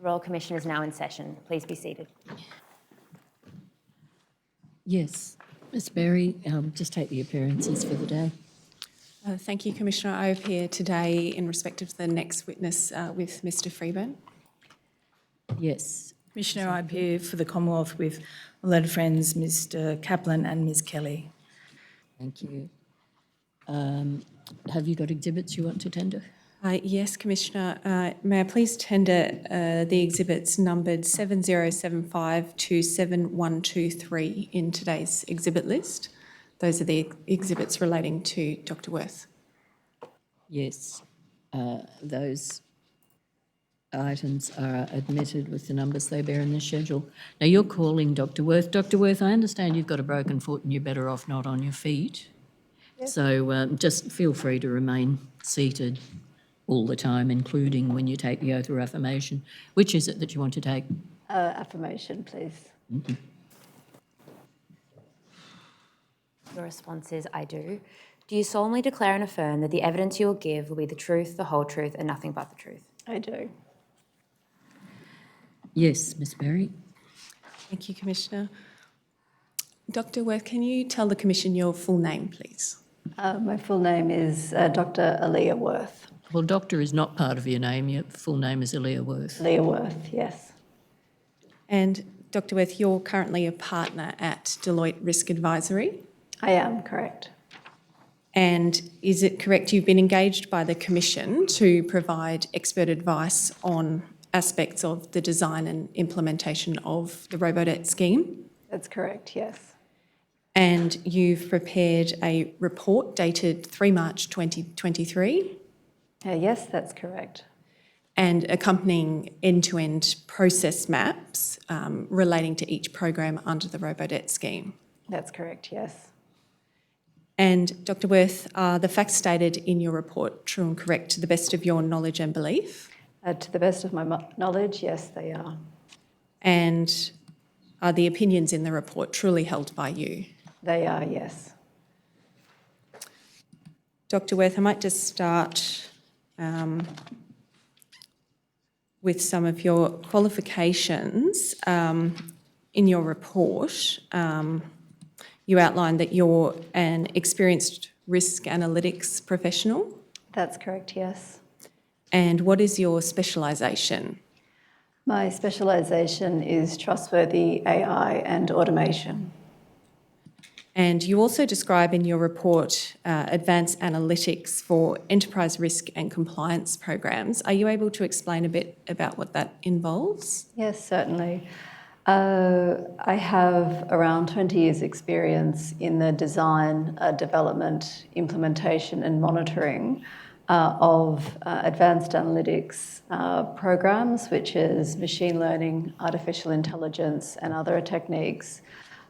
The Royal Commission is now in session. Please be seated. Yes. Ms Berry, just take the appearances for the day. Thank you, Commissioner. I appear today in respect of the next witness with Mr Freeburn. Yes. Commissioner, I appear for the Commonwealth with my learned friends Mr Kaplan and Ms Kelly. Thank you. Have you got exhibits you want to tender? Yes, Commissioner. May I please tender the exhibits numbered 7075 to 7123 in today's exhibit list? Those are the exhibits relating to Dr Wurth. Yes. Those items are admitted with the numbers they bear in the schedule. Now, you're calling Dr Wurth. Dr Wurth, I understand you've got a broken foot and you're better off not on your feet. Yes. So just feel free to remain seated all the time, including when you take the oath or affirmation. Which is it that you want to take? Affirmation, please. Mm-hmm. Your response is, I do. Do you solemnly declare and affirm that the evidence you will give will be the truth, the whole truth, and nothing but the truth? I do. Yes, Ms Berry. Thank you, Commissioner. Dr Wurth, can you tell the Commission your full name, please? My full name is Dr. Elea Wurth. Well, doctor is not part of your name. Your full name is Elea Wurth. Elea Wurth, yes. And Dr Wurth, you're currently a partner at Deloitte Risk Advisory. I am, correct. And is it correct you've been engaged by the Commission to provide expert advice on aspects of the design and implementation of the Robodebt scheme? That's correct, yes. And you've prepared a report dated 3 March 2023? Yes, that's correct. And accompanying end-to-end process maps relating to each program under the Robodebt scheme? That's correct, yes. And Dr Wurth, are the facts stated in your report true and correct to the best of your knowledge and belief? To the best of my knowledge, yes, they are. And are the opinions in the report truly held by you? They are, yes. Dr Wurth, I might just start with some of your qualifications. In your report, you outlined that you're an experienced risk analytics professional. That's correct, yes. And what is your specialisation? My specialisation is trustworthy AI and automation. And you also describe in your report advanced analytics for enterprise risk and compliance programs. Are you able to explain a bit about what that involves? Yes, certainly. I have around 20 years' experience in the design, development, implementation and monitoring of advanced analytics programs, which is machine learning, artificial intelligence and other techniques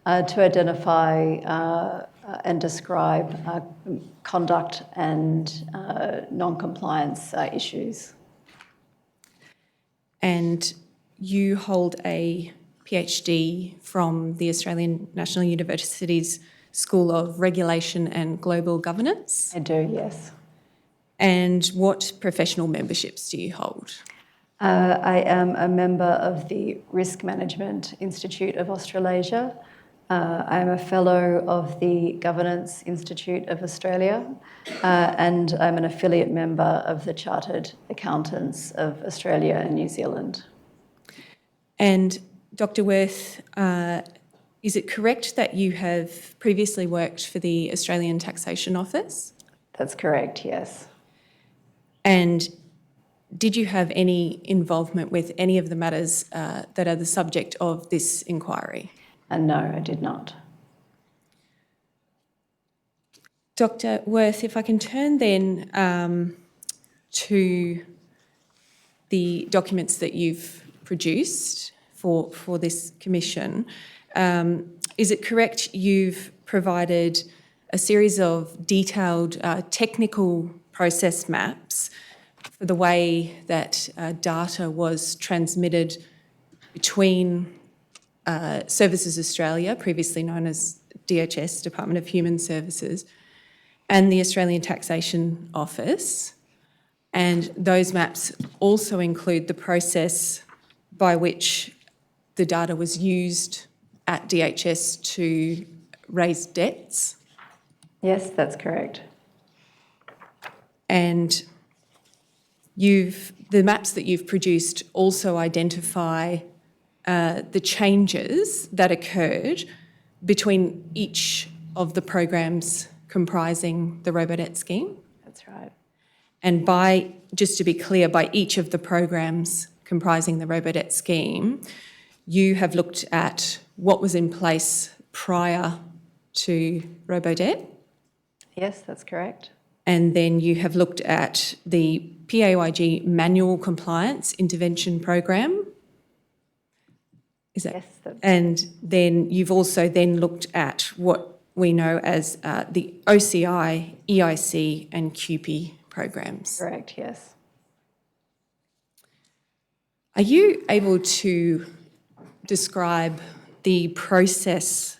to identify and describe conduct and non-compliance issues. And you hold a PhD from the Australian National University's School of Regulation and Global Governance? I do, yes. And what professional memberships do you hold? I am a member of the Risk Management Institute of Australasia. I am a fellow of the Governance Institute of Australia, and I'm an affiliate member of the Chartered Accountants of Australia and New Zealand. And Dr Wurth, is it correct that you have previously worked for the Australian Taxation Office? That's correct, yes. And did you have any involvement with any of the matters that are the subject of this inquiry? No, I did not. Dr Wurth, if I can turn then to the documents that you've produced for this commission. Is it correct you've provided a series of detailed technical process maps for the way that data was transmitted between Services Australia, previously known as DHS, Department of Human Services, and the Australian Taxation Office? And those maps also include the process by which the data was used at DHS to raise debts. Yes, that's correct. And the maps that you've produced also identify the changes that occurred between each of the programs comprising the Robodebt scheme. That's right. And just to be clear, by each of the programs comprising the Robodebt scheme, you have looked at what was in place prior to Robodebt, Yes, that's correct. and then you have looked at the PAYG manual compliance intervention program. Is that? Yes, that's And then you've also then looked at what we know as the OCI, EIC and QP programs. correct, yes. Are you able to describe the process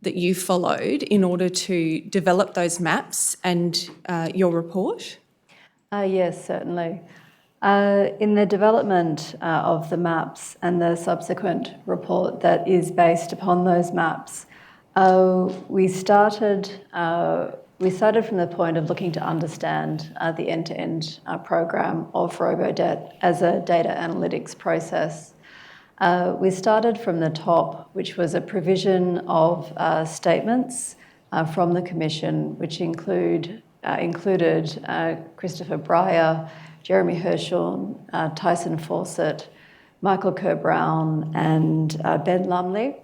that you followed in order to develop those maps and your report? Yes, certainly. In the development of the maps and the subsequent report that is based upon those maps, we started from the point of looking to understand the end-to-end program of Robodebt as a data analytics process. We started from the top, which was a provision of statements from the Commission, which included Christopher Breyer, Jeremy Herschel, Tyson Fawcett, Michael Kerr-Brown and Ben Lumley,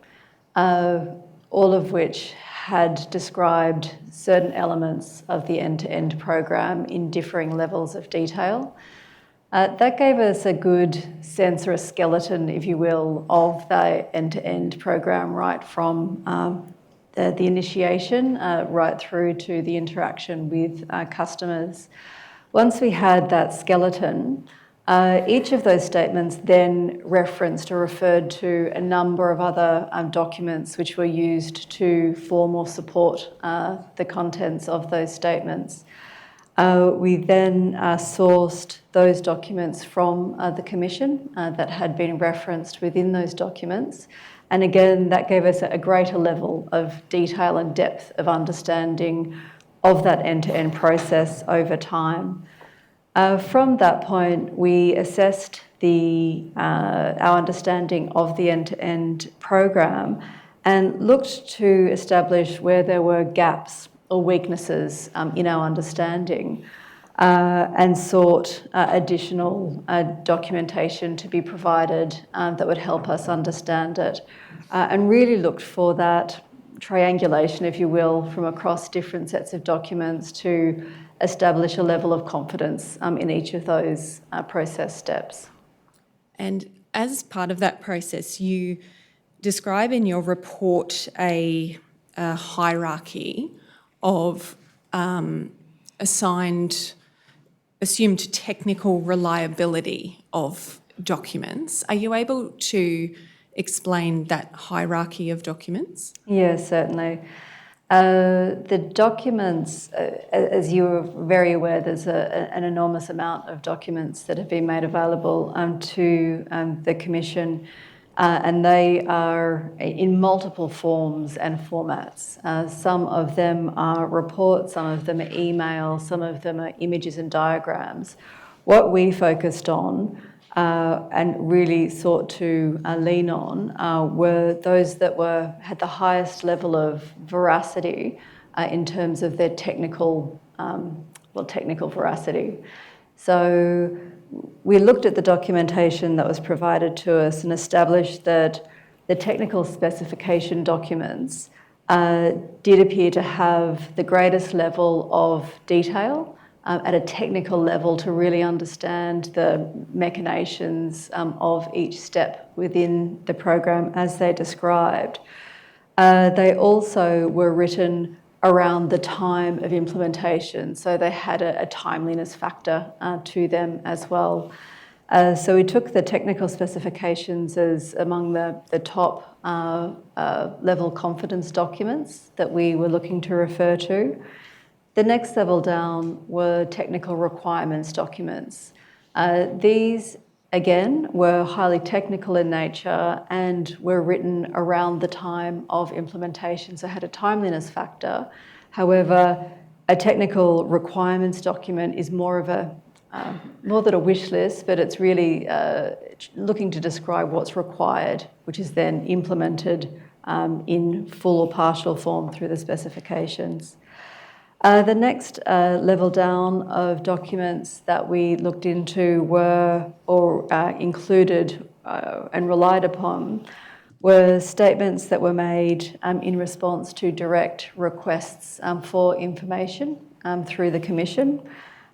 all of which had described certain elements of the end-to-end program in differing levels of detail. That gave us a good sense, or a skeleton, if you will, of the end-to-end program, right from the initiation right through to the interaction with customers. Once we had that skeleton, each of those statements then referenced or referred to a number of other documents which were used to form or support the contents of those statements. We then sourced those documents from the Commission that had been referenced within those documents. And again, that gave us a greater level of detail and depth of understanding of that end-to-end process over time. From that point, we assessed our understanding of the end-to-end program and looked to establish where there were gaps or weaknesses in our understanding and sought additional documentation to be provided that would help us understand it, and really looked for that triangulation, if you will, from across different sets of documents to establish a level of confidence in each of those process steps. And as part of that process, you describe in your report a hierarchy of assumed technical reliability of documents. Are you able to explain that hierarchy of documents? Yes, certainly. The documents, as you're very aware, there's an enormous amount of documents that have been made available to the Commission, and they are in multiple forms and formats. Some of them are reports, some of them are email, some of them are images and diagrams. What we focused on and really sought to lean on were those that had the highest level of veracity in terms of their technical veracity. So we looked at the documentation that was provided to us and established that the technical specification documents did appear to have the greatest level of detail at a technical level to really understand the machinations of each step within the program as they described. They also were written around the time of implementation, so they had a timeliness factor to them as well. So we took the technical specifications as among the top level confidence documents that we were looking to refer to. The next level down were technical requirements documents. These again, were highly technical in nature and were written around the time of implementation, so had a timeliness factor. However, a technical requirements document is more than a wish list, but it's really looking to describe what's required, which is then implemented in full or partial form through the specifications. The next level down of documents that we looked into were, or included and relied upon, were statements that were made in response to direct requests for information through the Commission,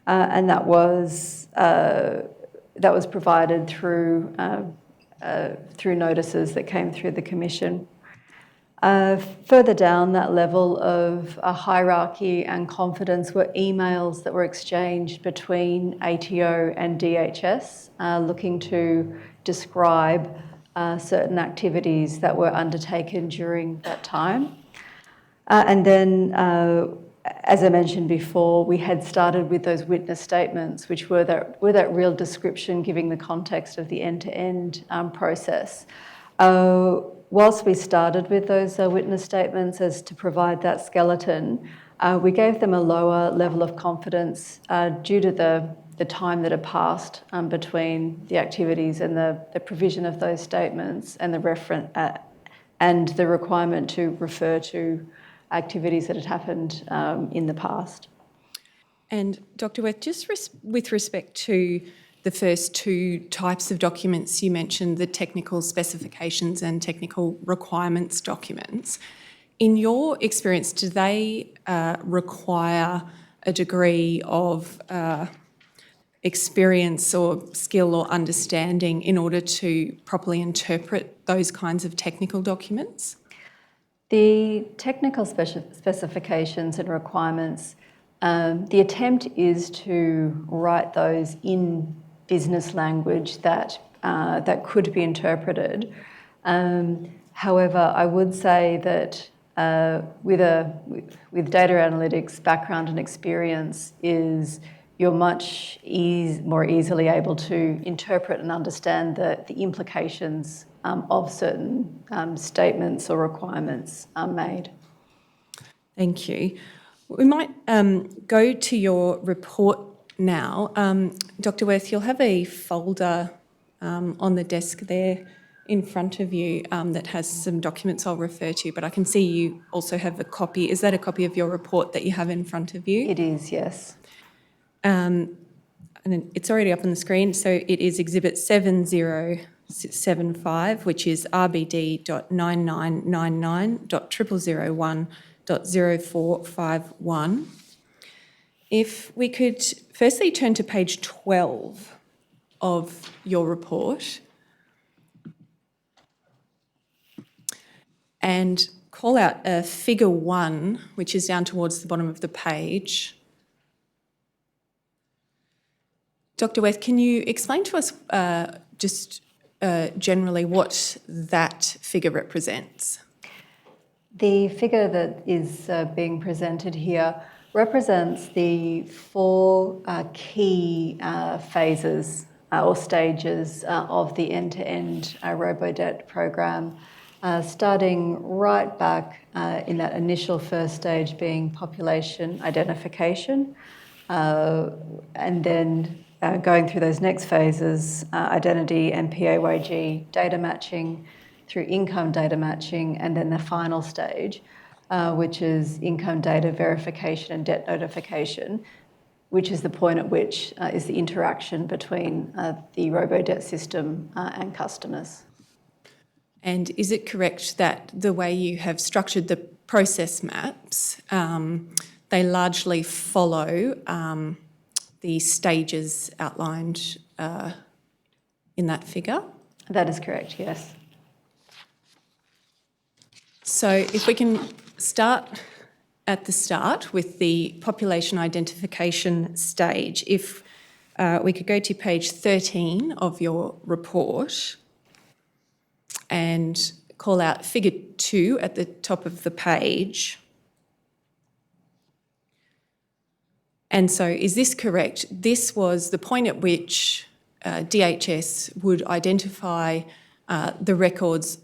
and that was provided through notices that came through the Commission. Further down that level of hierarchy and confidence were emails that were exchanged between ATO and DHS, looking to describe certain activities that were undertaken during that time. And then, as I mentioned before, we had started with those witness statements, which were that real description giving the context of the end-to-end process. Whilst we started with those witness statements as to provide that skeleton, we gave them a lower level of confidence due to the time that had passed between the activities and the provision of those statements and the requirement to refer to activities that had happened in the past. And Dr. Wurth, just with respect to the first two types of documents you mentioned, the technical specifications and technical requirements documents, in your experience, do they require a degree of experience or skill or understanding in order to properly interpret those kinds of technical documents? The technical specifications and requirements, the attempt is to write those in business language that could be interpreted. However, I would say that with data analytics background and experience you're much more easily able to interpret and understand the implications of certain statements or requirements made. Thank you. We might go to your report now. Dr. Wurth, you'll have a folder on the desk there in front of you that has some documents I'll refer to, but I can see you also have a copy. Is that a copy of your report that you have in front of you? It is, yes. And it's already up on the screen. So it is Exhibit 7075, which is RBD.9999.0001.0451. If we could firstly turn to page 12 of your report and call out figure 1, which is down towards the bottom of the page. Dr. Wurth, can you explain to us generally what that figure represents? The figure that is being presented here represents the 4 key phases or stages of the end-to-end Robodebt program, starting right back in that initial first stage being population identification, and then going through those next phases, identity and PAYG data matching, through income data matching, and then the final stage, which is income data verification and debt notification, which is the point at which is the interaction between the Robodebt system and customers. And is it correct that the way you have structured the process maps, they largely follow the stages outlined in that figure? That is correct, yes. So if we can start at the start with the population identification stage, if we could go to page 13 of your report and call out figure 2 at the top of the page. And so is this correct? This was the point at which DHS would identify the records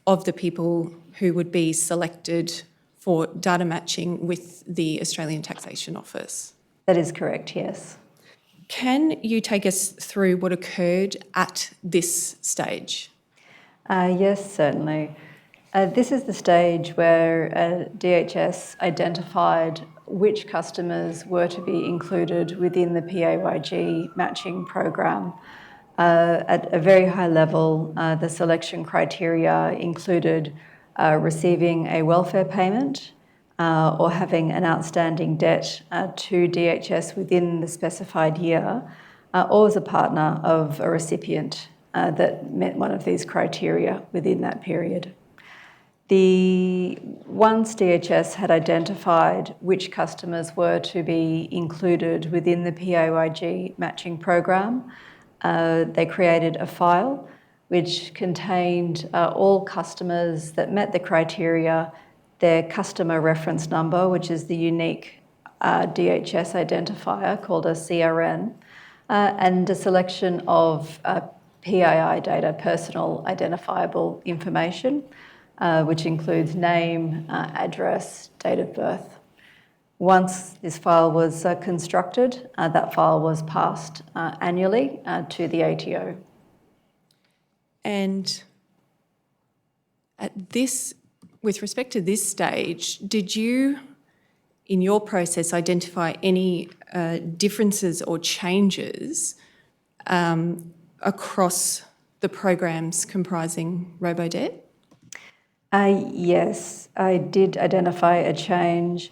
of the people who would be selected for data matching with the Australian Taxation Office. That is correct, yes. Can you take us through what occurred at this stage? Yes, certainly. This is the stage where DHS identified which customers were to be included within the PAYG matching program. At a very high level, the selection criteria included receiving a welfare payment or having an outstanding debt to DHS within the specified year, or as a partner of a recipient that met one of these criteria within that period. Once DHS had identified which customers were to be included within the PAYG matching program, they created a file which contained all customers that met the criteria, their customer reference number, which is the unique DHS identifier called a CRN, and a selection of PII data, personal identifiable information, which includes name, address, date of birth. Once this file was constructed, that file was passed annually to the ATO. And with respect to this stage, did you, in your process, identify any differences or changes across the programs comprising Robodebt? Yes, I did identify a change.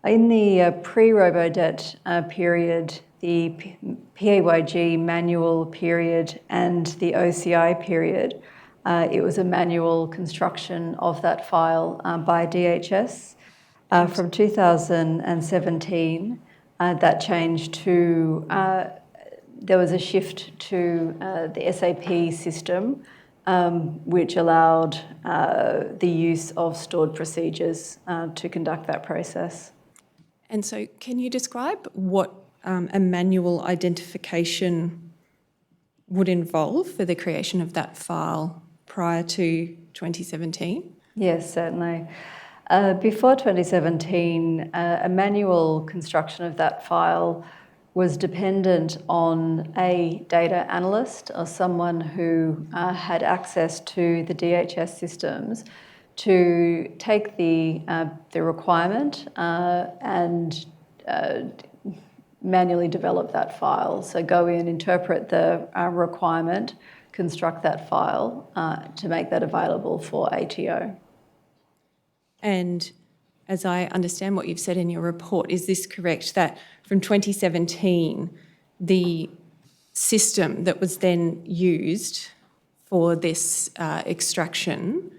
In the pre-Robodebt period, the PAYG manual period and the OCI period, it was a manual construction of that file by DHS. From 2017, that changed to, there was a shift to the SAP system, which allowed the use of stored procedures to conduct that process. And so can you describe what a manual identification would involve for the creation of that file prior to 2017? Yes, certainly. Before 2017, a manual construction of that file was dependent on a data analyst or someone who had access to the DHS systems to take the requirement and manually develop that file. So go in, interpret the requirement, construct that file to make that available for ATO. And as I understand what you've said in your report, is this correct that from 2017, the system that was then used for this extraction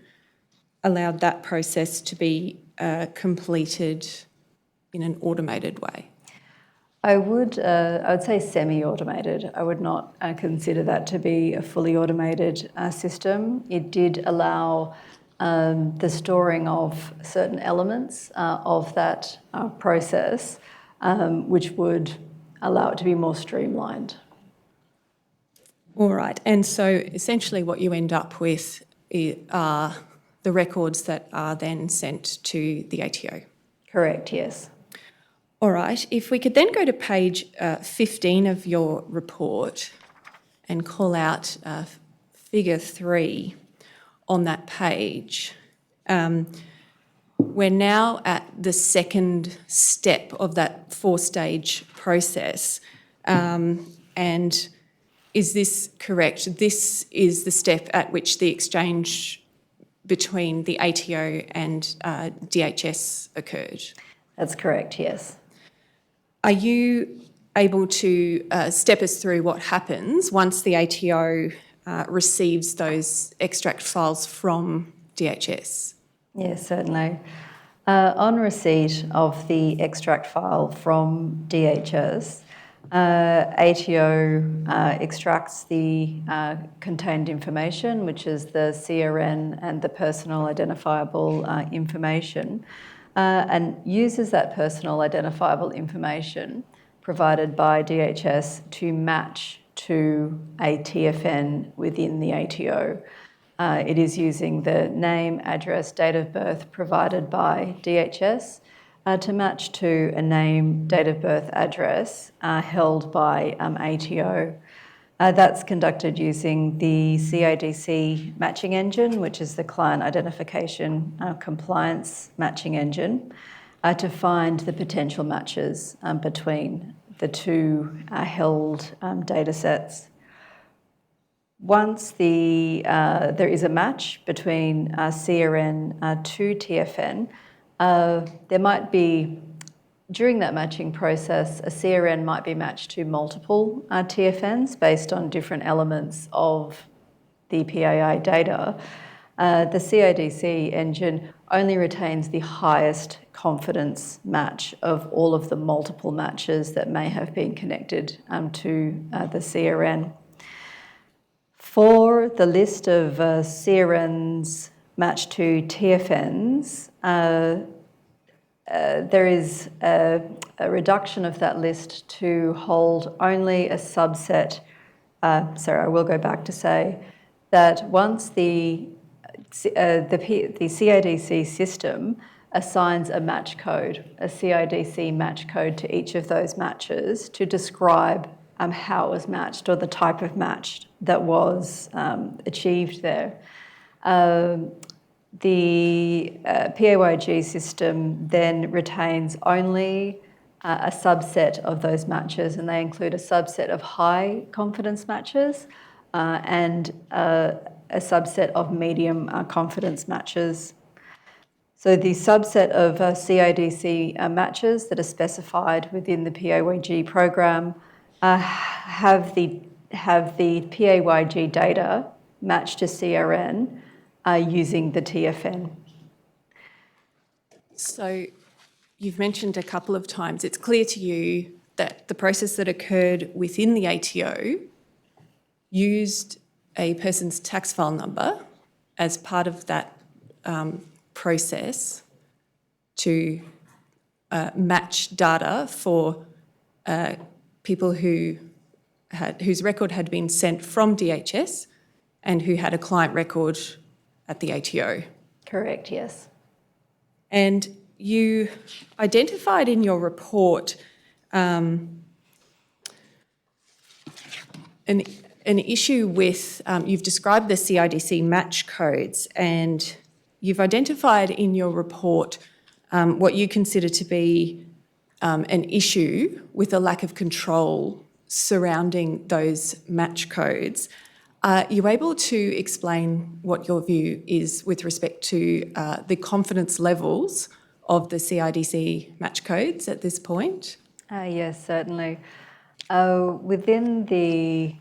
allowed that process to be completed in an automated way? I would say semi-automated. I would not consider that to be a fully automated system. It did allow the storing of certain elements of that process, which would allow it to be more streamlined. All right, and so essentially what you end up with are the records that are then sent to the ATO. Correct, yes. All right, if we could then go to page 15 of your report and call out figure 3 on that page. We're now at the second step of that 4-stage process. And is this correct? This is the step at which the exchange between the ATO and DHS occurred? That's correct, yes. Are you able to step us through what happens once the ATO receives those extract files from DHS? Yes, certainly. On receipt of the extract file from DHS, ATO extracts the contained information, which is the CRN and the personal identifiable information, and uses that personal identifiable information provided by DHS to match to a TFN within the ATO. It is using the name, address, date of birth provided by DHS to match to a name, date of birth, address held by ATO. That's conducted using the CIDC matching engine, which is the Client Identification Compliance Matching Engine, to find the potential matches between the two held data sets. Once there is a match between CRN to TFN, there might be, during that matching process, a CRN might be matched to multiple TFNs based on different elements of the PAI data. The CIDC engine only retains the highest confidence match of all of the multiple matches that may have been connected to the CRN. For the list of CRNs matched to TFNs, there is a reduction of that list to hold only a subset. I will go back to say that once the CIDC system assigns a match code, a CIDC match code to each of those matches to describe how it was matched or the type of match that was achieved there. The PAYG system then retains only a subset of those matches, and they include a subset of high confidence matches and a subset of medium confidence matches. So the subset of CIDC matches that are specified within the PAYG program have the PAYG data matched to CRN using the TFN. So you've mentioned a couple of times, it's clear to you that the process that occurred within the ATO used a person's tax file number as part of that process to match data for people whose record had been sent from DHS and who had a client record at the ATO. Correct, yes. And you identified in your report an issue with, you've described the CIDC match codes, and you've identified in your report what you consider to be an issue with a lack of control surrounding those match codes. Are you able to explain what your view is with respect to the confidence levels of the CIDC match codes at this point? Yes, certainly. Within the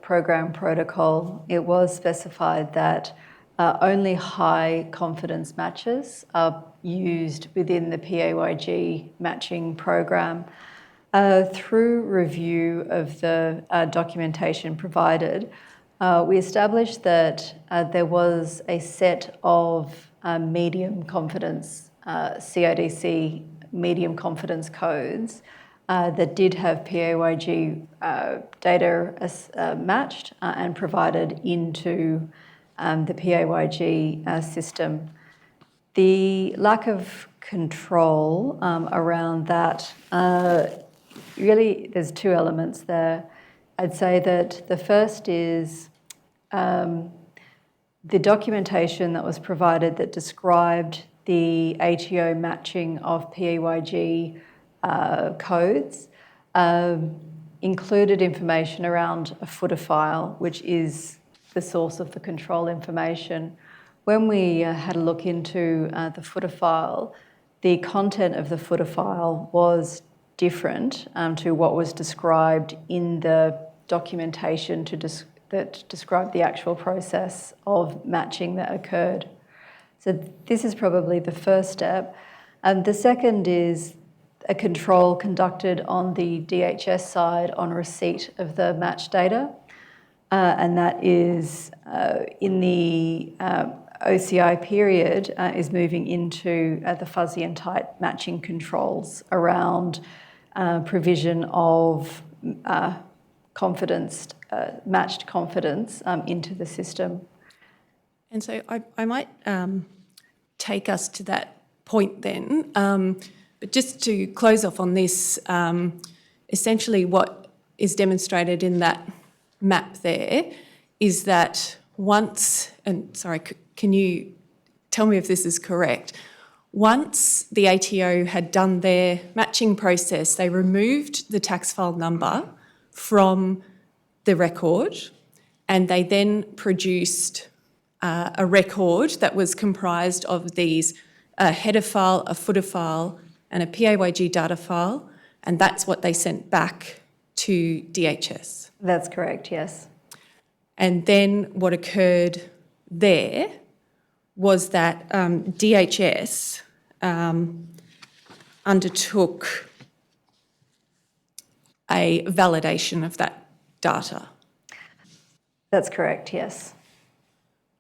program protocol, it was specified that only high confidence matches are used within the PAYG matching program. Through review of the documentation provided, we established that there was a set of medium confidence CIDC medium confidence codes that did have PAYG data matched and provided into the PAYG system. The lack of control around that, really there's two elements there. I'd say that the first is the documentation that was provided that described the ATO matching of PAYG codes included information around a footer file, which is the source of the control information. When we had a look into the footer file, the content of the footer file was different to what was described in the documentation that described the actual process of matching that occurred. So this is probably the first step. And the second is a control conducted on the DHS side on receipt of the match data. And that is in the OCI period is moving into the fuzzy and tight matching controls around provision of matched confidence into the system. And so I might take us to that point then. But just to close off on this, essentially what is demonstrated in that map there is that once, and sorry, can you tell me if this is correct? Once the ATO had done their matching process, they removed the tax file number from the record, and they then produced a record that was comprised of these a header file, a footer file, and a PAYG data file, and that's what they sent back to DHS. That's correct, yes. And then what occurred there was that DHS undertook a validation of that data. That's correct, yes.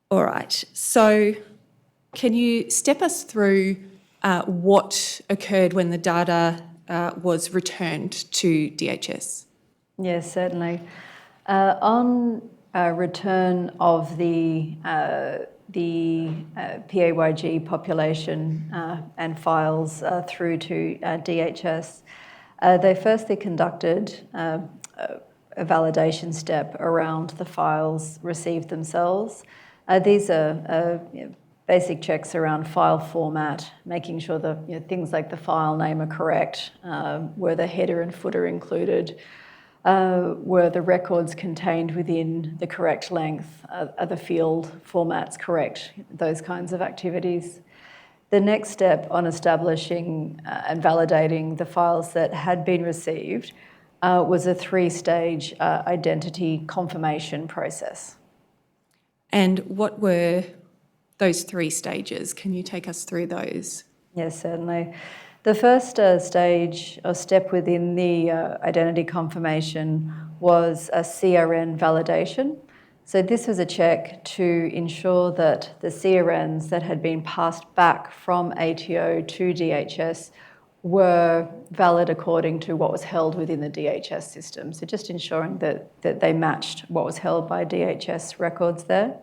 All right, so can you step us through what occurred when the data was returned to DHS? Yes, certainly. On return of the PAYG population and files through to DHS, they firstly conducted a validation step around the files received themselves. These are basic checks around file format, making sure that things like the file name are correct, were the header and footer included, were the records contained within the correct length, are the field formats correct, those kinds of activities. The next step on establishing and validating the files that had been received was a 3-stage identity confirmation process. And what were those 3 stages? Can you take us through those? Yes, certainly. The first stage or step within the identity confirmation was a CRN validation. So this was a check to ensure that the CRNs that had been passed back from ATO to DHS were valid according to what was held within the DHS system. So just ensuring that they matched what was held by DHS records there.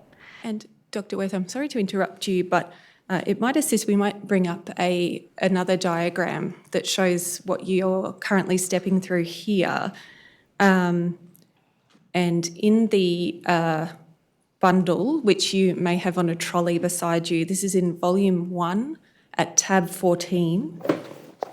And Dr. Wurth, I'm sorry to interrupt you, but it might assist, we might bring up another diagram that shows what you're currently stepping through here. And in the bundle, which you may have on a trolley beside you, this is in volume 1 at tab 14.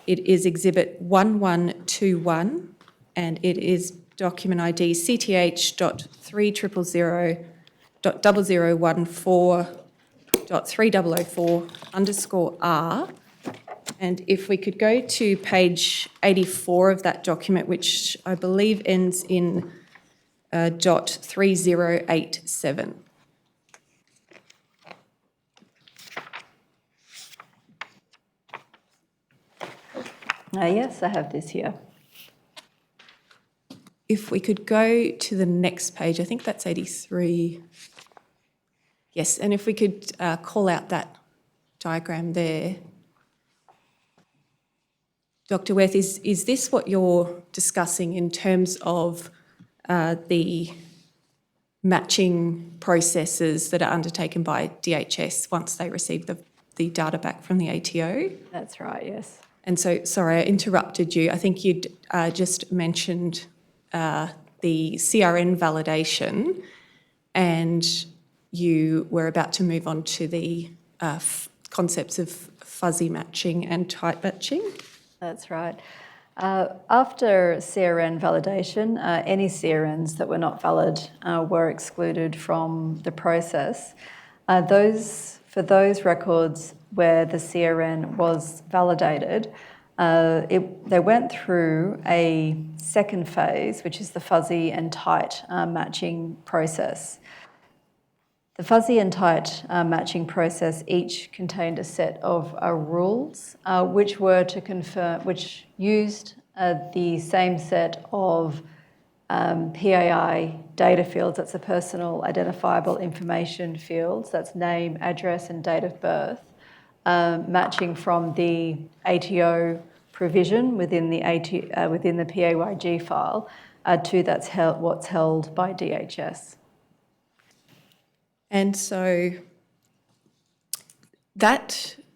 It is exhibit 1121 and it is document ID CTH.300014.3004_R. And if we could go to page 84 of that document, which I believe ends in .3087. Yes, I have this here. If we could go to the next page, I think that's 83. Yes, and if we could call out that diagram there. Dr. Wurth, is this what you're discussing in terms of the matching processes that are undertaken by DHS once they receive the data back from the ATO? That's right, yes. And so, sorry, I interrupted you. I think you'd just mentioned the CRN validation and you were about to move on to the concepts of fuzzy matching and tight matching. That's right. After CRN validation, any CRNs that were not valid were excluded from the process. For those records where the CRN was validated, they went through a second phase, which is the fuzzy and tight matching process. The fuzzy and tight matching process each contained a set of rules which used the same set of PAI data fields, that's the personal identifiable information fields, that's name, address and date of birth, matching from the ATO provision within the PAYG file to what's held by DHS. And so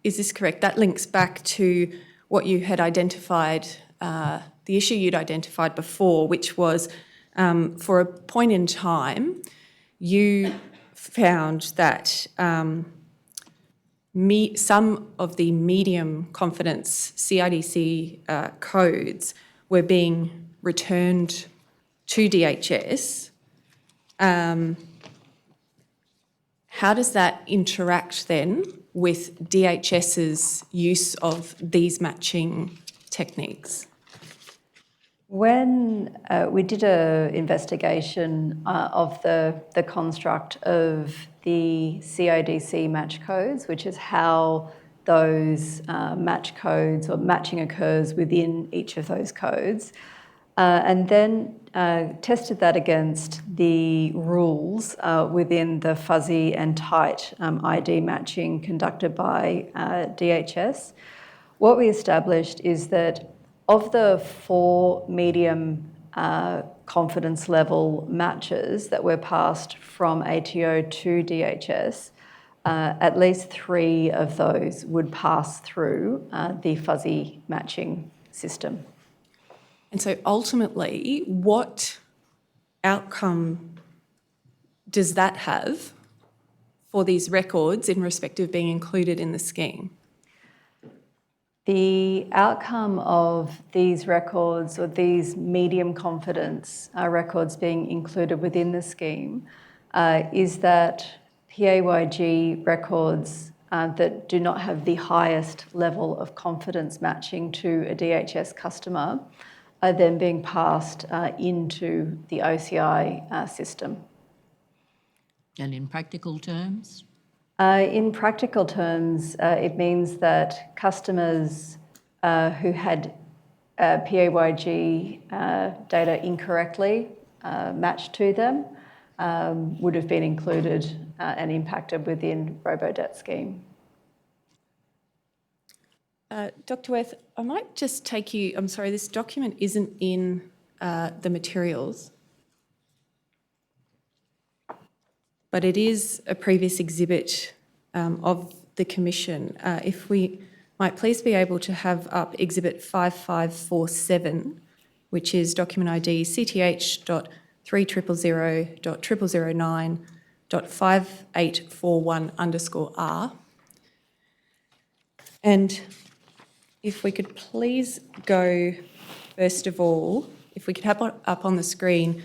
is this correct? That links back to what you had identified, the issue you'd identified before, which was for a point in time, you found that some of the medium confidence CIDC codes were being returned to DHS. How does that interact then with DHS's use of these matching techniques? When we did an investigation of the construct of the CIDC match codes, which is how those match codes or matching occurs within each of those codes, and then tested that against the rules within the fuzzy and tight ID matching conducted by DHS, what we established is that of the 4 medium confidence level matches that were passed from ATO to DHS, at least 3 of those would pass through the fuzzy matching system. And so ultimately, what outcome does that have for these records in respect of being included in the scheme? The outcome of these records or these medium confidence records being included within the scheme is that PAYG records that do not have the highest level of confidence matching to a DHS customer are then being passed into the OCI system. And in practical terms? In practical terms, it means that customers who had PAYG data incorrectly matched to them would have been included and impacted within Robodebt scheme. Dr. Wurth, I might just take you, I'm sorry, this document isn't in the materials, but it is a previous exhibit of the Commission. If we might please be able to have up Exhibit 5547, which is document ID CTH.3000.0009.5841_R. And if we could please go, first of all, if we could have up on the screen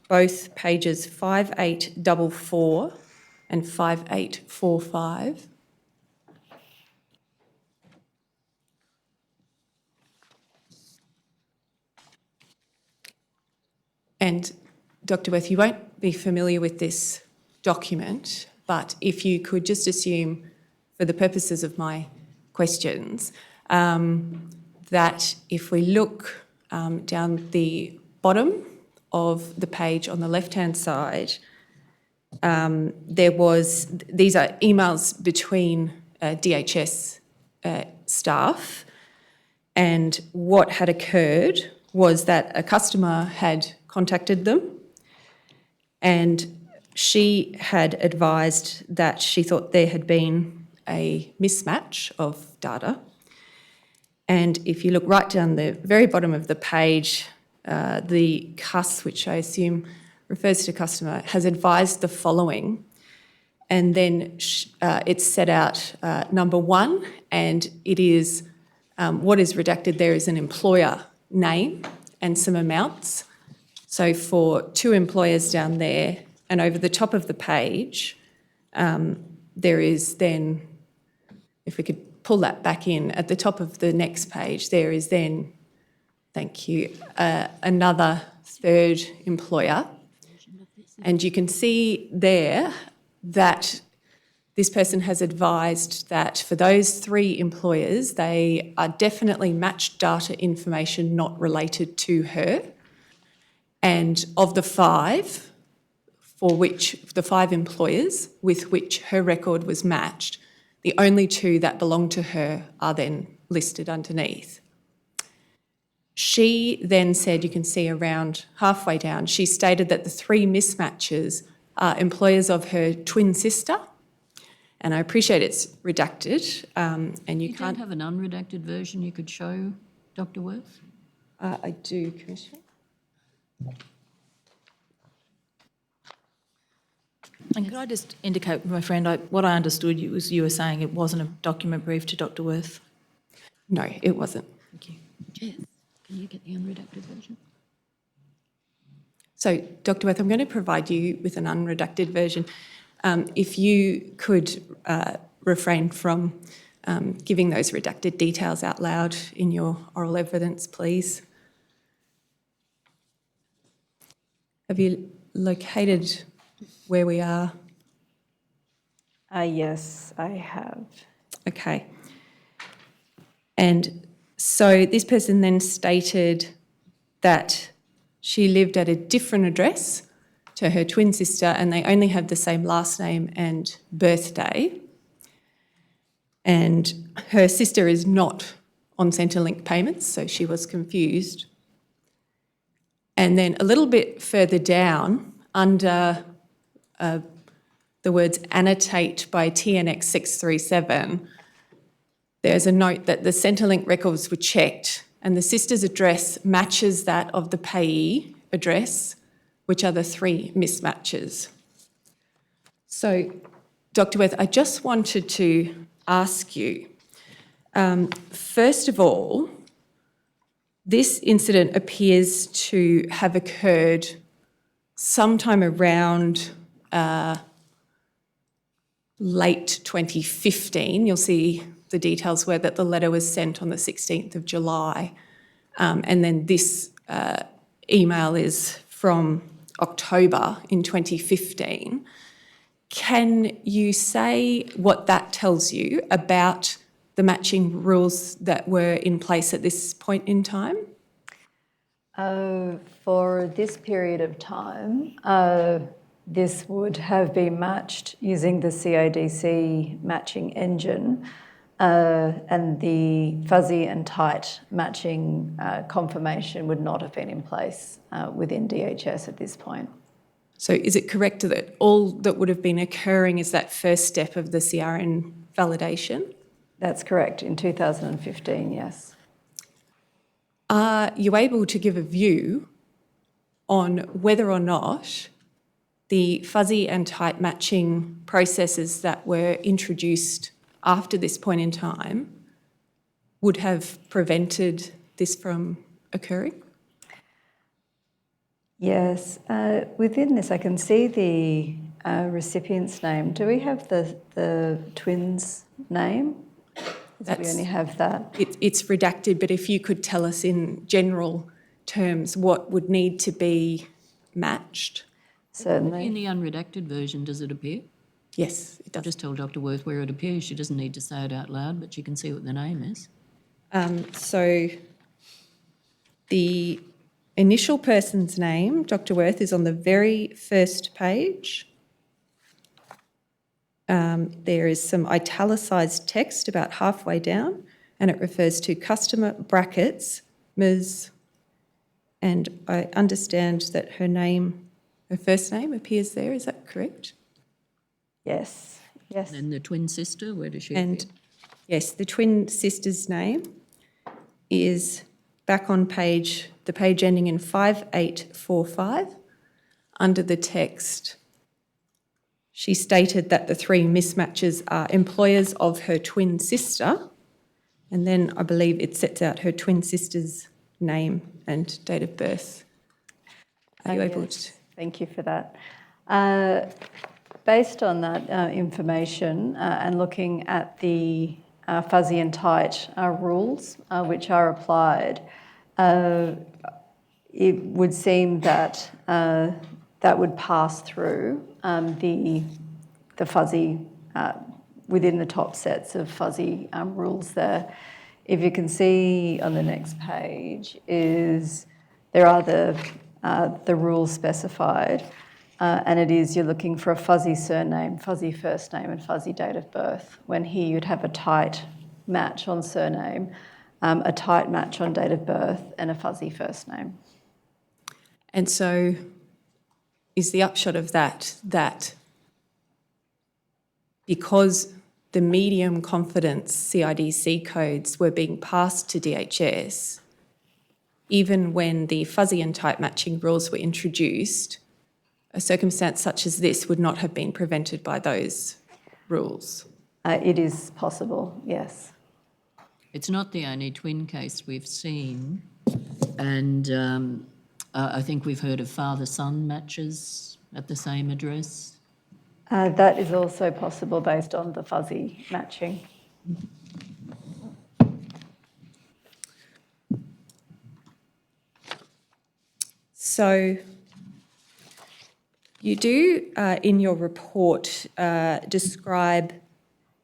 both pages 5844 and 5845. And Dr. Wurth, you won't be familiar with this document, but if you could just assume, for the purposes of my questions, that if we look down the bottom of the page on the left-hand side, these are emails between DHS staff, and what had occurred was that a customer had contacted them and she had advised that she thought there had been a mismatch of data. And if you look right down the very bottom of the page, the CUS, which I assume refers to customer, has advised the following. And then it's set out number 1, and it is what is redacted there is an employer name and some amounts. So for 2 employers down there, and over the top of the page, there is then, if we could pull that back in, at the top of the next page, there is then, thank you, another 3rd employer. And you can see there that this person has advised that for those 3 employers, they are definitely matched data information not related to her. And of the 5, for which the 5 employers with which her record was matched, the only 2 that belong to her are then listed underneath. She then said, you can see around halfway down, she stated that the 3 mismatches are employers of her twin sister. And I appreciate it's redacted, and you You can't... don't have an unredacted version you could show, Dr. Wurth? I do, Commissioner. And could I just indicate, my friend, what I understood you were saying it wasn't a document brief to Dr. Wurth. No, it wasn't. Thank you. Jess, can you get the unredacted version? So, Dr. Wurth, I'm going to provide you with an unredacted version. If you could refrain from giving those redacted details out loud in your oral evidence, please. Have you located where we are? Yes, I have. Okay. And so this person then stated that she lived at a different address to her twin sister and they only have the same last name and birthday. And her sister is not on Centrelink payments, so she was confused. And then a little bit further down, under the words annotate by TNX 637, there's a note that the Centrelink records were checked and the sister's address matches that of the payee address, which are the 3 mismatches. So, Dr. Wurth, I just wanted to ask you, first of all, this incident appears to have occurred sometime around late 2015. You'll see the details where that the letter was sent on the 16th of July. And then this email is from October in 2015. Can you say what that tells you about the matching rules that were in place at this point in time? For this period of time, this would have been matched using the CODC matching engine, and the fuzzy and tight matching confirmation would not have been in place within DHS at this point. So is it correct that all that would have been occurring is that first step of the CRN validation? That's correct, in 2015, yes. Are you able to give a view on whether or not the fuzzy and tight matching processes that were introduced after this point in time would have prevented this from occurring? Yes, within this I can see the recipient's name. Do we have the twins' name? We only have that. It's redacted, but if you could tell us in general terms what would need to be matched. Certainly. In the unredacted version, does it appear? Yes, it does. Just tell Dr. Wurth where it appears. She doesn't need to say it out loud, but she can see what the name is. So the initial person's name, Dr. Wurth, is on the very first page. There is some italicised text about halfway down, and it refers to customer brackets, Ms. And I understand that her first name appears there. Is that correct? Yes, yes. And the twin sister, where does she And appear? yes, the twin sister's name is back on the page ending in 5845, under the text. She stated that the 3 mismatches are employers of her twin sister, and then I believe it sets out her twin sister's name and date of birth. Are you able to? Thank you for that. Based on that information and looking at the fuzzy and tight rules which are applied, it would seem that that would pass through the fuzzy within the top sets of fuzzy rules there. If you can see on the next page, there are the rules specified, and it is you're looking for a fuzzy surname, fuzzy first name, and fuzzy date of birth. When here you'd have a tight match on surname, a tight match on date of birth, and a fuzzy first name. And so is the upshot of that because the medium confidence CIDC codes were being passed to DHS, even when the fuzzy and tight matching rules were introduced, a circumstance such as this would not have been prevented by those rules? It is possible, yes. It's not the only twin case we've seen, and I think we've heard of father-son matches at the same address. That is also possible based on the fuzzy matching. So you do, in your report, describe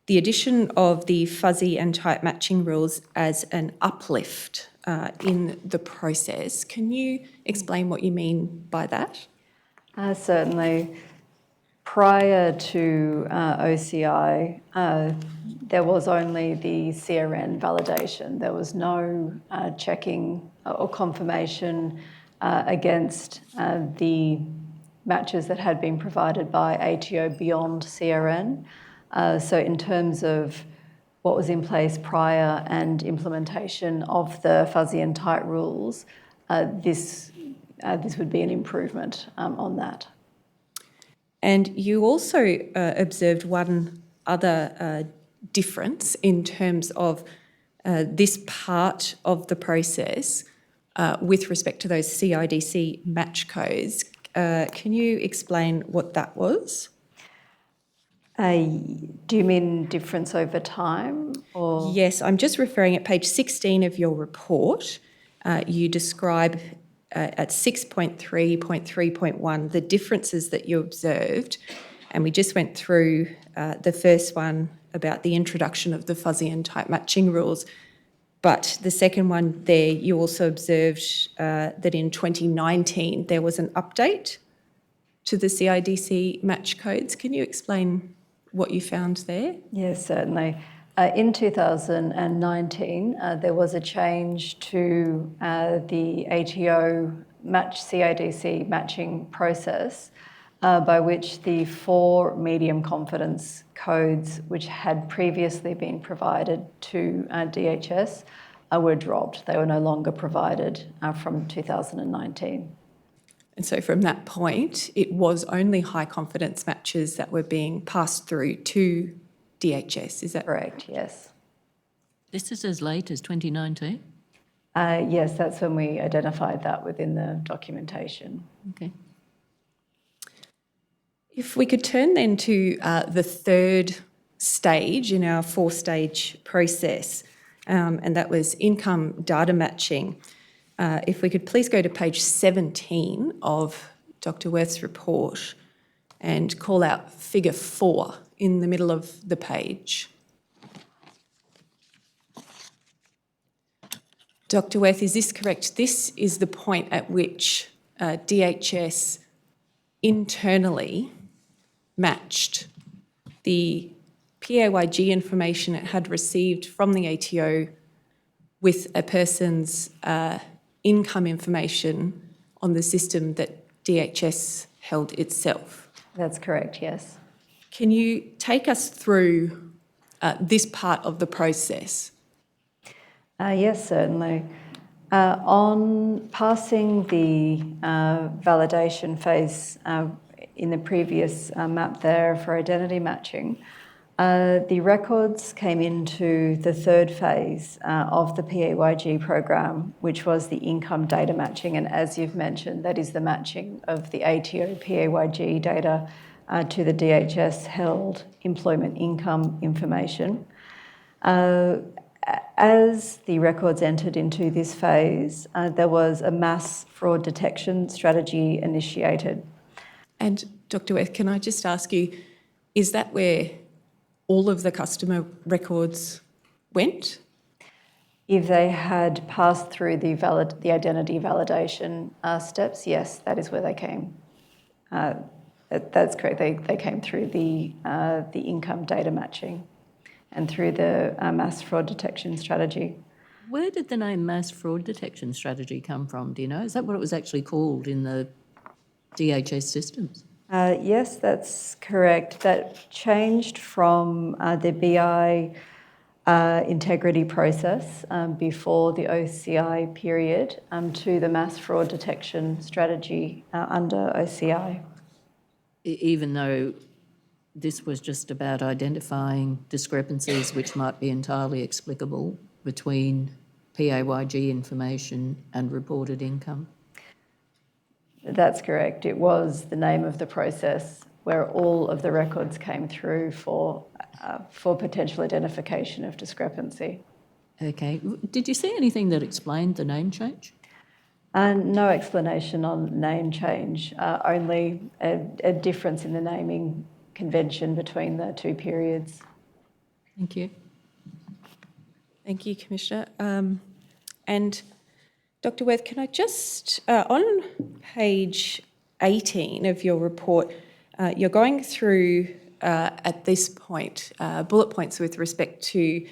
the addition of the fuzzy and tight matching rules as an uplift in the process. Can you explain what you mean by that? Certainly. Prior to OCI, there was only the CRN validation. There was no checking or confirmation against the matches that had been provided by ATO beyond CRN. So in terms of what was in place prior and implementation of the fuzzy and tight rules, this would be an improvement on that. And you also observed one other difference in terms of this part of the process with respect to those CIDC match codes. Can you explain what that was? Do you mean difference over time? Or? Yes, I'm just referring at page 16 of your report. You describe at 6.3.3.1 the differences that you observed, and we just went through the first one about the introduction of the fuzzy and tight matching rules. But the second one there, you also observed that in 2019 there was an update to the CIDC match codes. Can you explain what you found there? Yes, certainly. In 2019, there was a change to the ATO CIDC matching process by which the 4 medium confidence codes which had previously been provided to DHS were dropped. They were no longer provided from 2019. And so from that point, it was only high confidence matches that were being passed through to DHS, is that correct? Yes. This is as late as 2019? Yes, that's when we identified that within the documentation. Okay. If we could turn then to the third stage in our 4-stage process, and that was income data matching. If we could please go to page 17 of Dr. Wurth's report and call out figure 4 in the middle of the page. Dr. Wurth, is this correct? This is the point at which DHS internally matched the PAYG information it had received from the ATO with a person's income information on the system that DHS held itself. That's correct, yes. Can you take us through this part of the process? Yes, certainly. On passing the validation phase in the previous map there for identity matching, the records came into the third phase of the PAYG program, which was the income data matching. And as you've mentioned, that is the matching of the ATO PAYG data to the DHS held employment income information. As the records entered into this phase, there was a mass fraud detection strategy initiated. And Dr. Wurth, can I just ask you, is that where all of the customer records went? If they had passed through the identity validation steps, yes, that is where they came. That's correct. They came through the income data matching and through the mass fraud detection strategy. Where did the name mass fraud detection strategy come from? Do you know? Is that what it was actually called in the DHS systems? Yes, that's correct. That changed from the BI integrity process before the OCI period to the mass fraud detection strategy under OCI. Even though this was just about identifying discrepancies which might be entirely explicable between PAYG information and reported income? That's correct. It was the name of the process where all of the records came through for potential identification of discrepancy. Okay. Did you see anything that explained the name change? And no explanation on name change, only a difference in the naming convention between the two periods. Thank you. Thank you, Commissioner. And Dr. Wurth, can I just, on page 18 of your report, you're going through at this point bullet points with respect to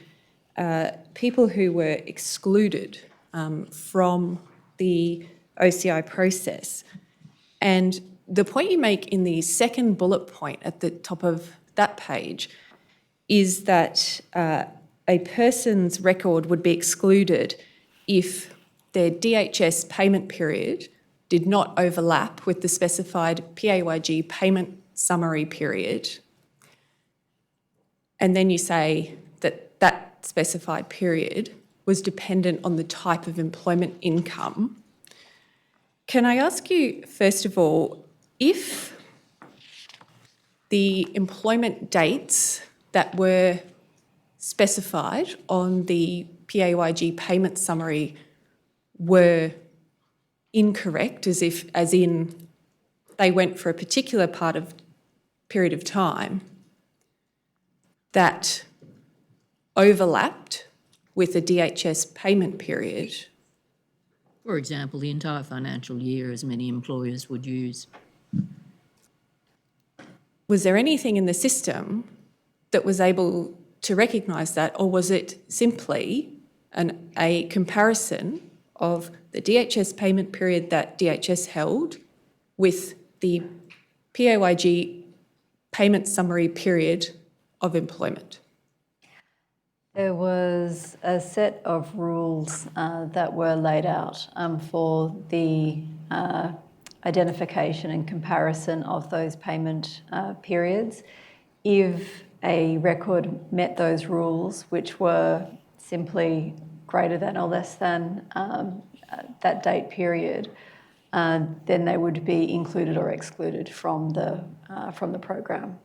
people who were excluded from the OCI process. And the point you make in the second bullet point at the top of that page is that a person's record would be excluded if their DHS payment period did not overlap with the specified PAYG payment summary period. And then you say that that specified period was dependent on the type of employment income. Can I ask you, first of all, if the employment dates that were specified on the PAYG payment summary were incorrect, as in they went for a particular period of time that overlapped with a DHS payment period? For example, the entire financial year, as many employers would use. Was there anything in the system that was able to recognise that, or was it simply a comparison of the DHS payment period that DHS held with the PAYG payment summary period of employment? There was a set of rules that were laid out for the identification and comparison of those payment periods. If a record met those rules, which were simply greater than or less than that date period, then they would be included or excluded from the program.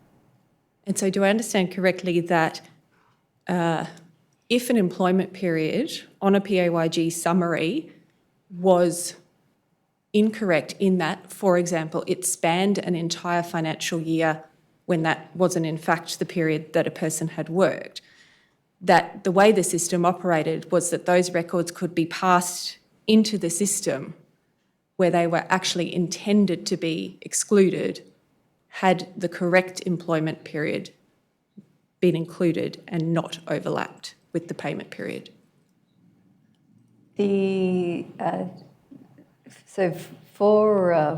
And so do I understand correctly that if an employment period on a PAYG summary was incorrect in that, for example, it spanned an entire financial year when that wasn't in fact the period that a person had worked, that the way the system operated was that those records could be passed into the system where they were actually intended to be excluded had the correct employment period been included and not overlapped with the payment period? So for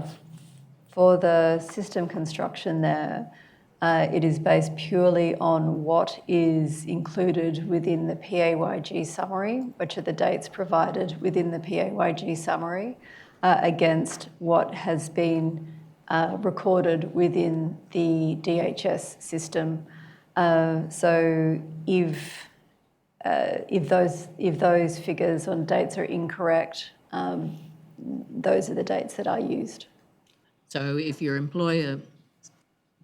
the system construction there, it is based purely on what is included within the PAYG summary, which are the dates provided within the PAYG summary, against what has been recorded within the DHS system. So if those figures on dates are incorrect, those are the dates that are used. So if your employer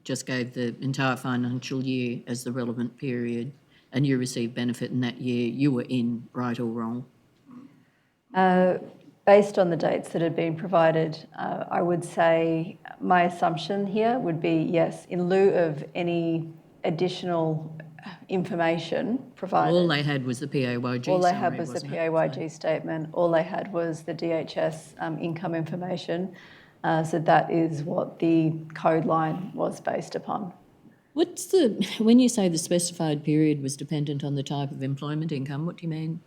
just gave the entire financial year as the relevant period and you received benefit in that year, you were in, right or wrong? Based on the dates that had been provided, I would say my assumption here would be yes, in lieu of any additional information provided. All they had was the PAYG All they summary, had was the wasn't it? PAYG statement. All they had was the DHS income information. So that is what the code line was based upon. When you say the specified period was dependent on the type of employment income, what do you mean?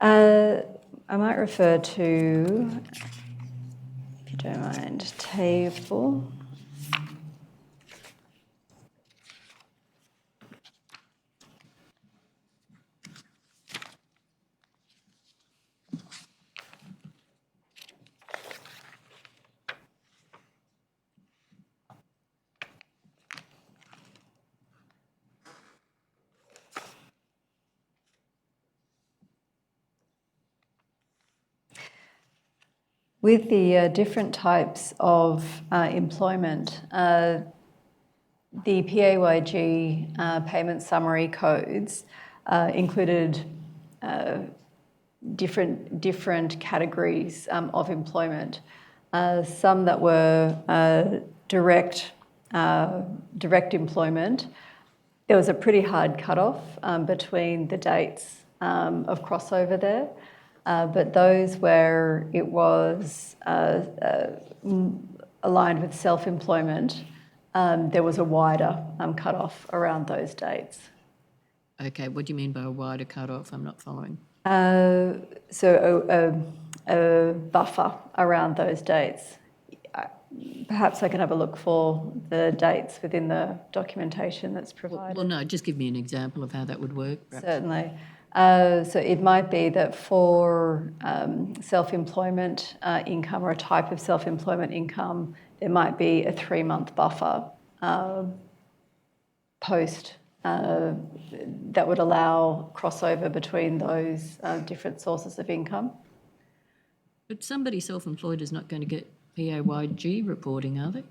I might refer to, if you don't mind, table. With the different types of employment, the PAYG payment summary codes included different categories of employment. Some that were direct employment. There was a pretty hard cutoff between the dates of crossover there. But those where it was aligned with self-employment, there was a wider cutoff around those dates. Okay, what do you mean by a wider cut-off? I'm not following. So a buffer around those dates. Perhaps I can have a look for the dates within the documentation that's provided. Well, no, just give me an example of how that would work. Perhaps. Certainly. So it might be that for self-employment income or a type of self-employment income, there might be a 3-month buffer post that would allow crossover between those different sources of income. But somebody self-employed is not going to get PAYG reporting, are they?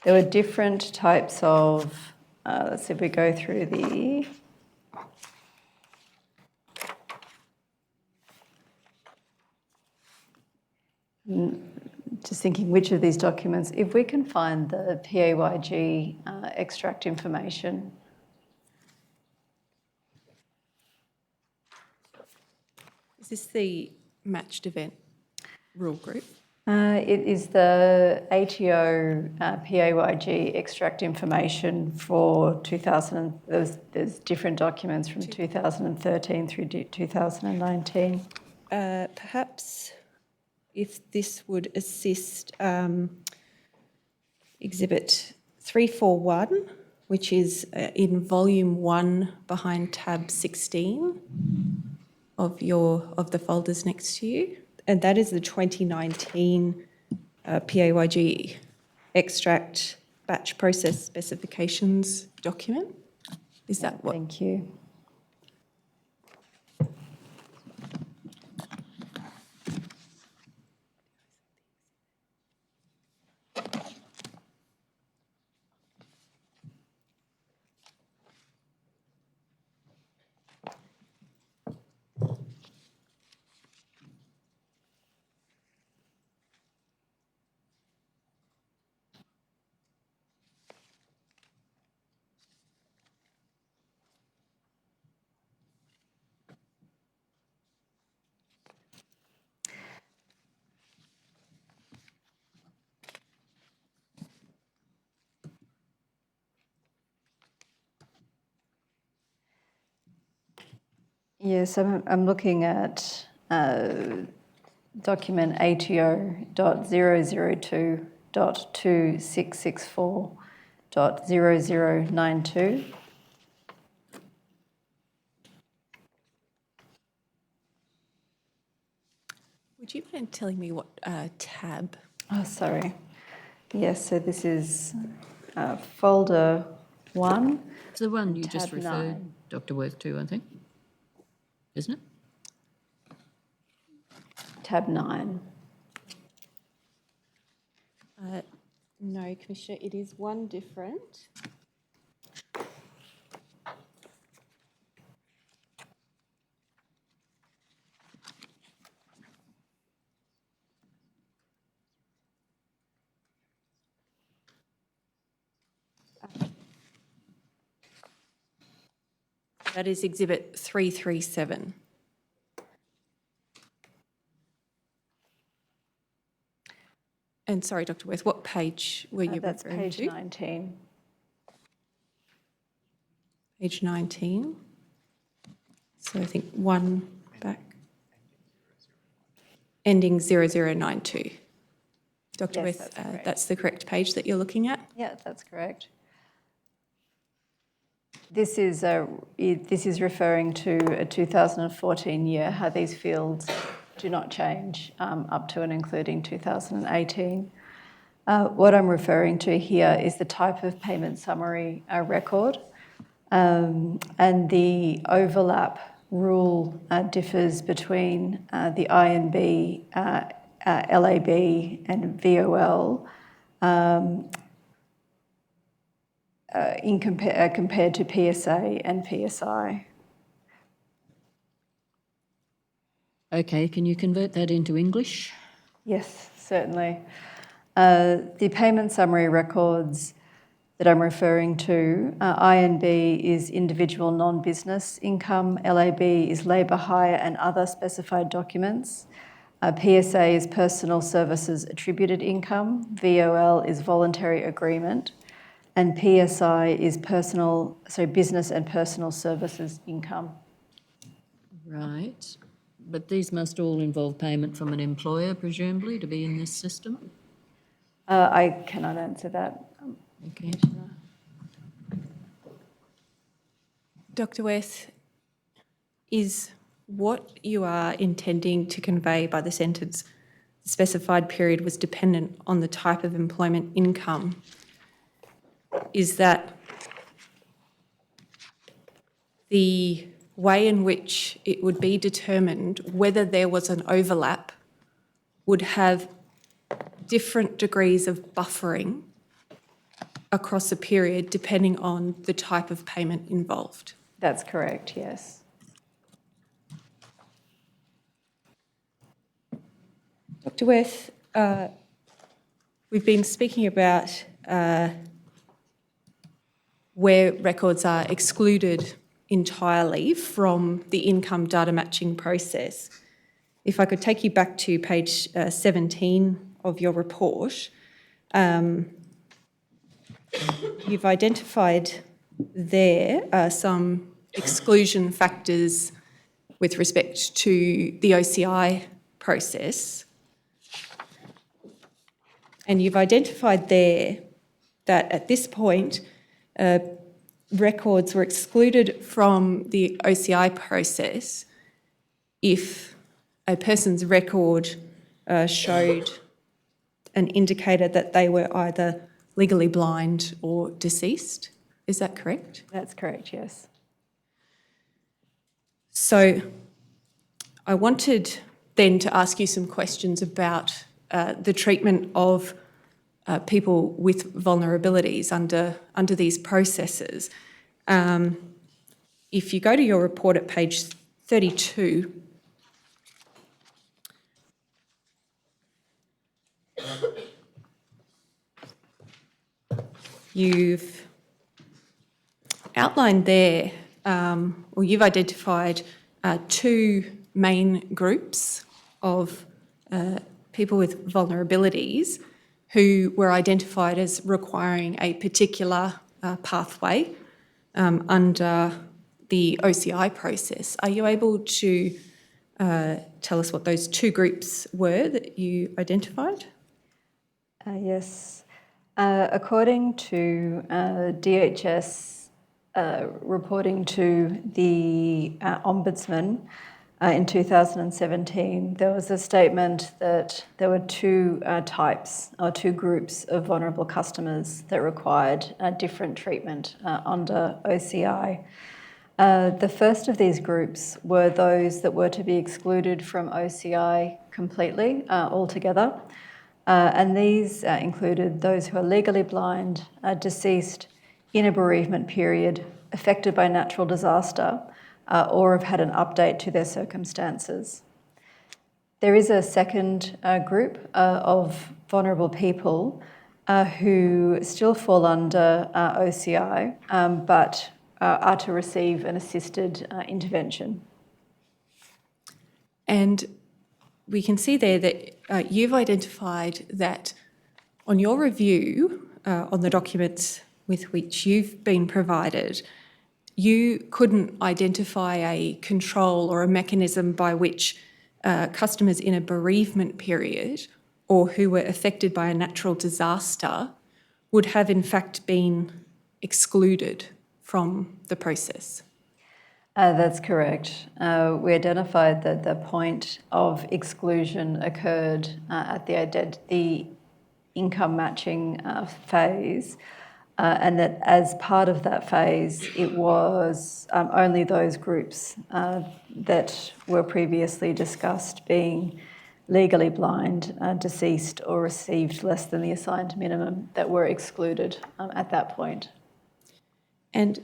There were different types of, let's see if we go through the, just thinking which of these documents, if we can find the PAYG extract information. Is this the matched event rule group? It is the ATO PAYG extract information for 2000. There's different documents from 2013 through 2019. Perhaps if this would assist Exhibit 341, which is in Volume 1 behind tab 16 of the folders next to you. And that is the 2019 PAYG extract batch process specifications document. Is that what? Thank you. Yes, I'm looking at document ATO.002.2664.0092. Would you mind telling me what tab? Oh, sorry. Yes, so this is folder 1. It's the one you just tab referred 9. Dr. Wurth to, I think, isn't it? Tab 9. No, Commissioner, it is one different. That is Exhibit 337. And sorry, Dr. Wurth, what page were you That's referring page to? 19. page 19. So I think one back. Ending 0092. Dr. Yes, Wurth, that's correct. that's the correct page that you're looking at? Yeah, that's correct. This is referring to a 2014 year, how these fields do not change up to and including 2018. What I'm referring to here is the type of payment summary record, and the overlap rule differs between the INB, LAB and VOL compared to PSA and PSI. Okay, can you convert that into English? Yes, certainly. The payment summary records that I'm referring to, INB is individual non-business income, LAB is labour hire and other specified documents, PSA is personal services attributed income, VOL is voluntary agreement, and PSI is business and personal services income. Right. But these must all involve payment from an employer, presumably, to be in this system? I cannot answer that. Okay. Dr. Wurth, is what you are intending to convey by the sentence, the specified period was dependent on the type of employment income, is that the way in which it would be determined whether there was an overlap would have different degrees of buffering across a period depending on the type of payment involved? That's correct, yes. Dr. Wurth, we've been speaking about where records are excluded entirely from the income data matching process. If I could take you back to page 17 of your report, you've identified there some exclusion factors with respect to the OCI process. And you've identified there that at this point, records were excluded from the OCI process if a person's record showed an indicator that they were either legally blind or deceased. Is that correct? That's correct, yes. So I wanted then to ask you some questions about the treatment of people with vulnerabilities under these processes. If you go to your report at page 32, you've outlined there, or you've identified two main groups of people with vulnerabilities who were identified as requiring a particular pathway under the OCI process. Are you able to tell us what those two groups were that you identified? Yes. According to DHS reporting to the Ombudsman in 2017, there was a statement that there were two types or two groups of vulnerable customers that required different treatment under OCI. The first of these groups were those that were to be excluded from OCI completely, altogether. And these included those who are legally blind, deceased, in a bereavement period, affected by natural disaster, or have had an update to their circumstances. There is a second group of vulnerable people who still fall under OCI, but are to receive an assisted intervention. And we can see there that you've identified that on your review on the documents with which you've been provided, you couldn't identify a control or a mechanism by which customers in a bereavement period or who were affected by a natural disaster would have in fact been excluded from the process. That's correct. We identified that the point of exclusion occurred at the income matching phase, and that as part of that phase, it was only those groups that were previously discussed, being legally blind, deceased, or received less than the assigned minimum, that were excluded at that point. And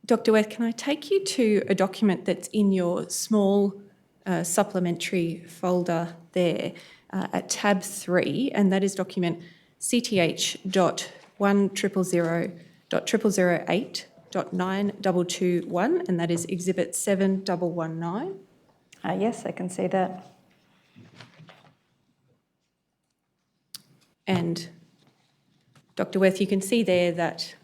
Dr. Wurth, can I take you to a document that's in your small supplementary folder there at tab 3, and that is document CTH.1000008.9221, and that is Exhibit 7119. Yes, I can see that. And Dr. Wurth, you can see there that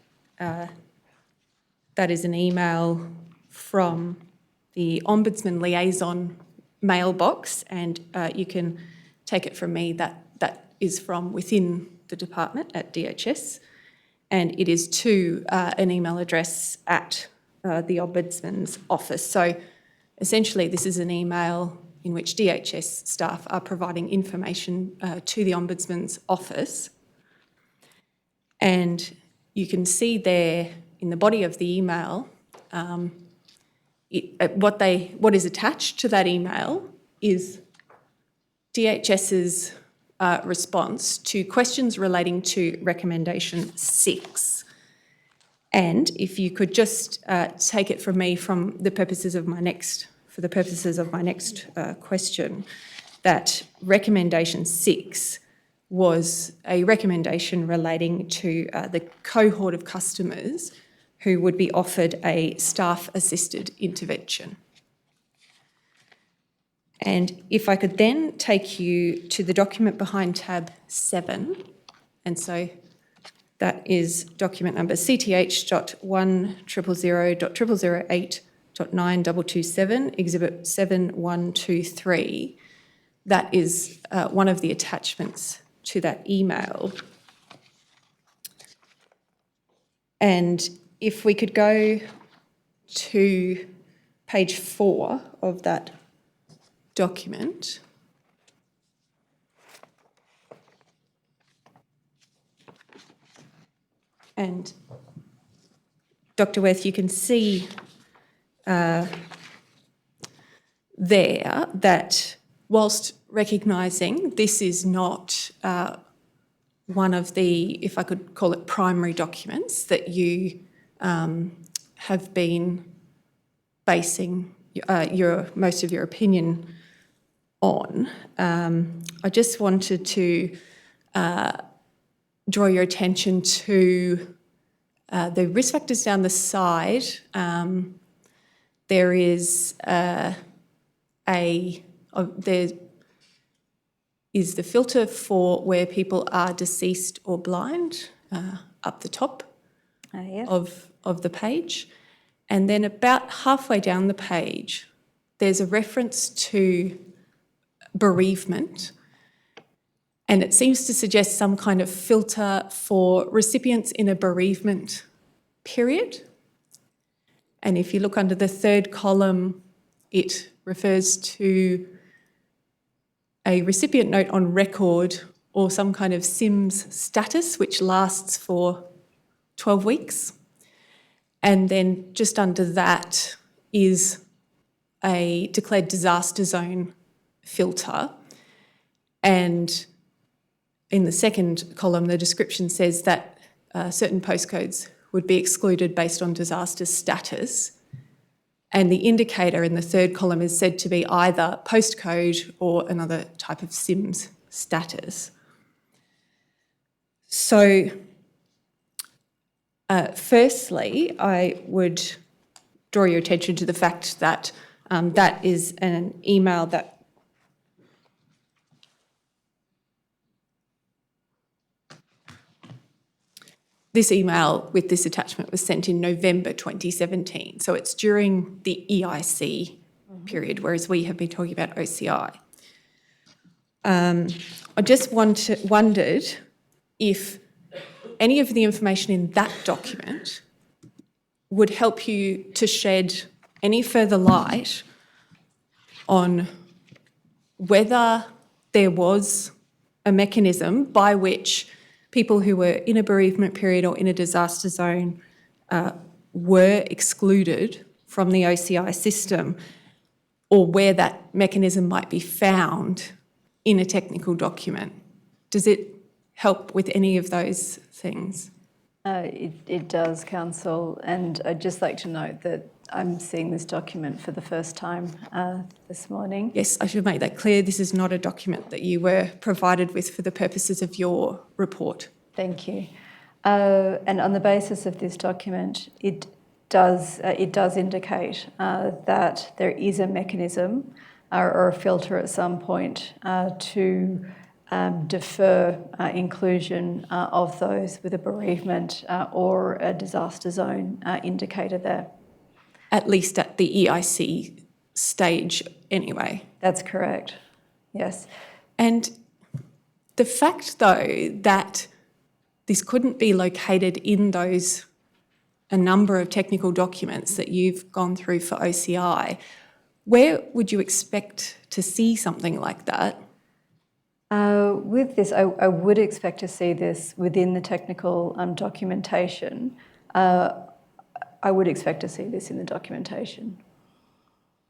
that is an email from the Ombudsman Liaison mailbox, and you can take it from me that that is from within the department at DHS, and it is to an email address at the Ombudsman's office. So essentially this is an email in which DHS staff are providing information to the Ombudsman's office, and you can see there in the body of the email, what is attached to that email is DHS's response to questions relating to recommendation 6. And if you could just take it from me for the purposes of my next question, that recommendation 6 was a recommendation relating to the cohort of customers who would be offered a staff-assisted intervention. And if I could then take you to the document behind tab 7, and so that is document number CTH.1000008.9227, Exhibit 7123. That is one of the attachments to that email. And if we could go to page 4 of that document. And Dr. Wurth, you can see there that whilst recognising this is not one of the, if I could call it, primary documents that you have been basing most of your opinion on, I just wanted to draw your attention to the risk factors down the side. There is there is the filter for where people are deceased or blind up the top Yes. of the page. And then about halfway down the page, there's a reference to bereavement, and it seems to suggest some kind of filter for recipients in a bereavement period. And if you look under the third column, it refers to a recipient note on record or some kind of SIMS status, which lasts for 12 weeks. And then just under that is a declared disaster zone filter. And in the second column, the description says that certain postcodes would be excluded based on disaster status. And the indicator in the third column is said to be either postcode or another type of SIMS status. So firstly, I would draw your attention to the fact that that is an email that this email with this attachment was sent in November 2017. So it's during the EIC period, whereas we have been talking about OCI. I just wondered if any of the information in that document would help you to shed any further light on whether there was a mechanism by which people who were in a bereavement period or in a disaster zone were excluded from the OCI system, or where that mechanism might be found in a technical document. Does it help with any of those things? It does, Council, and I'd just like to note that I'm seeing this document for the first time this morning. Yes, I should make that clear. This is not a document that you were provided with for the purposes of your report. Thank you. And on the basis of this document, it does indicate that there is a mechanism or a filter at some point to defer inclusion of those with a bereavement or a disaster zone indicator there. At least at the EIC stage anyway. That's correct, yes. And the fact, though, that this couldn't be located in a number of technical documents that you've gone through for OCI, where would you expect to see something like that? With this, I would expect to see this within the technical documentation. I would expect to see this in the documentation.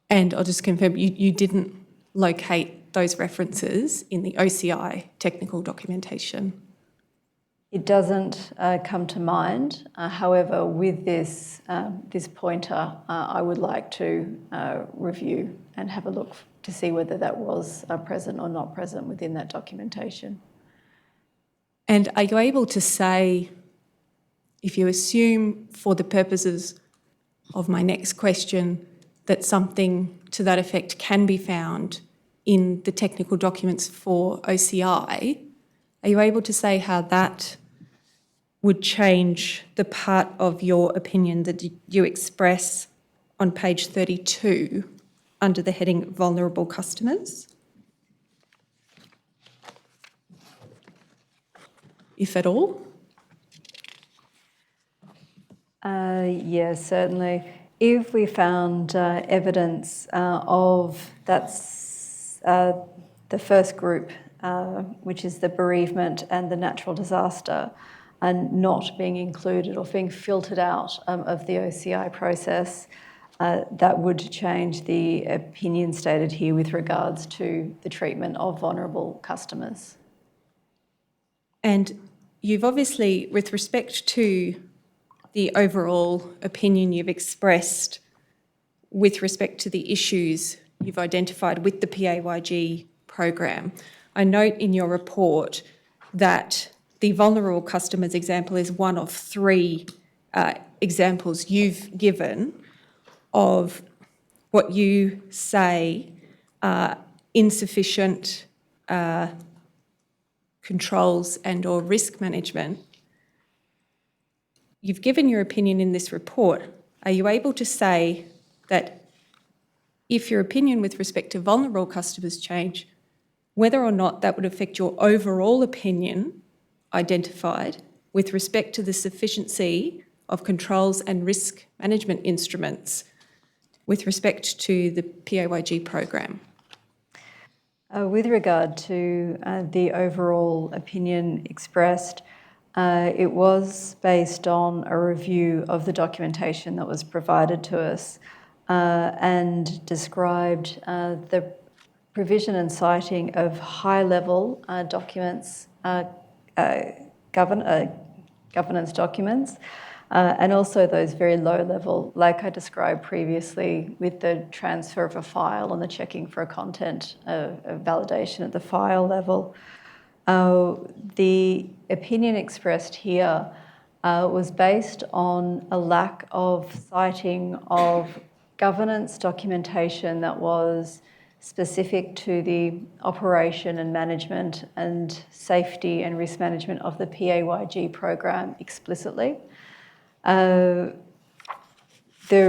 And I'll just confirm, you didn't locate those references in the OCI technical documentation? It doesn't come to mind. However, with this pointer, I would like to review and have a look to see whether that was present or not present within that documentation. And are you able to say, if you assume for the purposes of my next question that something to that effect can be found in the technical documents for OCI, are you able to say how that would change the part of your opinion that you express on page 32 under the heading Vulnerable Customers? If at all? Yes, certainly. If we found evidence of that's the first group, which is the bereavement and the natural disaster, and not being included or being filtered out of the OCI process, that would change the opinion stated here with regards to the treatment of vulnerable customers. And you've obviously, with respect to the overall opinion you've expressed with respect to the issues you've identified with the PAYG program, I note in your report that the vulnerable customers example is one of three examples you've given of what you say are insufficient controls and or risk management. You've given your opinion in this report. Are you able to say that if your opinion with respect to vulnerable customers change, whether or not that would affect your overall opinion identified with respect to the sufficiency of controls and risk management instruments with respect to the PAYG program? With regard to the overall opinion expressed, it was based on a review of the documentation that was provided to us and described the provision and citing of high-level documents, governance documents, and also those very low-level, like I described previously, with the transfer of a file and the checking for a content validation at the file level. The opinion expressed here was based on a lack of citing of governance documentation that was specific to the operation and management and safety and risk management of the PAYG program explicitly. The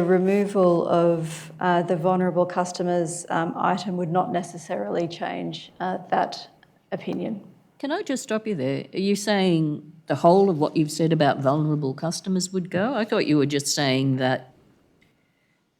removal of the vulnerable customers item would not necessarily change that opinion. Can I just stop you there? Are you saying the whole of what you've said about vulnerable customers would go? I thought you were just saying that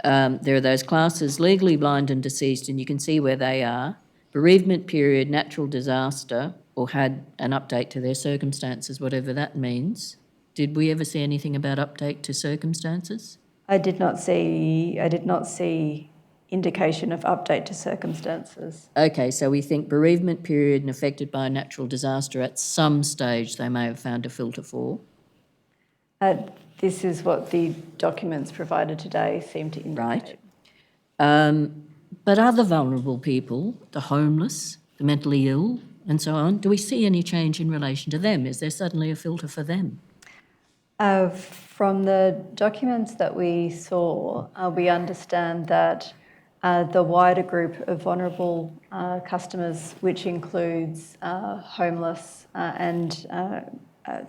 there are those classes, legally blind and deceased, and you can see where they are, bereavement period, natural disaster, or had an update to their circumstances, whatever that means. Did we ever see anything about update to circumstances? I did not see indication of update to circumstances. Okay, so we think bereavement period and affected by a natural disaster at some stage they may have found a filter for. This is what the documents provided today seem to indicate. Right. But other vulnerable people, the homeless, the mentally ill, and so on, do we see any change in relation to them? Is there suddenly a filter for them? From the documents that we saw, we understand that the wider group of vulnerable customers, which includes homeless and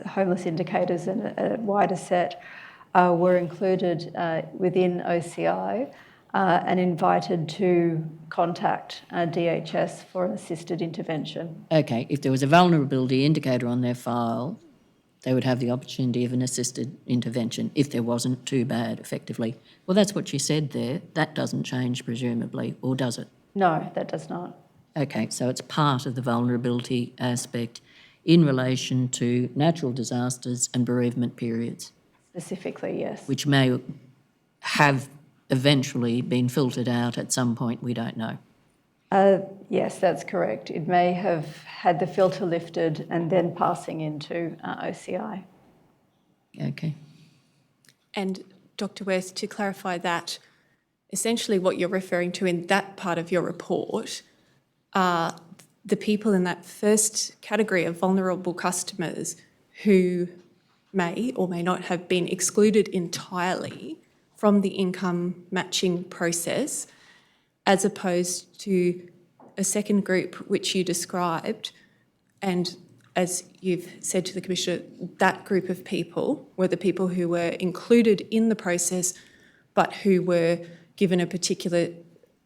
homeless indicators and a wider set, were included within OCI and invited to contact DHS for an assisted intervention. Okay, if there was a vulnerability indicator on their file, they would have the opportunity of an assisted intervention if there wasn't too bad, effectively. Well, that's what you said there. That doesn't change, presumably, or does it? No, that does not. Okay, so it's part of the vulnerability aspect in relation to natural disasters and bereavement periods. Specifically, yes. Which may have eventually been filtered out at some point, we don't know. Yes, that's correct. It may have had the filter lifted and then passing into OCI. Okay. And Dr. Wurth, to clarify that, essentially what you're referring to in that part of your report are the people in that first category of vulnerable customers who may or may not have been excluded entirely from the income matching process, as opposed to a second group which you described, and as you've said to the Commissioner, that group of people were the people who were included in the process but who were given a particular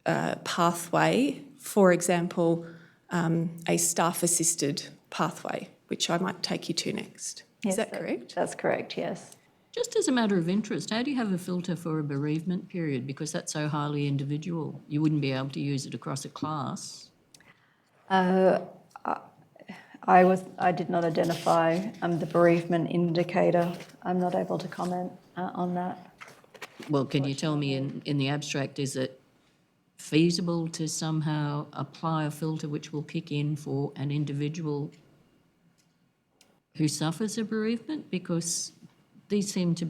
pathway, for example, a staff-assisted pathway, which I might take you to next. Is that correct? That's correct, yes. Just as a matter of interest, how do you have a filter for a bereavement period? Because that's so highly individual. You wouldn't be able to use it across a class. I did not identify the bereavement indicator. I'm not able to comment on that. Well, can you tell me in the abstract, is it feasible to somehow apply a filter which will kick in for an individual who suffers a bereavement? Because these seem to,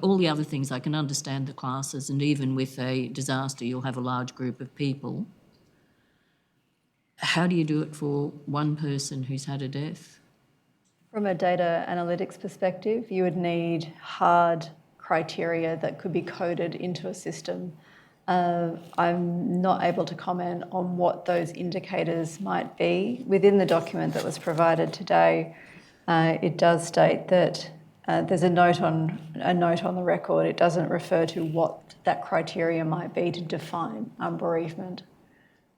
all the other things, I can understand the classes, and even with a disaster, you'll have a large group of people. How do you do it for one person who's had a death? From a data analytics perspective, you would need hard criteria that could be coded into a system. I'm not able to comment on what those indicators might be. Within the document that was provided today, it does state that there's a note on the record. It doesn't refer to what that criteria might be to define bereavement.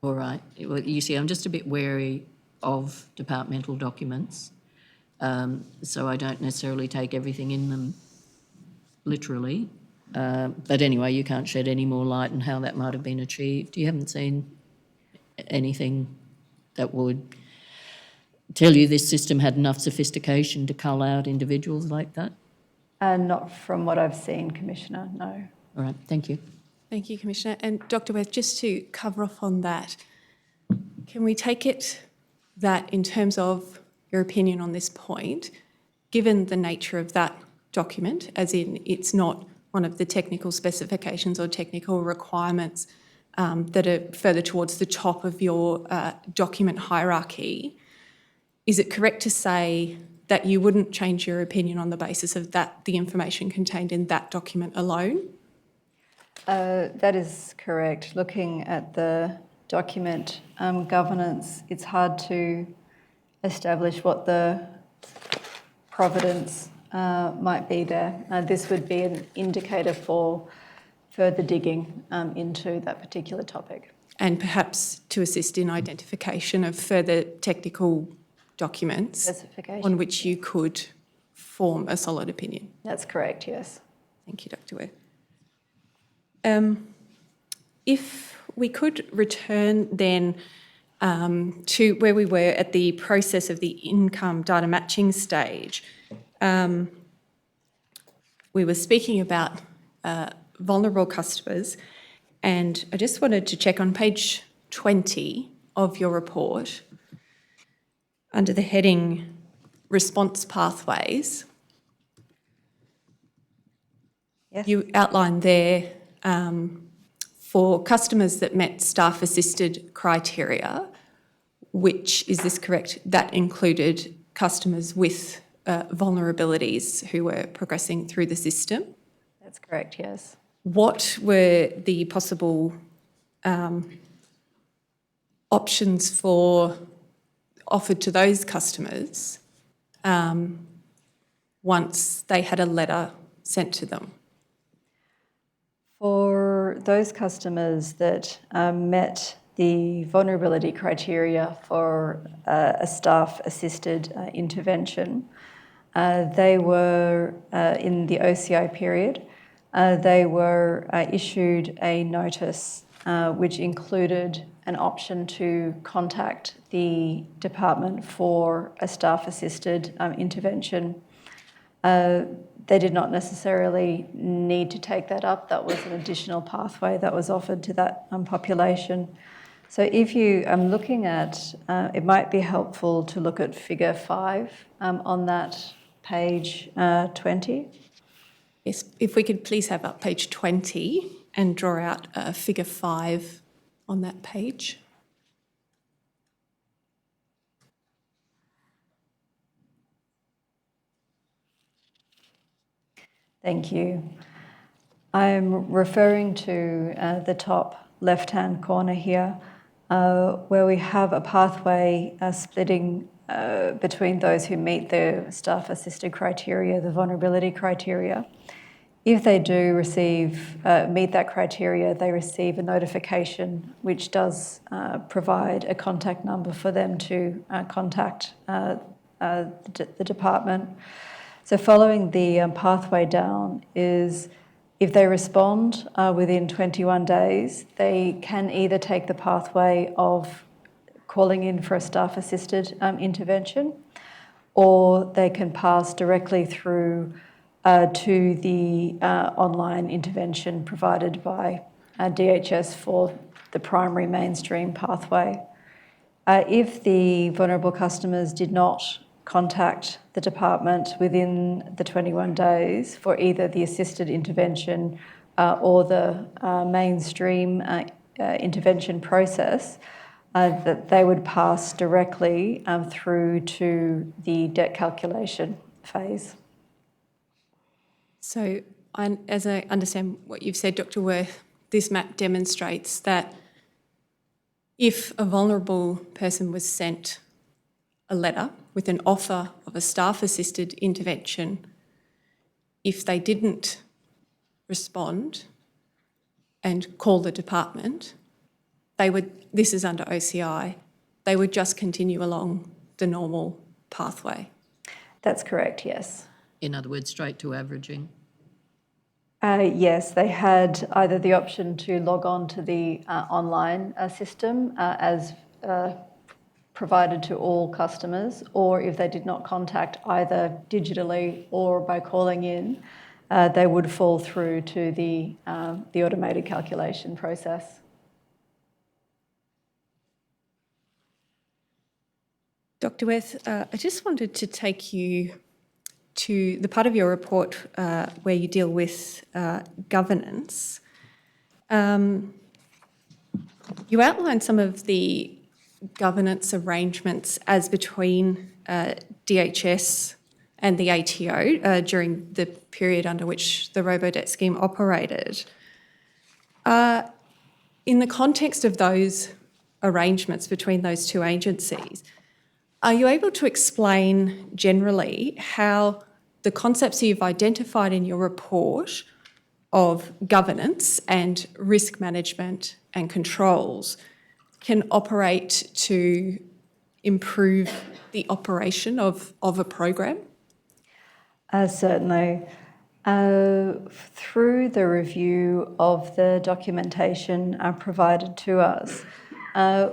All right. Well, you see, I'm just a bit wary of departmental documents, so I don't necessarily take everything in them literally. But anyway, you can't shed any more light on how that might have been achieved. You haven't seen anything that would tell you this system had enough sophistication to cull out individuals like that? Not from what I've seen, Commissioner, no. All right, thank you. Thank you, Commissioner. And Dr. Wurth, just to cover off on that, can we take it that in terms of your opinion on this point, given the nature of that document, as in it's not one of the technical specifications or technical requirements that are further towards the top of your document hierarchy, is it correct to say that you wouldn't change your opinion on the basis of that, the information contained in that document alone? That is correct. Looking at the document governance, it's hard to establish what the providence might be there. This would be an indicator for further digging into that particular topic. And perhaps to assist in identification of further technical documents Specification. on which you could form a solid opinion. That's correct, yes. Thank you, Dr. Wurth. If we could return then to where we were at the process of the income data matching stage. We were speaking about vulnerable customers, and I just wanted to check on page 20 of your report, under the heading Response Pathways. Yes. You outlined there for customers that met staff-assisted criteria, which, is this correct, that included customers with vulnerabilities who were progressing through the system? That's correct, yes. What were the possible options offered to those customers once they had a letter sent to them? For those customers that met the vulnerability criteria for a staff-assisted intervention, they were in the OCI period. They were issued a notice which included an option to contact the department for a staff-assisted intervention. They did not necessarily need to take that up. That was an additional pathway that was offered to that population. So if you are looking at, it might be helpful to look at figure 5 on that page 20. Yes, if we could please have up page 20 and draw out figure 5 on that page. Thank you. I'm referring to the top left-hand corner here, where we have a pathway splitting between those who meet the staff-assisted criteria, the vulnerability criteria. If they do meet that criteria, they receive a notification which does provide a contact number for them to contact the department. So following the pathway down is, if they respond within 21 days, they can either take the pathway of calling in for a staff-assisted intervention, or they can pass directly through to the online intervention provided by DHS for the primary mainstream pathway. If the vulnerable customers did not contact the department within the 21 days for either the assisted intervention or the mainstream intervention process, that they would pass directly through to the debt calculation phase. So, as I understand what you've said, Dr. Wurth, this map demonstrates that if a vulnerable person was sent a letter with an offer of a staff-assisted intervention, if they didn't respond and call the department, this is under OCI, they would just continue along the normal pathway. That's correct, yes. In other words, straight to averaging. Yes, they had either the option to log on to the online system as provided to all customers, or if they did not contact either digitally or by calling in, they would fall through to the automated calculation process. Dr. Wurth, I just wanted to take you to the part of your report where you deal with governance. You outline some of the governance arrangements as between DHS and the ATO during the period under which the Robodebt scheme operated. In the context of those arrangements between those two agencies. Are you able to explain generally how the concepts you've identified in your report of governance and risk management and controls can operate to improve the operation of a program? Certainly. Through the review of the documentation provided to us,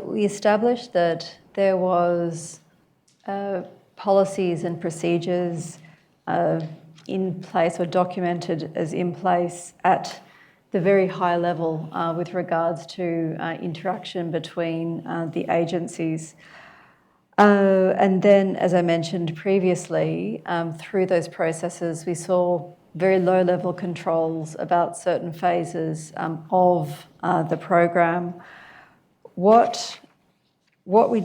we established that there was policies and procedures in place or documented as in place at the very high level with regards to interaction between the agencies. And then, as I mentioned previously, through those processes, we saw very low-level controls about certain phases of the program. What we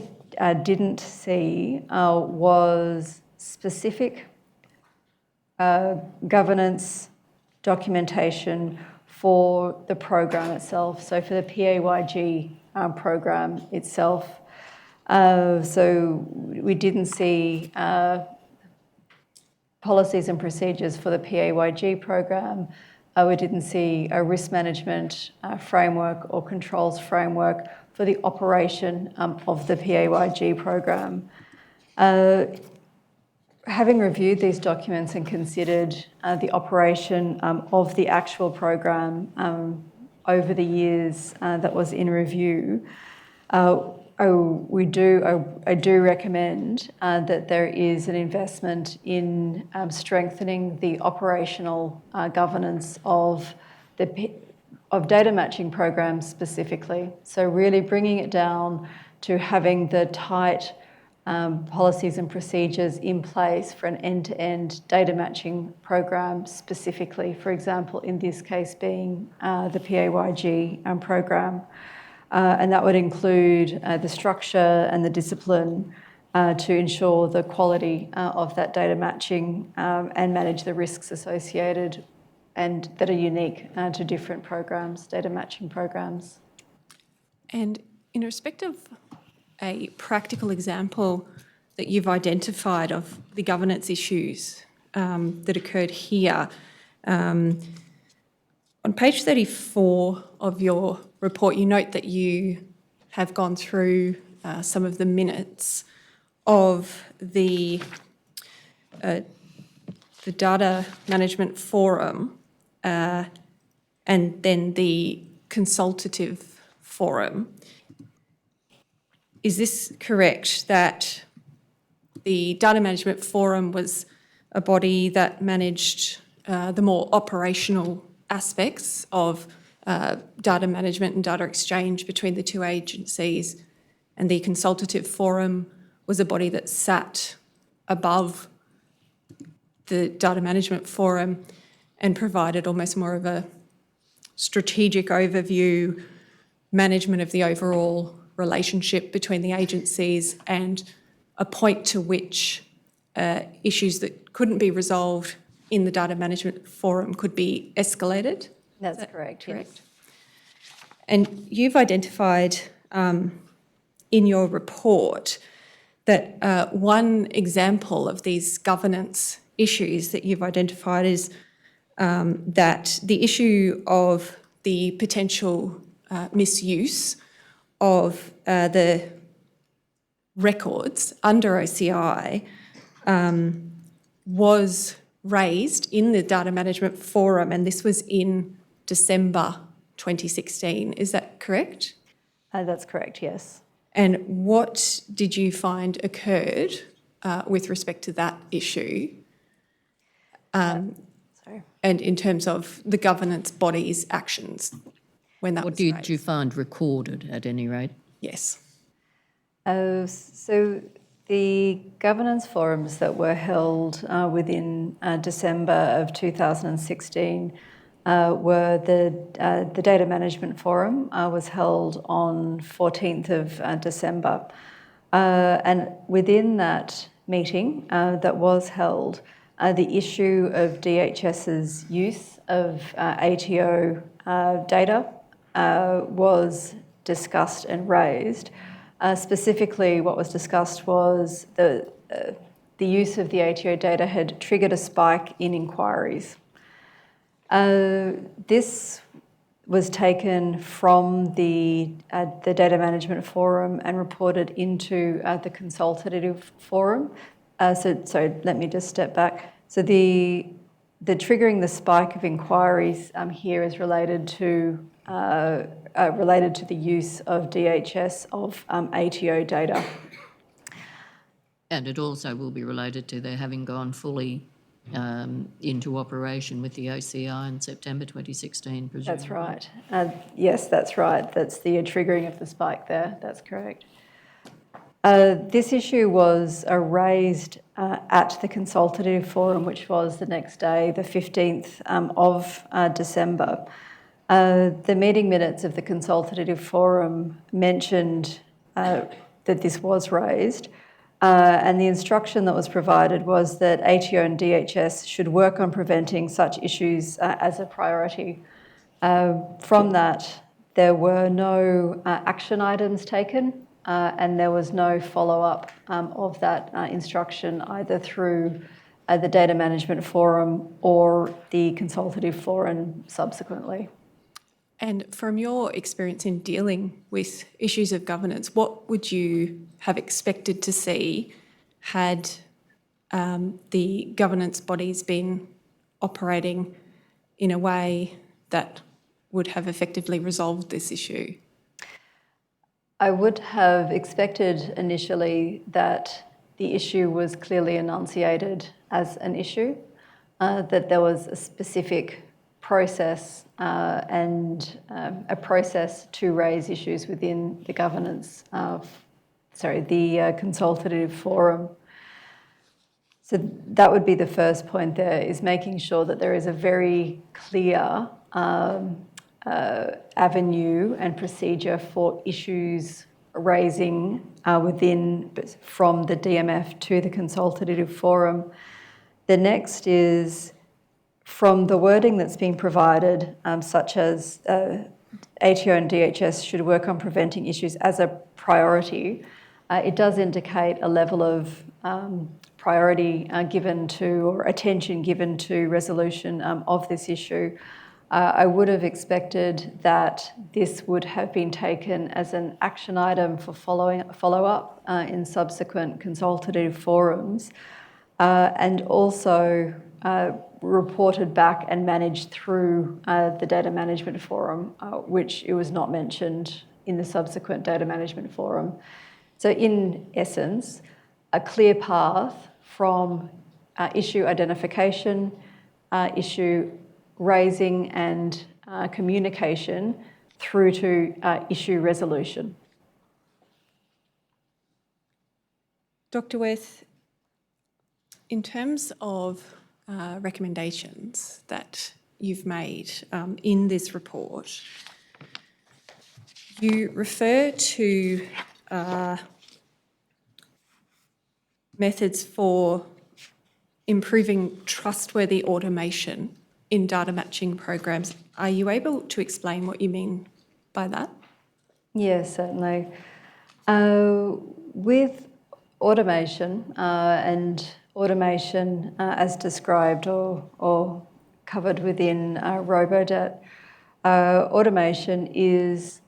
didn't see was specific governance documentation for the program itself, so for the PAYG program itself. So we didn't see policies and procedures for the PAYG program. We didn't see a risk management framework or controls framework for the operation of the PAYG program. Having reviewed these documents and considered the operation of the actual program over the years that was in review, I do recommend that there is an investment in strengthening the operational governance of data matching programs specifically. So really bringing it down to having the tight policies and procedures in place for an end-to-end data matching program specifically, for example, in this case being the PAYG program. And that would include the structure and the discipline to ensure the quality of that data matching and manage the risks associated and that are unique to different programs, data matching programs. And in respect of a practical example that you've identified of the governance issues that occurred here, on page 34 of your report, you note that you have gone through some of the minutes of the Data Management Forum and then the Consultative Forum. Is this correct that the Data Management Forum was a body that managed the more operational aspects of data management and data exchange between the two agencies, and the Consultative Forum was a body that sat above the Data Management Forum and provided almost more of a strategic overview, management of the overall relationship between the agencies, and a point to which issues that couldn't be resolved in the Data Management Forum could be escalated? That's correct, yes. And you've identified in your report that one example of these governance issues that you've identified is that the issue of the potential misuse of the records under OCI was raised in the Data Management Forum, and this was in December 2016. Is that correct? That's correct, yes. And what did you find occurred with respect to that issue? Sorry. And in terms of the governance body's actions when that What was did raised? you find recorded, at any rate? Yes. So the governance forums that were held within December of 2016 were the Data Management Forum was held on 14th of December. And within that meeting that was held, the issue of DHS's use of ATO data was discussed and raised. Specifically, what was discussed was the use of the ATO data had triggered a spike in inquiries. This was taken from the Data Management Forum and reported into the Consultative Forum. So let me just step back. So the triggering the spike of inquiries here is related to the use of DHS of ATO data. And it also will be related to their having gone fully into operation with the OCI in September 2016, presumably. That's right. Yes, that's right. That's the triggering of the spike there. That's correct. This issue was raised at the Consultative Forum, which was the next day, the 15th of December. The meeting minutes of the Consultative Forum mentioned that this was raised. And the instruction that was provided was that ATO and DHS should work on preventing such issues as a priority. From that, there were no action items taken, and there was no follow-up of that instruction either through the Data Management Forum or the Consultative Forum subsequently. And from your experience in dealing with issues of governance, what would you have expected to see had the governance bodies been operating in a way that would have effectively resolved this issue? I would have expected initially that the issue was clearly enunciated as an issue, that there was a specific process and a process to raise issues within the governance the Consultative Forum. So that would be the first point there, is making sure that there is a very clear avenue and procedure for issues raising from the DMF to the Consultative Forum. The next is, from the wording that's being provided, such as ATO and DHS should work on preventing issues as a priority, it does indicate a level of priority given to, or attention given to, resolution of this issue. I would have expected that this would have been taken as an action item for follow-up in subsequent consultative forums, and also reported back and managed through the Data Management Forum, which it was not mentioned in the subsequent Data Management Forum. So in essence, a clear path from issue identification, issue raising and communication through to issue resolution. Dr. Wurth, in terms of recommendations that you've made in this report, you refer to methods for improving trustworthy automation in data matching programs. Are you able to explain what you mean by that? Yes, certainly. With automation and automation as described or covered within Robodebt, automation is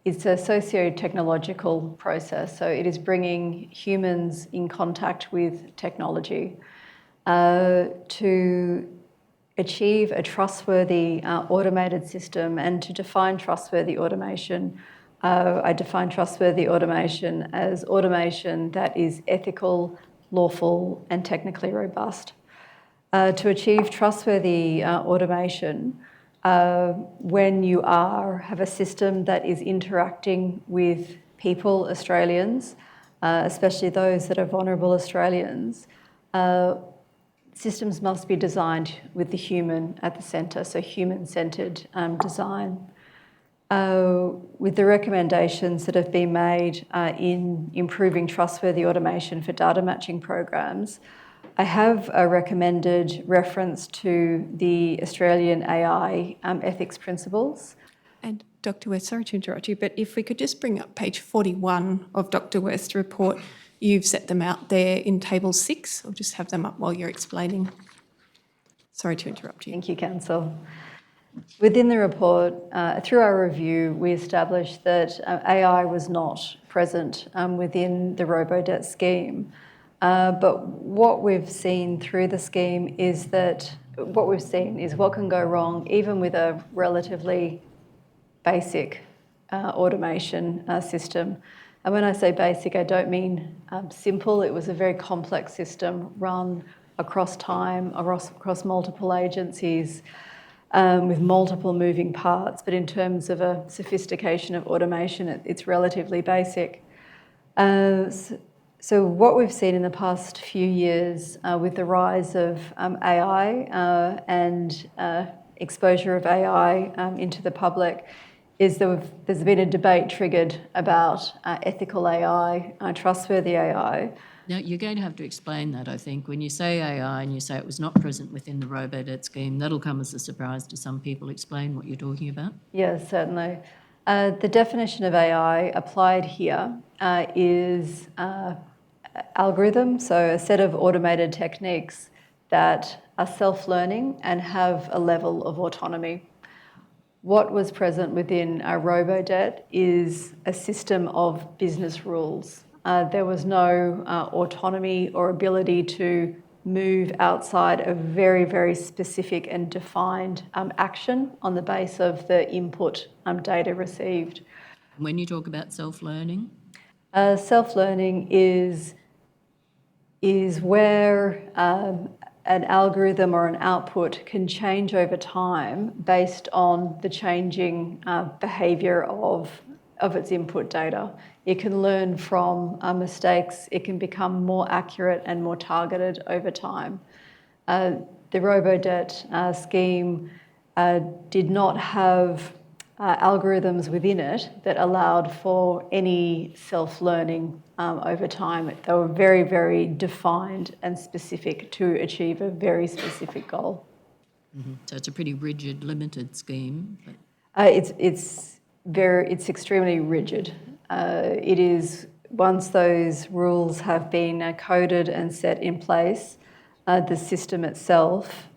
it's a socio-technological process. So it is bringing humans in contact with technology to achieve a trustworthy automated system. And to define trustworthy automation, I define trustworthy automation as automation that is ethical, lawful, and technically robust. To achieve trustworthy automation, when you have a system that is interacting with people, Australians, especially those that are vulnerable Australians, systems must be designed with the human at the centre, so human-centred design. With the recommendations that have been made in improving trustworthy automation for data matching programs, I have a recommended reference to the Australian AI ethics principles. And Dr. Wurth, sorry to interrupt you, but if we could just bring up page 41 of Dr. Wurth's report. You've set them out there in table 6. I'll just have them up while you're explaining. Sorry to interrupt you. Thank you, Council. Within the report, through our review, we established that AI was not present within the Robodebt scheme. But what we've seen through the scheme is what can go wrong even with a relatively basic automation system. And when I say basic, I don't mean simple. It was a very complex system run across time, across multiple agencies, with multiple moving parts. But in terms of a sophistication of automation, it's relatively basic. So what we've seen in the past few years with the rise of AI and exposure of AI into the public is there's been a debate triggered about ethical AI, trustworthy AI. Now, you're going to have to explain that, I think. When you say AI and you say it was not present within the Robodebt scheme, that'll come as a surprise to some people. Explain what you're talking about. Yes, certainly. The definition of AI applied here is algorithm, so a set of automated techniques that are self-learning and have a level of autonomy. What was present within our Robodebt is a system of business rules. There was no autonomy or ability to move outside of very, very specific and defined action on the base of the input data received. When you talk about self-learning? Self-learning is where an algorithm or an output can change over time based on the changing behaviour of its input data. It can learn from mistakes. It can become more accurate and more targeted over time. The Robodebt scheme did not have algorithms within it that allowed for any self-learning over time. They were very, very defined and specific to achieve a very specific goal. Mm-hmm. So it's a pretty rigid, limited scheme. But... It's extremely rigid. It is, once those rules have been coded and set in place, the system itself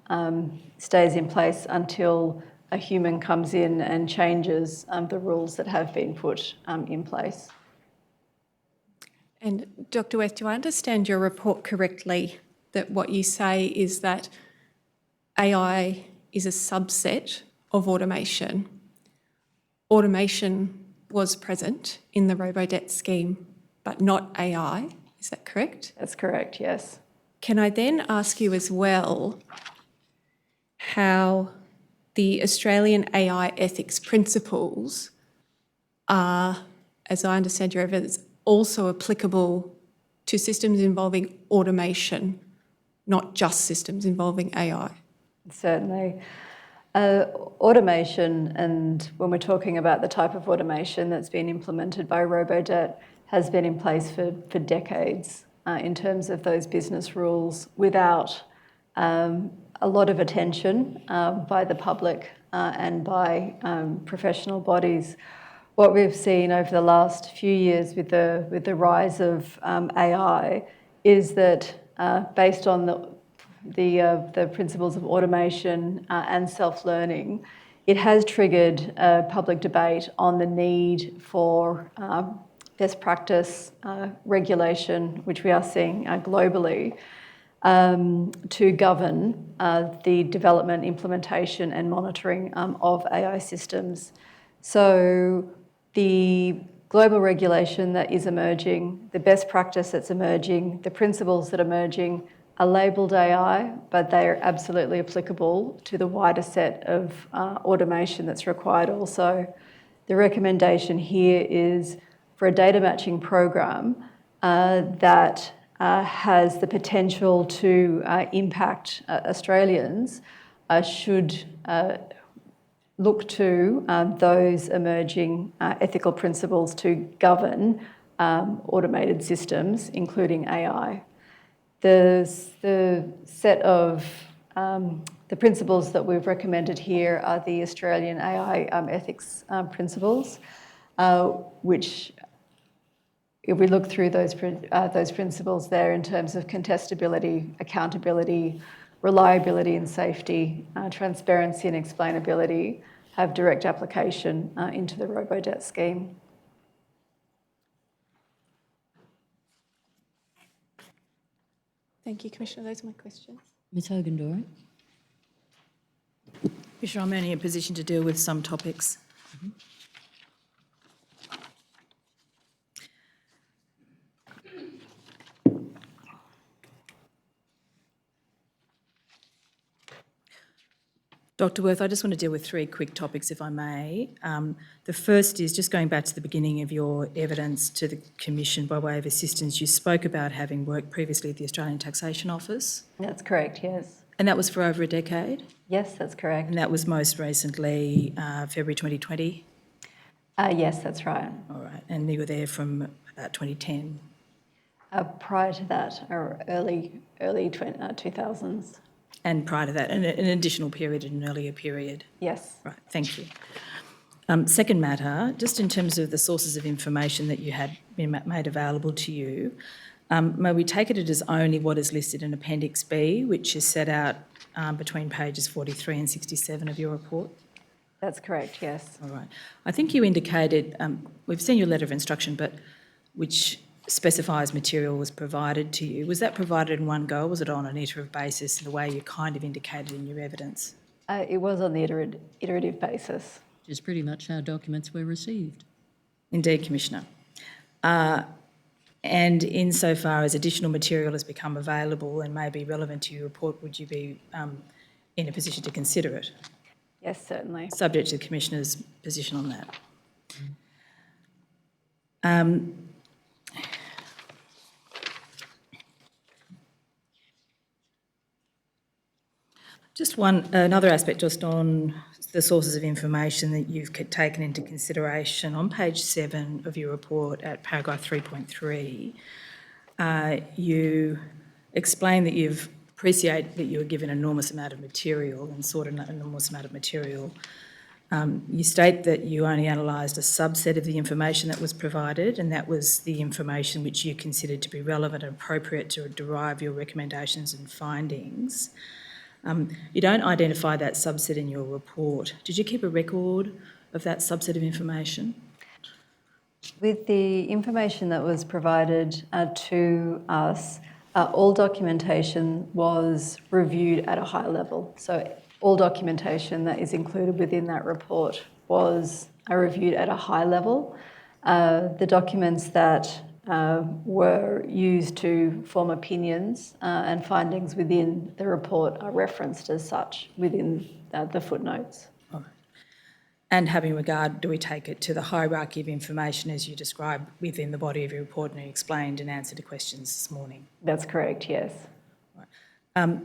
stays in place until a human comes in and changes the rules that have been put in place. And Dr. Wurth, do I understand your report correctly that what you say is that AI is a subset of automation? Automation was present in the Robodebt scheme, but not AI. Is that correct? That's correct, yes. Can I then ask you as well how the Australian AI ethics principles are, as I understand your evidence, also applicable to systems involving automation, not just systems involving AI? Certainly. Automation, and when we're talking about the type of automation that's been implemented by Robodebt, has been in place for decades in terms of those business rules without a lot of attention by the public and by professional bodies. What we've seen over the last few years with the rise of AI is that based on the principles of automation and self-learning, it has triggered a public debate on the need for best practice regulation, which we are seeing globally, to govern the development, implementation and monitoring of AI systems. So the global regulation that is emerging, the best practice that's emerging, the principles that are emerging are labelled AI, but they are absolutely applicable to the wider set of automation that's required also. The recommendation here is for a data matching program that has the potential to impact Australians should look to those emerging ethical principles to govern automated systems, including AI. The set of the principles that we've recommended here are the Australian AI ethics principles, which, if we look through those principles there in terms of contestability, accountability, reliability and safety, transparency and explainability, have direct application into the Robodebt scheme. Thank you, Commissioner. Those are my questions. Ms Hogan-Dory? Commissioner, I'm only in a position to deal with some topics. Dr. Wurth, I just want to deal with three quick topics, if I may. The first is just going back to the beginning of your evidence to the Commission by way of assistance. You spoke about having worked previously at the Australian Taxation Office. That's correct, yes. And that was for over a decade? Yes, that's correct. And that was most recently February 2020? Yes, that's right. All right. And you were there from about 2010? Prior to that, or early 2000s. And prior to that, an additional period, an earlier period? Yes. Right, thank you. Second matter, just in terms of the sources of information that you had been made available to you, may we take it as only what is listed in Appendix B, which is set out between pages 43 and 67 of your report? That's correct, yes. All right. I think you indicated, we've seen your letter of instruction, but which specifies material was provided to you. Was that provided in one go, or was it on an iterative basis in the way you kind of indicated in your evidence? It was on the iterative basis. Which is pretty much how documents were received. Indeed, Commissioner. And insofar as additional material has become available and may be relevant to your report, would you be in a position to consider it? Yes, certainly. Subject to the Commissioner's position on that. Just another aspect just on the sources of information that you've taken into consideration. On page 7 of your report at paragraph 3.3, you explain that you appreciate that you were given an enormous amount of material and sought an enormous amount of material. You state that you only analysed a subset of the information that was provided, and that was the information which you considered to be relevant and appropriate to derive your recommendations and findings. You don't identify that subset in your report. Did you keep a record of that subset of information? With the information that was provided to us, all documentation was reviewed at a high level. So all documentation that is included within that report was reviewed at a high level. The documents that were used to form opinions and findings within the report are referenced as such within the footnotes. All right. And having regard, do we take it to the hierarchy of information as you describe within the body of your report and you explained and answered the questions this morning? That's correct, yes. Right.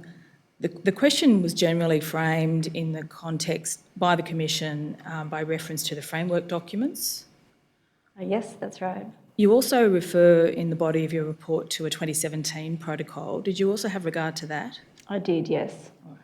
The question was generally framed in the context by the Commission by reference to the framework documents. Yes, that's right. You also refer in the body of your report to a 2017 protocol. Did you also have regard to that? I did, yes. All right.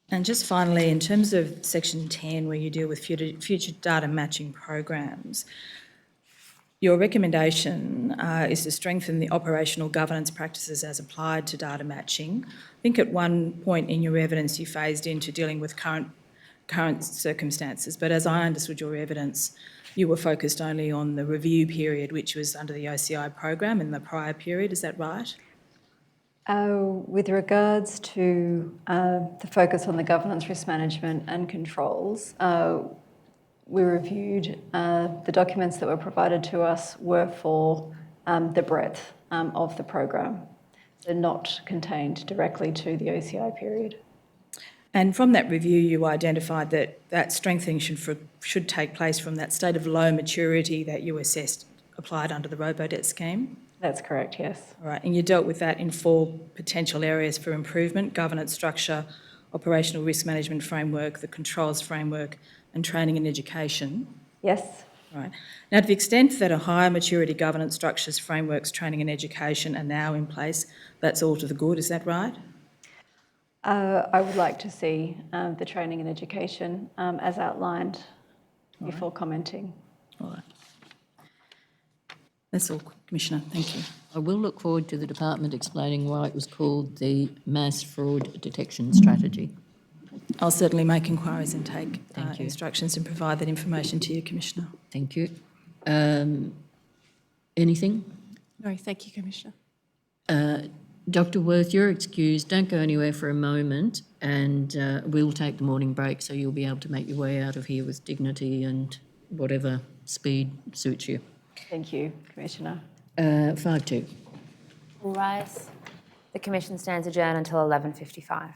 And just finally, in terms of section 10, where you deal with future data matching programs, your recommendation is to strengthen the operational governance practices as applied to data matching. I think at one point in your evidence you phased into dealing with current circumstances, but as I understood your evidence, you were focused only on the review period, which was under the OCI program in the prior period. Is that right? With regards to the focus on the governance, risk management and controls, we reviewed the documents that were provided to us were for the breadth of the program. They're not contained directly to the OCI period. And from that review, you identified that strengthening should take place from that state of low maturity that you assessed applied under the Robodebt scheme? That's correct, yes. All right, and you dealt with that in 4 potential areas for improvement: governance structure, operational risk management framework, the controls framework, and training and education. Yes. Right. Now, to the extent that a higher maturity governance structures, frameworks, training and education are now in place, that's all to the good, is that right? I would like to see the training and education as outlined before commenting. All right. That's all, Commissioner. Thank you. I will look forward to the department explaining why it was called the Mass Fraud Detection Strategy. I'll certainly make inquiries and take Thank you. instructions and provide that information to you, Commissioner. Thank you. Anything? No, thank you, Commissioner. Dr. Wurth, you're excused. Don't go anywhere for a moment, and we'll take the morning break, so you'll be able to make your way out of here with dignity and whatever speed suits you. Thank you, Commissioner. 5-2. All rise. The Commission stands adjourned until 11:55.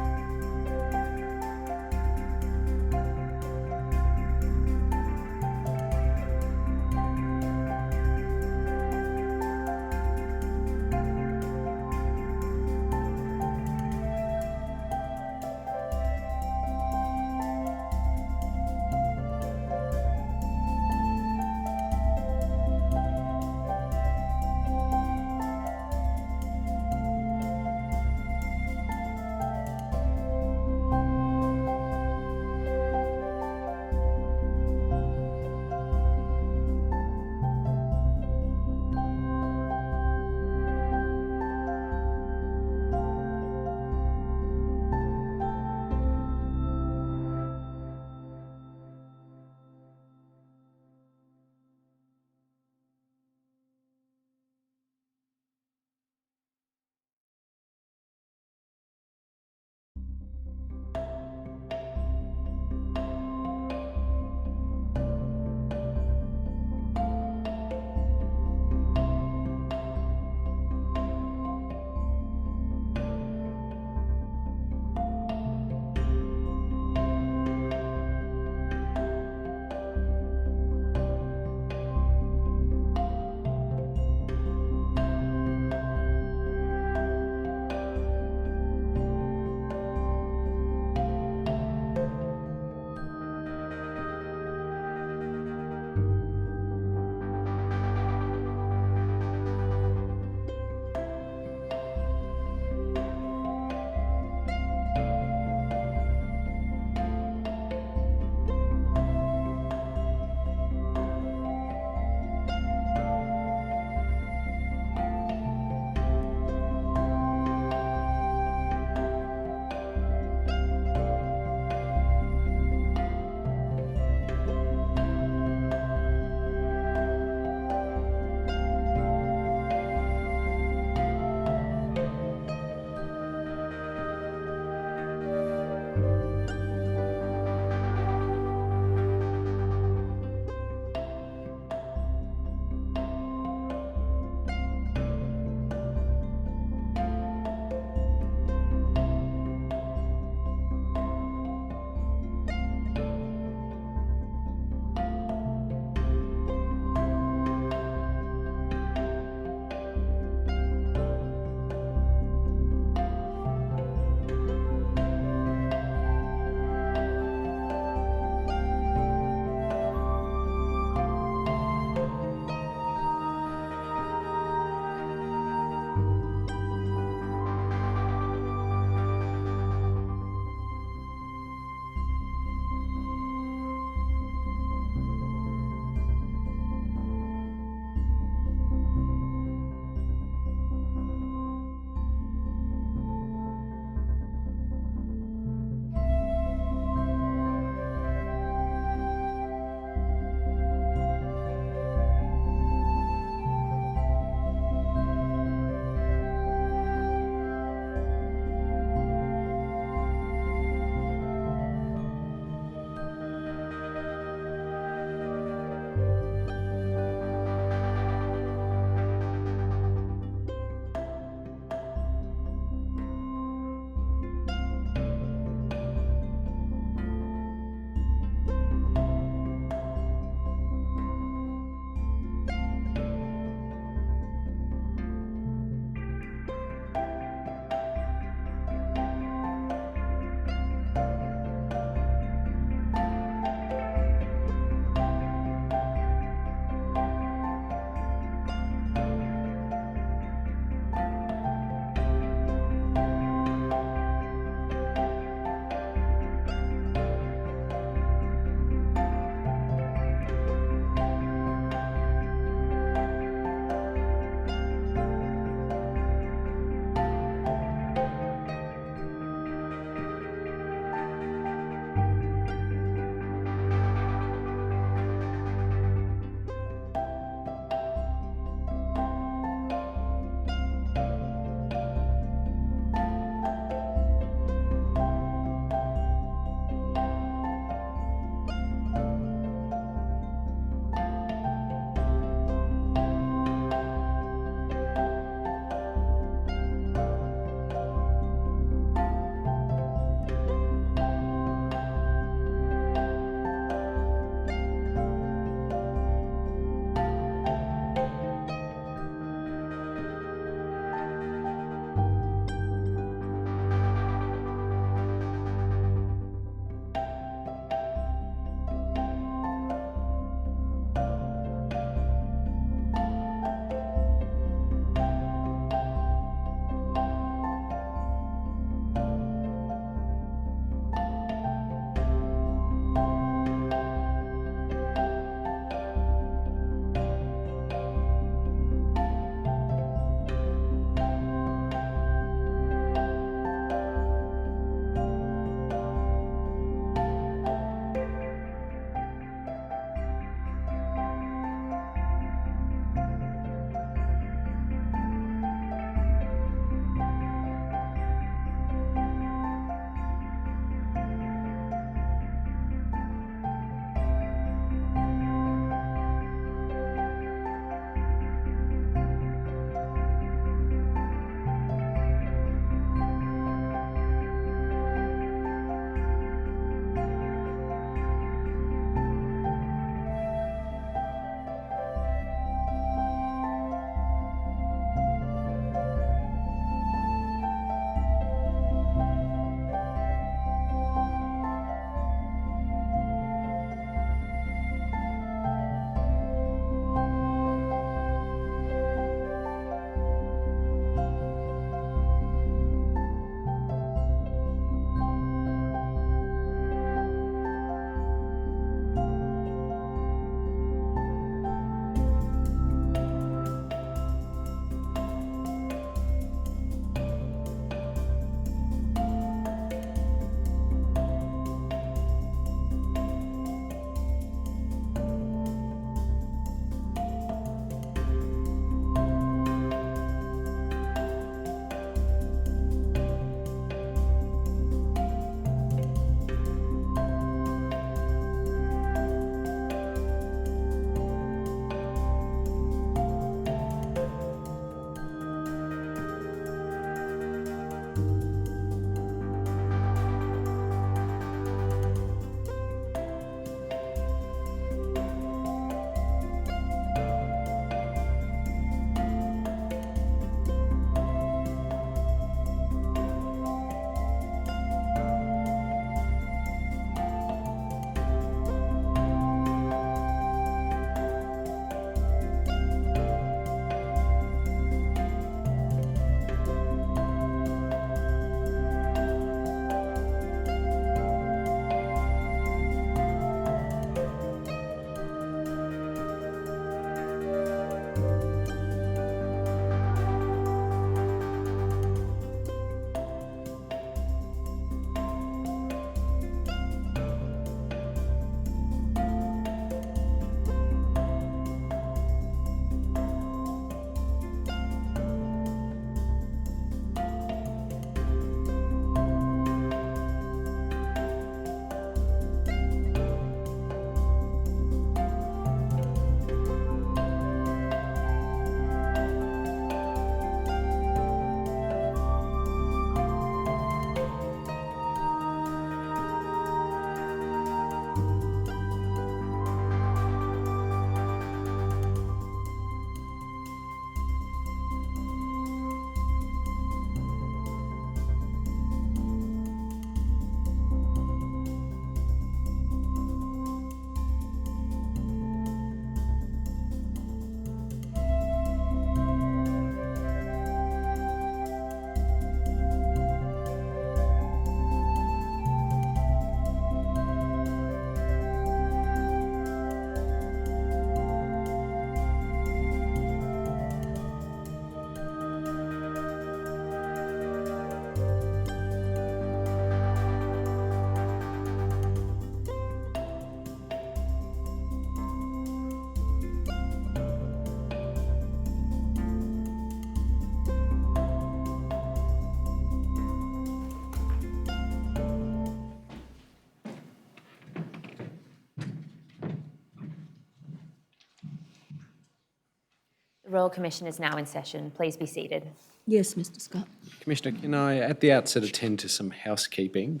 Royal Commission is now in session. Please be seated. Yes, Mr Scott. Commissioner, can I at the outset attend to some housekeeping?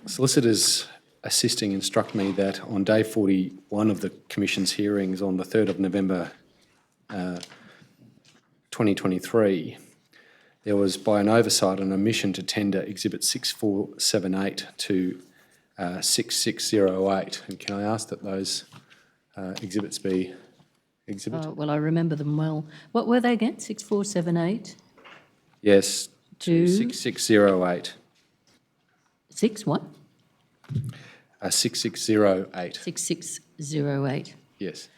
Solicitors assisting instruct me that on day 41 of the Commission's hearings on the 3rd of November 2023, there was by an oversight an omission to tender Exhibit 6478 to 6608. And can I ask that those exhibits be exhibited? Well, I remember them well. What were they again? 6478? Yes, to To 6608. 6 what? 6608. 6608. Yes.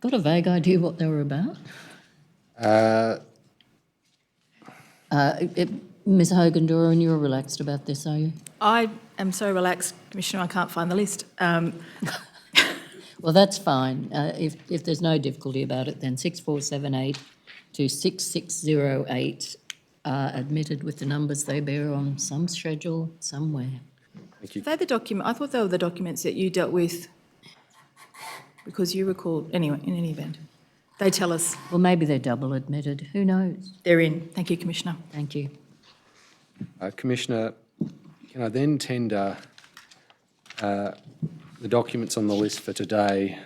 Got a vague idea what they were about? Ms Hogan-Doran, you're relaxed about this, are you? I am so relaxed, Commissioner, I can't find the list. Well, that's fine. If there's no difficulty about it, then 6478 to 6608 are admitted with the numbers they bear on some schedule somewhere. Thank you. Are they the document? I thought they were the documents that you dealt with because you recalled. Anyway, in any event, they tell us Well, maybe they're double admitted. Who knows? they're in. Thank you, Commissioner. Thank you. Commissioner, can I then tender the documents on the list for today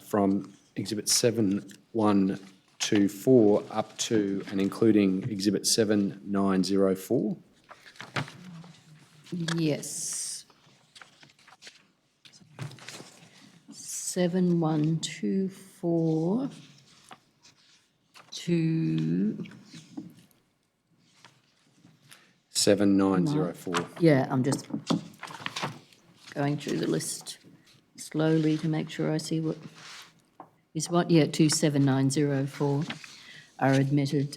from Exhibit 7124 up to and including Exhibit 7904? Yes. 7124 to... 7904. Yeah, I'm just going through the list slowly to make sure I see what is what. Yeah, 27904 are admitted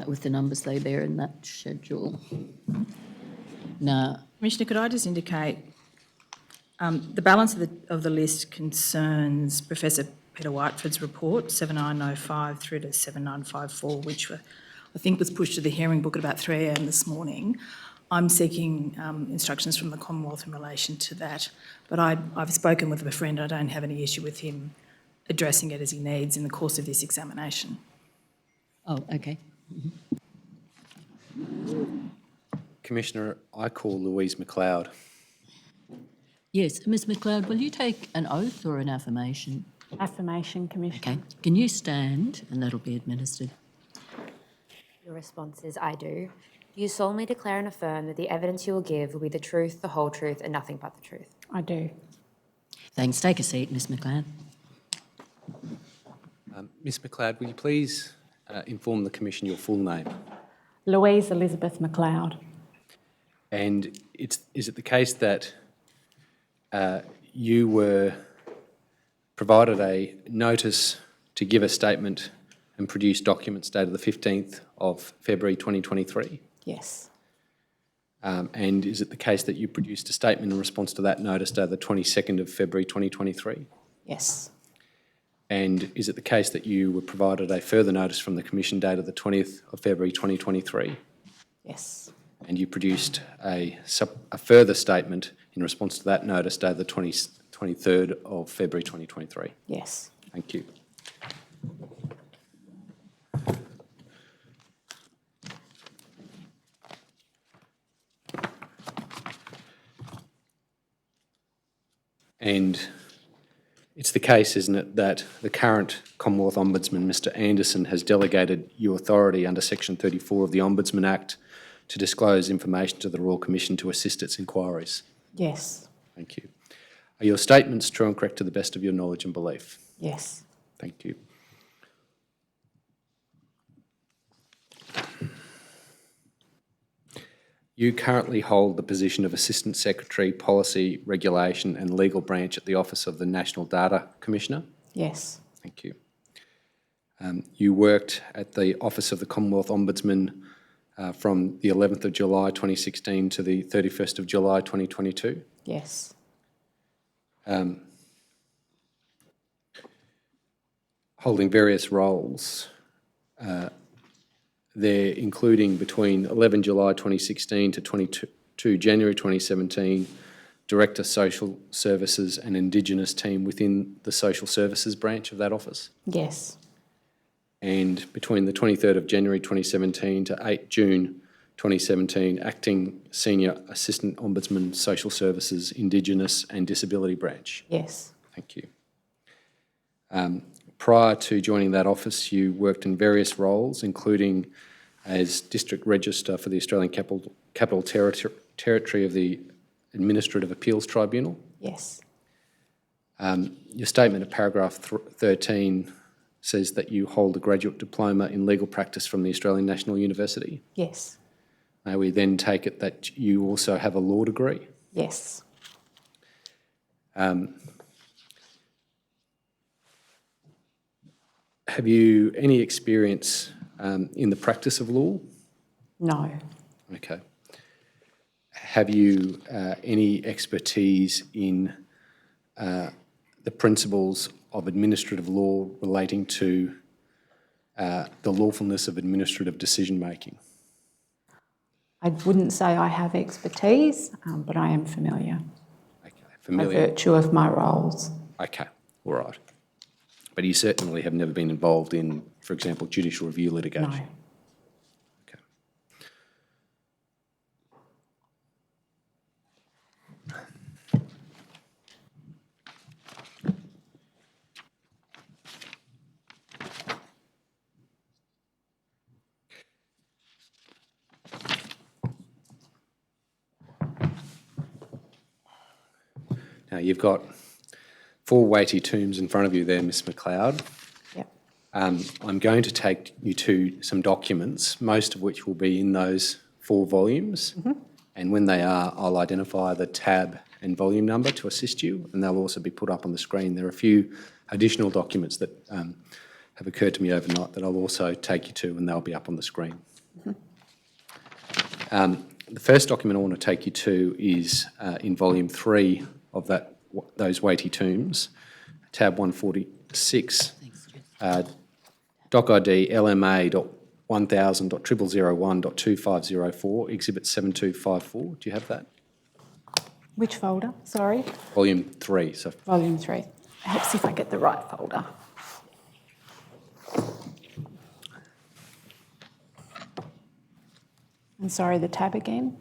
with the numbers they bear in that schedule. Now, Commissioner, could I just indicate the balance of the list concerns Professor Peter Whiteford's report, 7905 through to 7954, which I think was pushed to the hearing book at about 3 a.m. this morning. I'm seeking instructions from the Commonwealth in relation to that, but I've spoken with a friend. I don't have any issue with him addressing it as he needs in the course of this examination. oh, okay. Commissioner, I call Louise Macleod. Yes, Ms Macleod, will you take an oath or an affirmation? Affirmation, Commissioner. Okay. Can you stand and that'll be administered? Your response is, I do. Do you solemnly declare and affirm that the evidence you will give will be the truth, the whole truth, and nothing but the truth? I do. Thanks. Take a seat, Ms Macleod. Ms Macleod, will you please inform the Commission your full name? Louise Elizabeth Macleod. And is it the case that you were provided a notice to give a statement and produce documents dated the 15th of February 2023? Yes. And is it the case that you produced a statement in response to that notice dated the 22nd of February 2023? Yes. And is it the case that you were provided a further notice from the Commission dated the 20th of February 2023? Yes. And you produced a further statement in response to that notice dated the 23rd of February 2023? Yes. Thank you. And it's the case, isn't it, that the current Commonwealth Ombudsman, Mr Anderson, has delegated you authority under Section 34 of the Ombudsman Act to disclose information to the Royal Commission to assist its inquiries? Yes. Thank you. Are your statements true and correct to the best of your knowledge and belief? Yes. Thank you. You currently hold the position of Assistant Secretary, Policy, Regulation and Legal Branch at the Office of the National Data Commissioner? Yes. Thank you. You worked at the Office of the Commonwealth Ombudsman from the 11th of July 2016 to the 31st of July 2022? Yes. Holding various roles there, including between 11 July 2016 to 22 January 2017, Director, Social Services and Indigenous team within the Social Services branch of that office? Yes. And between the 23rd of January 2017 to 8 June 2017, Acting Senior Assistant Ombudsman, Social Services, Indigenous and Disability branch? Yes. Thank you. Prior to joining that office, you worked in various roles, including as District Register for the Australian Capital Territory of the Administrative Appeals Tribunal. Yes. Your statement at paragraph 13 says that you hold a graduate diploma in legal practice from the Australian National University. Yes. May we then take it that you also have a law degree? Yes. Have you any experience in the practice of law? No. Okay. Have you any expertise in the principles of administrative law relating to the lawfulness of administrative decision-making? I wouldn't say I have expertise, but I am familiar Okay, by familiar. virtue of my roles. Okay, all right. But you certainly have never been involved in, for example, judicial review litigation? No. Okay. Now, you've got 4 weighty tombs in front of you there, Ms Macleod. Yep. I'm going to take you to some documents, most of which will be in those 4 volumes. And when they are, I'll identify the tab and volume number to assist you, and they'll also be put up on the screen. There are a few additional documents that have occurred to me overnight that I'll also take you to, and they'll be up on the screen. The first document I want to take you to is in volume 3 of those weighty tombs, tab 146, doc ID LMA.1000.0001.2504, exhibit 7254. Do you have that? Which folder? Sorry. Volume 3. So Volume 3. Helps if I get the right folder. And sorry, the tab again?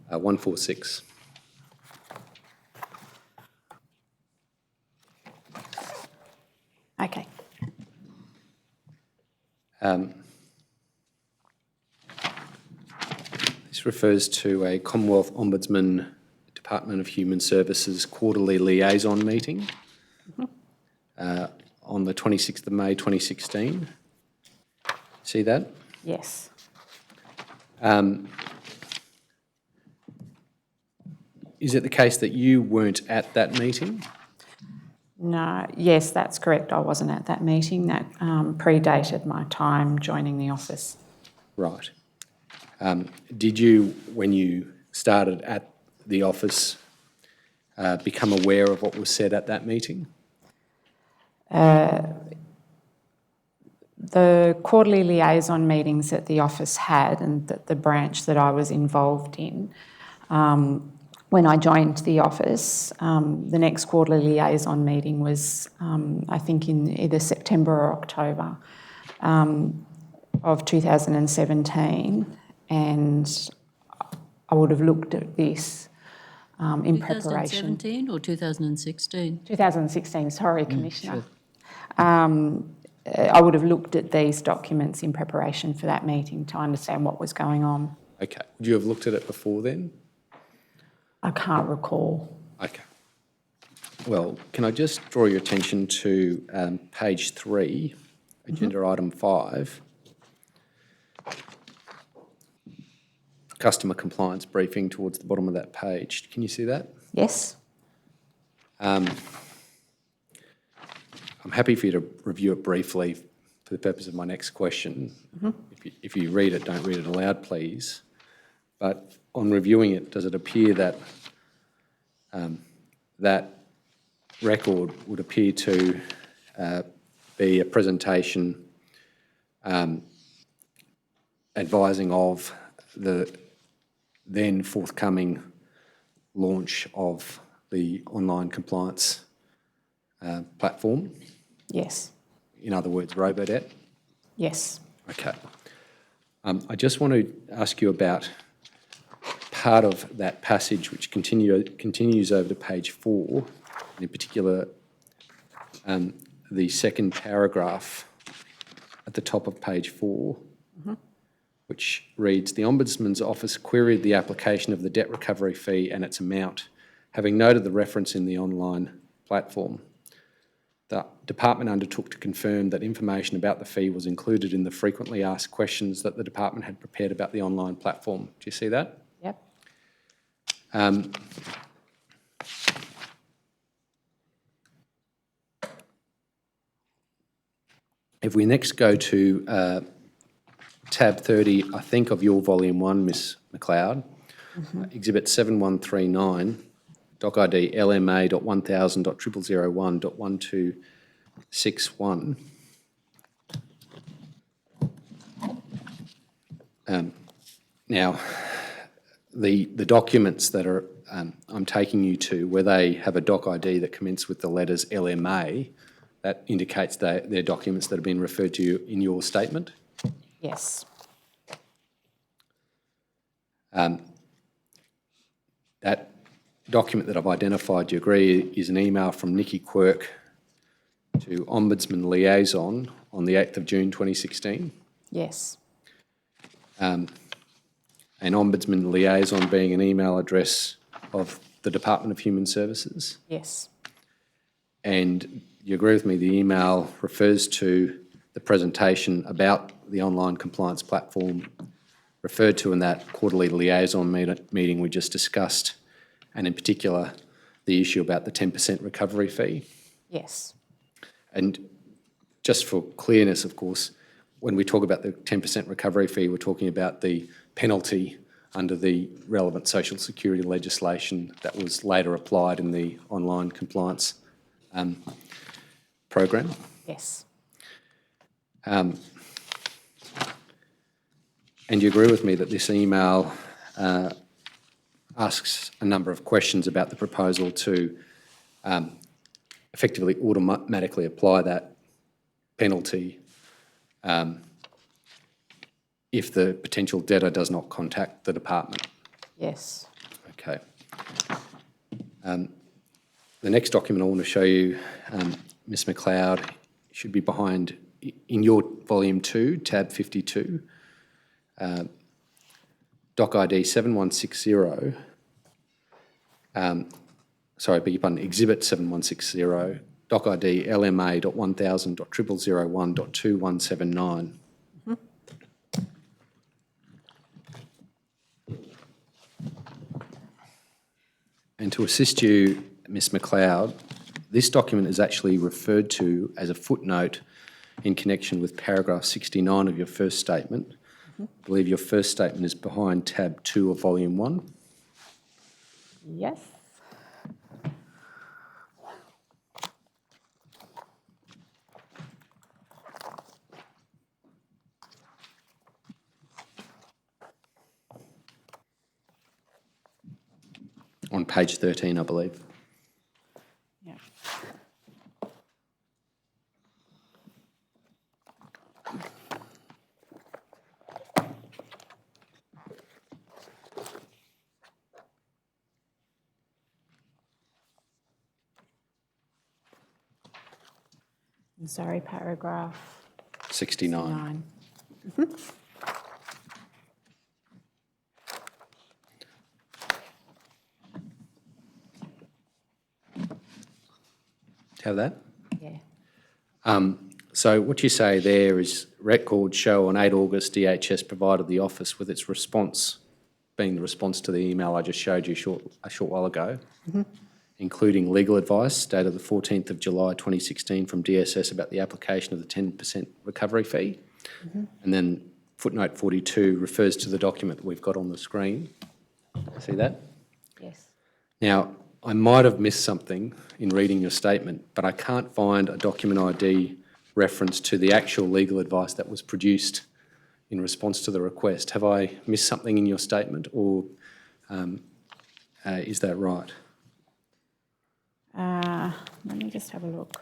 146. Okay. This refers to a Commonwealth Ombudsman Department of Human Services quarterly liaison meeting on the 26th of May 2016. See that? Yes. Is it the case that you weren't at that meeting? No, yes, that's correct. I wasn't at that meeting. That predated my time joining the office. Right. Did you, when you started at the office, become aware of what was said at that meeting? The quarterly liaison meetings that the office had and that the branch that I was involved in, when I joined the office, the next quarterly liaison meeting was, I think, in either September or October of 2017, and I would have looked at this in preparation. 2017 or 2016? 2016, sorry, Commissioner. I would have looked at these documents in preparation for that meeting to understand what was going on. Okay. Would you have looked at it before then? I can't recall. Okay. Well, can I just draw your attention to page 3, agenda item 5, customer compliance briefing towards the bottom of that page. Can you see that? Yes? I'm happy for you to review it briefly for the purpose of my next question. If you read it, don't read it aloud, please. But on reviewing it, does it appear that that record would appear to be a presentation advising of the then forthcoming launch of the online compliance platform? Yes. In other words, Robodebt? Yes. Okay. I just want to ask you about part of that passage which continues over to page 4, and in particular the second paragraph at the top of page 4, which reads, "The Ombudsman's Office queried the application of the debt recovery fee and its amount, having noted the reference in the online platform. The department undertook to confirm that information about the fee was included in the frequently asked questions that the department had prepared about the online platform." Do you see that? Yep. If we next go to tab 30, I think, of your volume 1, Ms Macleod, exhibit 7139, doc ID LMA.1000.0001.1261. Now, the documents that are I'm taking you to, where they have a doc ID that commence with the letters LMA, that indicates they're documents that have been referred to you in your statement. Yes. That document that I've identified, do you agree, is an email from Nikki Quirk to Ombudsman Liaison on the 8th of June 2016? Yes. And Ombudsman Liaison being an email address of the Department of Human Services? Yes. And you agree with me, the email refers to the presentation about the online compliance platform referred to in that quarterly liaison meeting we just discussed, and in particular, the issue about the 10% recovery fee. Yes. And just for clearness, of course, when we talk about the 10% recovery fee, we're talking about the penalty under the relevant social security legislation that was later applied in the online compliance program. Yes. And you agree with me that this email asks a number of questions about the proposal to effectively automatically apply that penalty if the potential debtor does not contact the department? Yes. Okay. The next document I want to show you, Ms Macleod, should be behind, in your volume 2, tab 52, doc ID 7160, beg your pardon, exhibit 7160, doc ID LMA.1000.0001.2179. And to assist you, Ms Macleod, this document is actually referred to as a footnote in connection with paragraph 69 of your first statement. I believe your first statement is behind tab 2 of volume 1. Yes. On page 13, I believe. Yeah. I'm sorry, paragraph 69. 9. Have that? Yeah. So what you say there is records show on 8 August DHS provided the office with its response, being the response to the email I just showed you a short while ago, including legal advice dated the 14th of July 2016 from DSS about the application of the 10% recovery fee. And then footnote 42 refers to the document that we've got on the screen. See that? Yes. Now, I might have missed something in reading your statement, but I can't find a document ID reference to the actual legal advice that was produced in response to the request. Have I missed something in your statement, or is that right? Let me just have a look.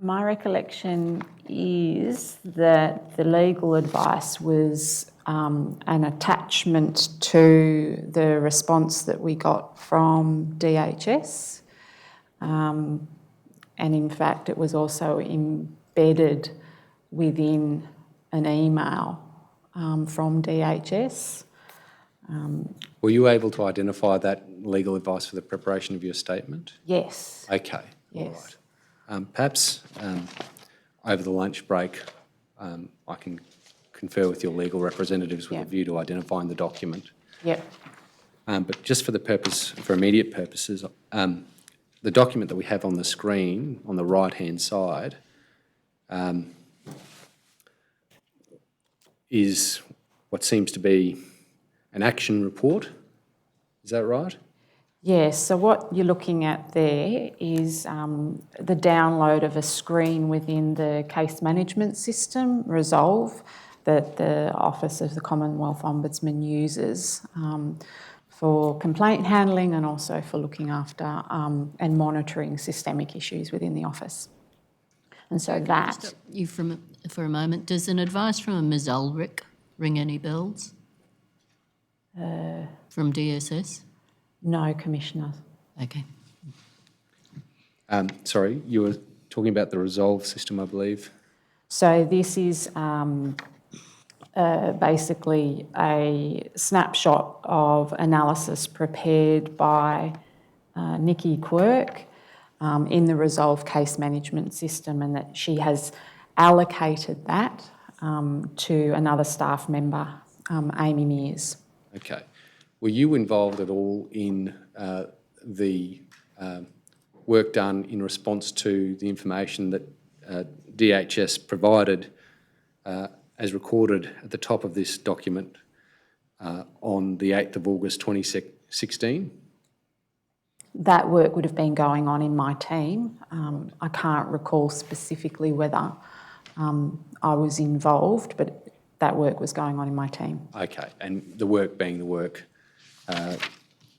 My recollection is that the legal advice was an attachment to the response that we got from DHS. And in fact, it was also embedded within an email from DHS. Were you able to identify that legal advice for the preparation of your statement? Yes. Okay. Yes. All right. Perhaps over the lunch break, I can confer with your legal representatives with a Yep. view to identifying the document. Yep. But just for immediate purposes, the document that we have on the screen on the right-hand side is what seems to be an action report. Is that right? Yes, so what you're looking at there is the download of a screen within the case management system, Resolve, that the Office of the Commonwealth Ombudsman uses for complaint handling and also for looking after and monitoring systemic issues within the office. And so that... Stop you for a moment. Does an advice from a Ms. Ulrich ring any bells? From DSS? No, Commissioner. Okay. Sorry, you were talking about the Resolve system, I believe. So this is basically a snapshot of analysis prepared by Nikki Quirk in the Resolve case management system, and that she has allocated that to another staff member, Amy Mears. Okay. Were you involved at all in the work done in response to the information that DHS provided as recorded at the top of this document on the 8th of August 2016? That work would have been going on in my team. I can't recall specifically whether I was involved, but that work was going on in my team. Okay, and the work being the work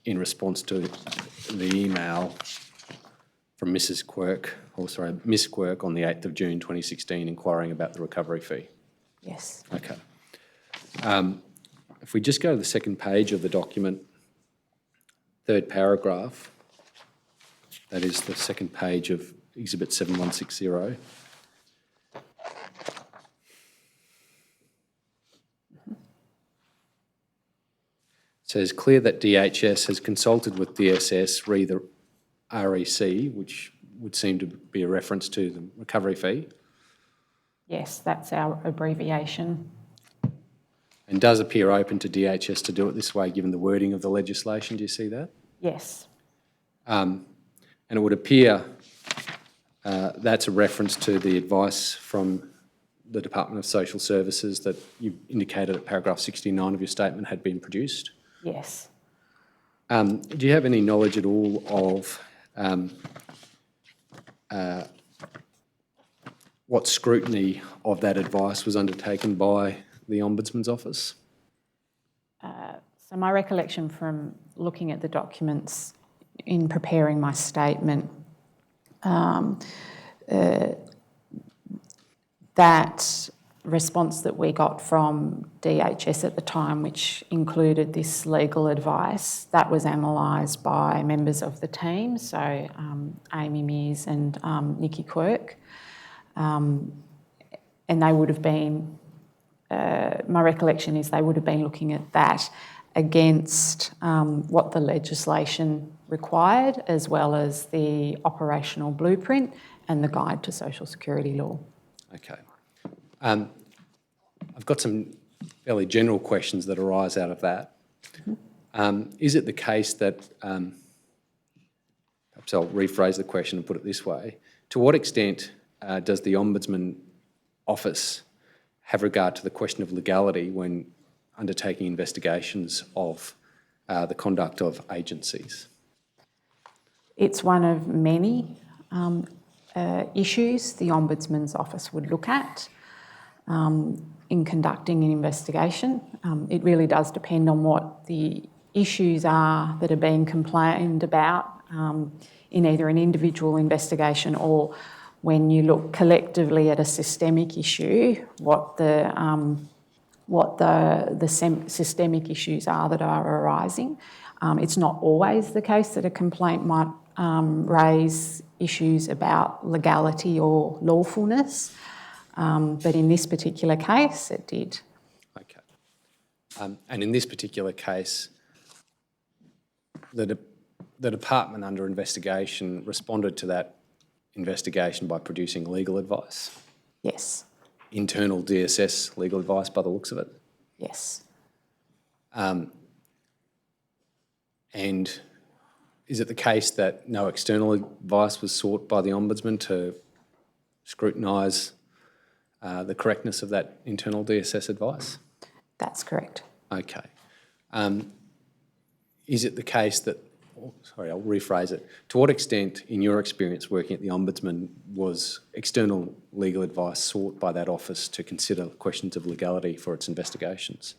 in response to the email from Miss Quirk on the 8th of June 2016 inquiring about the recovery fee. Yes. Okay. If we just go to the second page of the document, third paragraph, that is the second page of Exhibit 7160. It says, clear that DHS has consulted with DSS re the REC, which would seem to be a reference to the recovery fee. Yes, that's our abbreviation. And does appear open to DHS to do it this way, given the wording of the legislation. Do you see that? Yes. And it would appear that's a reference to the advice from the Department of Social Services that you indicated at paragraph 69 of your statement had been produced. Yes. Do you have any knowledge at all of what scrutiny of that advice was undertaken by the Ombudsman's office? So my recollection from looking at the documents in preparing my statement, that response that we got from DHS at the time, which included this legal advice, that was analysed by members of the team, so Amy Mears and Nikki Quirk, and they would have been, my recollection is they would have been looking at that against what the legislation required, as well as the operational blueprint and the guide to social security law. Okay. I've got some fairly general questions that arise out of that. Is it the case that, perhaps I'll rephrase the question and put it this way, to what extent does the Ombudsman Office have regard to the question of legality when undertaking investigations of the conduct of agencies? It's one of many issues the Ombudsman's Office would look at. in conducting an investigation. It really does depend on what the issues are that are being complained about in either an individual investigation or when you look collectively at a systemic issue, what the systemic issues are that are arising. It's not always the case that a complaint might raise issues about legality or lawfulness, but in this particular case, it did. Okay. And in this particular case, the department under investigation responded to that investigation by producing legal advice, Yes, internal DSS legal advice by the looks of it. yes. And is it the case that no external advice was sought by the Ombudsman to scrutinise the correctness of that internal DSS advice? That's correct. Okay. Is it the case that, sorry, I'll rephrase it. To what extent, in your experience working at the Ombudsman, was external legal advice sought by that office to consider questions of legality for its investigations?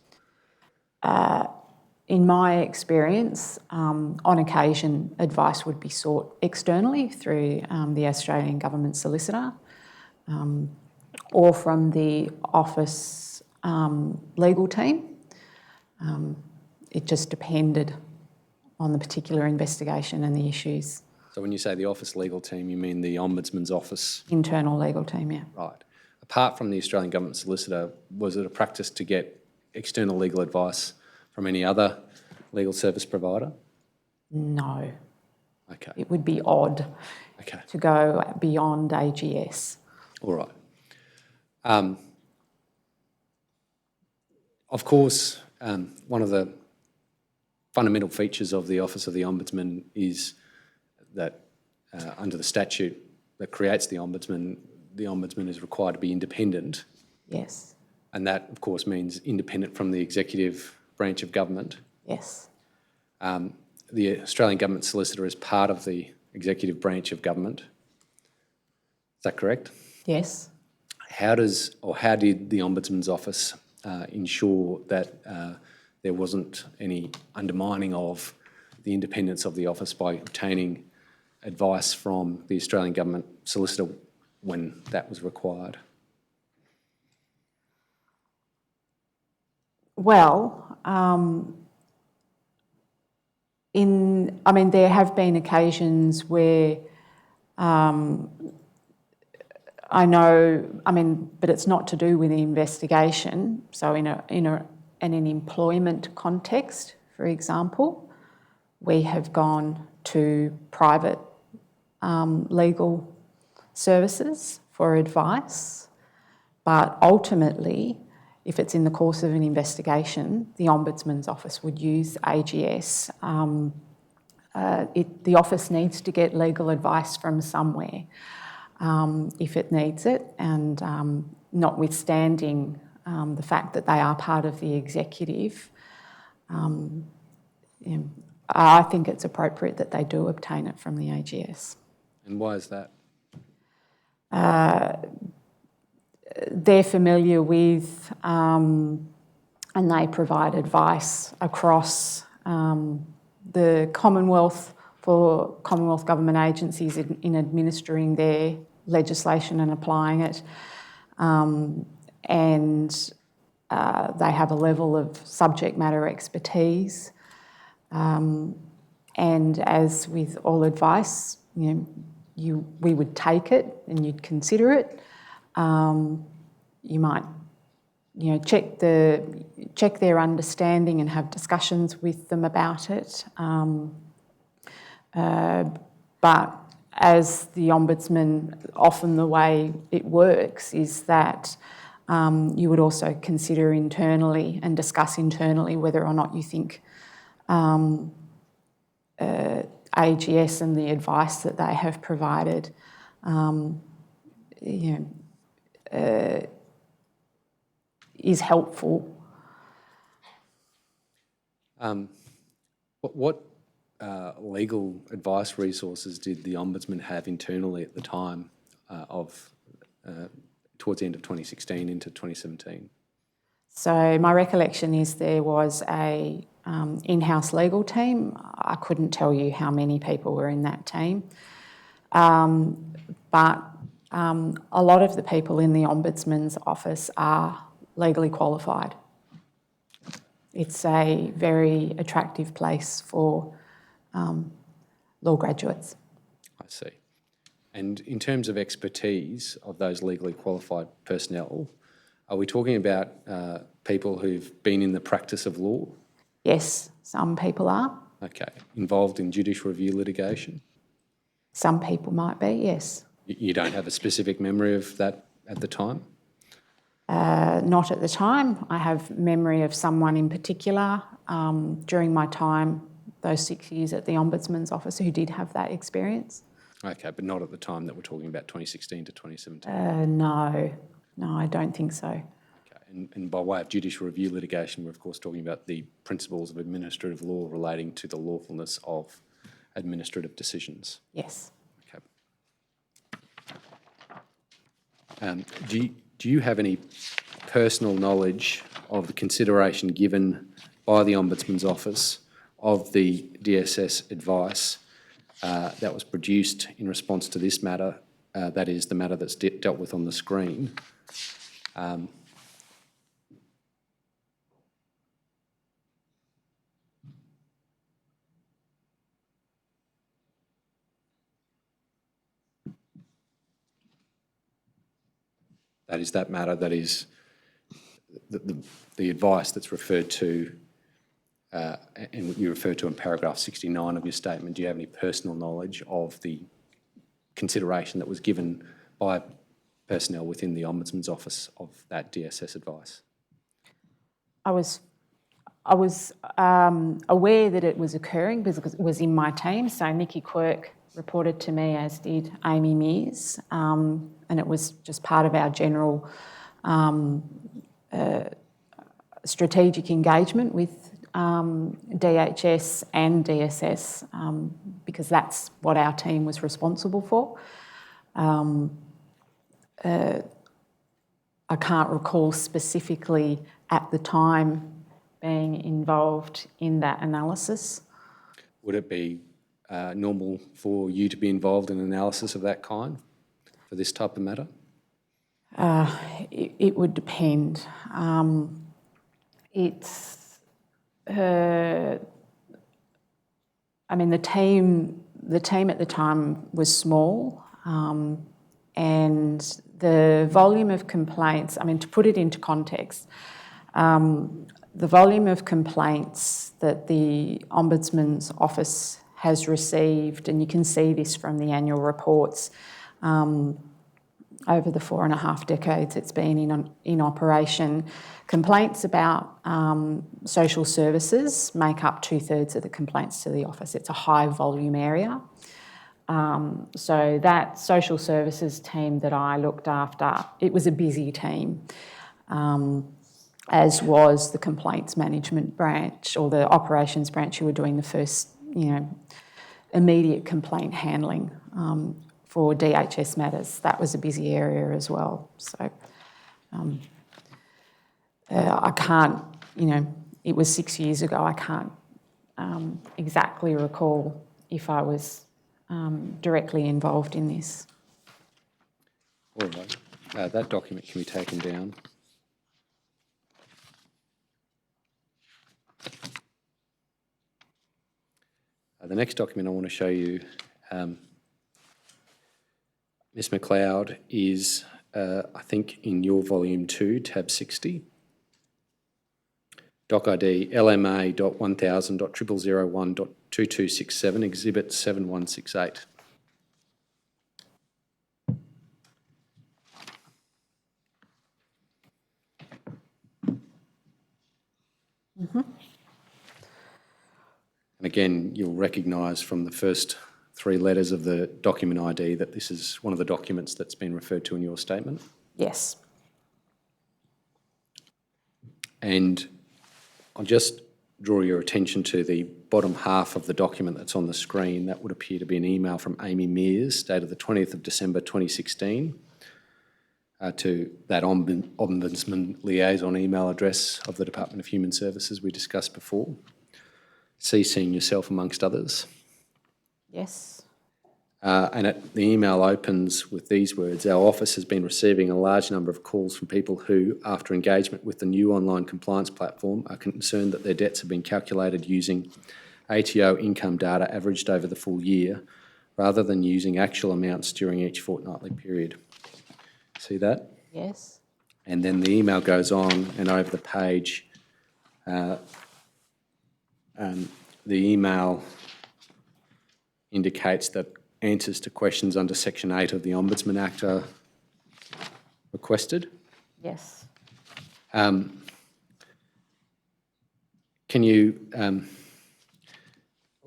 In my experience, on occasion, advice would be sought externally through the Australian Government Solicitor or from the office legal team. It just depended on the particular investigation and the issues. So when you say the office legal team, you mean the Ombudsman's office? Internal legal team, yeah. Right. Apart from the Australian Government Solicitor, was it a practice to get external legal advice from any other legal service provider? No. Okay. It would be odd Okay. to go beyond AGS. All right. Of course, one of the fundamental features of the Office of the Ombudsman is that under the statute that creates the Ombudsman is required to be independent. Yes, And that, of course, means independent from the executive branch of government. yes, The Australian Government Solicitor is part of the executive branch of government. Is that correct? yes. How did the Ombudsman's office ensure that there wasn't any undermining of the independence of the office by obtaining advice from the Australian Government Solicitor when that was required? Well, there have been occasions where I know, but it's not to do with the investigation. So in an employment context, for example, we have gone to private legal services for advice, but ultimately, if it's in the course of an investigation, the Ombudsman's office would use AGS. The office needs to get legal advice from somewhere if it needs it, and notwithstanding the fact that they are part of the executive, I think it's appropriate that they do obtain it from the AGS. And why is that? They're familiar with and they provide advice across the Commonwealth for Commonwealth government agencies in administering their legislation and applying it. And they have a level of subject matter expertise. And as with all advice, we would take it and you'd consider it. You might, check their understanding and have discussions with them about it. But as the Ombudsman, often the way it works is that you would also consider internally and discuss internally whether or not you think AGS and the advice that they have provided is helpful. What legal advice resources did the Ombudsman have internally at the time towards the end of 2016 into 2017? So my recollection is there was a in-house legal team. I couldn't tell you how many people were in that team. But a lot of the people in the Ombudsman's office are legally qualified. It's a very attractive place for law graduates. I see. And in terms of expertise of those legally qualified personnel, are we talking about people who've been in the practice of law? Yes, some people are. Okay. Involved in judicial review litigation? Some people might be, yes. You don't have a specific memory of that at the time? Not at the time. I have memory of someone in particular during my time, those 6 years at the Ombudsman's office, who did have that experience. Okay, but not at the time that we're talking about 2016 to 2017? No, I don't think so. Okay. And by way of judicial review litigation, we're of course talking about the principles of administrative law relating to the lawfulness of administrative decisions. Yes. Okay. Do you have any personal knowledge of the consideration given by the Ombudsman's office of the DSS advice that was produced in response to this matter, that is the matter that's dealt with on the screen? That is that matter, that is the advice that's referred to, and you refer to in paragraph 69 of your statement. Do you have any personal knowledge of the consideration that was given by personnel within the Ombudsman's office of that DSS advice? I was aware that it was occurring because it was in my team. So Nikki Quirk reported to me, as did Amy Mears, and it was just part of our general strategic engagement with DHS and DSS, because that's what our team was responsible for. I can't recall specifically at the time being involved in that analysis. Would it be normal for you to be involved in analysis of that kind for this type of matter? It would depend. The team at the time was small, and the volume of complaints, to put it into context, the volume of complaints that the Ombudsman's office has received, and you can see this from the annual reports, over the 4.5 decades it's been in operation, complaints about social services make up 2/3 of the complaints to the office. It's a high volume area. So that social services team that I looked after, it was a busy team, as was the complaints management branch or the operations branch who were doing the first, immediate complaint handling for DHS matters. That was a busy area as well. So I can't, it was 6 years ago. I can't exactly recall if I was directly involved in this. All right. That document can be taken down. The next document I want to show you, Ms Macleod, is, I think, in your volume 2, tab 60. Doc ID LMA.1000.0001.2267, exhibit 7168. And again, you'll recognise from the first 3 letters of the document ID that this is one of the documents that's been referred to in your statement. Yes. And I'll just draw your attention to the bottom half of the document that's on the screen. That would appear to be an email from Amy Mears, dated the 20th of December 2016. to that Ombudsman liaison email address of the Department of Human Services we discussed before, CCing yourself amongst others. Yes. The email opens with these words: "Our office has been receiving a large number of calls from people who, after engagement with the new online compliance platform, are concerned that their debts have been calculated using ATO income data averaged over the full year, rather than using actual amounts during each fortnightly period." See that? Yes. And then the email goes on, and over the page, the email indicates that answers to questions under Section 8 of the Ombudsman Act are requested. Yes. Can you,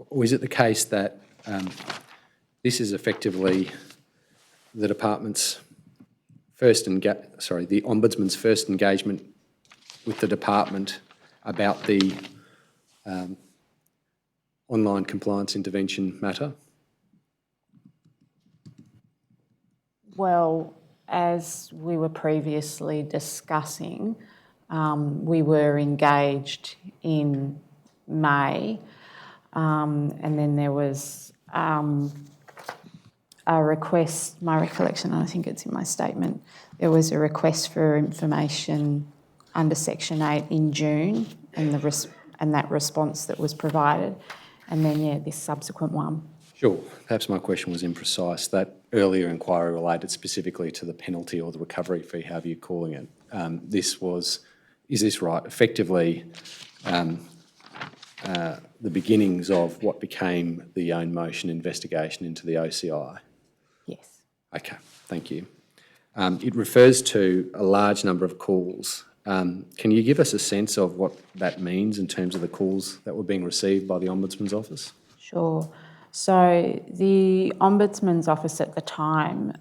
or is it the case that this is effectively the department's the Ombudsman's first engagement with the department about the online compliance intervention matter? Well, as we were previously discussing, we were engaged in May, and then there was a request, my recollection, and I think it's in my statement, there was a request for information under Section 8 in June, and that response that was provided, and then, this subsequent one. Sure. Perhaps my question was imprecise. That earlier inquiry related specifically to the penalty or the recovery fee, however you're calling it. Is this right? Effectively, the beginnings of what became the own motion investigation into the OCI. Yes. Okay, thank you. It refers to a large number of calls. Can you give us a sense of what that means in terms of the calls that were being received by the Ombudsman's office? Sure. So the Ombudsman's office at the time,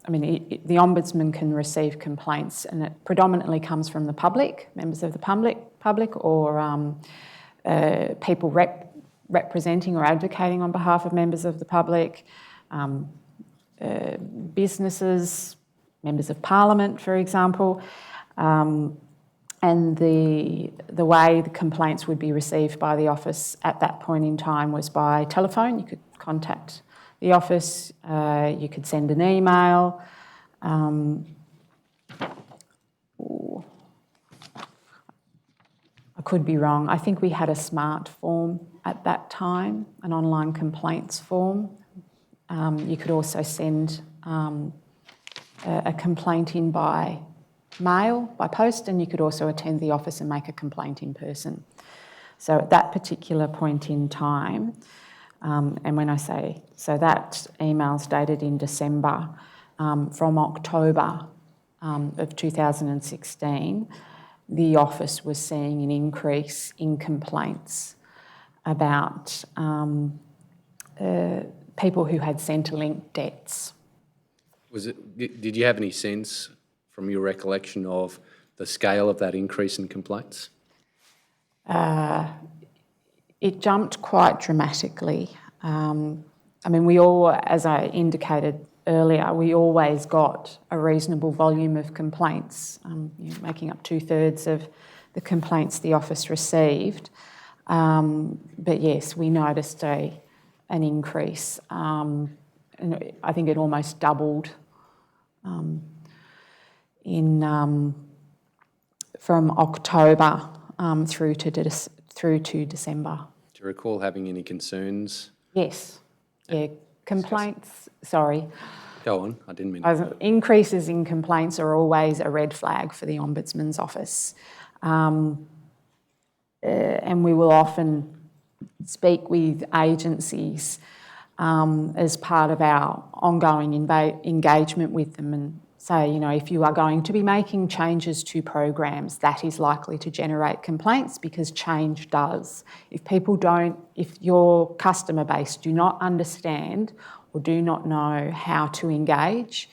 the Ombudsman can receive complaints, and it predominantly comes from the public, members of the public or people representing or advocating on behalf of members of the public, businesses, members of Parliament, for example. And the way the complaints would be received by the office at that point in time was by telephone. You could contact the office, you could send an email. I could be wrong. I think we had a smart form at that time, an online complaints form. You could also send a complaint in by mail, by post, and you could also attend the office and make a complaint in person. So at that particular point in time, and when I say, so that email's dated in December, from October of 2016, the office was seeing an increase in complaints about people who had Centrelink debts. Did you have any sense from your recollection of the scale of that increase in complaints? It jumped quite dramatically. We all, as I indicated earlier, we always got a reasonable volume of complaints, making up 2/3 of the complaints the office received. But yes, we noticed an increase. And I think it almost doubled from October through to December. Do you recall having any concerns? Yes. Yeah, complaints, sorry. Go on, I didn't mean to. Increases in complaints are always a red flag for the Ombudsman's office. And we will often speak with agencies as part of our ongoing engagement with them and say, if you are going to be making changes to programs, that is likely to generate complaints because change does. If your customer base do not understand or do not know how to engage,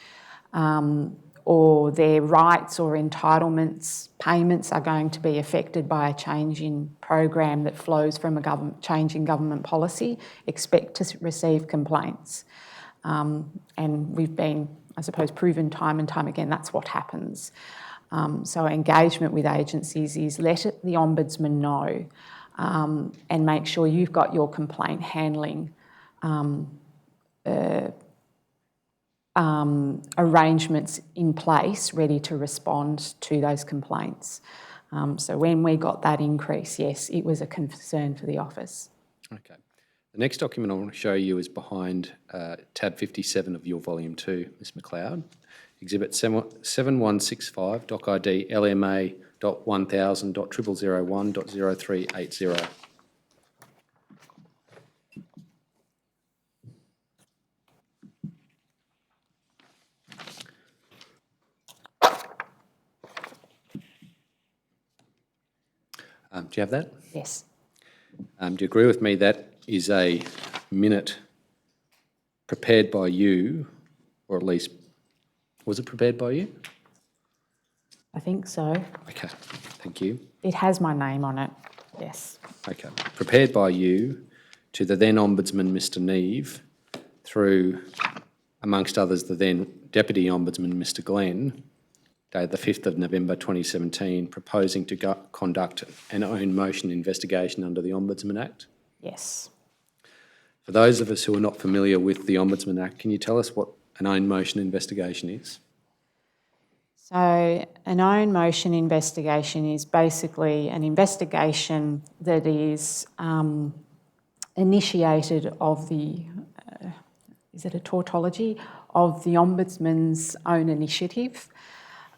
or their rights or entitlements, payments are going to be affected by a change in program that flows from a change in government policy, expect to receive complaints. And we've been, I suppose, proven time and time again that's what happens. So engagement with agencies is let the Ombudsman know and make sure you've got your complaint handling arrangements in place ready to respond to those complaints. So when we got that increase, yes, it was a concern for the office. Okay. The next document I want to show you is behind tab 57 of your volume 2, Ms Macleod. Exhibit 7165, doc ID LMA.1000.0001.0380. Do you have that? Yes. Do you agree with me that is a minute prepared by you, or at least, was it prepared by you? I think so. Okay, thank you. It has my name on it, yes. Okay, prepared by you to the then Ombudsman, Mr Neve, through, amongst others, the then Deputy Ombudsman, Mr Glenn, dated the 5th of November 2017, proposing to conduct an own motion investigation under the Ombudsman Act. Yes. For those of us who are not familiar with the Ombudsman Act, can you tell us what an own motion investigation is? So an own motion investigation is basically an investigation that is initiated of the, is it a tautology, of the Ombudsman's own initiative.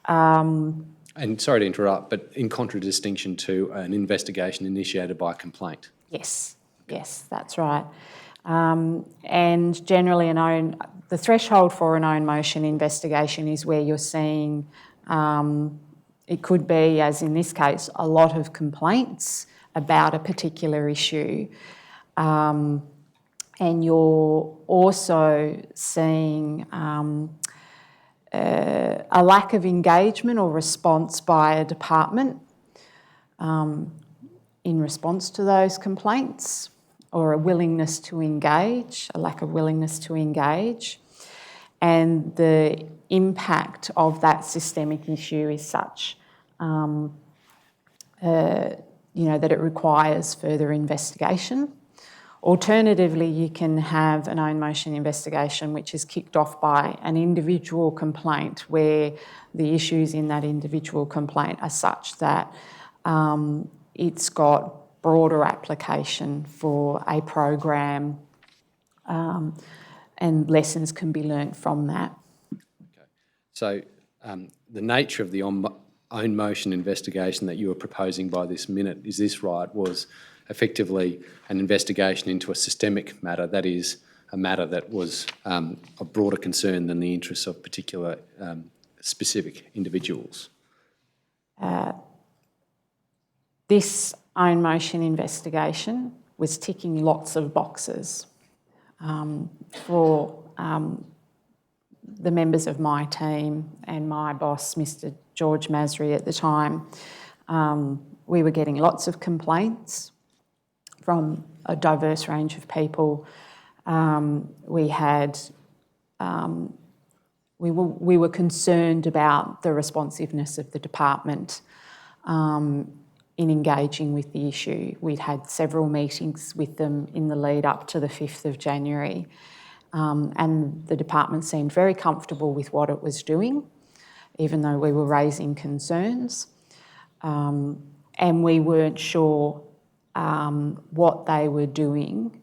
And sorry to interrupt, but in contradistinction to an investigation initiated by a complaint. Yes, yes, that's right. And generally the threshold for an own motion investigation is where you're seeing, it could be, as in this case, a lot of complaints about a particular issue. And you're also seeing a lack of engagement or response by a department in response to those complaints, or a willingness to engage, a lack of willingness to engage. And the impact of that systemic issue is such, that it requires further investigation. Alternatively, you can have an own motion investigation which is kicked off by an individual complaint where the issues in that individual complaint are such that it's got broader application for a program and lessons can be learnt from that. Okay. So the nature of the own motion investigation that you were proposing by this minute, is this right, was effectively an investigation into a systemic matter, that is, a matter that was of broader concern than the interests of particular specific individuals? This own motion investigation was ticking lots of boxes for the members of my team and my boss, Mr George Masri at the time. We were getting lots of complaints from a diverse range of people. We were concerned about the responsiveness of the department in engaging with the issue. We'd had several meetings with them in the lead up to the 5th of January, and the department seemed very comfortable with what it was doing, even though we were raising concerns. And we weren't sure what they were doing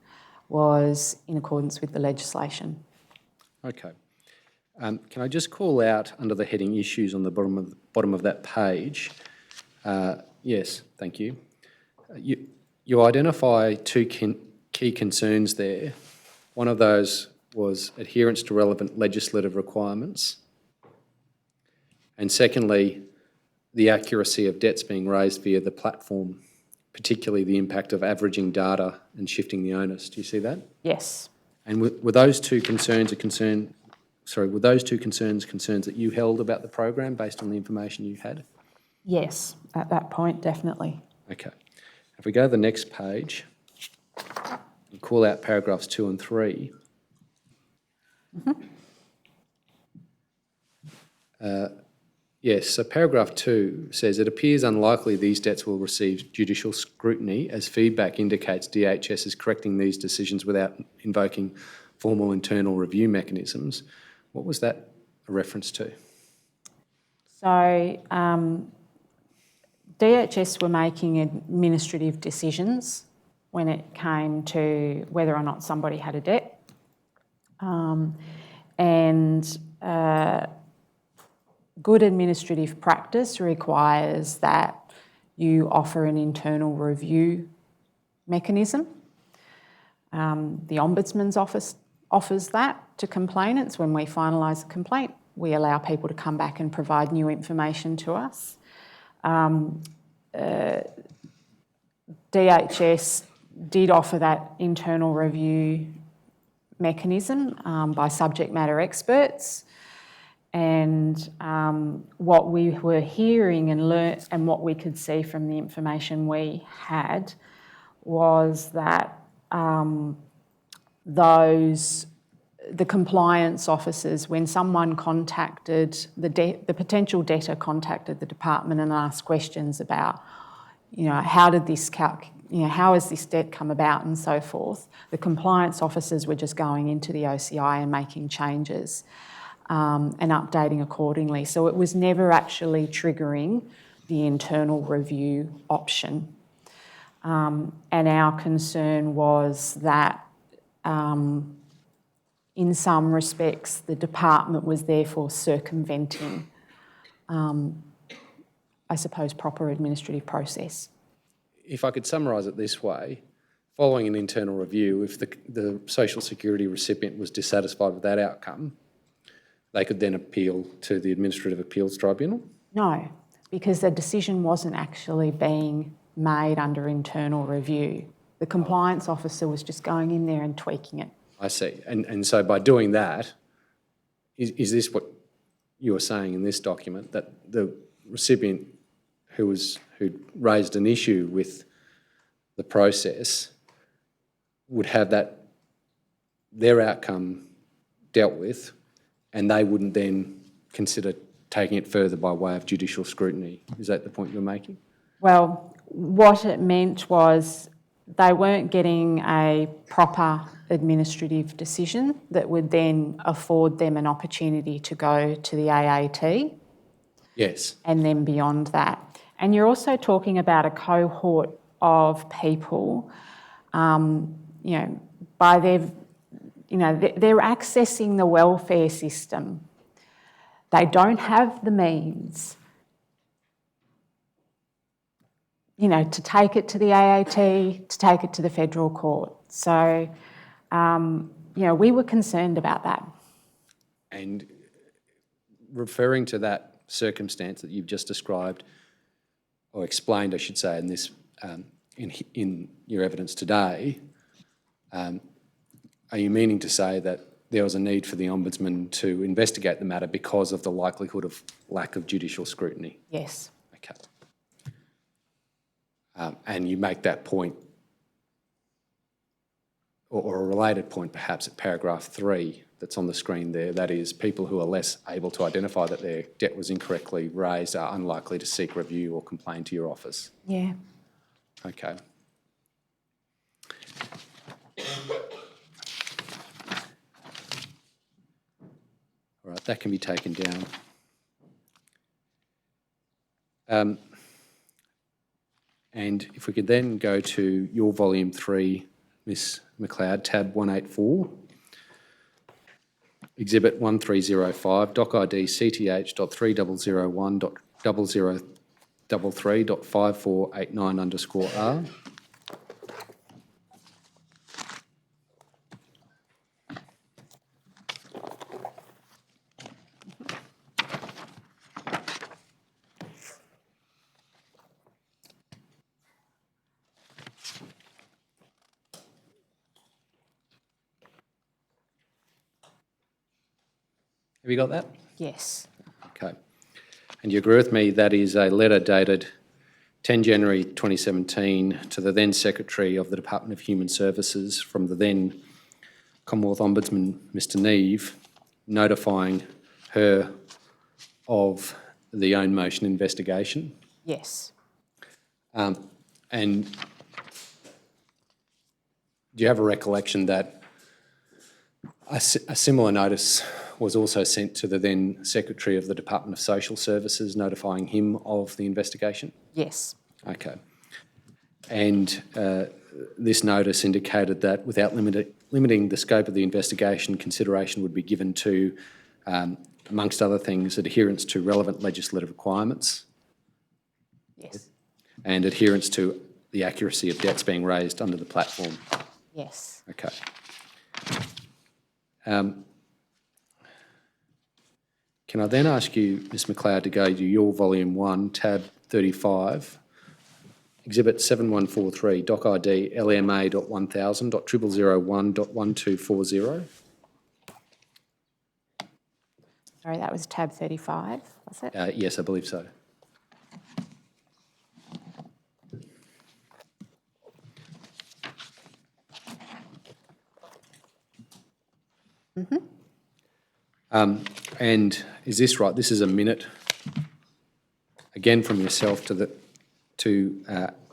was in accordance with the legislation. Okay. Can I just call out under the heading Issues on the bottom of that page? Yes, thank you. You identify two key concerns there. One of those was adherence to relevant legislative requirements. And secondly, the accuracy of debts being raised via the platform, particularly the impact of averaging data and shifting the onus. Do you see that? Yes. And were those two concerns concerns that you held about the program based on the information you had? Yes, at that point, definitely. Okay. If we go to the next page and call out paragraphs 2 and 3. Yes, so paragraph 2 says, it appears unlikely these debts will receive judicial scrutiny as feedback indicates DHS is correcting these decisions without invoking formal internal review mechanisms. What was that a reference to? So DHS were making administrative decisions when it came to whether or not somebody had a debt. Good administrative practice requires that you offer an internal review mechanism. The Ombudsman's Office offers that to complainants. When we finalise a complaint, we allow people to come back and provide new information to us. DHS did offer that internal review mechanism by subject matter experts. And what we were hearing and what we could see from the information we had was that the compliance officers, when someone contacted the potential debtor contacted the department and asked questions about, how did this how has this debt come about and so forth, the compliance officers were just going into the OCI and making changes and updating accordingly. So it was never actually triggering the internal review option. And our concern was that in some respects, the department was therefore circumventing, I suppose, proper administrative process. If I could summarise it this way, following an internal review, if the social security recipient was dissatisfied with that outcome, they could then appeal to the Administrative Appeals Tribunal? No, because the decision wasn't actually being made under internal review. The compliance officer was just going in there and tweaking it. I see. And so by doing that, is this what you were saying in this document, that the recipient who raised an issue with the process would have their outcome dealt with, and they wouldn't then consider taking it further by way of judicial scrutiny? Is that the point you're making? Well, what it meant was they weren't getting a proper administrative decision that would then afford them an opportunity to go to the AAT. Yes. And then beyond that. And you're also talking about a cohort of people, by they're accessing the welfare system. They don't have the means, to take it to the AAT, to take it to the federal court. So, we were concerned about that. And referring to that circumstance that you've just described, or explained, I should say, in this in your evidence today, are you meaning to say that there was a need for the Ombudsman to investigate the matter because of the likelihood of lack of judicial scrutiny? Yes. Okay. And you make that point, or a related point perhaps, at paragraph 3 that's on the screen there, that is, people who are less able to identify that their debt was incorrectly raised are unlikely to seek review or complain to your office. Yeah. Okay. All right, that can be taken down. And if we could then go to your volume 3, Ms. Macleod, tab 184, exhibit 1305, doc ID CTH.30001.0033.5489_R. Have you got that? Yes. Okay. And you agree with me that is a letter dated 10 January 2017 to the then Secretary of the Department of Human Services from the then Commonwealth Ombudsman, Mr. Neve, notifying her of the own motion investigation. Yes. And do you have a recollection that a similar notice was also sent to the then Secretary of the Department of Social Services notifying him of the investigation? Yes. Okay. And this notice indicated that without limiting the scope of the investigation, consideration would be given to, amongst other things, adherence to relevant legislative requirements Yes. and adherence to the accuracy of debts being raised under the platform. Yes. Okay. Can I then ask you, Ms Macleod, to go to your Volume 1, tab 35, Exhibit 7143, Doc ID LMA.1000.0001.1240. Sorry, that was tab 35, was it? Yes, I believe so. And is this right? This is a minute, again from yourself to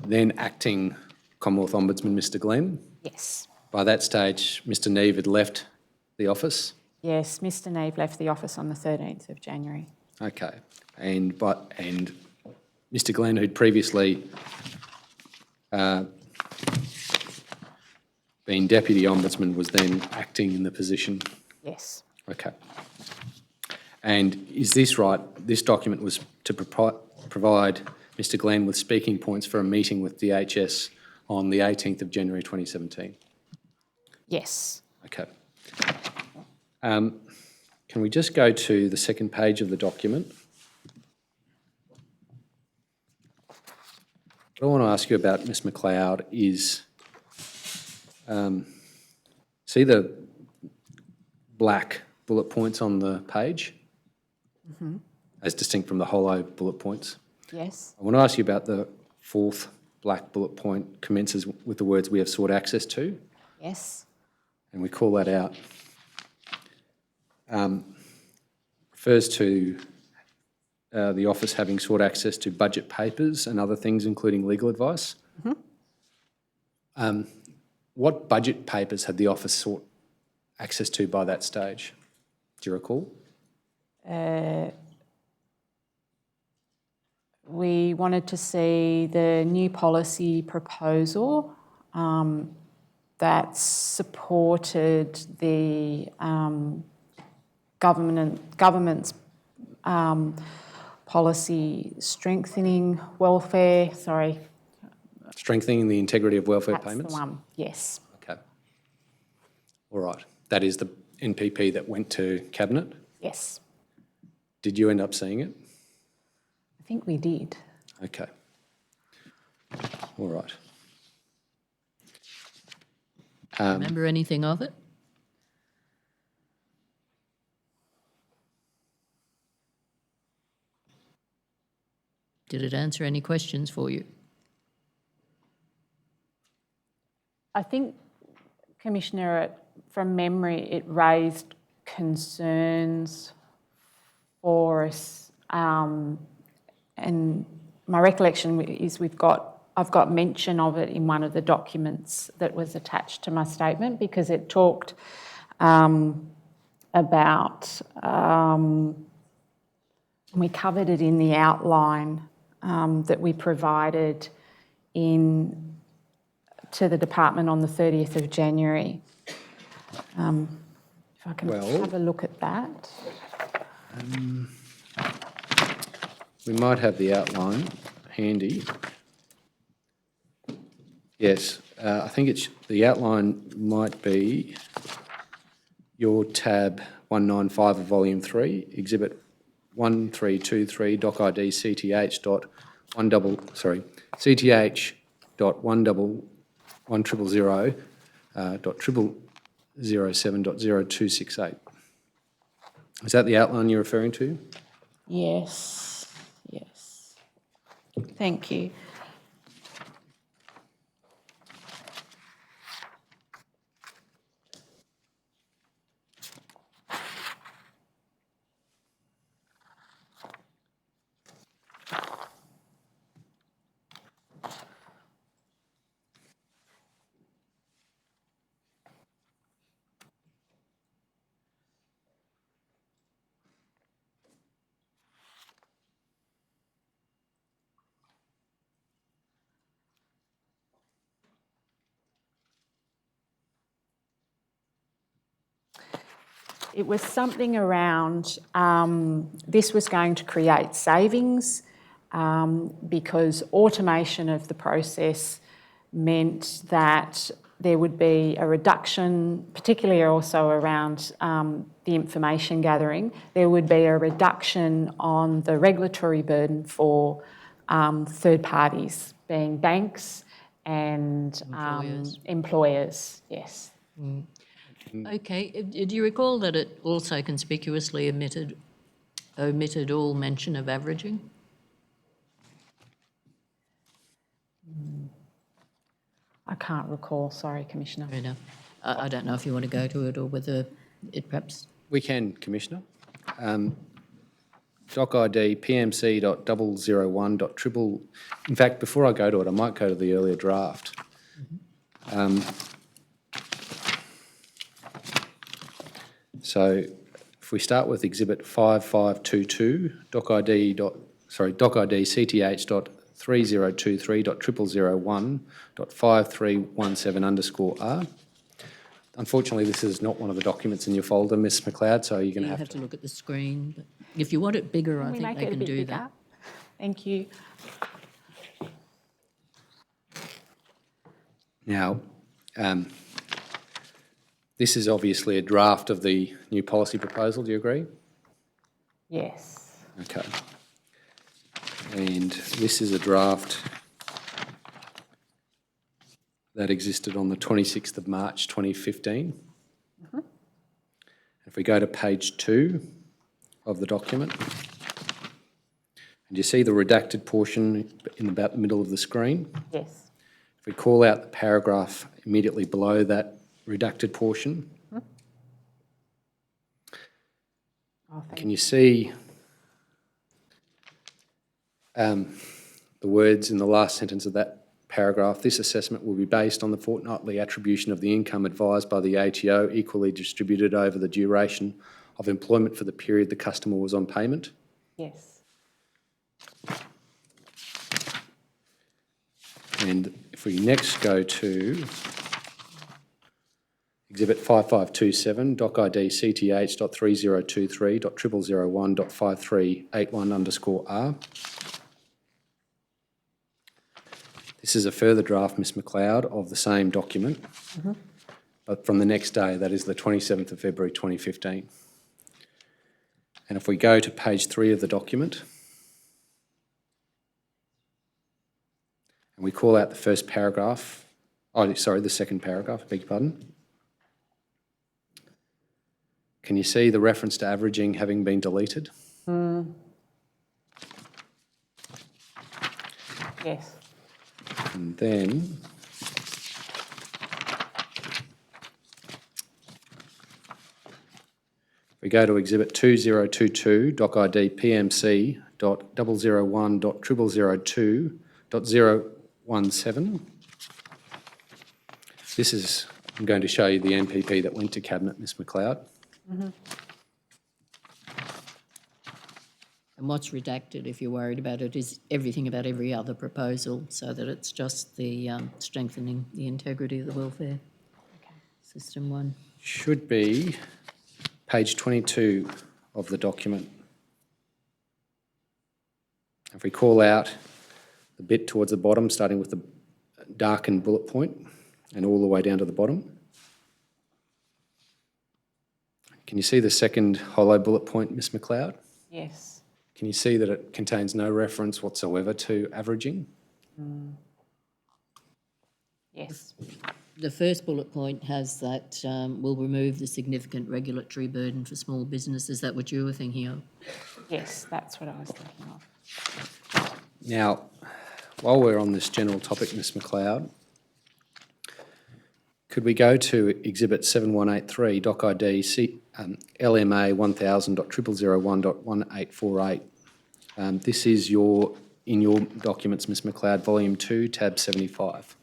then acting Commonwealth Ombudsman Mr Glenn. Yes. By that stage, Mr Neve had left the office. Yes, Mr Neve left the office on the 13th of January. Okay, and Mr Glenn, who'd previously been Deputy Ombudsman, was then acting in the position. Yes. Okay. And is this right? This document was to provide Mr Glenn with speaking points for a meeting with DHS on the 18th of January 2017? Yes. Okay. Can we just go to the second page of the document? What I want to ask you about, Ms Macleod, is see the black bullet points on the page, as distinct from the hollow bullet points? Yes. I want to ask you about the fourth black bullet point, commences with the words "we have sought access to," Yes. and we call that out. Refers to the office having sought access to budget papers and other things, including legal advice. What budget papers had the office sought access to by that stage? Do you recall? We wanted to see the new policy proposal that supported the government's policy strengthening welfare. Sorry, Strengthening the integrity of welfare that's payments? the one. Yes. Okay. All right. That is the NPP that went to Cabinet? Yes. Did you end up seeing it? I think we did. Okay. All right. Remember anything of it? Did it answer any questions for you? I think, Commissioner, from memory, it raised concerns for us, and my recollection is I've got mention of it in one of the documents that was attached to my statement, because it talked about, we covered it in the outline that we provided to the department on the 30th of January. If I can have a look at that. We might have the outline handy. Yes, I think the outline might be your tab 195 of Volume 3, Exhibit 1323, Doc ID CTH.100.007.0268. Is that the outline you're referring to? Yes, yes. Thank you. It was something around this was going to create savings because automation of the process meant that there would be a reduction, particularly also around the information gathering, there would be a reduction on the regulatory burden for third parties, being banks and employers, yes. Okay, do you recall that it also conspicuously omitted all mention of averaging? I can't recall, sorry, Commissioner. Fair enough. I don't know if you want to go to it or whether it perhaps... We can, Commissioner. Doc ID PMC.001. In fact, before I go to it, I might go to the earlier draft. So if we start with Exhibit 5522, Doc ID CTH.3023.0001.5317_R. Unfortunately, this is not one of the documents in your folder, Ms Macleod, so you're going You to have to look at the screen. But if you want it bigger, I we think make they it a can bit do bigger? that. Thank you. Now, this is obviously a draft of the new policy proposal, do you agree? Yes. Okay. And this is a draft that existed on the 26th of March 2015. If we go to page 2 of the document, and you see the redacted portion in about the middle of the screen. Yes. If we call out the paragraph immediately below that redacted portion, can you see the words in the last sentence of that paragraph? This assessment will be based on the fortnightly attribution of the income advised by the ATO, equally distributed over the duration of employment for the period the customer was on payment. Yes. And if we next go to Exhibit 5527, Doc ID CTH.3023.0001.5381_R. This is a further draft, Ms Macleod, of the same document, but from the next day, that is the 27th of February 2015. And if we go to page 3 of the document, and we call out the first paragraph, the second paragraph, I beg your pardon. Can you see the reference to averaging having been deleted? Yes. And then we go to Exhibit 2022, Doc ID PMC.001.0002.017. This is, I'm going to show you the NPP that went to Cabinet, Ms Macleod. And what's redacted, if you're worried about it, is everything about every other proposal, so that it's just the strengthening the integrity of the welfare system one. Should be page 22 of the document. If we call out the bit towards the bottom, starting with the darkened bullet point and all the way down to the bottom. Can you see the second hollow bullet point, Ms Macleod? Yes. Can you see that it contains no reference whatsoever to averaging? Yes. The first bullet point has that will remove the significant regulatory burden for small business. Is that what you were thinking of? Yes, that's what I was thinking of. Now, while we're on this general topic, Ms Macleod, could we go to Exhibit 7183, Doc ID LMA 1000.0001.1848? This is in your documents, Ms Macleod, Volume 2, Tab 75.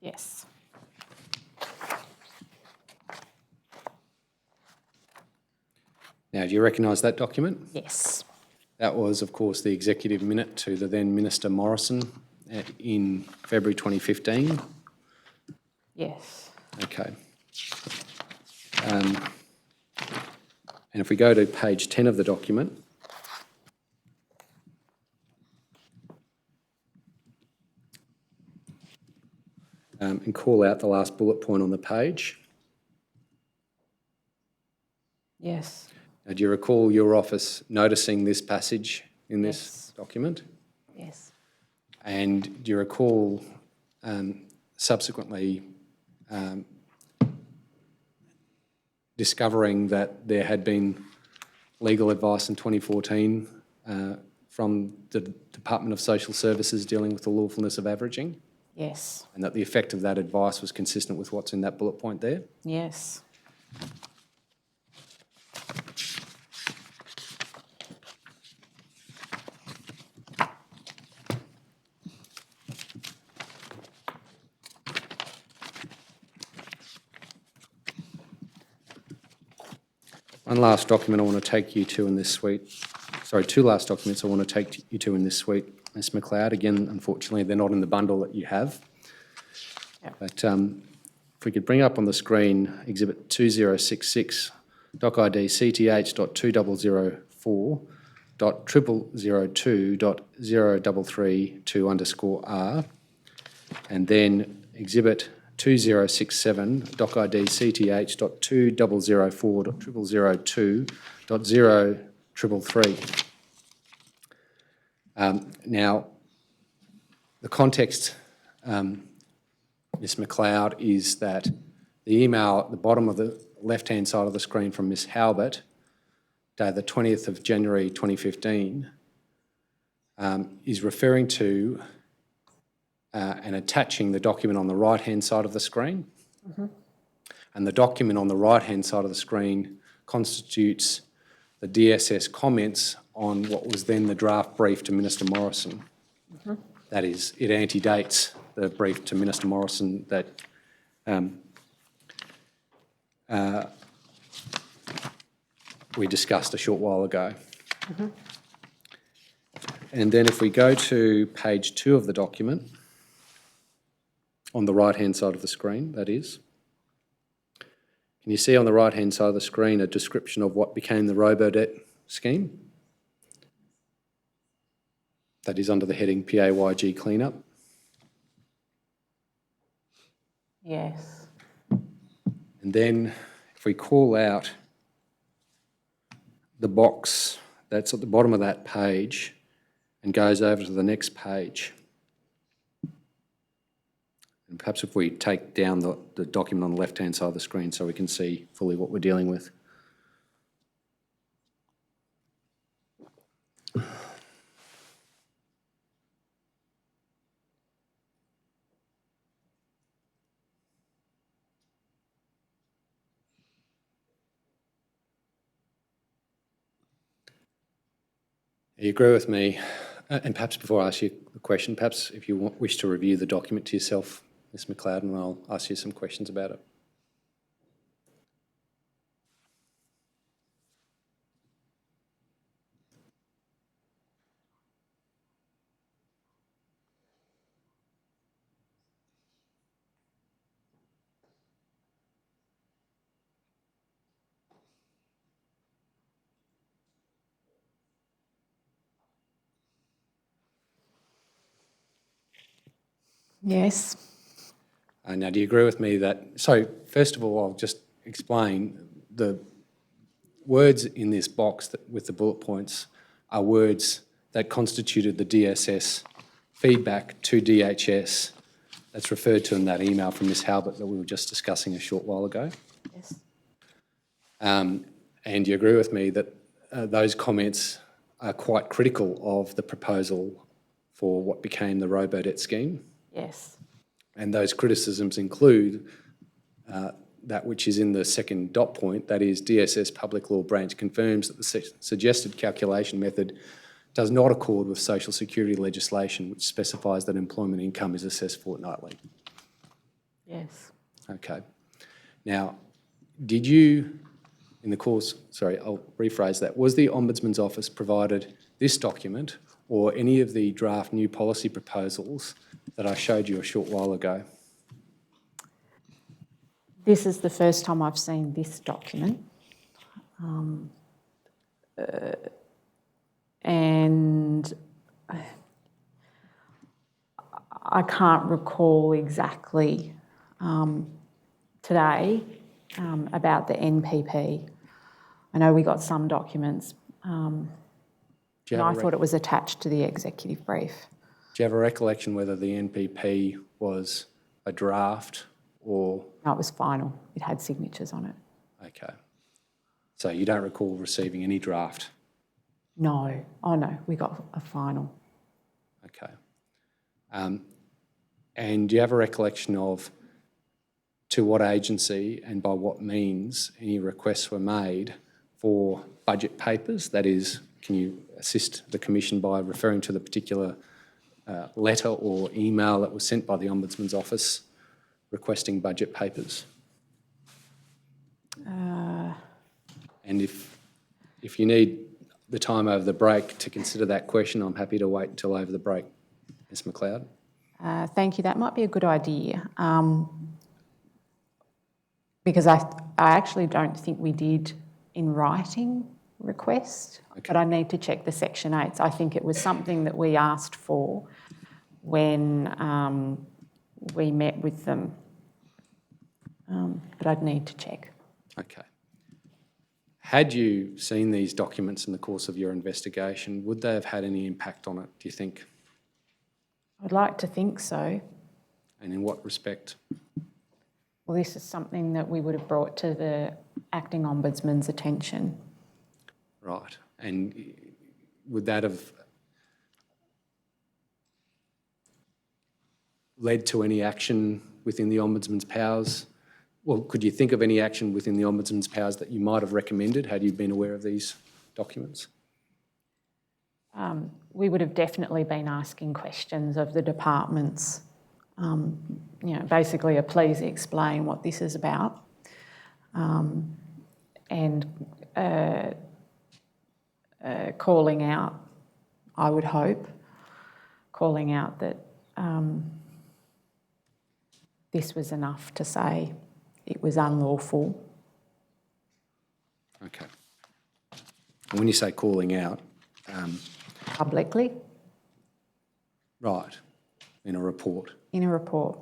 Yes. Now, do you recognise that document? Yes. That was, of course, the executive minute to the then Minister Morrison in February 2015. Yes. Okay. And if we go to page 10 of the document, and call out the last bullet point on the page. Yes. Now, do you recall your office noticing this passage in this document? Yes. And do you recall subsequently discovering that there had been legal advice in 2014 from the Department of Social Services dealing with the lawfulness of averaging, Yes. and that the effect of that advice was consistent with what's in that bullet point there? Yes. One last document I want to take you to in this suite, sorry, two last documents I want to take you to in this suite, Ms Macleod. Again, unfortunately, they're not in the bundle that you have. Yep. But if we could bring up on the screen Exhibit 2066, Doc ID CTH.2004.0002.0332_R, and then Exhibit 2067, Doc ID CTH.2004.0002.0333. Now, the context, Ms Macleod, is that the email at the bottom of the left-hand side of the screen from Ms Halbert, dated the 20th of January 2015, is referring to and attaching the document on the right-hand side of the screen. Mm-hmm. And the document on the right-hand side of the screen constitutes the DSS comments on what was then the draft brief to Minister Morrison. Mm-hmm. That is, it antedates the brief to Minister Morrison that we discussed a short while ago. Mm-hmm. And then if we go to page 2 of the document, on the right-hand side of the screen, that is, can you see on the right-hand side of the screen a description of what became the Robodebt scheme? That is under the heading PAYG cleanup. Yes. And then if we call out the box that's at the bottom of that page and goes over to the next page, and perhaps if we take down the document on the left-hand side of the screen so we can see fully what we're dealing with. You agree with me, and perhaps before I ask you the question, perhaps if you wish to review the document to yourself, Ms Macleod, and I'll ask you some questions about it. Yes. Now, do you agree with me that, so first of all, I'll just explain the words in this box with the bullet points are words that constituted the DSS feedback to DHS that's referred to in that email from Ms Halbert that we were just discussing a short while ago. Yes. And you agree with me that those comments are quite critical of the proposal for what became the Robodebt scheme? Yes. And those criticisms include that which is in the second dot point, that is, DSS Public Law Branch confirms that the suggested calculation method does not accord with social security legislation, which specifies that employment income is assessed fortnightly. Yes. Okay. Now, did you in the course, sorry, I'll rephrase that. Was the Ombudsman's Office provided this document or any of the draft new policy proposals that I showed you a short while ago? This is the first time I've seen this document. And I can't recall exactly today about the NPP. I know we got some documents, and I thought it was attached to the executive brief. Do you have a recollection whether the NPP was a draft or? No, it was final. It had signatures on it. Okay. So you don't recall receiving any draft? No. Oh, no, we got a final. Okay. And do you have a recollection of to what agency and by what means any requests were made for budget papers? That is, can you assist the Commission by referring to the particular letter or email that was sent by the Ombudsman's Office requesting budget papers? And if you need the time over the break to consider that question, I'm happy to wait until over the break. Ms Macleod. Thank you. That might be a good idea because I actually don't think we did in writing request, but I need to check the Section 8s. I think it was something that we asked for when we met with them, but I'd need to check. Okay. Had you seen these documents in the course of your investigation, would they have had any impact on it, do you think? I'd like to think so. And in what respect? Well, this is something that we would have brought to the acting ombudsman's attention. Right. And would that have led to any action within the Ombudsman's powers? Well, could you think of any action within the Ombudsman's powers that you might have recommended had you been aware of these documents? We would have definitely been asking questions of the departments, basically a please explain what this is about, and calling out, I would hope, calling out that this was enough to say it was unlawful. Okay. And when you say calling out, Publicly? right, in a report. In a report.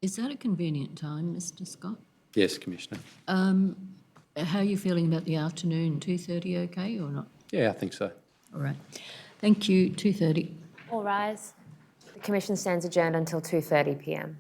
Is that a convenient time, Mr Scott? Yes, Commissioner. How are you feeling about the afternoon? 2:30 okay or not? Yeah, I think so. All right. Thank you. 2:30. All rise. The Commission stands adjourned until 2:30 p.m.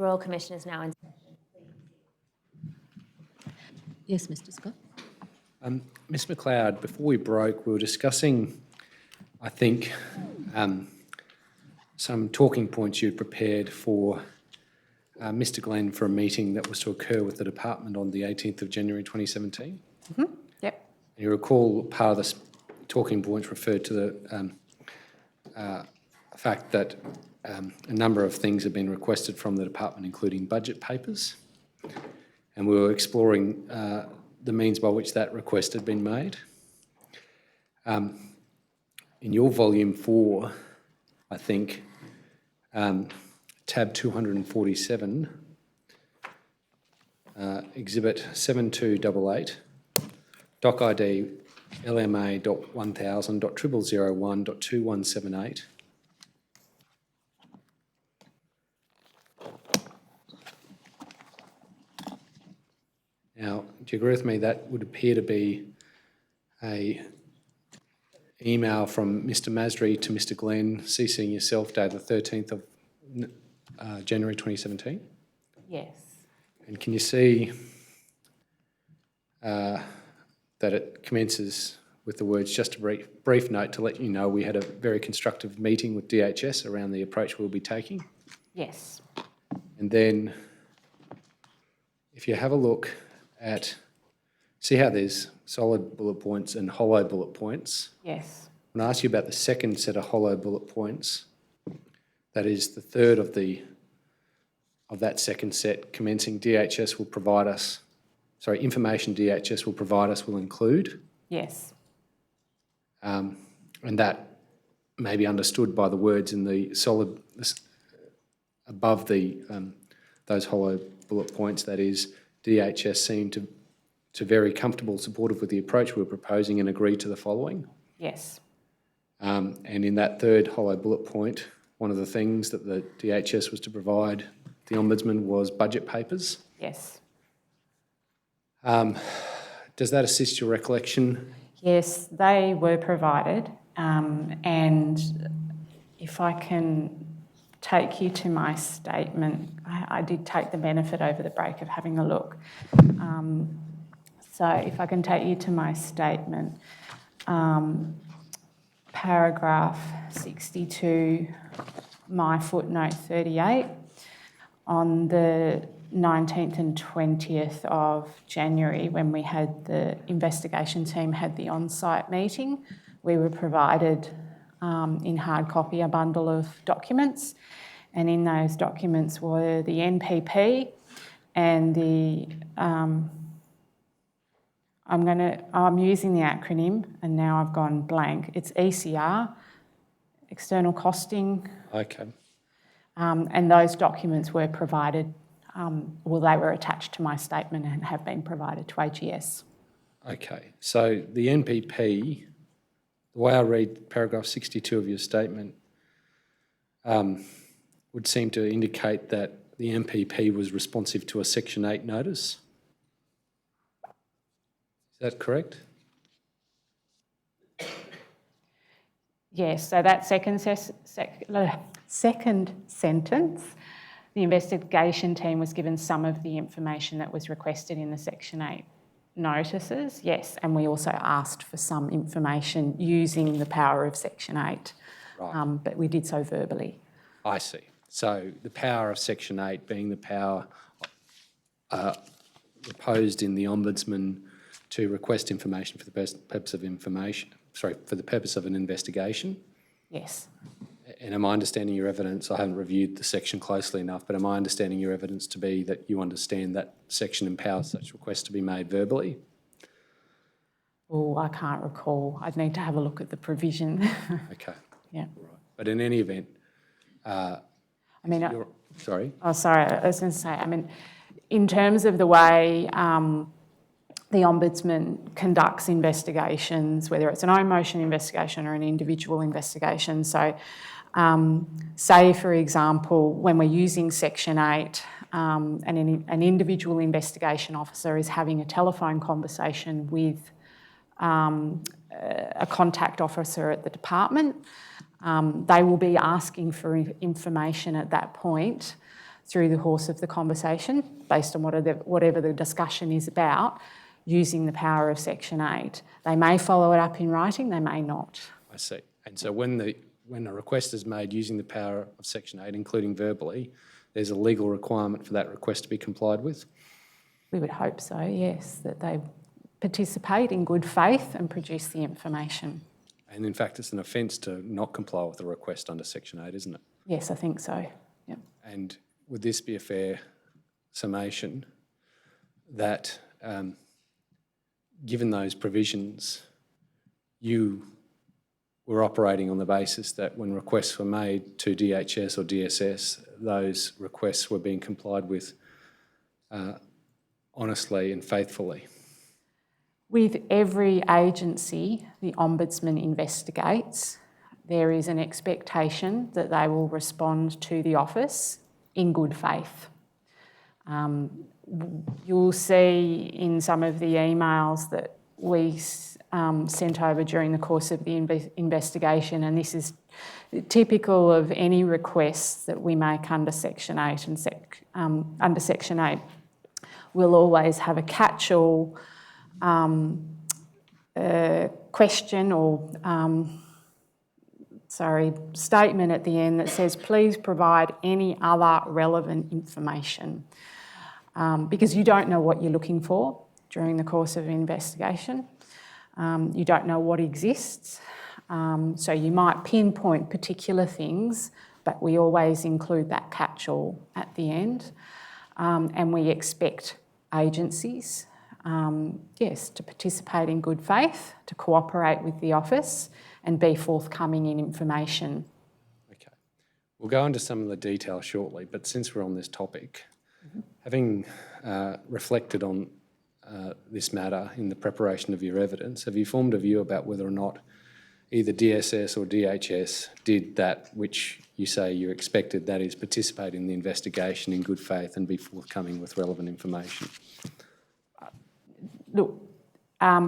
Royal Commission is now in. Yes, Mr Scott? Ms Macleod, before we broke, we were discussing, I think, some talking points you'd prepared for Mr Glenn for a meeting that was to occur with the department on the 18th of January 2017. Yep. You recall part of the talking points referred to the fact that a number of things have been requested from the department, including budget papers, and we were exploring the means by which that request had been made. In your volume 4, I think, tab 247, exhibit 7288, doc ID LMA.1000.0001.2178. Now, do you agree with me that would appear to be a email from Mr Masri to Mr Glenn, CCing yourself, dated the 13th of January 2017? Yes. And can you see that it commences with the words, just a brief note to let you know we had a very constructive meeting with DHS around the approach we'll be taking? Yes. And then if you have a look at, see how there's solid bullet points and hollow bullet points? Yes. When I ask you about the second set of hollow bullet points, that is the third of that second set, commencing DHS will provide us, information DHS will provide us will include. Yes. And that may be understood by the words in the solid, above those hollow bullet points, that is, DHS seemed to very comfortable, supportive with the approach we're proposing and agree to the following. Yes. And in that third hollow bullet point, one of the things that the DHS was to provide the Ombudsman was budget papers. Yes. Does that assist your recollection? Yes, they were provided, and if I can take you to my statement, I did take the benefit over the break of having a look. So if I can take you to my statement, paragraph 62, my footnote 38, on the 19th and 20th of January, when we had the investigation team had the on-site meeting, we were provided in hard copy a bundle of documents, and in those documents were the NPP and the I'm using the acronym and now I've gone blank. It's ECR, external costing. Okay. And those documents were provided, they were attached to my statement and have been provided to AGS. Okay. So the NPP, the way I read paragraph 62 of your statement, would seem to indicate that the NPP was responsive to a Section 8 notice. Is that correct? Yes, so that second sentence, the investigation team was given some of the information that was requested in the Section 8 notices, yes, and we also asked for some information using the power of Section 8, Right. but we did so verbally. I see. So the power of Section 8 being the power proposed in the Ombudsman to request information for the purpose of for the purpose of an investigation. Yes. And am I understanding your evidence? I haven't reviewed the section closely enough, but am I understanding your evidence to be that you understand that section empowers such requests to be made verbally? Oh, I can't recall. I'd need to have a look at the provision. Okay. Yeah. Right. But in any event, sorry? Oh, sorry, I was going to say, in terms of the way the Ombudsman conducts investigations, whether it's an own motion investigation or an individual investigation. So say, for example, when we're using Section 8 and an individual investigation officer is having a telephone conversation with a contact officer at the department, they will be asking for information at that point through the course of the conversation, based on whatever the discussion is about, using the power of Section 8. They may follow it up in writing, they may not. I see. And so when a request is made using the power of Section 8, including verbally, there's a legal requirement for that request to be complied with? We would hope so, yes, that they participate in good faith and produce the information. And in fact, it's an offence to not comply with a request under Section 8, isn't it? Yes, I think so, yep. And would this be a fair summation that, given those provisions, you were operating on the basis that when requests were made to DHS or DSS, those requests were being complied with honestly and faithfully? With every agency the Ombudsman investigates, there is an expectation that they will respond to the office in good faith. You'll see in some of the emails that we sent over during the course of the investigation, and this is typical of any requests that we make under Section 8, and under Section 8 we'll always have a catch-all question or statement at the end that says, please provide any other relevant information, because you don't know what you're looking for during the course of an investigation. You don't know what exists, so you might pinpoint particular things, but we always include that catch-all at the end, and we expect agencies to participate in good faith, to cooperate with the office and be forthcoming in information. Okay. We'll go into some of the detail shortly, but since we're on this topic, having reflected on this matter in the preparation of your evidence, have you formed a view about whether or not either DSS or DHS did that which you say you expected, that is, participate in the investigation in good faith and be forthcoming with relevant information? Look,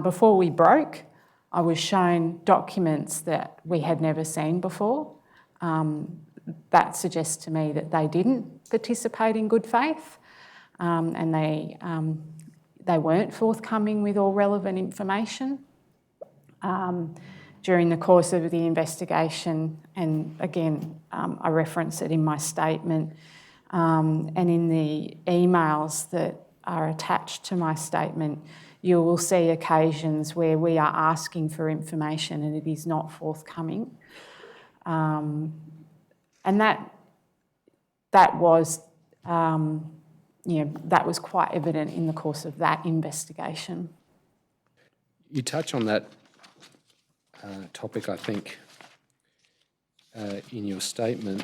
before we broke, I was shown documents that we had never seen before. That suggests to me that they didn't participate in good faith, and they weren't forthcoming with all relevant information. During the course of the investigation, and again, I reference it in my statement, and in the emails that are attached to my statement, you will see occasions where we are asking for information and it is not forthcoming. And that was quite evident in the course of that investigation. You touch on that topic, I think, in your statement.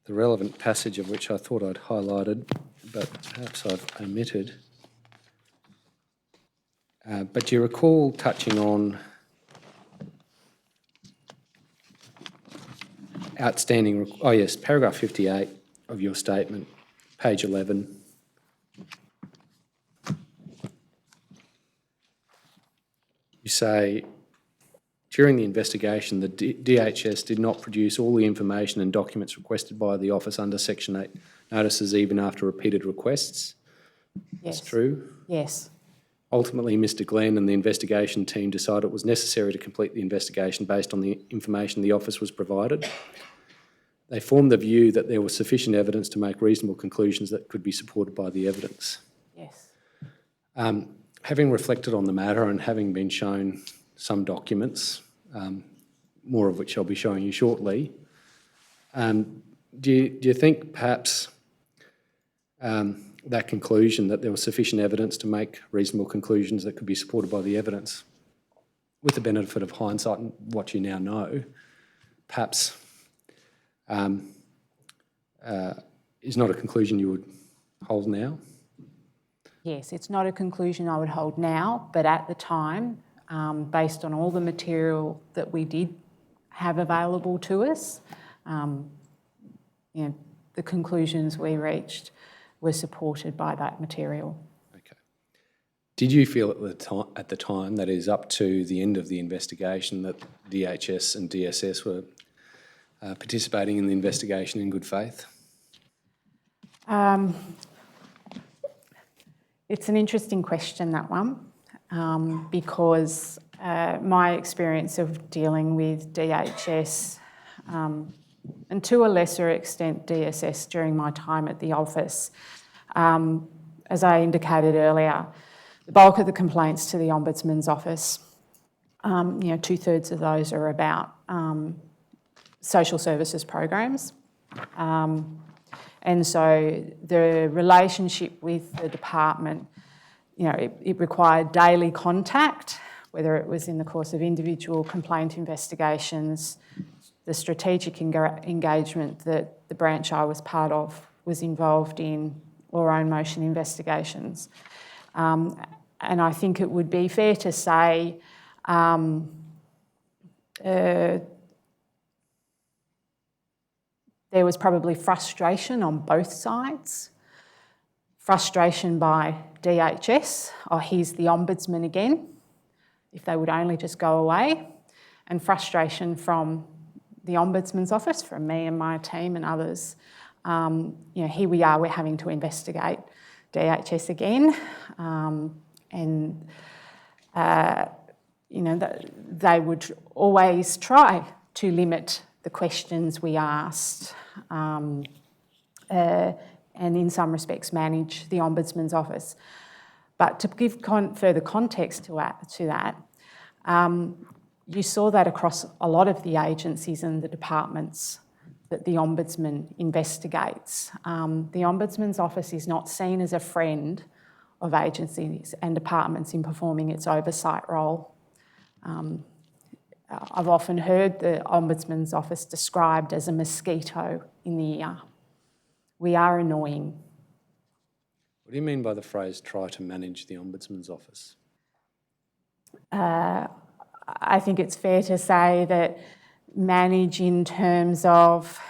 The relevant passage of which I thought I'd highlighted, but perhaps I've omitted. But do you recall touching on outstanding, oh yes, paragraph 58 of your statement, page 11. You say, during the investigation, the DHS did not produce all the information and documents requested by the office under Section 8 notices even after repeated requests. Yes. That's true? Yes. Ultimately, Mr Glenn and the investigation team decided it was necessary to complete the investigation based on the information the office was provided. They formed the view that there was sufficient evidence to make reasonable conclusions that could be supported by the evidence. Yes. Having reflected on the matter and having been shown some documents, more of which I'll be showing you shortly, do you think perhaps that conclusion that there was sufficient evidence to make reasonable conclusions that could be supported by the evidence, with the benefit of hindsight and what you now know, perhaps is not a conclusion you would hold now? Yes, it's not a conclusion I would hold now, but at the time, based on all the material that we did have available to us, the conclusions we reached were supported by that material. Okay. Did you feel at the time, that is up to the end of the investigation, that DHS and DSS were participating in the investigation in good faith? It's an interesting question, that one, because my experience of dealing with DHS and to a lesser extent DSS during my time at the office, as I indicated earlier, the bulk of the complaints to the Ombudsman's office, 2/3 of those are about social services programs. And so the relationship with the department, it required daily contact, whether it was in the course of individual complaint investigations, the strategic engagement that the branch I was part of was involved in, or own motion investigations. And I think it would be fair to say there was probably frustration on both sides. Frustration by DHS, oh, here's the Ombudsman again, if they would only just go away, and frustration from the Ombudsman's office, from me and my team and others. Here we are, we're having to investigate DHS again, they would always try to limit the questions we asked, and in some respects manage the Ombudsman's office. But to give further context to that, you saw that across a lot of the agencies and the departments that the Ombudsman investigates. The Ombudsman's office is not seen as a friend of agencies and departments in performing its oversight role. I've often heard the Ombudsman's office described as a mosquito in the ear. We are annoying. What do you mean by the phrase "try to manage the Ombudsman's office"? I think it's fair to say that manage in terms of,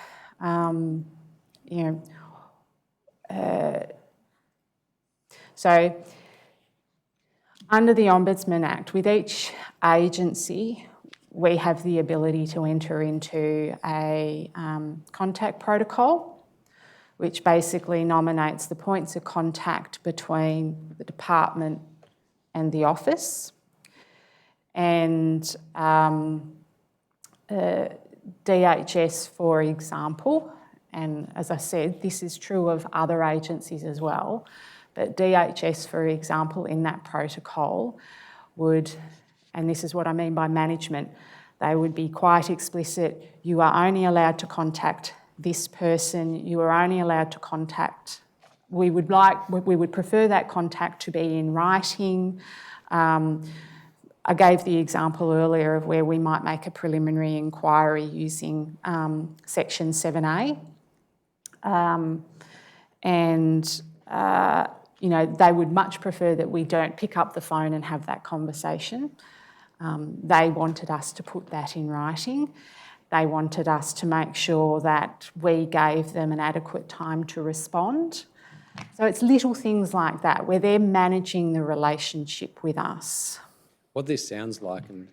so under the Ombudsman Act, with each agency, we have the ability to enter into a contact protocol, which basically nominates the points of contact between the department and the office. And DHS, for example, and as I said, this is true of other agencies as well, but DHS, for example, in that protocol would, and this is what I mean by management, they would be quite explicit. You are only allowed to contact this person. You are only allowed to contact. We would prefer that contact to be in writing. I gave the example earlier of where we might make a preliminary inquiry using Section 7A. They would much prefer that we don't pick up the phone and have that conversation. They wanted us to put that in writing. They wanted us to make sure that we gave them an adequate time to respond. So it's little things like that where they're managing the relationship with us. What this sounds like, and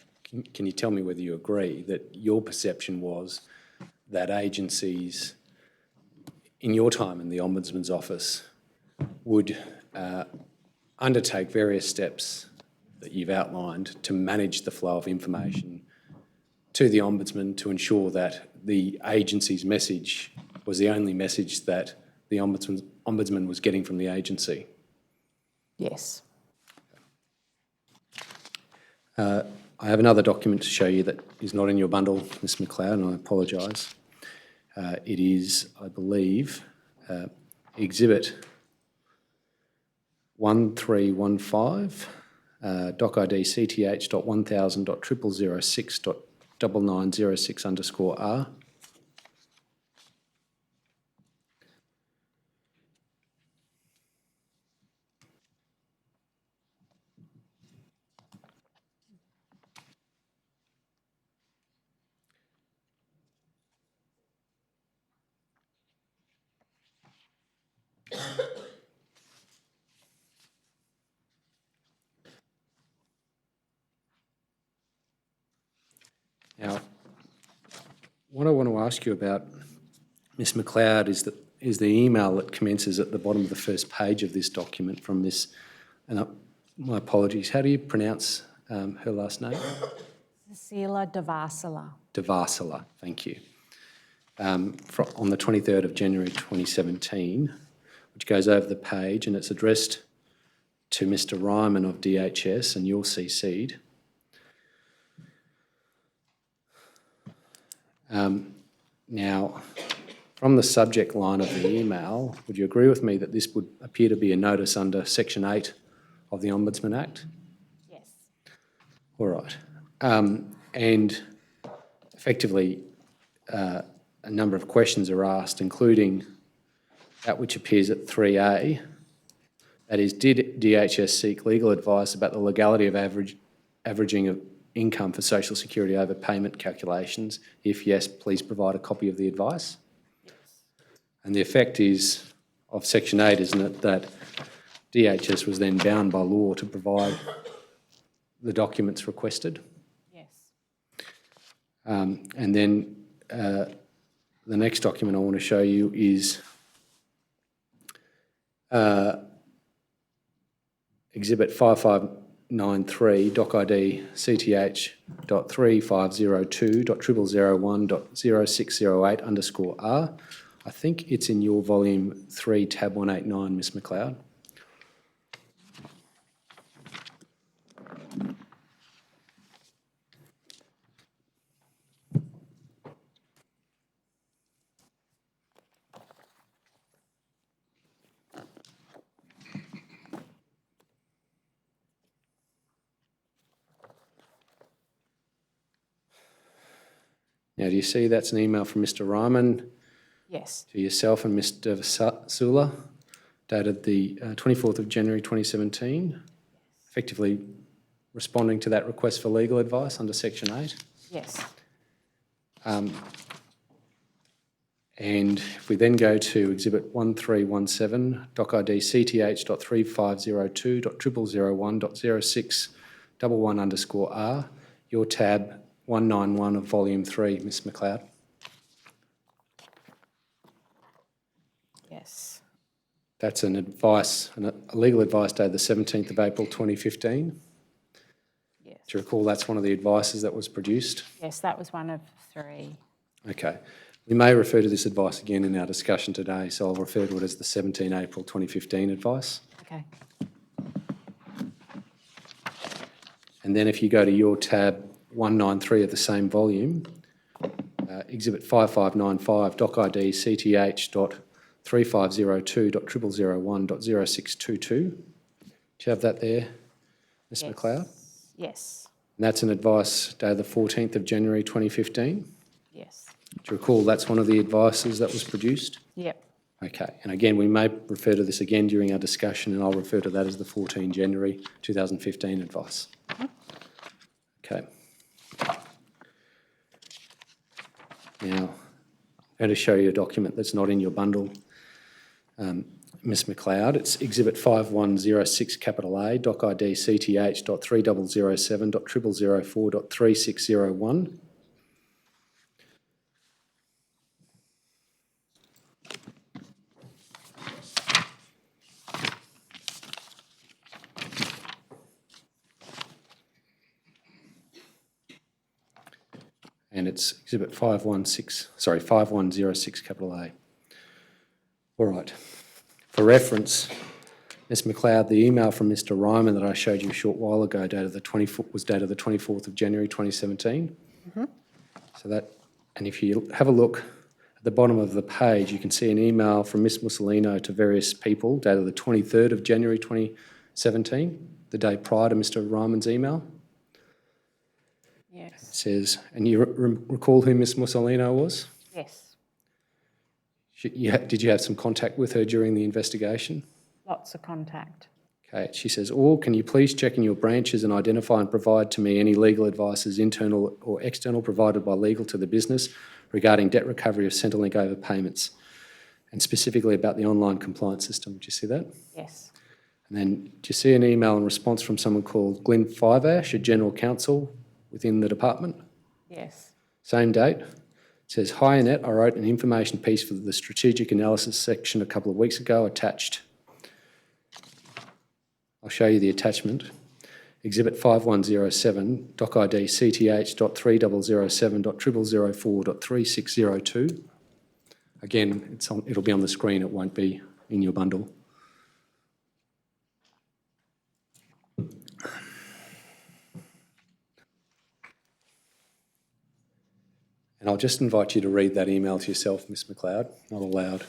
can you tell me whether you agree, that your perception was that agencies in your time in the Ombudsman's office would undertake various steps that you've outlined to manage the flow of information to the Ombudsman to ensure that the agency's message was the only message that the Ombudsman was getting from the agency? Yes. I have another document to show you that is not in your bundle, Ms Macleod, and I apologise. It is, I believe, Exhibit 1315, Doc ID CTH.1000.0006.9906_R. what I want to ask you about, Ms Macleod, is the email that commences at the bottom of the first page of this document from Ms. And my apologies, how do you pronounce her last name? Cecilia Devasala. Devasala, thank you. On the 23rd of January 2017, which goes over the page, and it's addressed to Mr Ryman of DHS, and you're CC'd. Now, from the subject line of the email, would you agree with me that this would appear to be a notice under Section 8 of the Ombudsman Act? Yes. All right. And effectively, a number of questions are asked, including that which appears at 3A. That is, did DHS seek legal advice about the legality of averaging of income for social security overpayment calculations? If yes, please provide a copy of the advice. Yes. And the effect is of Section 8, isn't it, that DHS was then bound by law to provide the documents requested? Yes. And then the next document I want to show you is Exhibit 5593, Doc ID CTH.3502.0001.0608_R. I think it's in your volume 3, tab 189, Ms Macleod. Now, do you see that's an email from Mr Ryman Yes. to yourself and Mr Vasula, dated the 24th of January 2017, effectively responding to that request for legal advice under Section 8? Yes. And if we then go to Exhibit 1317, Doc ID CTH.3502.0001.0611_R, your tab 191 of Volume 3, Ms Macleod. Yes. That's an advice, a legal advice dated the 17th of April 2015. Yes. Do you recall that's one of the advices that was produced? Yes, that was one of 3. Okay. We may refer to this advice again in our discussion today, so I'll refer to it as the 17 April 2015 advice. Okay. And then if you go to your tab 193 of the same volume, Exhibit 5595, Doc ID CTH.3502.0001.0622. Do you have that there, Ms Yes. Macleod? Yes. And that's an advice dated the 14th of January 2015. Yes. Do you recall that's one of the advices that was produced? Yep. Okay, and again, we may refer to this again during our discussion, and I'll refer to that as the 14 January 2015 advice. Okay. Now, I'm going to show you a document that's not in your bundle, Ms Macleod. It's Exhibit 5106 capital A, Doc ID CTH.3007.0004.3601. And it's Exhibit 5106 capital A. All right. For reference, Ms Macleod, the email from Mr Ryman that I showed you a short while ago was dated the 24th of January 2017. Mm-hmm. So that, and if you have a look at the bottom of the page, you can see an email from Ms Mussolino to various people dated the 23rd of January 2017, the day prior to Mr Ryman's email. Yes. It says, and you recall who Ms Mussolino was? Yes. Did you have some contact with her during the investigation? Lots of contact. Okay, she says, or can you please check in your branches and identify and provide to me any legal advices, internal or external, provided by legal to the business regarding debt recovery of Centrelink overpayments, and specifically about the online compliance system. Did you see that? Yes. And then do you see an email in response from someone called Glenn Fivash, a general counsel within the department? Yes. Same date, It says, "Hi Annette, I wrote an information piece for the strategic analysis section a couple of weeks ago, attached." I'll show you the attachment. Exhibit 5107, doc ID CTH.3007.0004.3602. Again, it'll be on the screen, it won't be in your bundle. And I'll just invite you to read that email to yourself, Ms Macleod, not aloud.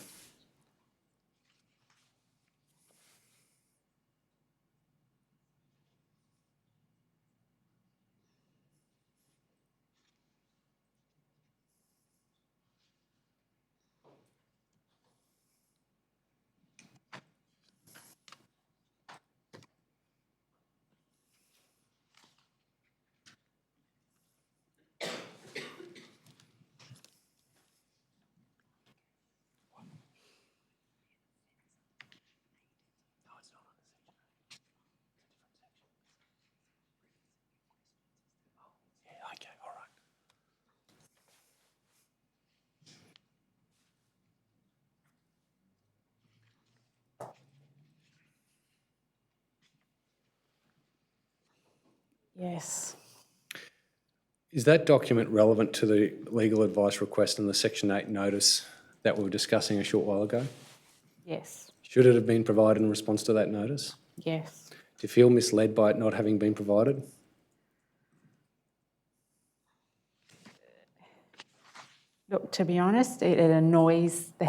Yes. Is that document relevant to the legal advice request and the Section 8 notice that we were discussing a short while ago? Yes. Should it have been provided in response to that notice? Yes. Do you feel misled by it not having been provided? Look, to be honest, it annoys the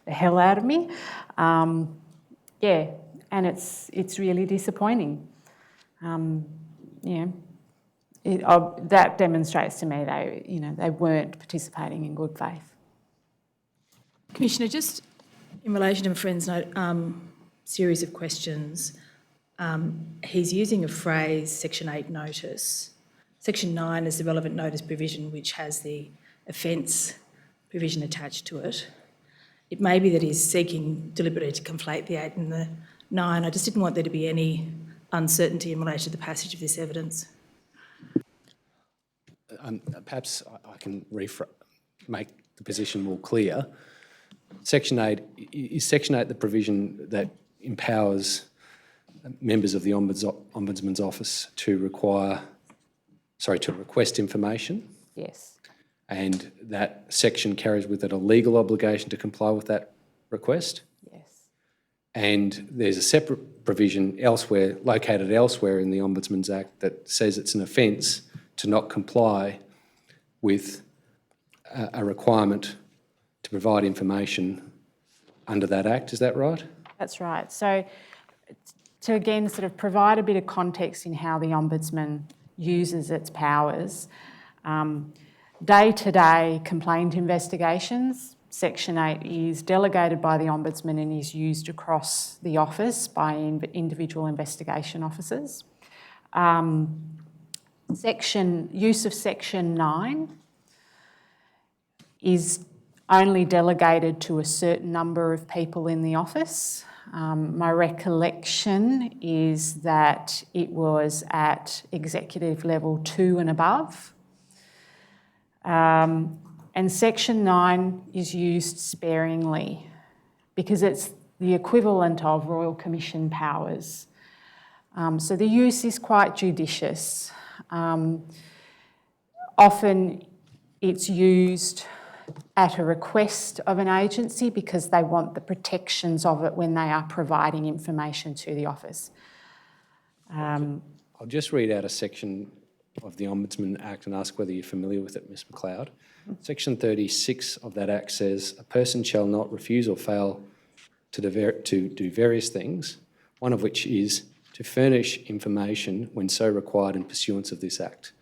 hell out of me. Yeah, and it's really disappointing. Yeah, that demonstrates to me they weren't participating in good faith. Commissioner, just in relation to my friend's series of questions, he's using a phrase, Section 8 notice. Section 9 is the relevant notice provision which has the offence provision attached to it. It may be that he's seeking deliberately to conflate the 8 and the 9. I just didn't want there to be any uncertainty in relation to the passage of this evidence. Perhaps I can make the position more clear. Section 8, is Section 8 the provision that empowers members of the Ombudsman's office to request information? Yes. And that section carries with it a legal obligation to comply with that request? Yes. And there's a separate provision located elsewhere in the Ombudsman's Act that says it's an offence to not comply with a requirement to provide information under that Act. Is that right? That's right. So to again sort of provide a bit of context in how the Ombudsman uses its powers, day-to-day complaint investigations, Section 8 is delegated by the Ombudsman and is used across the office by individual investigation officers. Use of Section 9 is only delegated to a certain number of people in the office. My recollection is that it was at executive level 2 and above. And Section 9 is used sparingly because it's the equivalent of Royal Commission powers. So the use is quite judicious. Often it's used at a request of an agency because they want the protections of it when they are providing information to the office. I'll just read out a section of the Ombudsman Act and ask whether you're familiar with it, Ms Macleod. Section 36 of that Act says, "A person shall not refuse or fail to do various things, one of which is to furnish information when so required in pursuance of this Act."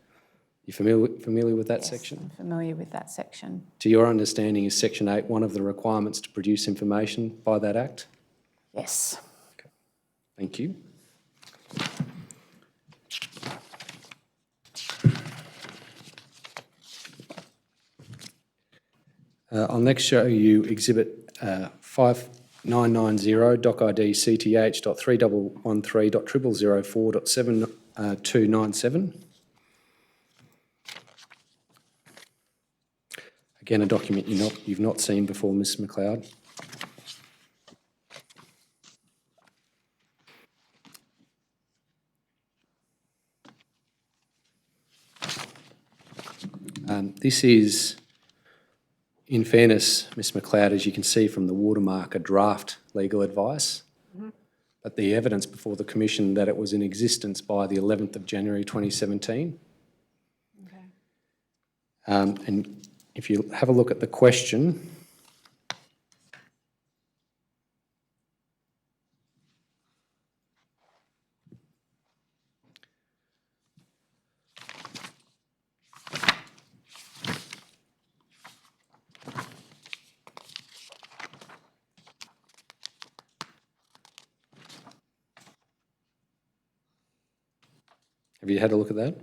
You familiar with that section? I'm familiar with that section. To your understanding, is Section 8 one of the requirements to produce information by that Act? Yes. Okay. Thank you. I'll next show you Exhibit 5990, Doc ID CTH.3113.0004.7297. Again, a document you've not seen before, Ms Macleod. This is, in fairness, Ms Macleod, as you can see from the watermark, a draft legal advice, but the evidence before the Commission that it was in existence by the 11th of January 2017. Okay. And if you have a look at the question, have you had a look at that?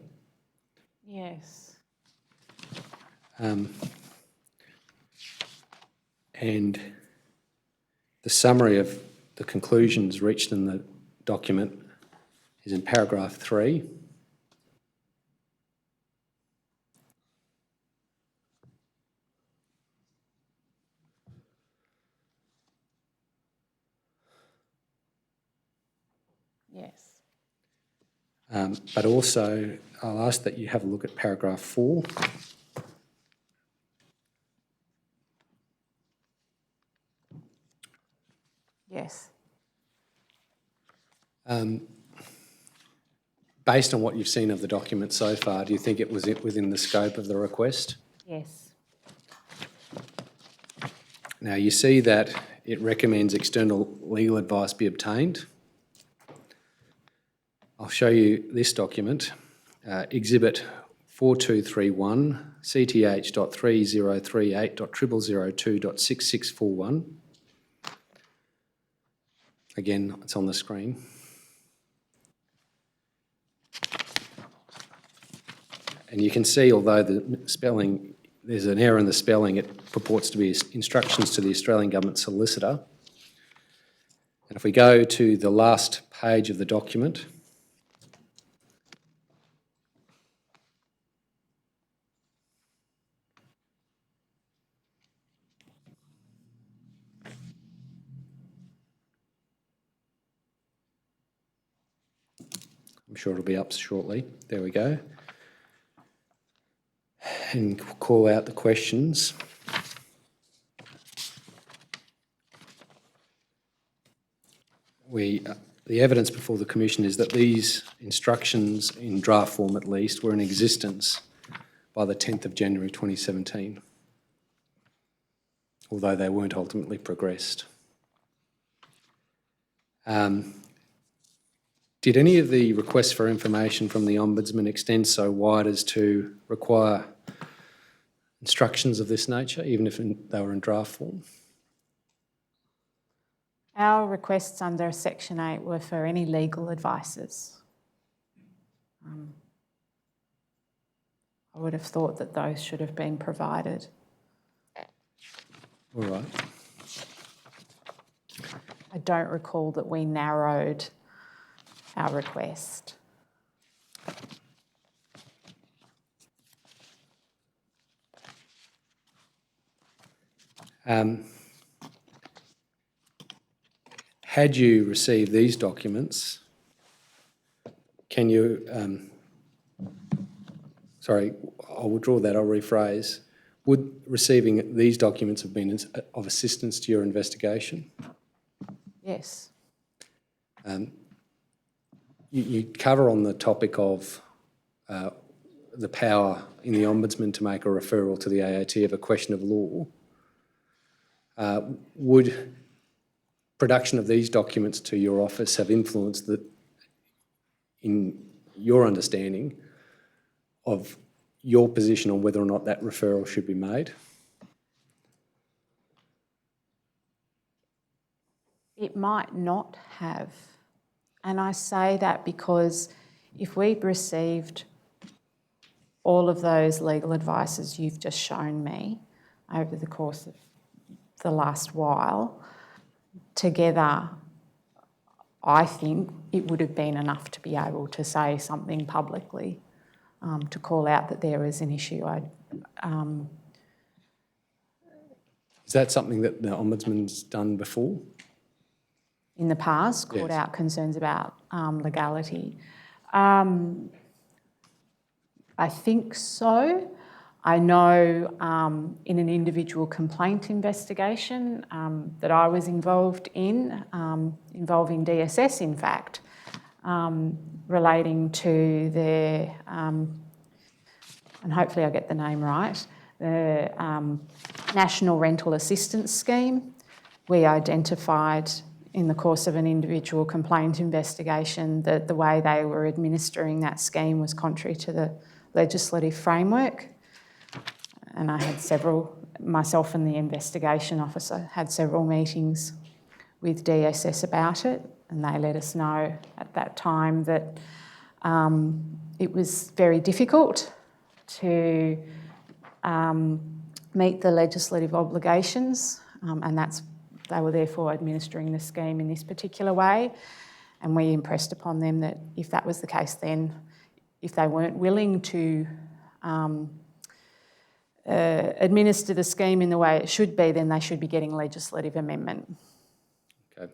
Yes. And the summary of the conclusions reached in the document is in paragraph 3. Yes. But also, I'll ask that you have a look at paragraph 4. Yes. Based on what you've seen of the document so far, do you think it was within the scope of the request? Yes. Now, you see that it recommends external legal advice be obtained. I'll show you this document, Exhibit 4231, CTH.3038.0002.6641. Again, it's on the screen. And you can see, although the spelling, there's an error in the spelling, it purports to be instructions to the Australian Government Solicitor. And if we go to the last page of the document, I'm sure it'll be up shortly. There we go. And call out the questions. The evidence before the Commission is that these instructions, in draft form at least, were in existence by the 10th of January 2017, although they weren't ultimately progressed. Did any of the requests for information from the Ombudsman extend so wide as to require instructions of this nature, even if they were in draft form? Our requests under Section 8 were for any legal advices. I would have thought that those should have been provided. All right. I don't recall that we narrowed our request. Had you received these documents, can you, sorry, I'll withdraw that, I'll rephrase. Would receiving these documents have been of assistance to your investigation? Yes. You cover on the topic of the power in the Ombudsman to make a referral to the AOT of a question of law. Would production of these documents to your office have influenced in your understanding of your position on whether or not that referral should be made? It might not have. And I say that because if we'd received all of those legal advices you've just shown me over the course of the last while, together, I think it would have been enough to be able to say something publicly, to call out that there is an issue. Is that something that the Ombudsman's done before? In the past, called Yes. out concerns about legality. I think so. I know in an individual complaint investigation that I was involved in, involving DSS in fact, relating to their, and hopefully I get the name right, the National Rental Assistance Scheme. We identified in the course of an individual complaint investigation that the way they were administering that scheme was contrary to the legislative framework. And I had myself and the investigation officer had several meetings with DSS about it, and they let us know at that time that it was very difficult to meet the legislative obligations, and they were therefore administering the scheme in this particular way. And we impressed upon them that if that was the case, then if they weren't willing to administer the scheme in the way it should be, then they should be getting legislative amendment. Okay.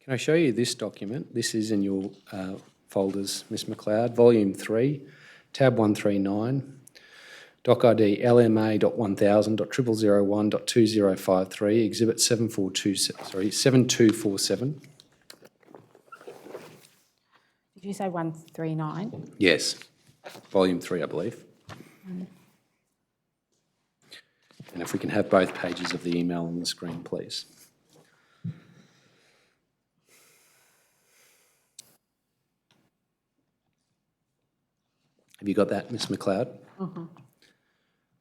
Can I show you this document? This is in your folders, Ms Macleod, Volume 3, Tab 139, Doc ID LMA.1000.0001.2053, Exhibit 7247. Did you say 139? Yes, Volume 3, I believe. And if we can have both pages of the email on the screen, please. Have you got that, Ms Macleod?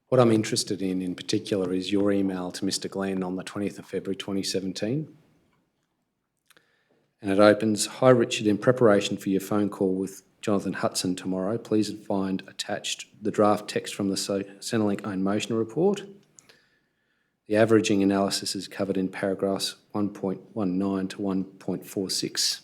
What I'm interested in particular is your email to Mr Glenn on the 20th of February 2017. And it opens, "Hi Richard, in preparation for your phone call with Jonathan Hudson tomorrow, please find attached the draft text from the Centrelink own motion report. The averaging analysis is covered in paragraphs 1.19 to 1.46.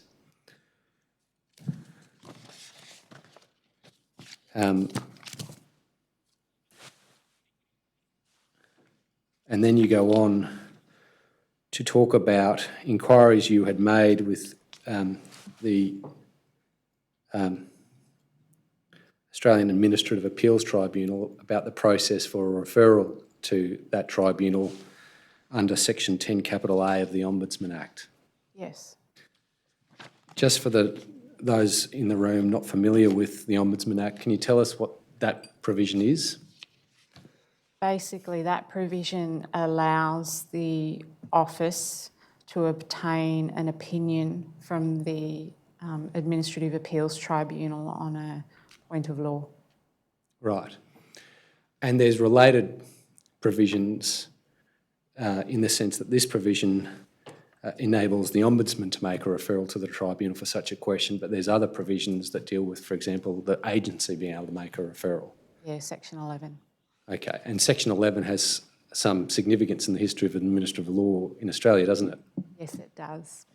And then you go on to talk about inquiries you had made with the Australian Administrative Appeals Tribunal about the process for a referral to that tribunal under Section 10 capital A of the Ombudsman Act. Yes. Just for those in the room not familiar with the Ombudsman Act, can you tell us what that provision is? Basically, that provision allows the office to obtain an opinion from the Administrative Appeals Tribunal on a point of law. Right. And there's related provisions in the sense that this provision enables the Ombudsman to make a referral to the tribunal for such a question, but there's other provisions that deal with, for example, the agency being able to make a referral. Yeah, Section 11. Okay, and Section 11 has some significance in the history of administrative law in Australia, doesn't it? Yes, it does.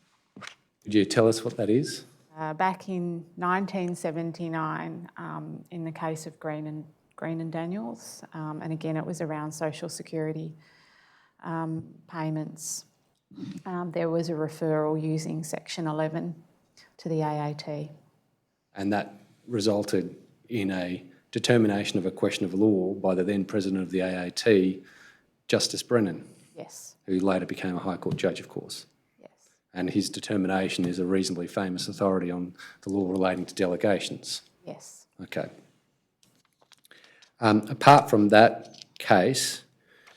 Could you tell us what that is? Back in 1979, in the case of Green and Daniels, and again it was around social security payments, there was a referral using Section 11 to the AAT. And that resulted in a determination of a question of law by the then President of the AAT, Justice Brennan. Yes. Who later became a High Court judge, of course. Yes. And his determination is a reasonably famous authority on the law relating to delegations. Yes. Okay. Apart from that case,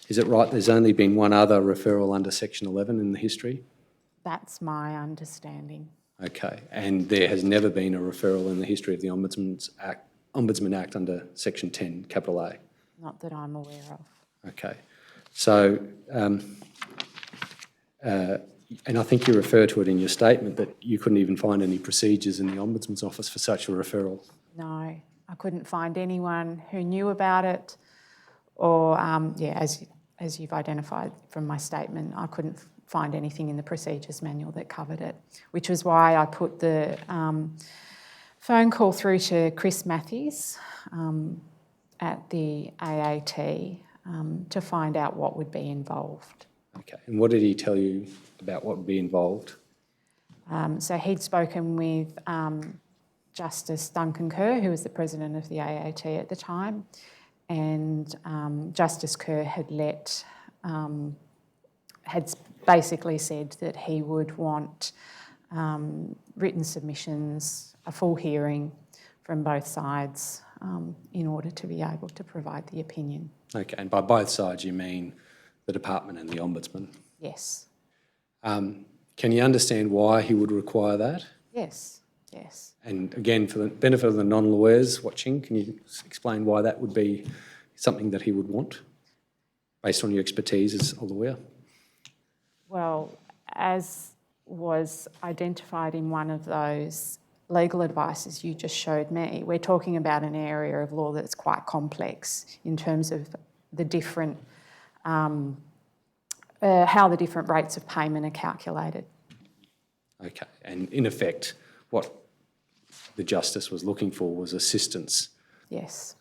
is it right there's only been one other referral under Section 11 in the history? That's my understanding. Okay, and there has never been a referral in the history of the Ombudsman Act under Section 10, capital A? Not that I'm aware of. Okay, so, and I think you refer to it in your statement that you couldn't even find any procedures in the Ombudsman's office for such a referral. No, I couldn't find anyone who knew about it, or, as you've identified from my statement, I couldn't find anything in the procedures manual that covered it, which was why I put the phone call through to Chris Matthews at the AAT to find out what would be involved. Okay, and what did he tell you about what would be involved? So he'd spoken with Justice Duncan Kerr, who was the president of the AAT at the time, and Justice Kerr had basically said that he would want written submissions, a full hearing from both sides in order to be able to provide the opinion. Okay, and by both sides you mean the department and the Ombudsman. Yes. Can you understand why he would require that? Yes. Yes. And again, for the benefit of the non-lawyers watching, can you explain why that would be something that he would want, based on your expertise as a lawyer? Well, as was identified in one of those legal advices you just showed me, we're talking about an area of law that's quite complex in terms of the different, how the different rates of payment are calculated. Okay, and in effect, what the Justice was looking for was assistance. Yes.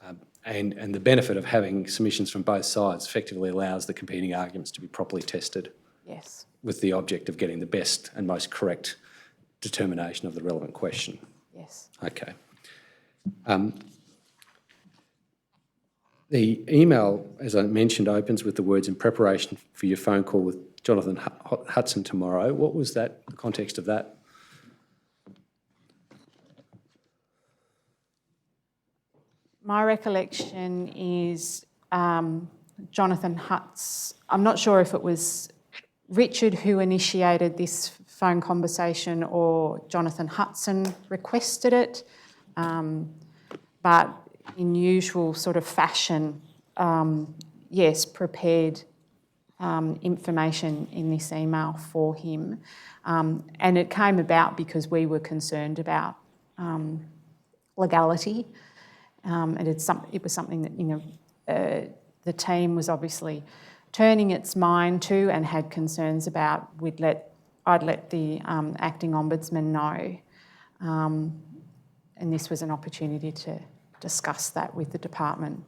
And the benefit of having submissions from both sides effectively allows the competing arguments to be properly tested, Yes. with the object of getting the best and most correct determination of the relevant question. Yes. Okay. The email, as I mentioned, opens with the words "in preparation for your phone call with Jonathan Hudson tomorrow." What was that, the context of that? My recollection is Jonathan Hutz. I'm not sure if it was Richard who initiated this phone conversation or Jonathan Hudson requested it, but in usual sort of fashion, yes, prepared information in this email for him. And it came about because we were concerned about legality. And it was something that, the team was obviously turning its mind to and had concerns about. I'd let the acting ombudsman know, and this was an opportunity to discuss that with the department.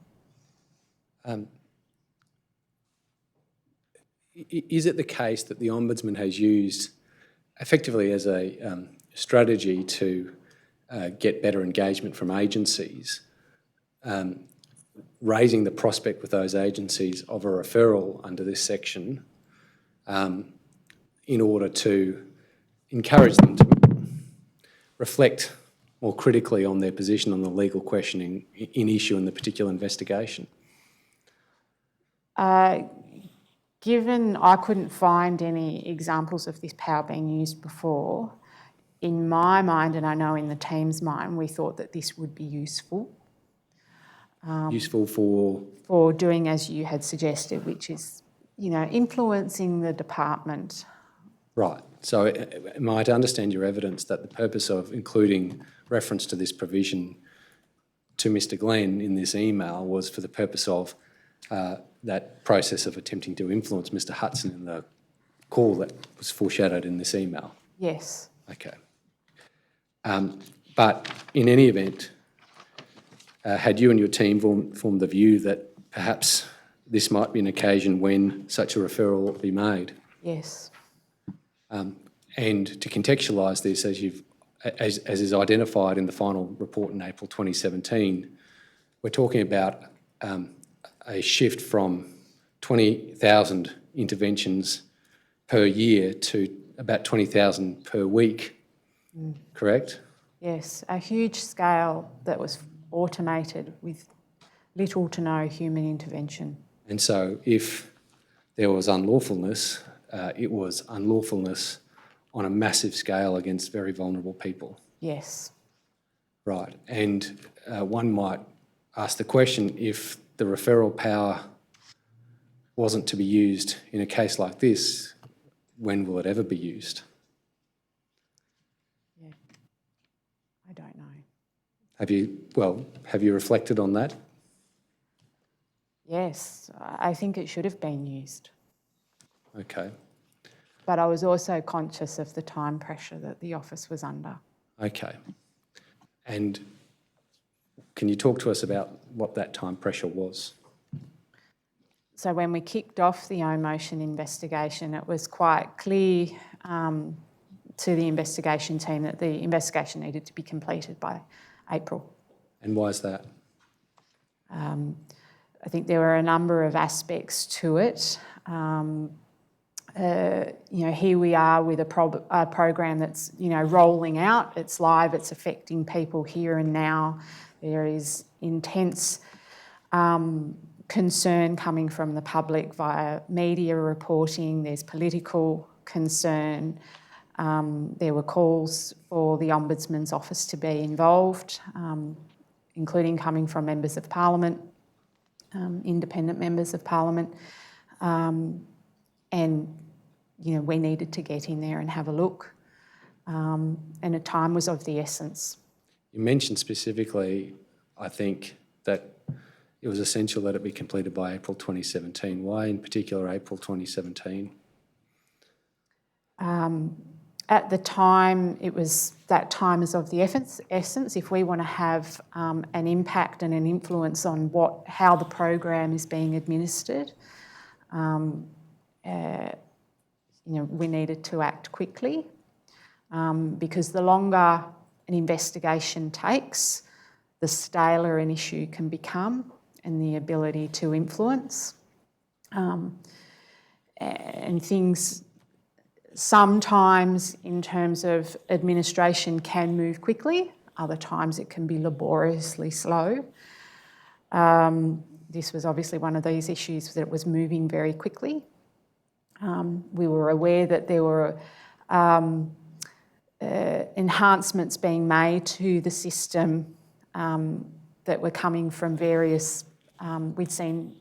Is it the case that the Ombudsman has used effectively as a strategy to get better engagement from agencies, raising the prospect with those agencies of a referral under this section in order to encourage them to reflect more critically on their position on the legal questioning in issue in the particular investigation? Given I couldn't find any examples of this power being used before, in my mind, and I know in the team's mind, we thought that this would be useful. Useful for? For doing as you had suggested, which is, influencing the department. Right. So am I to understand your evidence that the purpose of including reference to this provision to Mr Glenn in this email was for the purpose of that process of attempting to influence Mr Hudson in the call that was foreshadowed in this email? Yes. Okay. But in any event, had you and your team formed the view that perhaps this might be an occasion when such a referral ought to be made? Yes. And to contextualise this, as is identified in the final report in April 2017, we're talking about a shift from 20,000 interventions per year to about 20,000 per week, correct? Yes, a huge scale that was automated with little to no human intervention. And so if there was unlawfulness, it was unlawfulness on a massive scale against very vulnerable people. Yes. Right. And one might ask the question, if the referral power wasn't to be used in a case like this, when will it ever be used? Yeah. I don't know. Have you reflected on that? Yes, I think it should have been used. Okay. But I was also conscious of the time pressure that the office was under. Okay. And can you talk to us about what that time pressure was? So when we kicked off the own motion investigation, it was quite clear to the investigation team that the investigation needed to be completed by April. And why is that? I think there were a number of aspects to it. Here we are with a program that's, rolling out. It's live. It's affecting people here and now. There is intense concern coming from the public via media reporting. There's political concern. There were calls for the Ombudsman's office to be involved, including coming from members of Parliament, independent members of Parliament. And, we needed to get in there and have a look. And a time was of the essence. You mentioned specifically, I think, that it was essential that it be completed by April 2017. Why in particular April 2017? At the time, that time is of the essence. If we want to have an impact and an influence on how the program is being administered, we needed to act quickly because the longer an investigation takes, the staler an issue can become and the ability to influence. And things sometimes in terms of administration can move quickly, other times it can be laboriously slow. This was obviously one of these issues that was moving very quickly. We were aware that there were enhancements being made to the system that were coming from various, we'd seen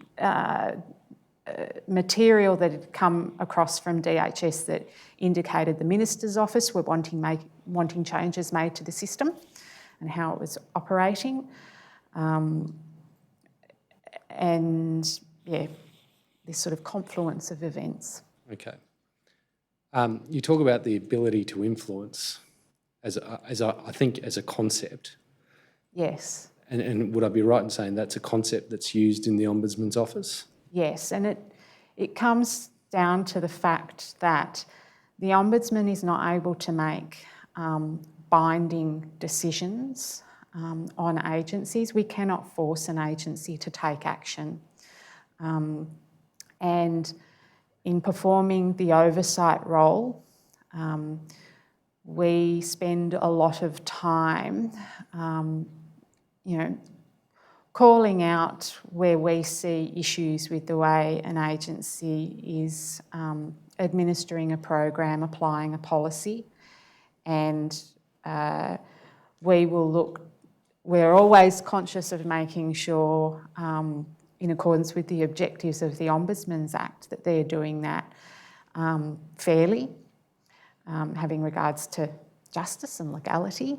material that had come across from DHS that indicated the Minister's office were wanting changes made to the system and how it was operating. This sort of confluence of events. Okay. You talk about the ability to influence as a concept. Yes. And would I be right in saying that's a concept that's used in the Ombudsman's office? Yes, and it comes down to the fact that the Ombudsman is not able to make binding decisions on agencies. We cannot force an agency to take action. And in performing the oversight role, we spend a lot of time, calling out where we see issues with the way an agency is administering a program, applying a policy, and we're always conscious of making sure, in accordance with the objectives of the Ombudsman's Act, that they're doing that fairly, having regards to justice and legality.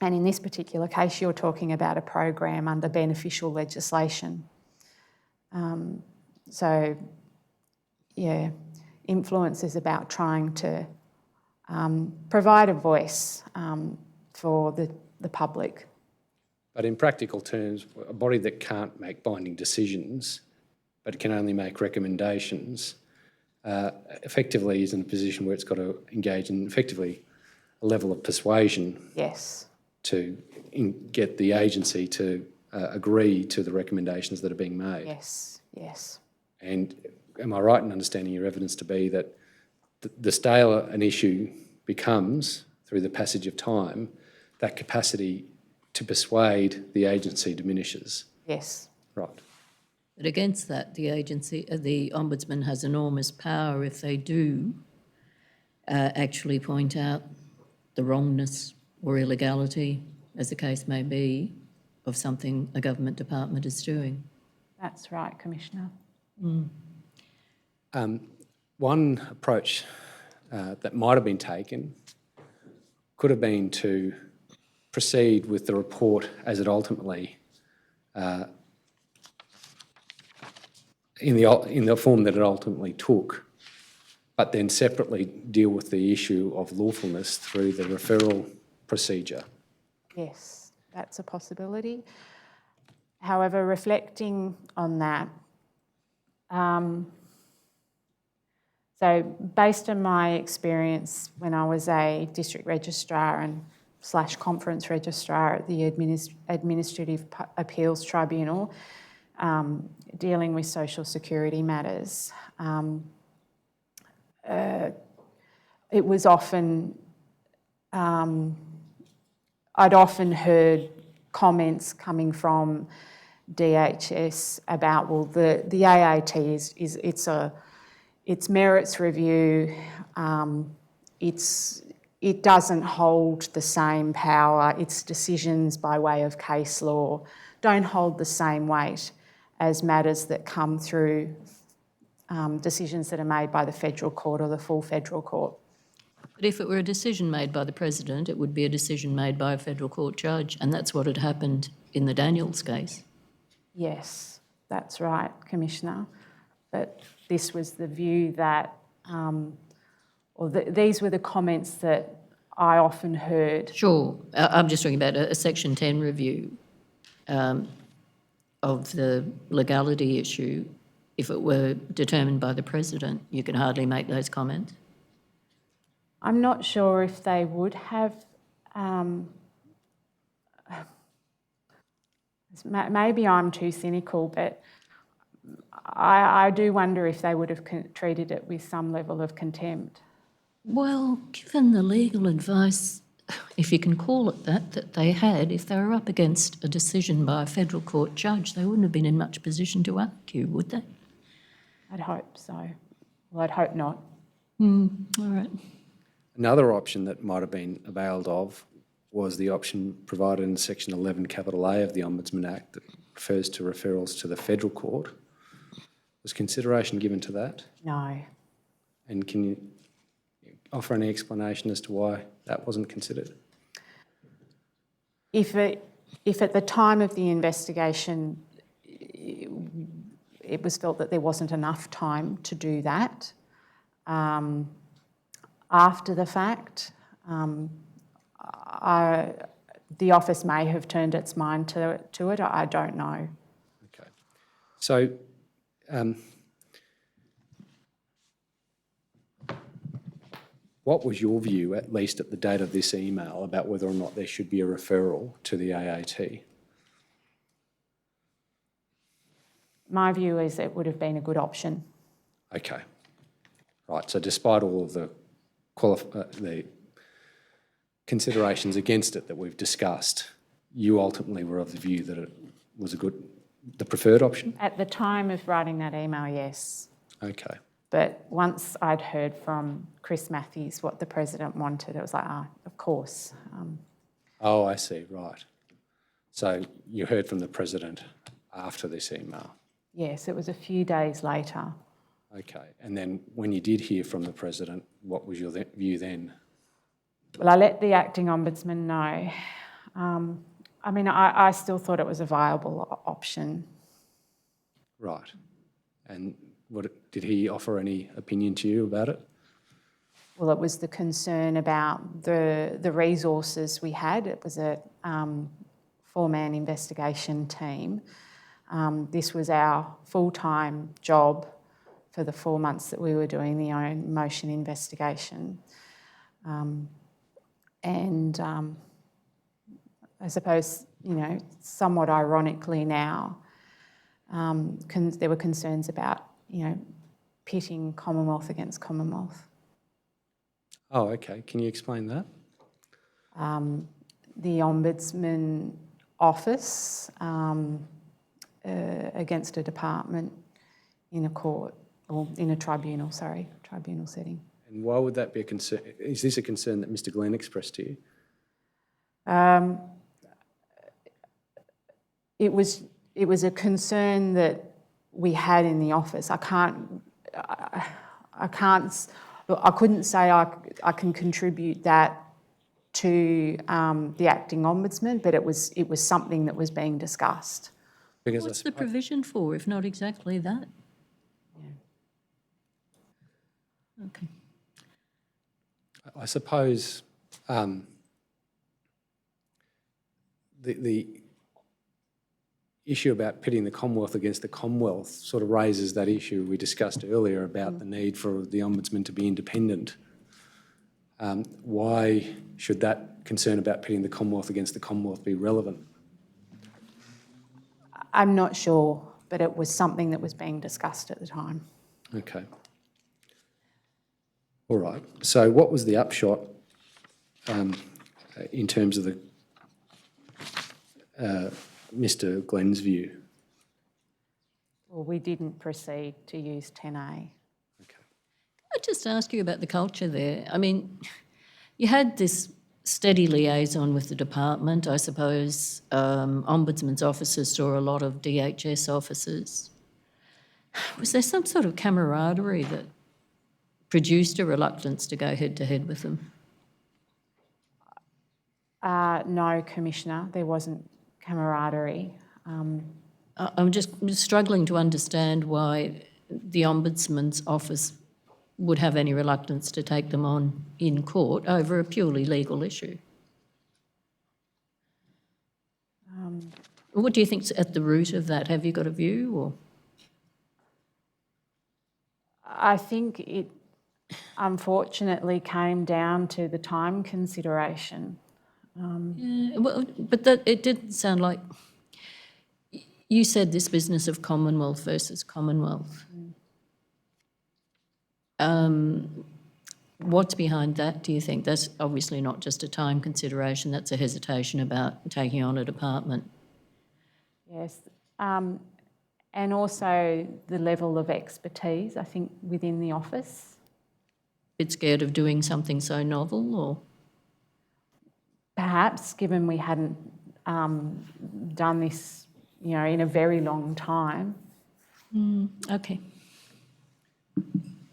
And in this particular case, you're talking about a program under beneficial legislation. Influence is about trying to provide a voice for the public. But in practical terms, a body that can't make binding decisions but can only make recommendations effectively is in a position where it's got to engage in effectively a level of persuasion. Yes. To get the agency to agree to the recommendations that are being made. Yes, yes. And am I right in understanding your evidence to be that the staler an issue becomes through the passage of time, that capacity to persuade the agency diminishes? Yes. Right. But against that, the Ombudsman has enormous power if they do actually point out the wrongness or illegality, as the case may be, of something a government department is doing. That's right, Commissioner. One approach that might have been taken could have been to proceed with the report as it ultimately, in the form that it ultimately took, but then separately deal with the issue of lawfulness through the referral procedure. Yes, that's a possibility. However, reflecting on that, So based on my experience when I was a district registrar and / conference registrar at the Administrative Appeals Tribunal, dealing with social security matters, it was often, I'd often heard comments coming from DHS about, well, the AAT it's merits review, it doesn't hold the same power, its decisions by way of case law don't hold the same weight as matters that come through decisions that are made by the federal court or the full federal court. But if it were a decision made by the President, it would be a decision made by a federal court judge, and that's what had happened in the Daniels case. Yes, that's right, Commissioner. But this was the view that, these were the comments that I often heard. Sure, I'm just talking about a Section 10 review of the legality issue. If it were determined by the President, you can hardly make those comments. I'm not sure if they would have. Maybe I'm too cynical, but I do wonder if they would have treated it with some level of contempt. Well, given the legal advice, if you can call it that they had, if they were up against a decision by a federal court judge, they wouldn't have been in much position to argue, would they? I'd hope so. Well, I'd hope not. All right. Another option that might have been availed of was the option provided in Section 11 capital A of the Ombudsman Act that refers to referrals to the federal court. Was consideration given to that? No. And can you offer any explanation as to why that wasn't considered? If at the time of the investigation it was felt that there wasn't enough time to do that, after the fact, the office may have turned its mind to it. I don't know. Okay. So, what was your view, at least at the date of this email, about whether or not there should be a referral to the AAT? My view is it would have been a good option. Okay. Right, so despite all of the considerations against it that we've discussed, you ultimately were of the view that it was the preferred option? At the time of writing that email, yes. Okay. But once I'd heard from Chris Matthews what the President wanted, it was like, of course. Oh, I see, right. So you heard from the President after this email? Yes, it was a few days later. Okay, and then when you did hear from the President, what was your view then? Well, I let the acting Ombudsman know. I mean, I still thought it was a viable option. Right. And did he offer any opinion to you about it? Well, it was the concern about the resources we had. It was a 4-man investigation team. This was our full-time job for the 4 months that we were doing the own motion investigation. I suppose, somewhat ironically now, there were concerns about, pitting Commonwealth against Commonwealth. Oh, okay. Can you explain that? The Ombudsman office against a department in a court, or in a tribunal setting. And why would that be a concern? Is this a concern that Mr. Glenn expressed to you? It was a concern that we had in the office. I couldn't say I can contribute that to the acting Ombudsman, but it was something that was being discussed. Because What's the provision for, if not exactly that? Yeah. Okay. I suppose issue about pitting the Commonwealth against the Commonwealth sort of raises that issue we discussed earlier about the need for the Ombudsman to be independent. Why should that concern about pitting the Commonwealth against the Commonwealth be relevant? I'm not sure, but it was something that was being discussed at the time. Okay. All right. So what was the upshot in terms of the Mr. Glenn's view? Well, we didn't proceed to use 10A. I'd just ask you about the culture there. I mean, you had this steady liaison with the department, I suppose. Ombudsman's officers saw a lot of DHS officers. Was there some sort of camaraderie that produced a reluctance to go head-to-head with them? No, Commissioner, there wasn't camaraderie. I'm just struggling to understand why the Ombudsman's office would have any reluctance to take them on in court over a purely legal issue. What do you think's at the root of that? Have you got a view, or? I think it unfortunately came down to the time consideration. Yeah, well, but it didn't sound like... You said this business of Commonwealth versus Commonwealth. What's behind that, do you think? That's obviously not just a time consideration, that's a hesitation about taking on a department. Yes, and also the level of expertise, I think, within the office. Bit scared of doing something so novel, or? Perhaps, given we hadn't done this, in a very long time. Okay.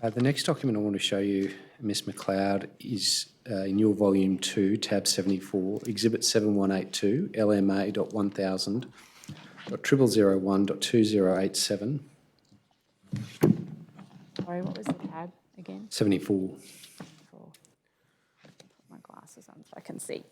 The next document I want to show you, Ms Macleod, is in your volume 2, tab 74, exhibit 7182, LMA.1000.0001.2087. Sorry, what was the tab again? 74. Put my glasses on so I can see.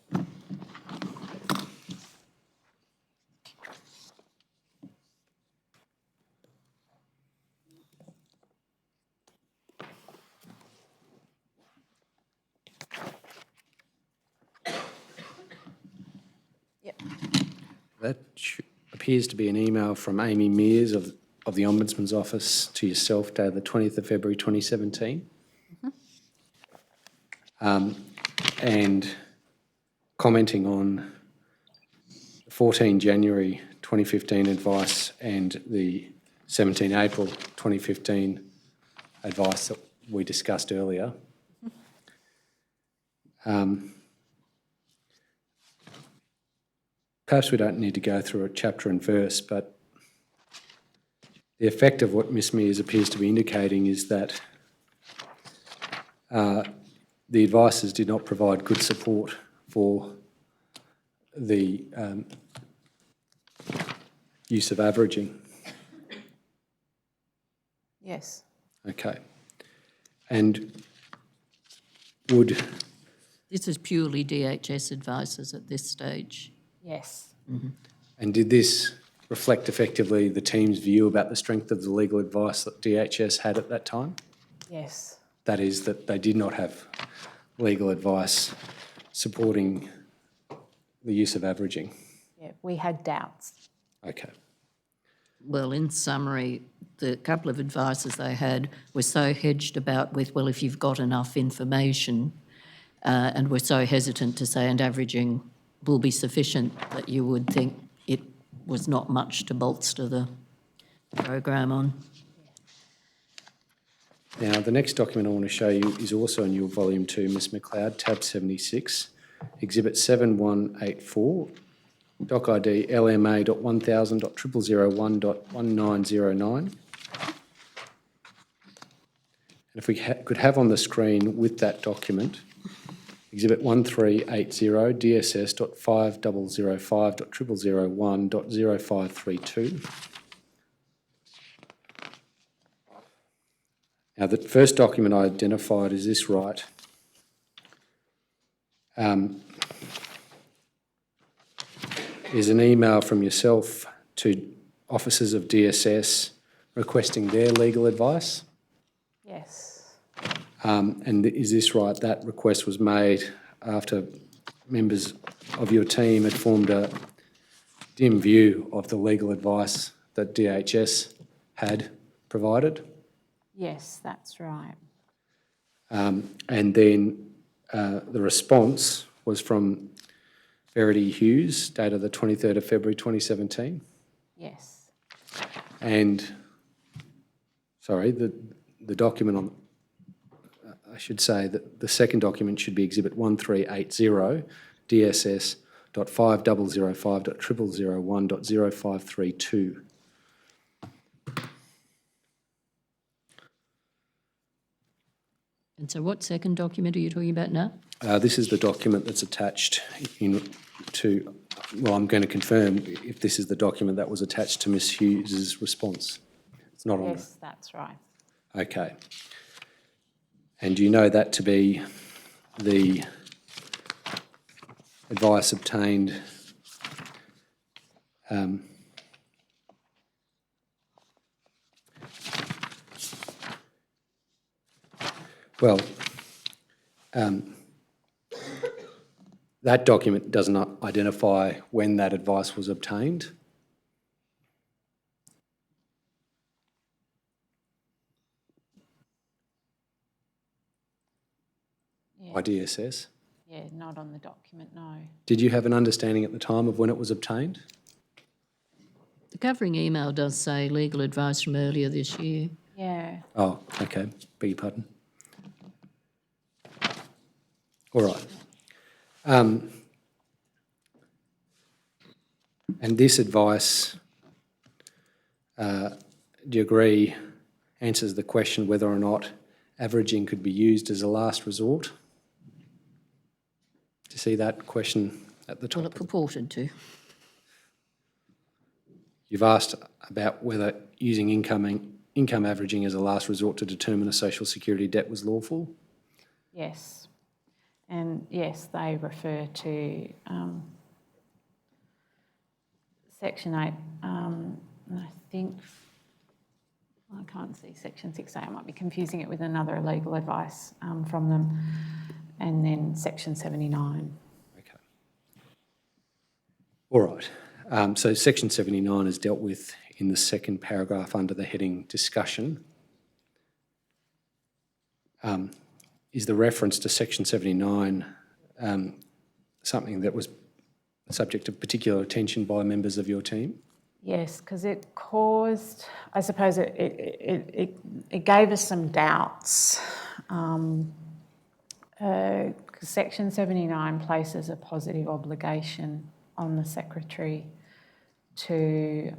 That appears to be an email from Amy Mears of the Ombudsman's Office to yourself, dated the 20th of February 2017. And commenting on 14 January 2015 advice and the 17 April 2015 advice that we discussed earlier. Perhaps we don't need to go through a chapter and verse, but the effect of what Ms Mears appears to be indicating is that the advisors did not provide good support for the use of averaging. Yes. Okay. And would... This is purely DHS advisors at this stage. Yes. And did this reflect effectively the team's view about the strength of the legal advice that DHS had at that time? Yes. That is, that they did not have legal advice supporting the use of averaging? Yeah, we had doubts. Okay. Well, in summary, the couple of advices they had were so hedged about with, well, if you've got enough information, and were so hesitant to say, and averaging will be sufficient, that you would think it was not much to bolster the program on. Now, the next document I want to show you is also in your volume 2, Ms Macleod, tab 76, exhibit 7184, doc ID LMA.1000.0001.1909. And if we could have on the screen with that document, exhibit 1380, DSS.5005.0001.0532. Now, the first document I identified, is this right? Is an email from yourself to officers of DSS requesting their legal advice? Yes. And is this right? That request was made after members of your team had formed a dim view of the legal advice that DHS had provided? Yes, that's right. And then the response was from Verity Hughes, dated the 23rd of February 2017. Yes. And, sorry, the document on, I should say that the second document should be Exhibit 1380, DSS.5005.0001.0532. And so what second document are you talking about now? This is the document that's attached to, well, I'm going to confirm if this is the document that was attached to Ms Hughes's response. It's not on there. Yes, that's right. Okay. And do you know that to be the advice obtained that document does not identify when that advice was obtained. By DSS. Yeah, not on the document, no. Did you have an understanding at the time of when it was obtained? The covering email does say legal advice from earlier this year. Yeah. Oh, okay. Beg your pardon. All right. And this advice, do you agree, answers the question whether or not averaging could be used as a last resort? Do you see that question at the top? Well, it purported to. You've asked about whether using income averaging as a last resort to determine a social security debt was lawful. Yes. And yes, they refer to Section 8, and I think, I can't see Section 6A, I might be confusing it with another legal advice from them, and then Section 79. Okay. All right. So Section 79 is dealt with in the second paragraph under the heading discussion. Is the reference to Section 79 something that was subject of particular attention by members of your team? Yes, because it caused, I suppose it gave us some doubts. Section 79 places a positive obligation on the Secretary to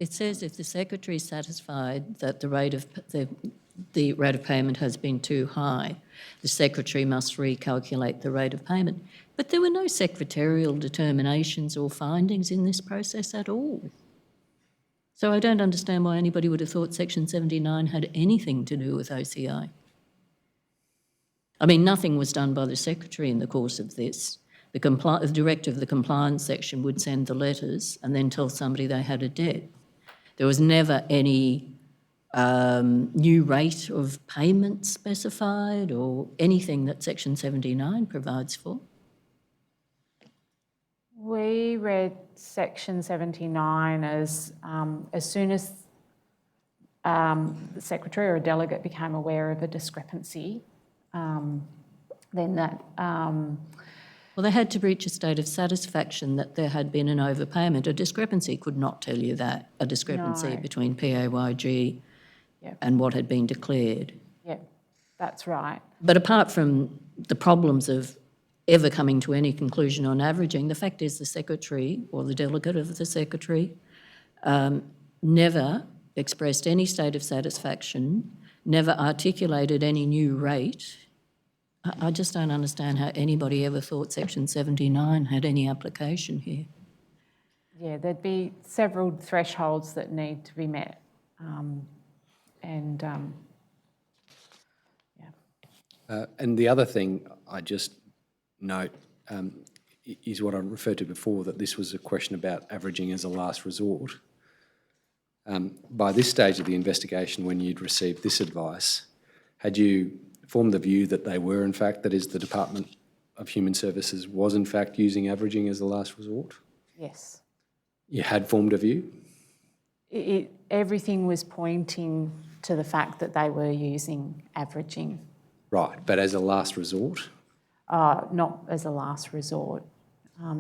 It says if the Secretary is satisfied that the rate of payment has been too high, the Secretary must recalculate the rate of payment. But there were no secretarial determinations or findings in this process at all. So I don't understand why anybody would have thought Section 79 had anything to do with OCI. I mean, nothing was done by the Secretary in the course of this. The director of the compliance section would send the letters and then tell somebody they had a debt. There was never any new rate of payment specified or anything that Section 79 provides for. We read Section 79 as soon as the Secretary or a delegate became aware of a discrepancy, then that... Well, they had to reach a state of satisfaction that there had been an overpayment. A discrepancy could not tell you that, a discrepancy between PAYG and what had been declared. Yeah, that's right. But apart from the problems of ever coming to any conclusion on averaging, the fact is the Secretary or the delegate of the Secretary never expressed any state of satisfaction, never articulated any new rate. I just don't understand how anybody ever thought Section 79 had any application here. Yeah, there'd be several thresholds that need to be met. And the other thing I just note is what I referred to before, that this was a question about averaging as a last resort. By this stage of the investigation, when you'd received this advice, had you formed the view that they were, in fact, that is, the Department of Human Services was, in fact, using averaging as a last resort? Yes. You had formed a view? Everything was pointing to the fact that they were using averaging, Right, but as a last resort? not as a last resort.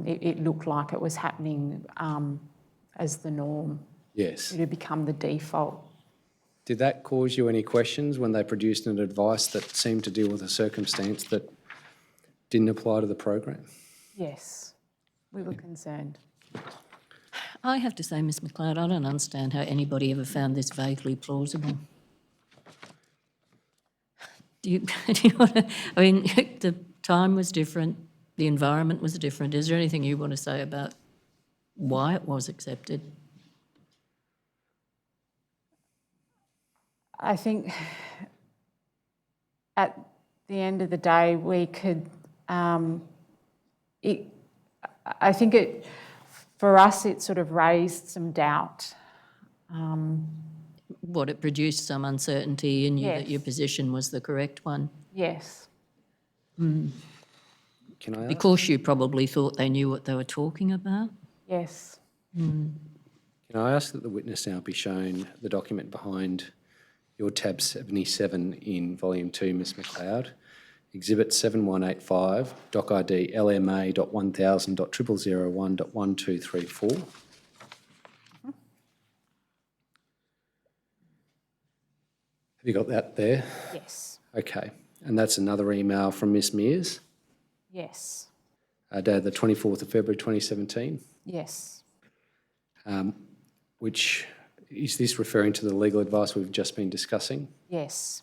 It looked like it was happening as the norm. Yes. It had become the default. Did that cause you any questions when they produced an advice that seemed to deal with a circumstance that didn't apply to the program? Yes, we were concerned. I have to say, Ms Macleod, I don't understand how anybody ever found this vaguely plausible. Do you want to, I mean, the time was different, the environment was different. Is there anything you want to say about why it was accepted? I think at the end of the day, we could, I think for us, it sort of raised some doubt. What, it produced some uncertainty in you that Yes. your position was the correct one? Yes. Can I ask? Because you probably thought they knew what they were talking about? Yes. Can I ask that the witness now be shown the document behind your tab 77 in volume 2, Ms Macleod, exhibit 7185, doc ID LMA.1000.0001.1234. Have you got that there? Yes. Okay, and that's another email from Ms Mears, Yes. dated the 24th of February 2017, Yes. which, is this referring to the legal advice we've just been discussing? Yes.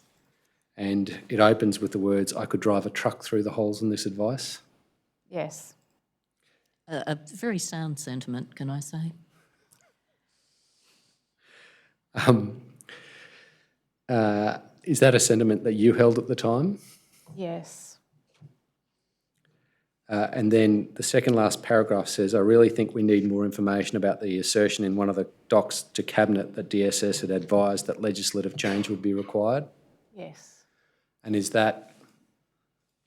And it opens with the words, "I could drive a truck through the holes in this advice." Yes. A very sound sentiment, can I say? Is that a sentiment that you held at the time? Yes. And then the second last paragraph says, "I really think we need more information about the assertion in one of the docs to Cabinet that DSS had advised that legislative change would be required." Yes. And is that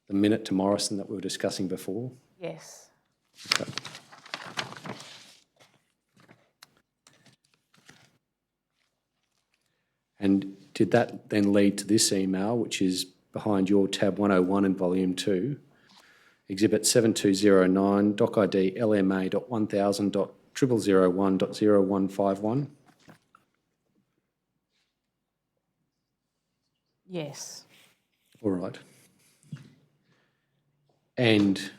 the minute to Morrison that we were discussing before? Yes. Okay. And did that then lead to this email, which is behind your tab 101 in volume 2, exhibit 7209, doc ID LMA.1000.0001.0151? Yes. All right. And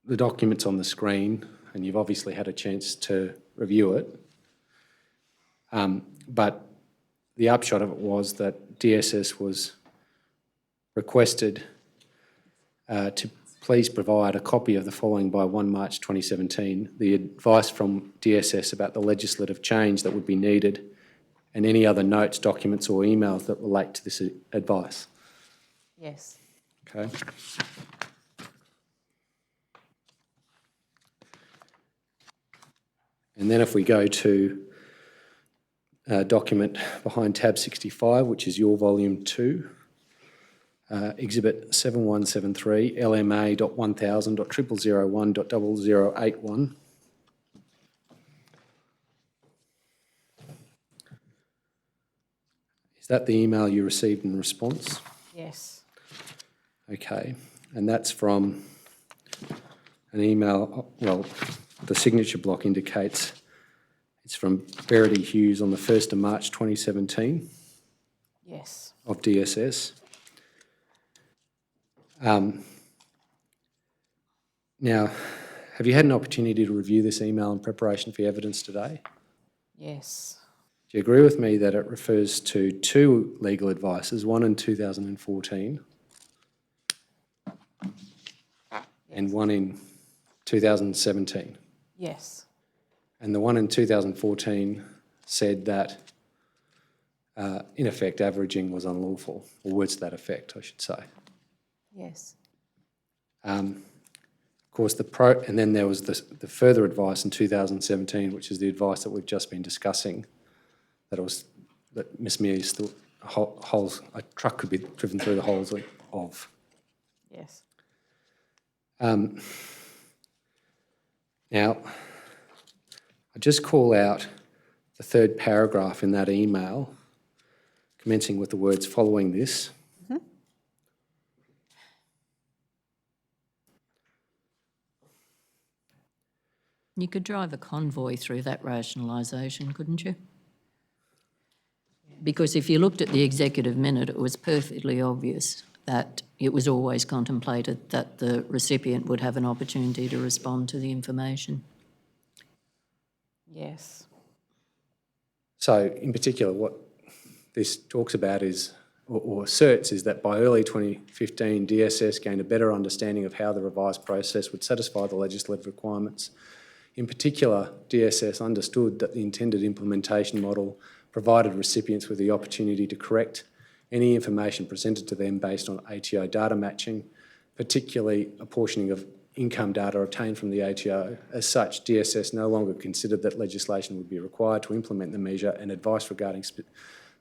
the document's on the screen, and you've obviously had a chance to review it. But the upshot of it was that DSS was requested to please provide a copy of the following by 1 March 2017, the advice from DSS about the legislative change that would be needed and any other notes, documents or emails that relate to this advice. Yes. Okay. And then if we go to document behind tab 65, which is your volume 2, exhibit 7173, LMA.1000.0001.0081. Is that the email you received in response? Yes. Okay, and that's from an email, well, the signature block indicates it's from Verity Hughes on the 1st of March 2017 Yes. of DSS. Now, have you had an opportunity to review this email in preparation for your evidence today? Yes. Do you agree with me that it refers to 2 legal advices, one in 2014 and one in 2017? Yes. And the one in 2014 said that, in effect, averaging was unlawful, or words to that effect, I should say. Yes. Of course, and then there was the further advice in 2017, which is the advice that we've just been discussing, that Miss Mears thought a truck could be driven through the holes of. Yes. Now, I just call out the third paragraph in that email, commencing with the words "following this." You could drive a convoy through that rationalisation, couldn't you? Because if you looked at the executive minute, it was perfectly obvious that it was always contemplated that the recipient would have an opportunity to respond to the information. Yes. So, in particular, what this talks about is, or asserts, is that by early 2015, DSS gained a better understanding of how the revised process would satisfy the legislative requirements. In particular, DSS understood that the intended implementation model provided recipients with the opportunity to correct any information presented to them based on ATO data matching, particularly apportioning of income data obtained from the ATO. As such, DSS no longer considered that legislation would be required to implement the measure, and advice regarding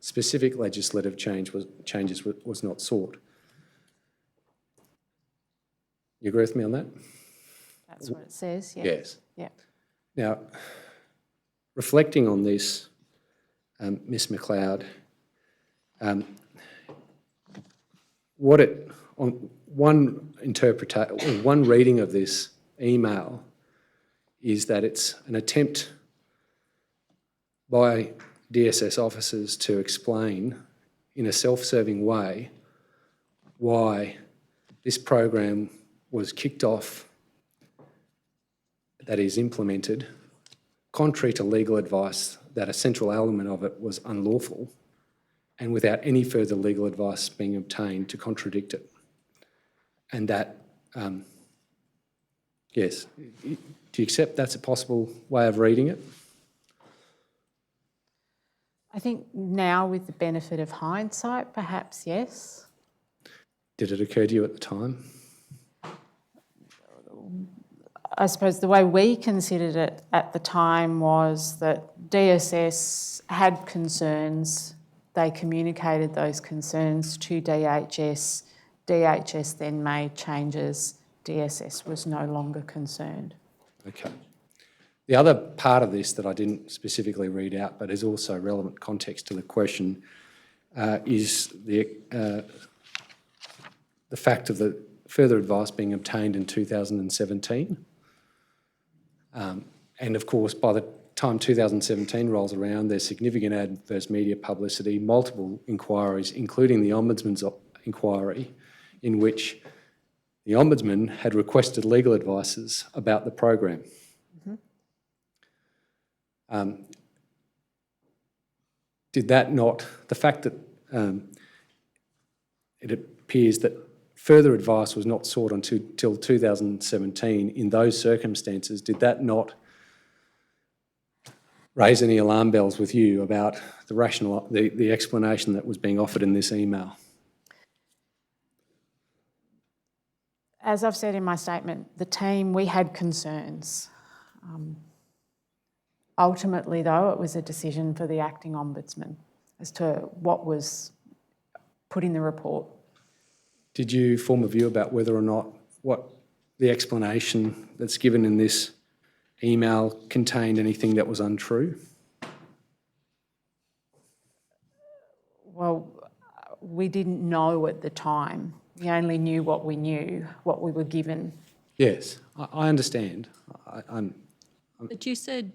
specific legislative changes was not sought. You agree with me on that? That's what it says, yes. Yes. Yeah. Now, reflecting on this, Ms Macleod, one reading of this email is that it's an attempt by DSS officers to explain in a self-serving way why this program was kicked off, that is implemented, contrary to legal advice that a central element of it was unlawful, and without any further legal advice being obtained to contradict it. And that, yes, do you accept that's a possible way of reading it? I think now with the benefit of hindsight, perhaps yes. Did it occur to you at the time? I suppose the way we considered it at the time was that DSS had concerns. They communicated those concerns to DHS. DHS then made changes. DSS was no longer concerned. Okay. The other part of this that I didn't specifically read out, but is also relevant context to the question, is the fact of the further advice being obtained in 2017. And of course, by the time 2017 rolls around, there's significant adverse media publicity, multiple inquiries, including the Ombudsman's inquiry, in which the Ombudsman had requested legal advices about the program. Did that not, the fact that it appears that further advice was not sought until 2017 in those circumstances, did that not raise any alarm bells with you about the explanation that was being offered in this email? As I've said in my statement, the team, we had concerns. Ultimately, though, it was a decision for the acting Ombudsman as to what was put in the report. Did you form a view about whether or not what the explanation that's given in this email contained anything that was untrue? Well, we didn't know at the time. We only knew what we knew, what we were given. Yes, I understand. But you said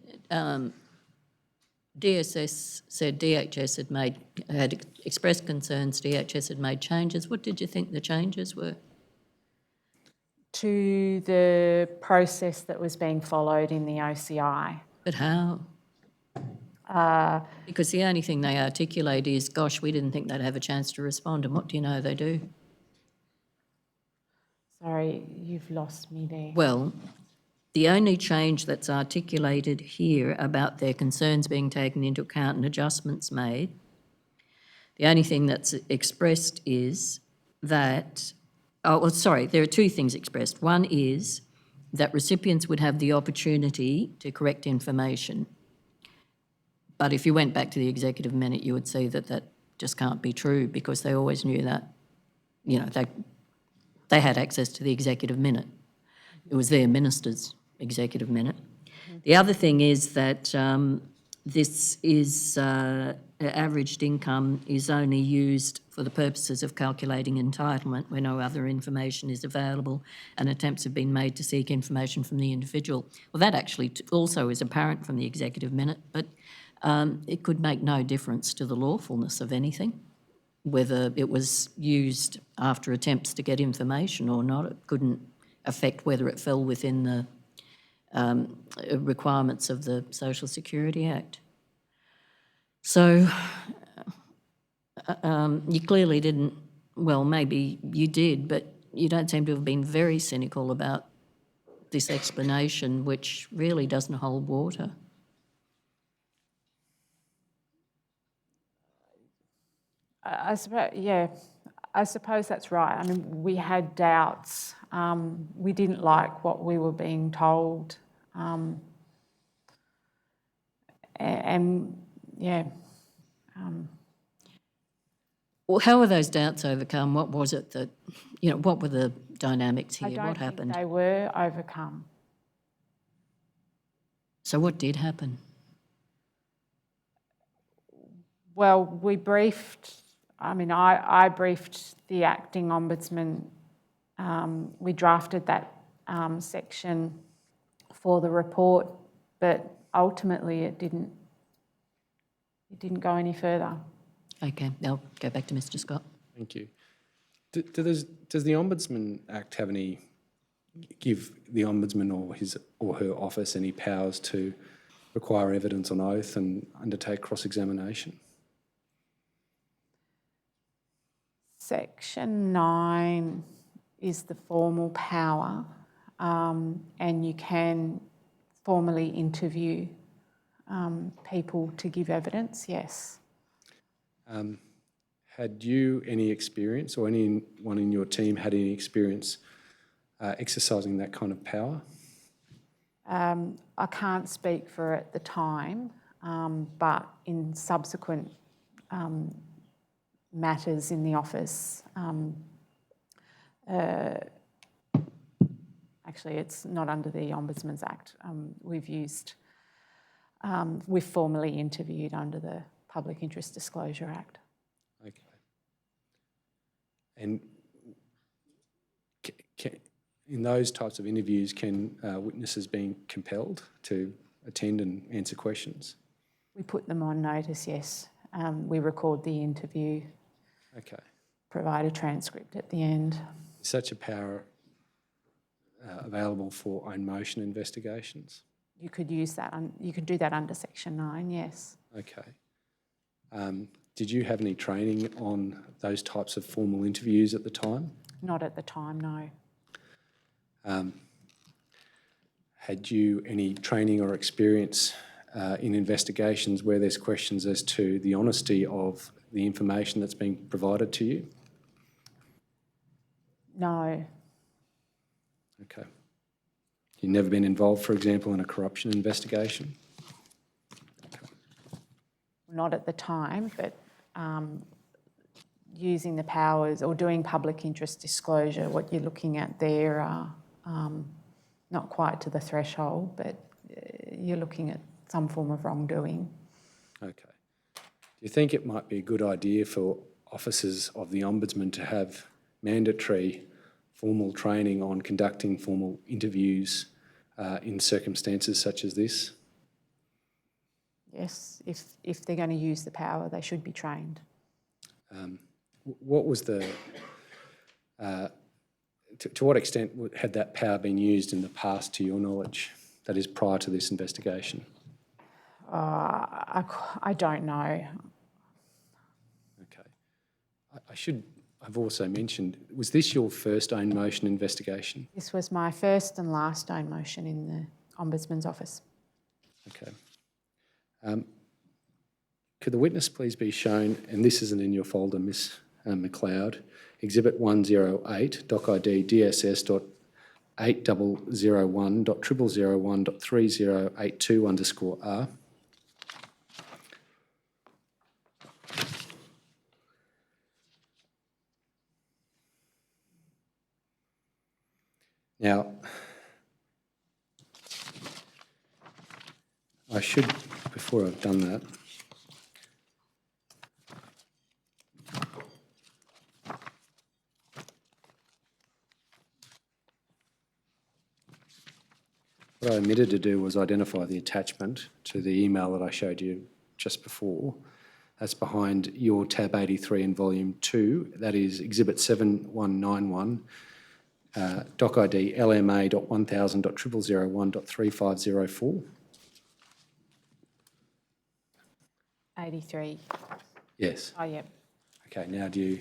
DSS said DHS had expressed concerns, DHS had made changes. What did you think the changes were? To the process that was being followed in the OCI. But how? Because the only thing they articulate is, gosh, we didn't think they'd have a chance to respond, and what do you know they do? Sorry, you've lost me there. Well, the only change that's articulated here about their concerns being taken into account and adjustments made, the only thing that's expressed is that oh, well, sorry, there are two things expressed. One is that recipients would have the opportunity to correct information. But if you went back to the executive minute, you would see that that just can't be true because they always knew that, you know, they had access to the executive minute. It was their minister's executive minute. The other thing is that this is averaged income is only used for the purposes of calculating entitlement where no other information is available and attempts have been made to seek information from the individual. Well, that actually also is apparent from the executive minute, but it could make no difference to the lawfulness of anything, whether it was used after attempts to get information or not. It couldn't affect whether it fell within the requirements of the Social Security Act. So you clearly didn't, well, maybe you did, but you don't seem to have been very cynical about this explanation, which really doesn't hold water. I suppose, yeah, I suppose that's right. I mean, we had doubts. We didn't like what we were being told. And yeah. Well, how were those doubts overcome? What was it that, you know, what were the dynamics here? I don't What happened? think they were overcome. So what did happen? Well, we briefed, I mean, I briefed the acting ombudsman. We drafted that section for the report, but ultimately it didn't go any further. Okay, I'll go back to Mr. Scott. Thank you. Does the Ombudsman Act have any, give the Ombudsman or his or her office any powers to require evidence on oath and undertake cross-examination? Section 9 is the formal power, and you can formally interview people to give evidence, yes. Had you any experience or anyone in your team had any experience exercising that kind of power? I can't speak for at the time, but in subsequent matters in the office, actually it's not under the Ombudsman's Act. We've formally interviewed under the Public Interest Disclosure Act. Okay. And in those types of interviews, can witnesses be compelled to attend and answer questions? We put them on notice, yes. We record the interview. Okay. Provide a transcript at the end. Is such a power available for own motion investigations? You could use that. You could do that under Section 9, yes. Okay. Did you have any training on those types of formal interviews at the time? Not at the time, no. Had you any training or experience in investigations where there's questions as to the honesty of the information that's being provided to you? No. Okay. You've never been involved, for example, in a corruption investigation? Okay. Not at the time, but using the powers or doing public interest disclosure, what you're looking at there are not quite to the threshold, but you're looking at some form of wrongdoing. Okay. Do you think it might be a good idea for officers of the Ombudsman to have mandatory formal training on conducting formal interviews in circumstances such as this? Yes, if they're going to use the power, they should be trained. What was the... to what extent had that power been used in the past, to your knowledge, that is prior to this investigation? I don't know. Okay. I've also mentioned, was this your first own motion investigation? This was my first and last own motion in the Ombudsman's office. Okay. Could the witness please be shown, and this isn't in your folder, Miss Macleod, Exhibit 108, Doc ID DSS.8001.001.3082_R. Now, I should, before I've done that, what I omitted to do was identify the attachment to the email that I showed you just before. That's behind your tab 83 in volume 2. That is Exhibit 7191, Doc ID LMA.1000.0001.3504. 83. Yes. Oh, yep. Okay, now do you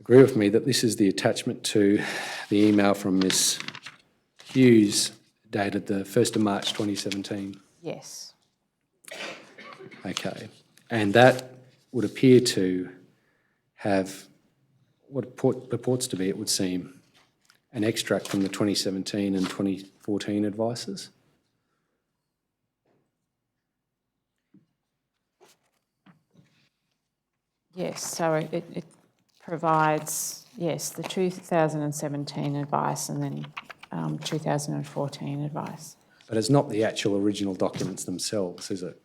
agree with me that this is the attachment to the email from Ms Hughes dated the 1st of March 2017? Yes. Okay, and that would appear to have what purports to be, it would seem, an extract from the 2017 and 2014 advices? Yes, so it provides, yes, the 2017 advice and then 2014 advice. But it's not the actual original documents themselves, is it?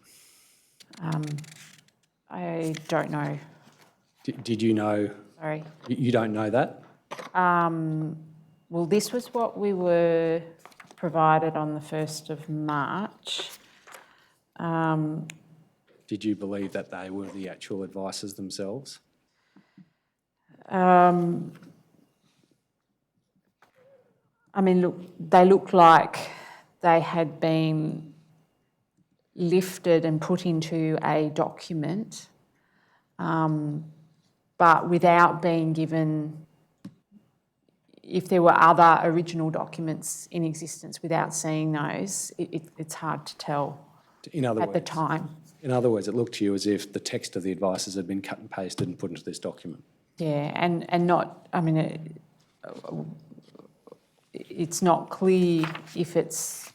I don't know, Did you know? sorry. You don't know that? Well, this was what we were provided on the 1st of March. Did you believe that they were the actual advices themselves? I mean, look, they look like they had been lifted and put into a document, but without being given, if there were other original documents in existence, without seeing those, it's hard to tell at the time. In other words, it looked to you as if the text of the advices had been cut and pasted and put into this document. Yeah, and not, I mean, it's not clear if it's,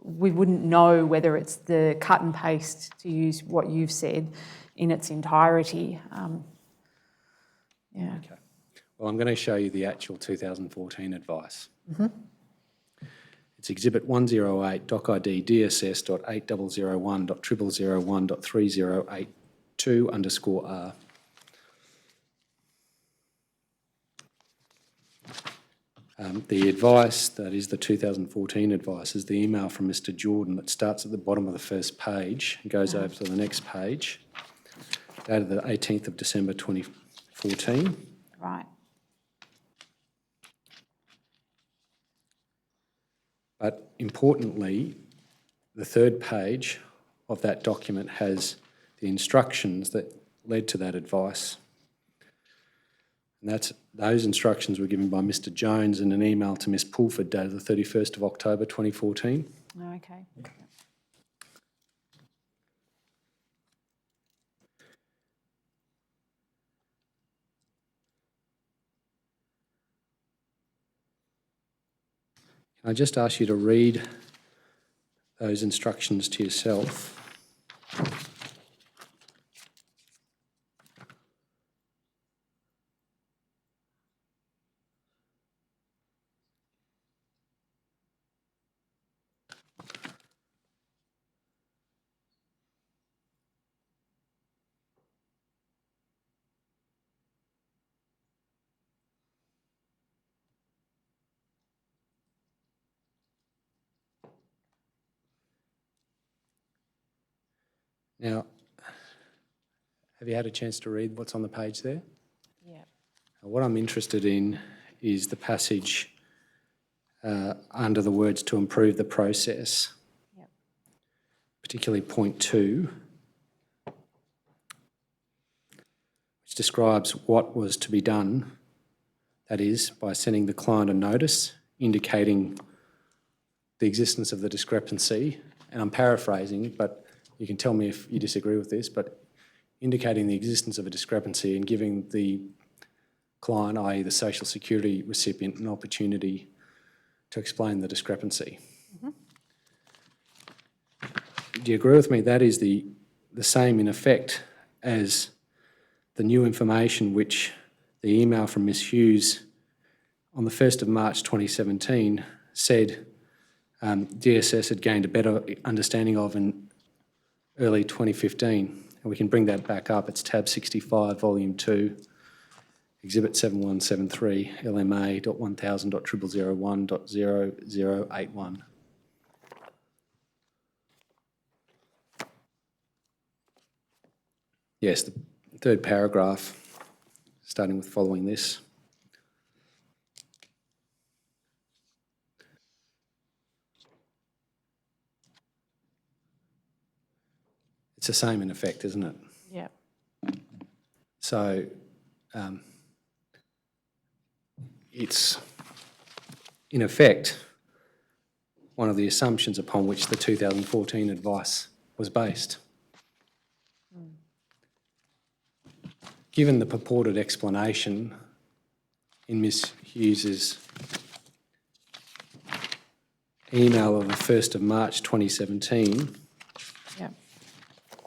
we wouldn't know whether it's the cut and paste, to use what you've said, in its entirety. Yeah. Okay. Well, I'm going to show you the actual 2014 advice. It's Exhibit 108, Doc ID DSS.8001.0001.3082_R. The advice, that is the 2014 advice, is the email from Mr Jordan that starts at the bottom of the first page and goes over to the next page, dated the 18th of December 2014. Right. But importantly, the third page of that document has the instructions that led to that advice. And those instructions were given by Mr Jones in an email to Ms Pulford dated the 31st of October 2014. Okay. Can I just ask you to read those instructions to yourself? Now, have you had a chance to read what's on the page there? Yeah. What I'm interested in is the passage under the words "to improve the process," Yep. particularly point 2, which describes what was to be done, that is, by sending the client a notice indicating the existence of the discrepancy. And I'm paraphrasing, but you can tell me if you disagree with this, but indicating the existence of a discrepancy and giving the client, i.e. the social security recipient, an opportunity to explain the discrepancy. Do you agree with me that is the same in effect as the new information which the email from Ms Hughes on the 1st of March 2017 said DSS had gained a better understanding of in early 2015? And we can bring that back up. It's tab 65, volume 2, exhibit 7173, LMA.1000.0001.0081. Yes, the third paragraph, starting with following this. It's the same in effect, isn't it? Yep. So it's, in effect, one of the assumptions upon which the 2014 advice was based. Given the purported explanation in Ms Hughes's email of the 1st of March 2017, Yep.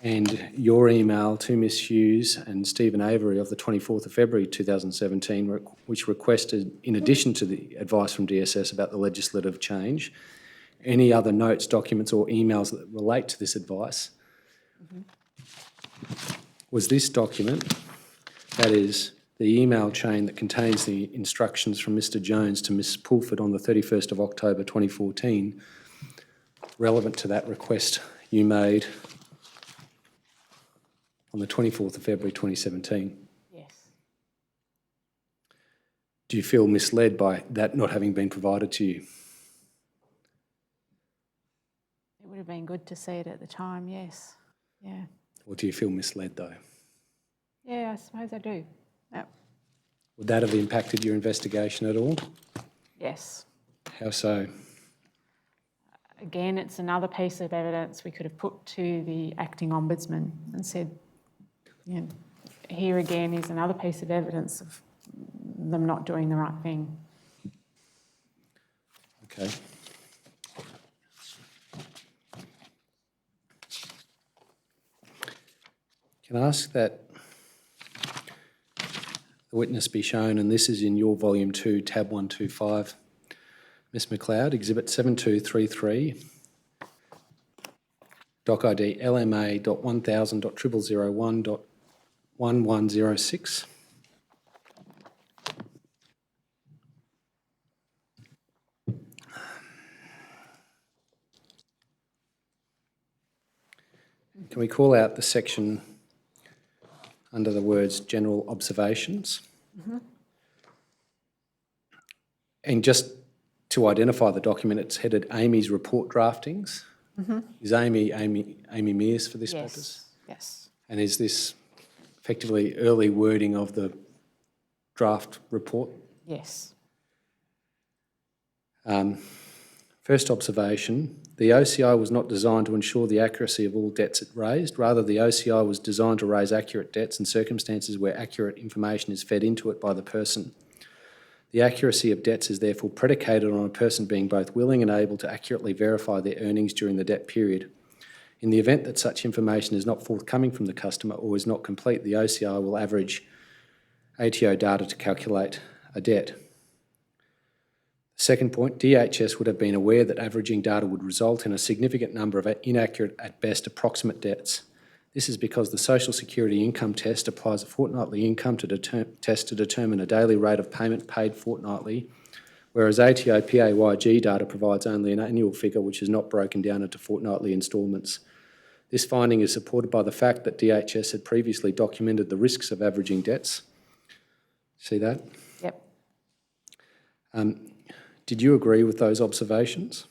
and your email to Ms Hughes and Stephen Avery of the 24th of February 2017, which requested, in addition to the advice from DSS about the legislative change, any other notes, documents or emails that relate to this advice, was this document, that is, the email chain that contains the instructions from Mr Jones to Ms Pulford on the 31st of October 2014, relevant to that request you made on the 24th of February 2017? Yes. Do you feel misled by that not having been provided to you? It would have been good to see it at the time, yes. Yeah. Or do you feel misled though? Yeah, I suppose I do. Yep. Would that have impacted your investigation at all? Yes. How so? Again, it's another piece of evidence we could have put to the acting ombudsman and said, you know, here again is another piece of evidence of them not doing the right thing. Okay. Can I ask that the witness be shown, and this is in your volume 2, tab 125, Ms Macleod, exhibit 7233, doc ID LMA.1000.0001.1106. Can we call out the section under the words general observations? And just to identify the document, it's headed Amy's report draftings. Is Amy Mears for this purpose? Yes. And is this effectively early wording of the draft report? Yes. First observation, the OCI was not designed to ensure the accuracy of all debts it raised. Rather, the OCI was designed to raise accurate debts in circumstances where accurate information is fed into it by the person. The accuracy of debts is therefore predicated on a person being both willing and able to accurately verify their earnings during the debt period. In the event that such information is not forthcoming from the customer or is not complete, the OCI will average ATO data to calculate a debt. Second point, DHS would have been aware that averaging data would result in a significant number of inaccurate, at best, approximate debts. This is because the Social Security income test applies a fortnightly income test to determine a daily rate of payment paid fortnightly, whereas ATO PAYG data provides only an annual figure which is not broken down into fortnightly instalments. This finding is supported by the fact that DHS had previously documented the risks of averaging debts. See that? Yep. Did you agree with those observations?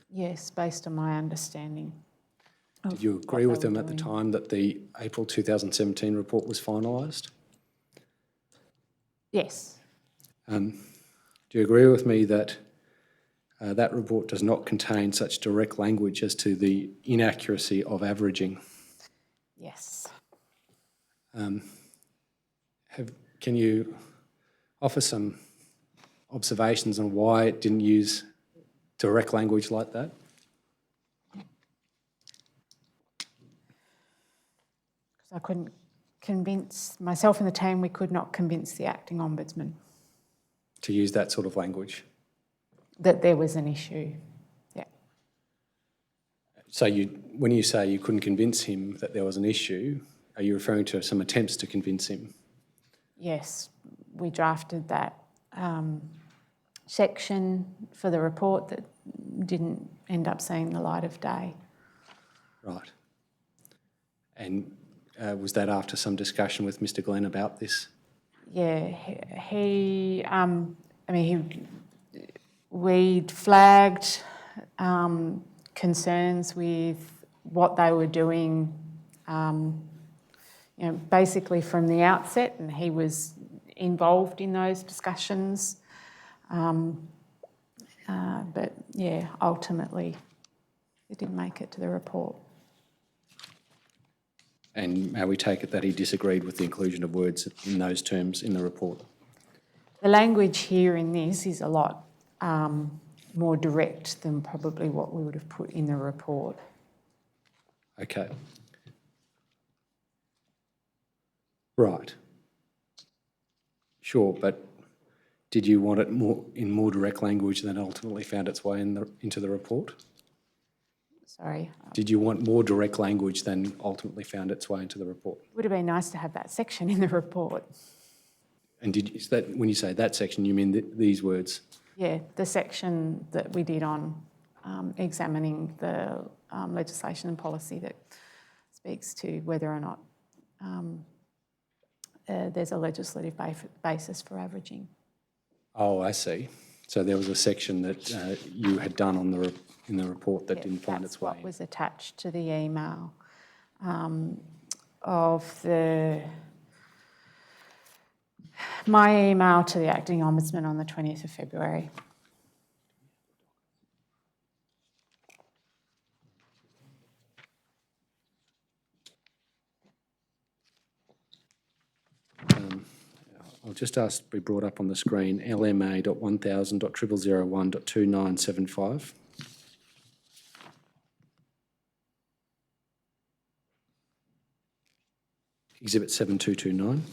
Yes, based on my understanding. Did you agree with them at the time that the April 2017 report was finalised? Yes. Do you agree with me that that report does not contain such direct language as to the inaccuracy of averaging? Yes. Can you offer some observations on why it didn't use direct language like that? Because I couldn't convince myself and the team, we could not convince the acting ombudsman To use that sort of language? that there was an issue. Yeah. So when you say you couldn't convince him that there was an issue, are you referring to some attempts to convince him? Yes, we drafted that section for the report that didn't end up seeing the light of day. Right. And was that after some discussion with Mr Glenn about this? Yeah, we'd flagged concerns with what they were doing, basically from the outset, and he was involved in those discussions. But yeah, ultimately, it didn't make it to the report. And may we take it that he disagreed with the inclusion of words in those terms in the report? The language here in this is a lot more direct than probably what we would have put in the report. Okay. Right. Sure, but did you want it in more direct language than ultimately found its way into the report? Sorry. Did you want more direct language than ultimately found its way into the report? It would have been nice to have that section in the report. And when you say that section, you mean these words? Yeah, the section that we did on examining the legislation and policy that speaks to whether or not there's a legislative basis for averaging. Oh, I see. So there was a section that you had done in the report that didn't find its way That's what in. was attached to the email my email to the acting ombudsman on the 20th of February. I'll just ask to be brought up on the screen, LMA.1000.0001.2975. Exhibit 7229.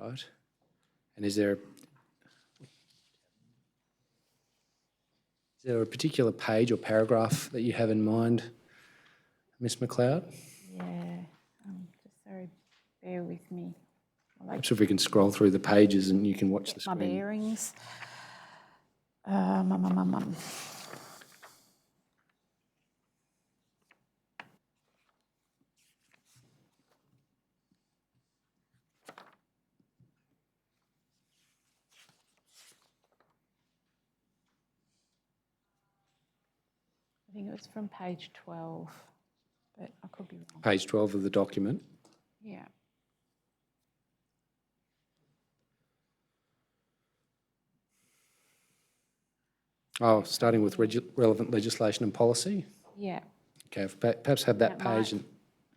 All right. And is there a particular page or paragraph that you have in mind, Ms Macleod? Yeah, just sorry, bear with me. Perhaps if we can scroll through the pages and you can watch the My screen. bearings. I think it was from page 12, but I could be wrong. Page 12 of the document. Yeah. Oh, starting with relevant legislation and policy. Yeah. Okay, perhaps have that That page might-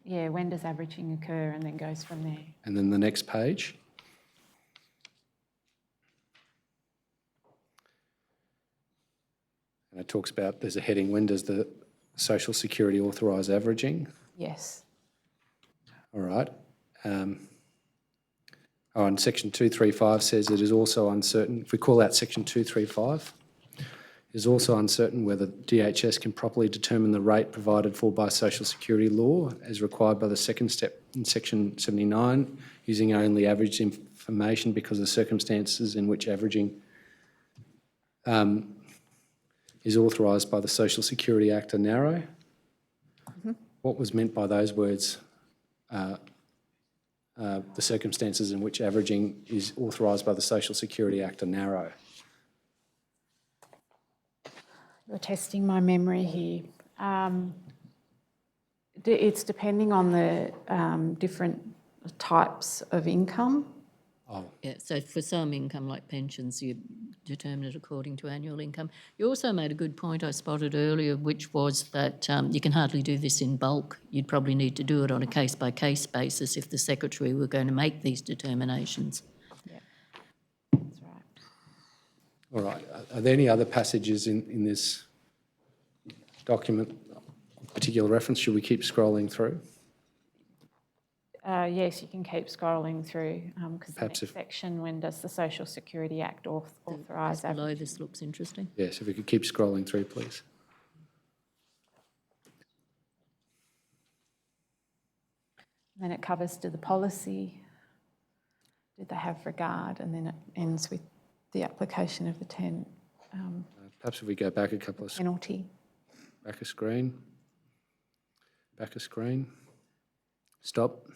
Yeah, when does averaging occur, and then goes from there. and then the next page. And it talks about, there's a heading, when does the Social Security authorise averaging? Yes. All right. And section 235 says it is also uncertain, if we call out section 235, it is also uncertain whether DHS can properly determine the rate provided for by Social Security law as required by the second step in section 79, using only averaged information because the circumstances in which averaging is authorised by the Social Security Act are narrow. Mm-hmm. What was meant by those words? The circumstances in which averaging is authorised by the Social Security Act are narrow. You're testing my memory here. It's depending on the different types of income. Oh, Yeah, so for some income like pensions, you determine it according to annual income. You also made a good point I spotted earlier, which was that you can hardly do this in bulk. You'd probably need to do it on a case-by-case basis if the secretary were going to make these determinations. Yeah, that's right. all right. Are there any other passages in this document, particular reference? Should we keep scrolling through? Yes, you can keep scrolling through because the Perhaps next section, when does the Social Security Act authorise Below this looks interesting. Yes, if we could keep scrolling through, please. Then it covers to the policy, did they have regard, and then it ends with the application of the Perhaps if we go back a couple of penalty. back a screen. Back a screen. Stop.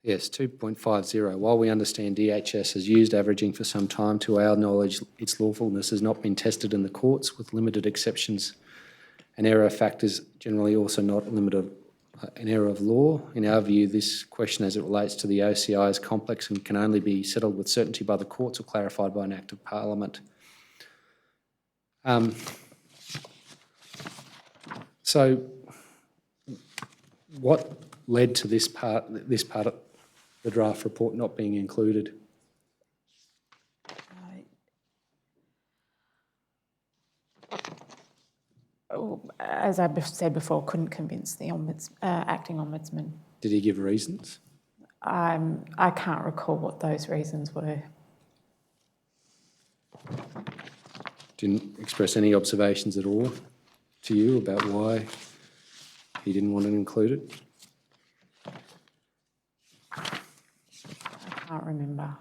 Yes, 2.50. While we understand DHS has used averaging for some time, to our knowledge, its lawfulness has not been tested in the courts, with limited exceptions. An error of fact is generally also not an error of law. In our view, this question as it relates to the OCI is complex and can only be settled with certainty by the courts or clarified by an Act of Parliament. So what led to this part of the draft report not being included? As I said before, couldn't convince the acting ombudsman. Did he give reasons? I can't recall what those reasons were. Didn't express any observations at all to you about why he didn't want it included? I can't remember.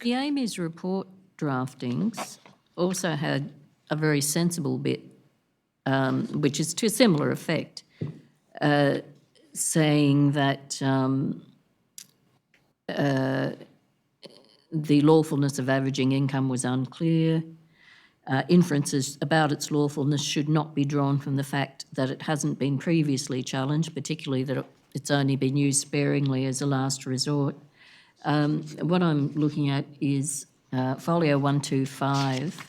The Amy's report draftings also had a very sensible bit, which is to a similar effect, saying that the lawfulness of averaging income was unclear. Inferences about its lawfulness should not be drawn from the fact that it hasn't been previously challenged, particularly that it's only been used sparingly as a last resort. What I'm looking at is folio 125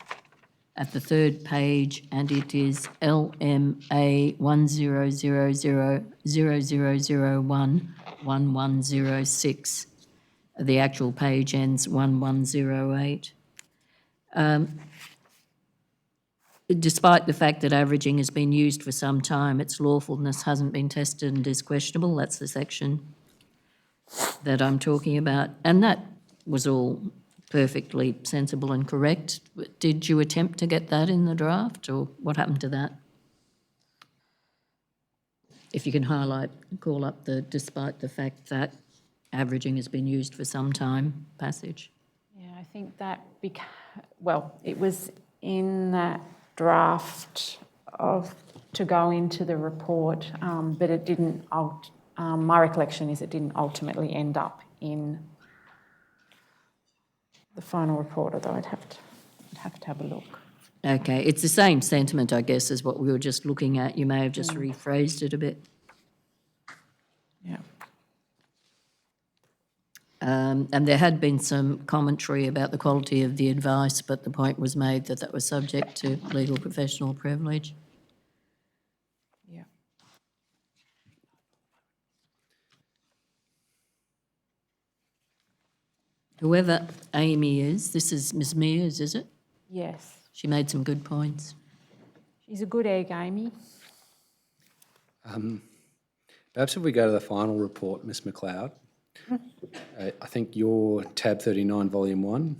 at the third page, and it is LMA 100000011106. The actual page ends 1108. Despite the fact that averaging has been used for some time, its lawfulness hasn't been tested and is questionable. That's the section that I'm talking about. And that was all perfectly sensible and correct. Did you attempt to get that in the draft, or what happened to that? If you can call up the despite the fact that averaging has been used for some time passage. Yeah, I think that, it was in that draft to go into the report, but it didn't, my recollection is it didn't ultimately end up in the final report, although I'd have to have a look. Okay, it's the same sentiment, I guess, as what we were just looking at. You may have just rephrased it a bit. Yeah. And there had been some commentary about the quality of the advice, but the point was made that that was subject to legal professional privilege. Yeah. Whoever Amy is, this is Ms Mears, is it? Yes. She made some good points. She's a good egg, Amy. Perhaps if we go to the final report, Ms Macleod. I think your tab 39, volume 1,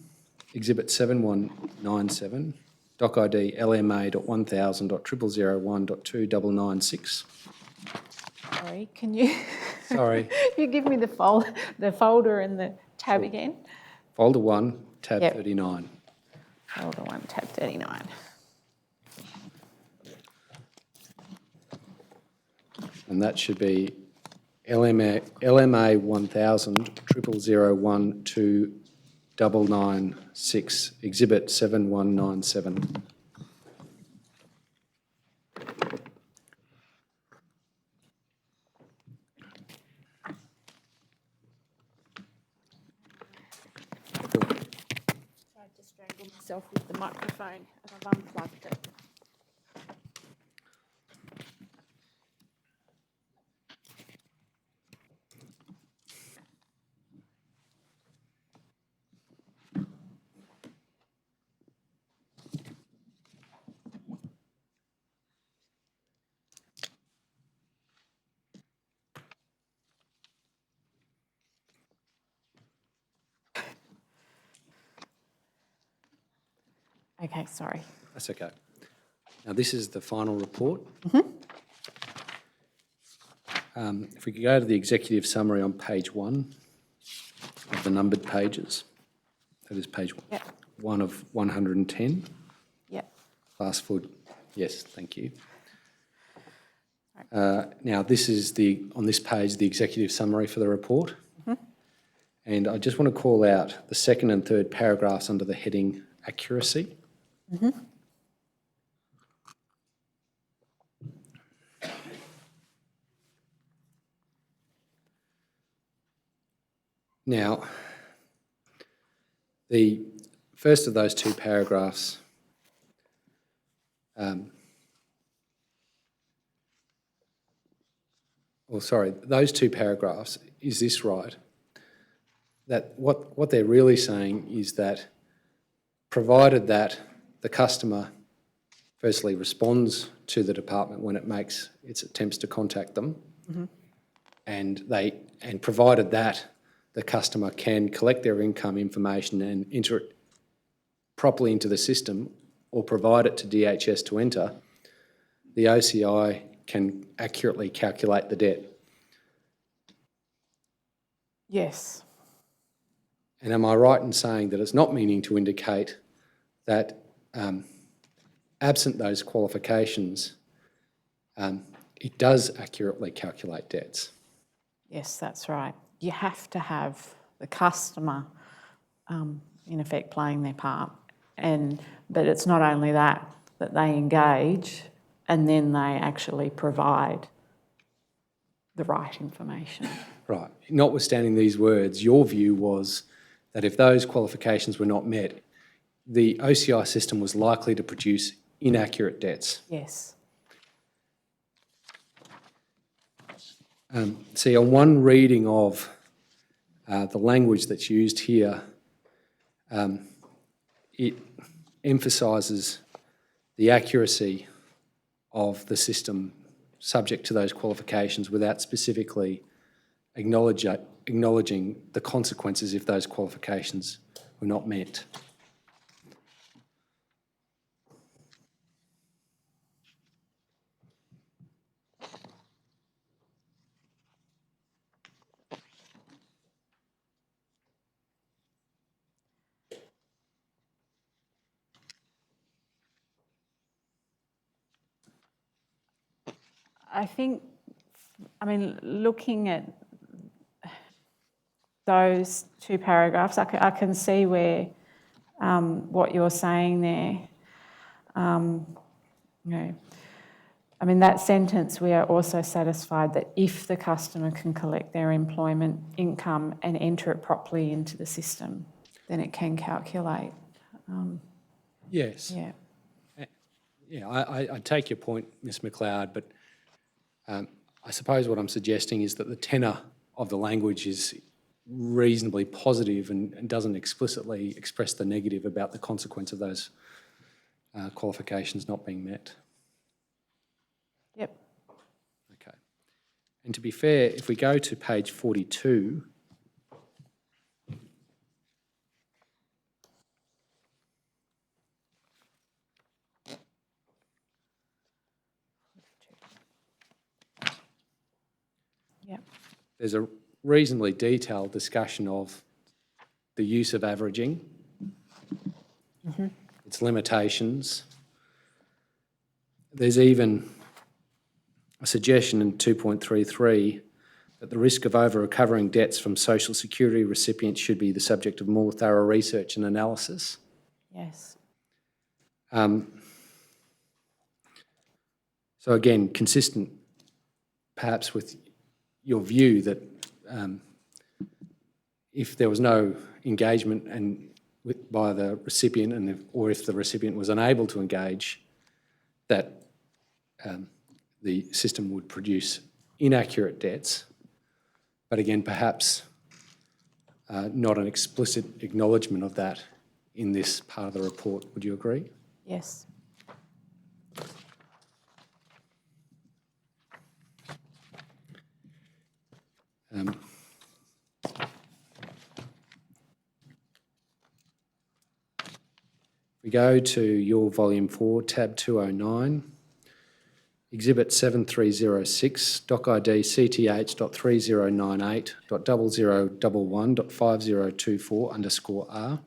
exhibit 7197, doc ID LMA.1000.0001.2996. Sorry, can you? Sorry. You give me the folder and the tab again? Folder 1, tab Yep. 39. Folder 1, tab 39. and that should be LMA 1000 0001 to 996, Exhibit 7197. I just strangled myself with the microphone and I've unplugged it. Okay, sorry. That's okay. Now, this is the final report. If we could go to the executive summary on page 1 of the numbered pages. That is page Yep. 1 of 110. Yep. Last foot. Yes, thank you. Now, this is on this page, the executive summary for the report. And I just want to call out the second and third paragraphs under the heading accuracy. Now, the first of those two paragraphs those two paragraphs, is this right? That what they're really saying is that provided that the customer firstly responds to the department when it makes its attempts to contact them, and provided that the customer can collect their income information and enter it properly into the system or provide it to DHS to enter, the OCI can accurately calculate the debt. Yes. And am I right in saying that it's not meaning to indicate that absent those qualifications, it does accurately calculate debts? Yes, that's right. You have to have the customer, in effect, playing their part. But it's not only that they engage and then they actually provide the right information. Right. Notwithstanding these words, your view was that if those qualifications were not met, the OCI system was likely to produce inaccurate debts. Yes. See, on one reading of the language that's used here, it emphasises the accuracy of the system subject to those qualifications without specifically acknowledging the consequences if those qualifications were not met. I think, looking at those two paragraphs, I can see where what you're saying there. That sentence, we are also satisfied that if the customer can collect their employment income and enter it properly into the system, then it can calculate. Yes. Yeah. Yeah, I take your point, Ms Macleod, but I suppose what I'm suggesting is that the tenor of the language is reasonably positive and doesn't explicitly express the negative about the consequence of those qualifications not being met. Yep. Okay. And to be fair, if we go to page 42, Yep. there's a reasonably detailed discussion of the use of averaging, its limitations. There's even a suggestion in 2.33 that the risk of over-recovering debts from social security recipients should be the subject of more thorough research and analysis. Yes. So again, consistent perhaps with your view that if there was no engagement by the recipient, or if the recipient was unable to engage, that the system would produce inaccurate debts. But again, perhaps not an explicit acknowledgement of that in this part of the report. Would you agree? Yes. We go to your volume 4, tab 209, exhibit 7306, doc ID CTH.3098.0011.5024_R.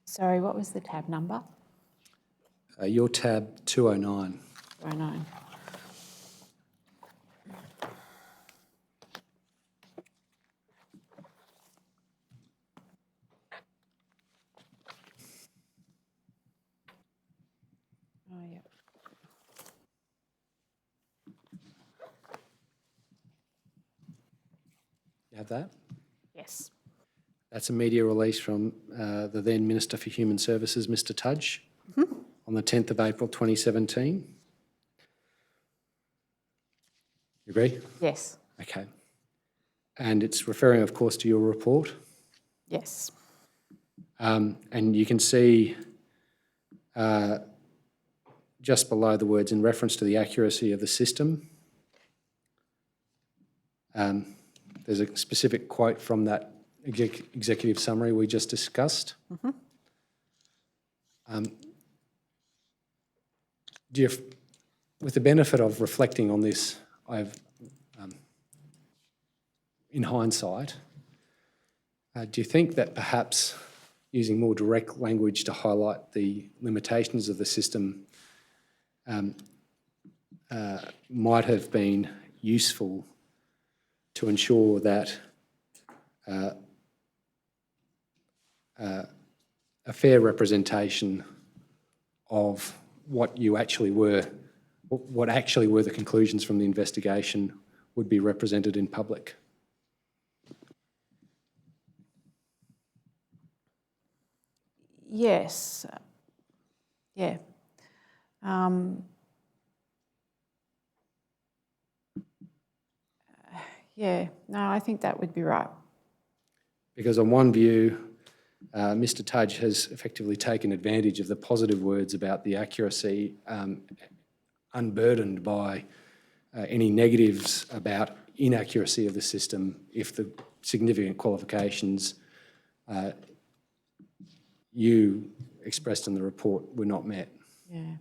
Sorry, what was the tab number? Your tab 209. 209. Oh, yeah. You have that? Yes. That's a media release from the then Minister for Human Services, Mr Tudge, on the 10th of April 2017. You agree? Yes. Okay. And it's referring, of course, to your report. Yes. And you can see just below the words, in reference to the accuracy of the system, there's a specific quote from that executive summary we just discussed. With the benefit of reflecting on this, in hindsight, do you think that perhaps using more direct language to highlight the limitations of the system might have been useful to ensure that a fair representation of what actually were the conclusions from the investigation would be represented in public? Yes. Yeah. Yeah, no, I think that would be right. Because on one view, Mr Tudge has effectively taken advantage of the positive words about the accuracy, unburdened by any negatives about inaccuracy of the system if the significant qualifications you expressed in the report were not met. Yeah.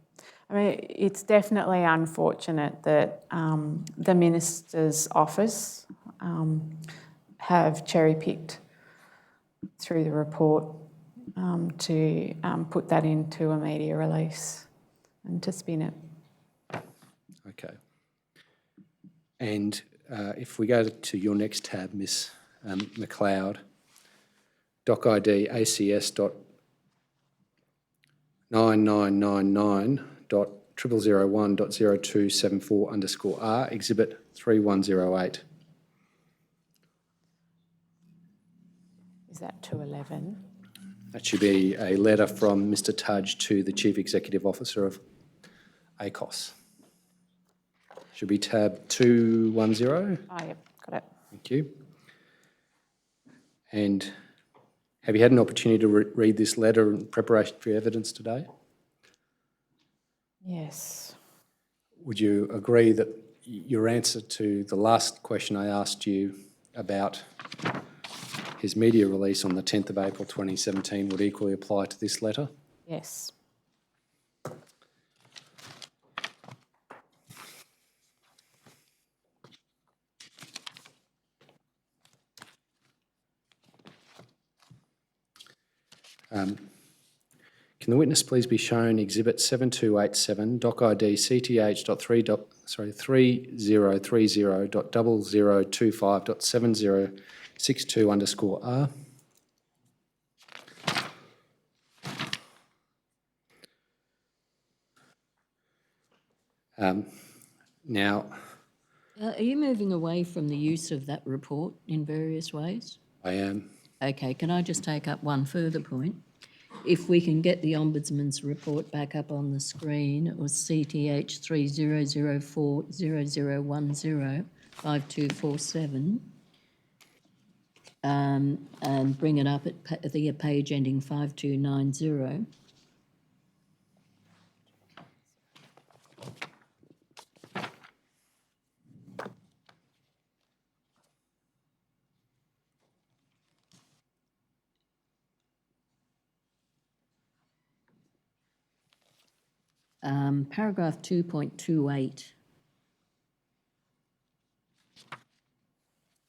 I mean, it's definitely unfortunate that the Minister's office have cherry-picked through the report to put that into a media release and to spin it. Okay. And if we go to your next tab, Ms Macleod, doc ID ACS.9999.0001.0274_R, exhibit 3108. Is that 211? That should be a letter from Mr Tudge to the Chief Executive Officer of ACOS. Should be tab 210. Oh, yep, got it. Thank you. And have you had an opportunity to read this letter in preparation for your evidence today? Yes. Would you agree that your answer to the last question I asked you about his media release on the 10th of April 2017 would equally apply to this letter? Yes. Can the witness please be shown Exhibit 7287, Doc ID CTH.3030.0025.7062_R? Now, Are you moving away from the use of that report in various ways? I am. Okay, can I just take up one further point? If we can get the Ombudsman's report back up on the screen, it was CTH 300400105247, and bring it up at the page ending 5290. Paragraph 2.28,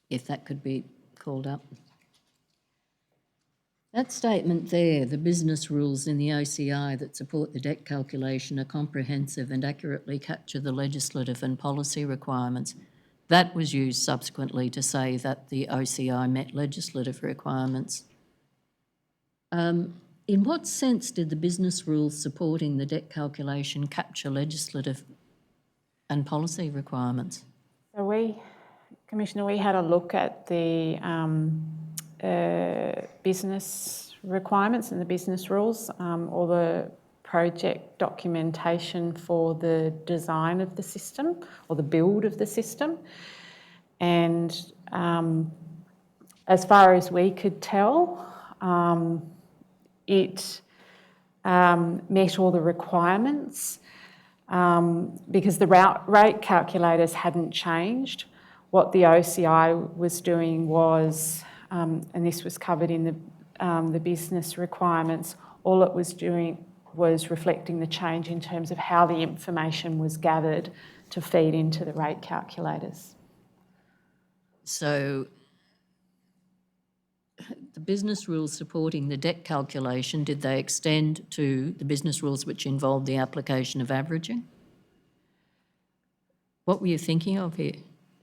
if that could be called up. That statement there, the business rules in the OCI that support the debt calculation are comprehensive and accurately capture the legislative and policy requirements, that was used subsequently to say that the OCI met legislative requirements. In what sense did the business rules supporting the debt calculation capture legislative and policy requirements? So Commissioner, we had a look at the business requirements and the business rules, or the project documentation for the design of the system or the build of the system. And as far as we could tell, it met all the requirements because the rate calculators hadn't changed. What the OCI was doing was, and this was covered in the business requirements, all it was doing was reflecting the change in terms of how the information was gathered to feed into the rate calculators. So the business rules supporting the debt calculation, did they extend to the business rules which involved the application of averaging? What were you thinking of here?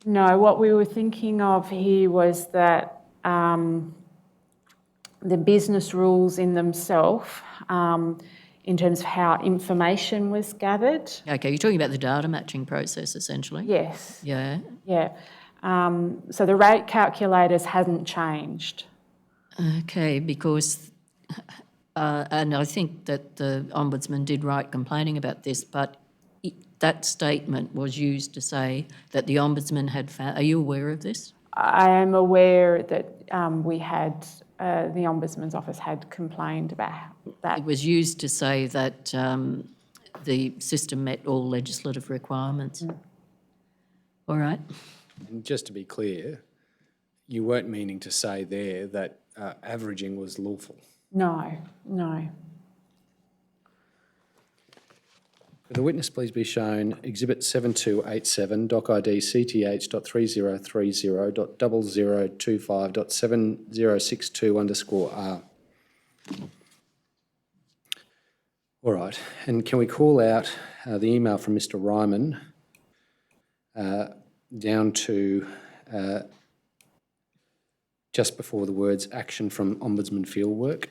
No, what we were thinking of here was that the business rules in themselves, in terms of how information was gathered. Okay, you're talking about the data matching process essentially? Yes. Yeah. Yeah. So the rate calculators hadn't changed. Okay, because, and I think that the Ombudsman did write complaining about this, but that statement was used to say that the Ombudsman had found, are you aware of this? I am aware that the Ombudsman's office had complained about that. It was used to say that the system met all legislative requirements. All right. And just to be clear, you weren't meaning to say there that averaging was lawful. No, no. Could the witness please be shown Exhibit 7287, Doc ID CTH.3030.0025.7062_R? All right, and can we call out the email from Mr. Ryman down to just before the words action from Ombudsman Fieldwork?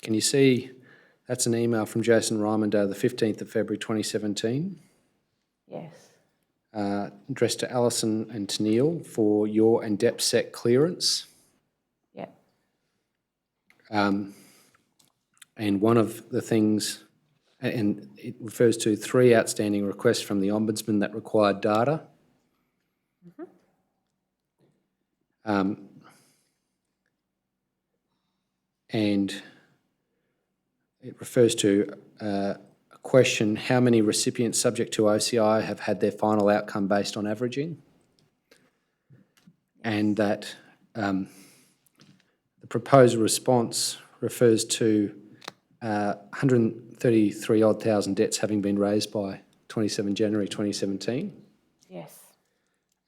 Can you see that's an email from Jason Ryman dated the 15th of February 2017? Yes. Addressed to Alison and Tennille for your and DepSec clearance. Yeah. And one of the things, and it refers to 3 outstanding requests from the Ombudsman that required data. And it refers to a question, how many recipients subject to OCI have had their final outcome based on averaging? And that the proposed response refers to 133,000 debts having been raised by 27 January 2017. Yes.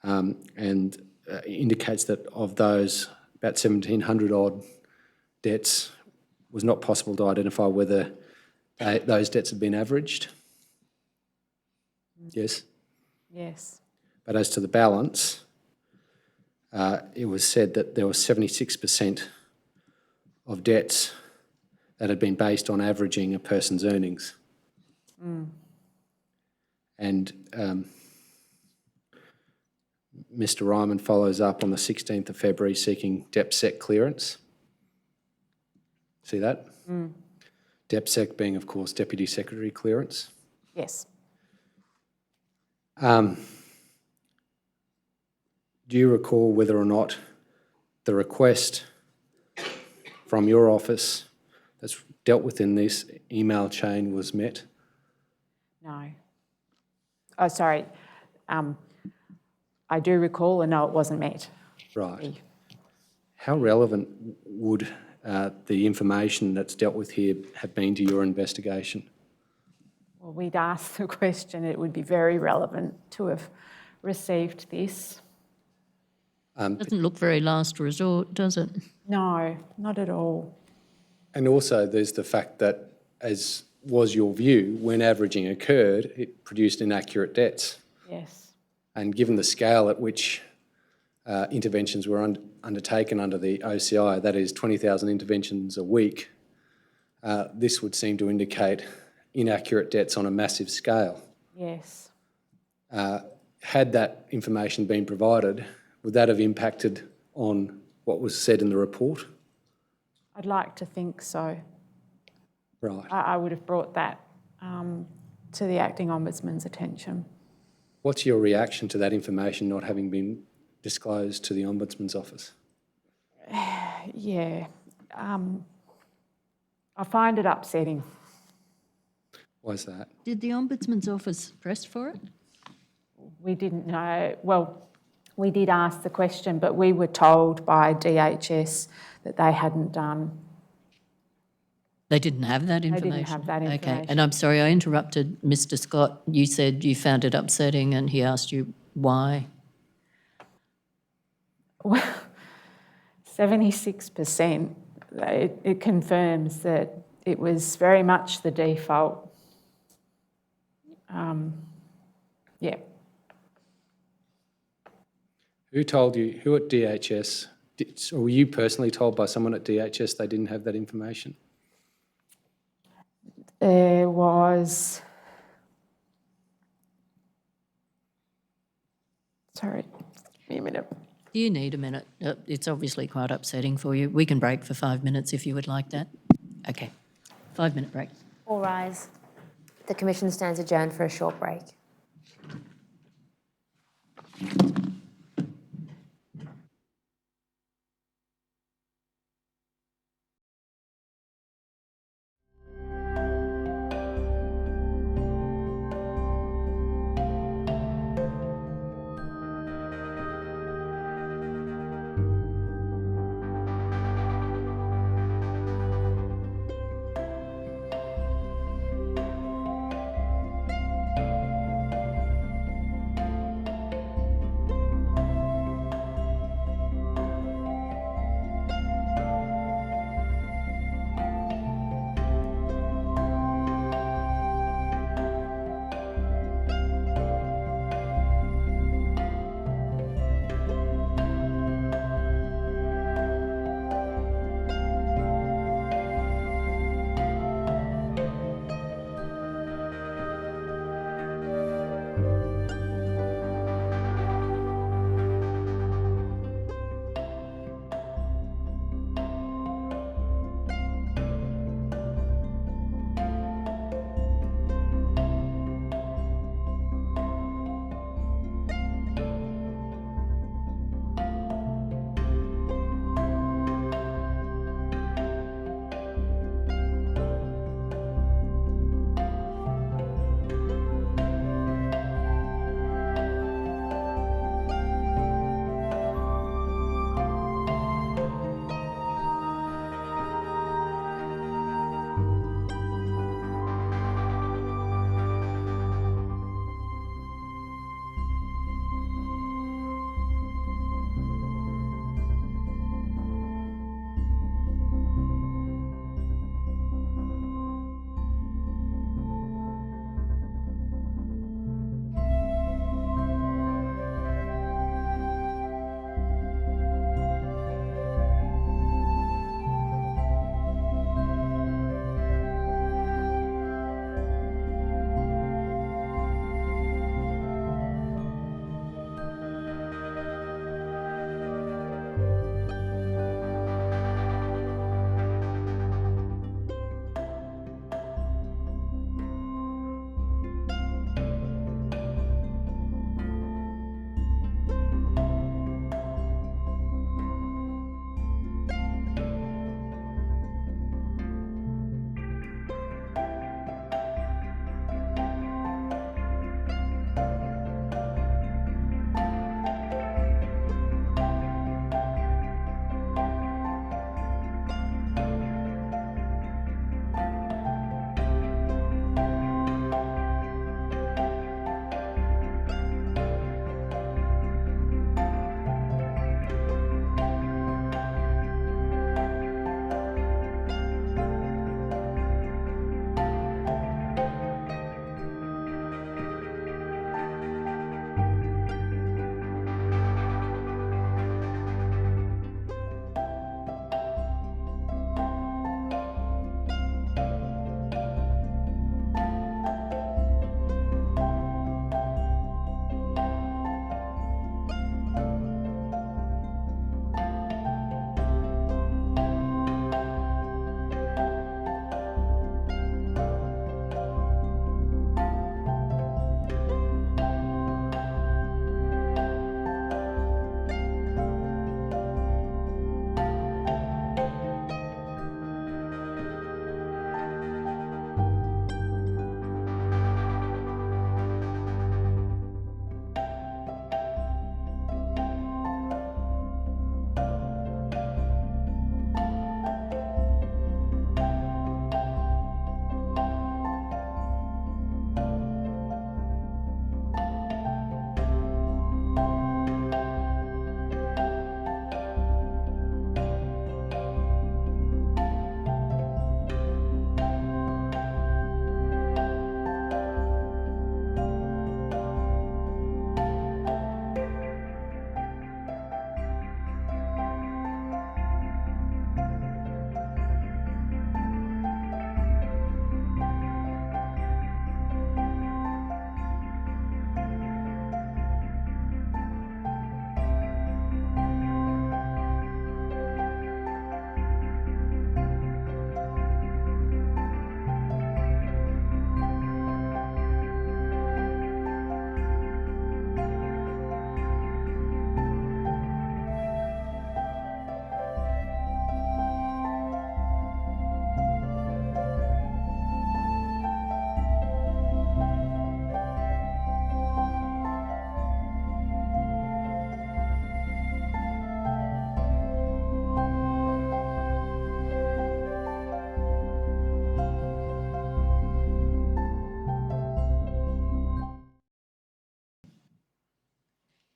And indicates that of those, about 1,700 odd debts, was not possible to identify whether those debts had been averaged. Yes. Yes. But as to the balance, it was said that there was 76% of debts that had been based on averaging a person's earnings. And Mr. Ryman follows up on the 16th of February seeking DepSec clearance. See that? DepSec being, of course, Deputy Secretary clearance. Yes. Do you recall whether or not the request from your office that's dealt with in this email chain was met? No. Oh, sorry. I do recall, and no, it wasn't met. Right. How relevant would the information that's dealt with here have been to your investigation? Well, we'd asked the question, it would be very relevant to have received this. Doesn't look very last resort, does it? No, not at all. And also there's the fact that, as was your view, when averaging occurred, it produced inaccurate debts. Yes. And given the scale at which interventions were undertaken under the OCI, that is 20,000 interventions a week, this would seem to indicate inaccurate debts on a massive scale. Yes. Had that information been provided, would that have impacted on what was said in the report? I'd like to think so. Right. I would have brought that to the Acting Ombudsman's attention. What's your reaction to that information not having been disclosed to the Ombudsman's office? Yeah. I find it upsetting. Why is that? Did the Ombudsman's office press for it? We didn't know. Well, we did ask the question, but we were told by DHS that they hadn't done. They didn't have that They information? didn't have that Okay, information. and I'm sorry, I interrupted Mr. Scott. You said you found it upsetting and he asked you why. Well, 76%, it confirms that it was very much the default. Yeah. Who told you, who at DHS, or were you personally told by someone at DHS they didn't have that information? There was... Sorry, give me a minute. Do you need a minute? It's obviously quite upsetting for you. We can break for 5 minutes if you would like that. Okay, 5-minute break. All rise. The Commission stands adjourned for a short break.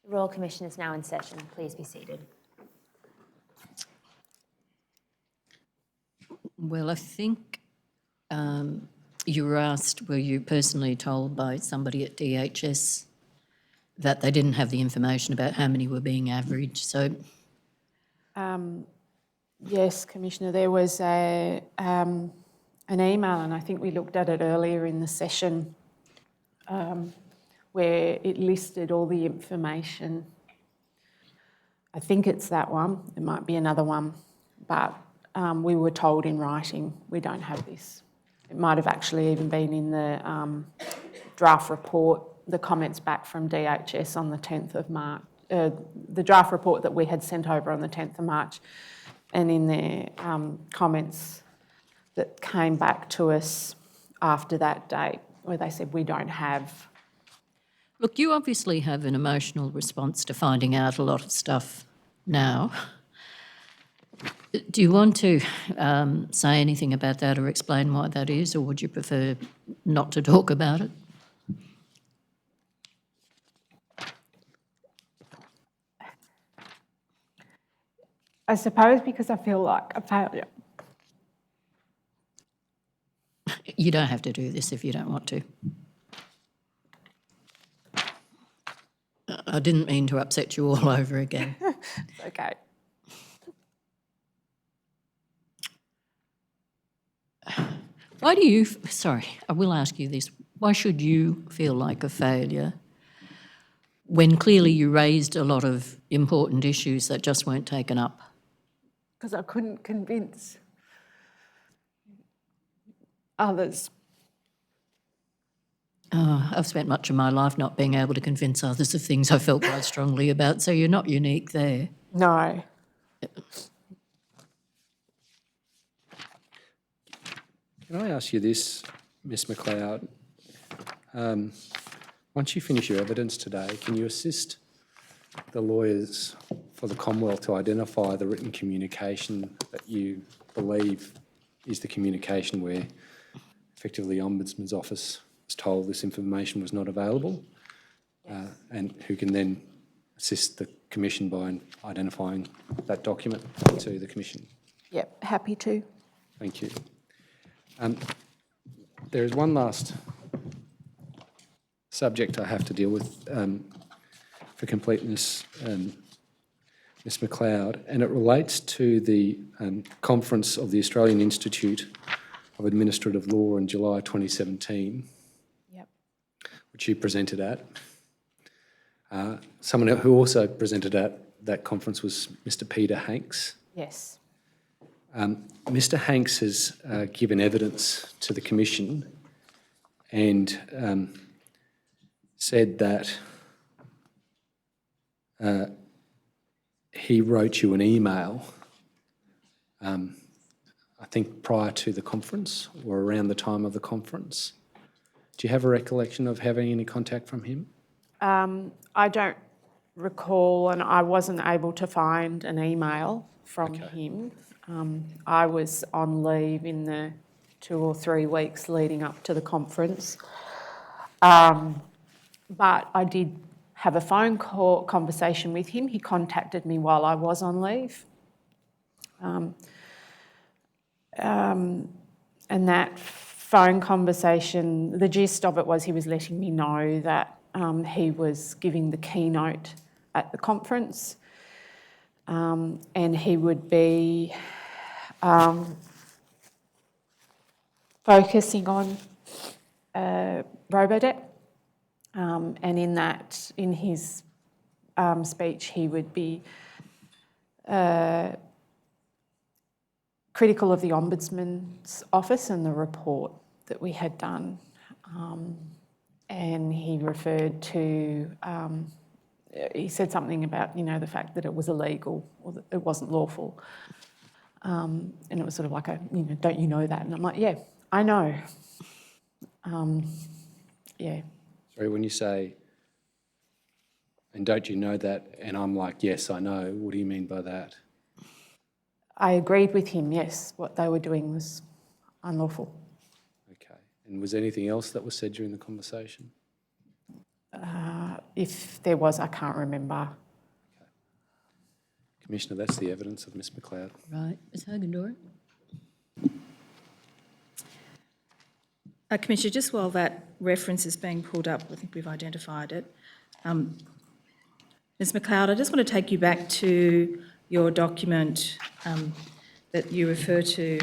The Royal Commission is now in session. Please be seated. Well, I think you were asked, were you personally told by somebody at DHS that they didn't have the information about how many were being averaged? So Yes, Commissioner, there was an email, and I think we looked at it earlier in the session, where it listed all the information. I think it's that one. It might be another one, but we were told in writing we don't have this. It might have actually even been in the draft report, the comments back from DHS on the 10th of March, the draft report that we had sent over on the 10th of March, and in their comments that came back to us after that date, where they said we don't have. look, you obviously have an emotional response to finding out a lot of stuff now. Do you want to say anything about that or explain why that is, or would you prefer not to talk about it? I suppose because I feel like a failure. You don't have to do this if you don't want to. I didn't mean to upset you all over again. It's okay. Why do you, sorry, I will ask you this. Why should you feel like a failure when clearly you raised a lot of important issues that just weren't taken up? Because I couldn't convince others. Oh, I've spent much of my life not being able to convince others of things I felt quite strongly about, so you're not unique there. No. Can I ask you this, Ms Macleod? One once you finish your evidence today, can you assist the lawyers for the Commonwealth to identify the written communication that you believe is the communication where effectively the Ombudsman's Office was told this information was not available, and who can then assist the Commission by identifying that document to the Commission? Yep, happy to. Thank you. There is one last subject I have to deal with for completeness, Ms Macleod, and it relates to the conference of the Australian Institute of Administrative Law in July 2017, Yep. which you presented at. Someone who also presented at that conference was Mr Peter Hanks. Yes. Mr Hanks has given evidence to the Commission and said that he wrote you an email, I think prior to the conference or around the time of the conference. Do you have a recollection of having any contact from him? I don't recall, and I wasn't able to find an email from him. I was on leave in the 2 or 3 weeks leading up to the conference. But I did have a phone call conversation with him. He contacted me while I was on leave. And that phone conversation, the gist of it was he was letting me know that he was giving the keynote at the conference, and he would be focusing on Robodebt, and in his speech he would be critical of the Ombudsman's Office and the report that we had done. And he referred to, he said something about, the fact that it was illegal or that it wasn't lawful. And it was sort of like don't you know that? And I'm like, yeah, I know. Yeah. Sorry, when you say, and don't you know that, and I'm like, yes, I know, what do you mean by that? I agreed with him, yes, what they were doing was unlawful. Okay. And was anything else that was said during the conversation? If there was, I can't remember. Okay. Commissioner, that's the evidence of Ms Macleod. Right. Ms Hogan-Doran? Commissioner, just while that reference is being pulled up, I think we've identified it. Ms Macleod, I just want to take you back to your document that you refer to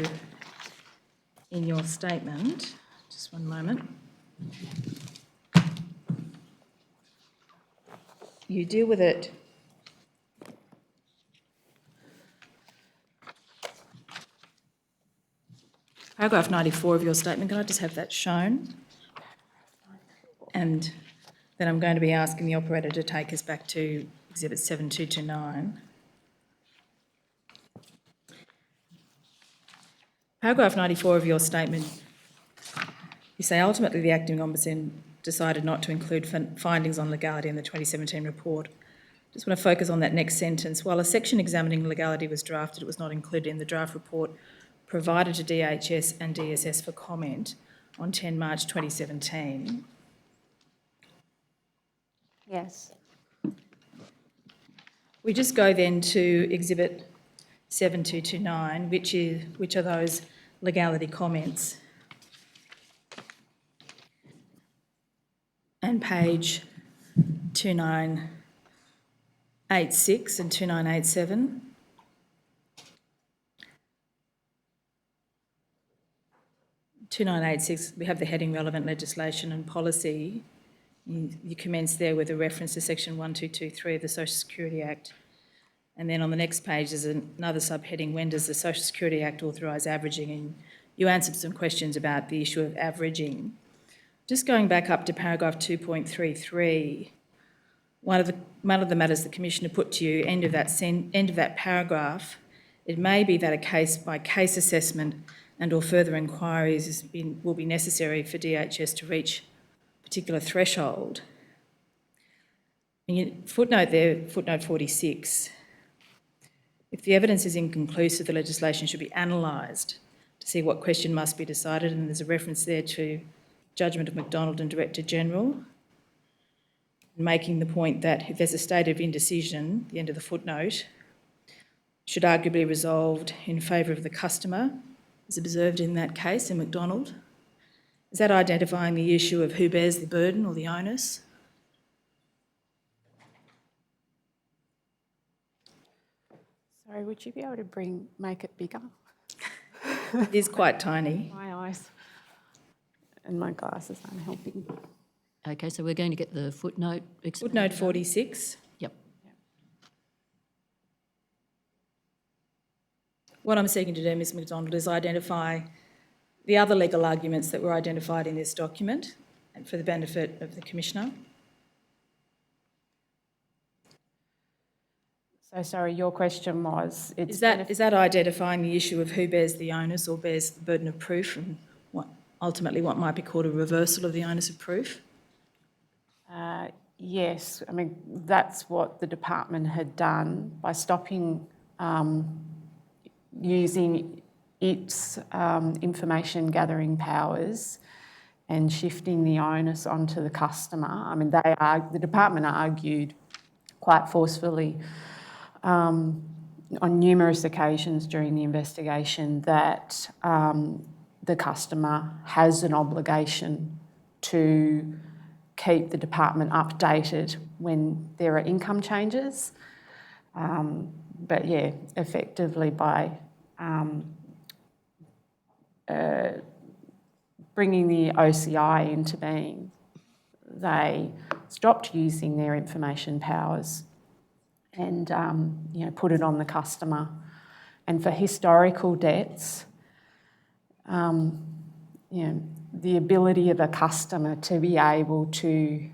in your statement. Just one moment. You deal with it paragraph 94 of your statement. Can I just have that shown? And then I'm going to be asking the operator to take us back to Exhibit 7229. Paragraph 94 of your statement, you say, ultimately the acting ombudsman decided not to include findings on legality in the 2017 report. Just want to focus on that next sentence. While a section examining legality was drafted, it was not included in the draft report provided to DHS and DSS for comment on 10 March 2017. Yes. We just go then to Exhibit 7229, which are those legality comments. And page 2986 and 2987. We have the heading relevant legislation and policy. You commence there with a reference to section 1223 of the Social Security Act. And then on the next page there's another subheading, when does the Social Security Act authorise averaging? And you answered some questions about the issue of averaging. Just going back up to paragraph 2.33, one of the matters the Commissioner put to you, end of that paragraph, it may be that a case-by-case assessment and or further inquiries will be necessary for DHS to reach a particular threshold. Footnote there, footnote 46. If the evidence is inconclusive, the legislation should be analysed to see what question must be decided, and there's a reference there to judgment of McDonald and Director General, making the point that if there's a state of indecision, the end of the footnote, should arguably be resolved in favour of the customer, as observed in that case in McDonald. Is that identifying the issue of who bears the burden or the onus? Sorry, would you be able to make it bigger? It is quite tiny. My eyes and my glasses aren't helping. Okay, so we're going to get the footnote. Footnote 46. Yep. What I'm seeking to do, Ms McDonald, is identify the other legal arguments that were identified in this document and for the benefit of the Commissioner. So sorry, your question was... Is that identifying the issue of who bears the onus or bears the burden of proof, and ultimately what might be called a reversal of the onus of proof? Yes, I mean, that's what the department had done by stopping using its information gathering powers and shifting the onus onto the customer. I mean, the department argued quite forcefully on numerous occasions during the investigation that the customer has an obligation to keep the department updated when there are income changes. But yeah, effectively by bringing the OCI into being, they stopped using their information powers and put it on the customer. And for historical debts, the ability of a customer to be able to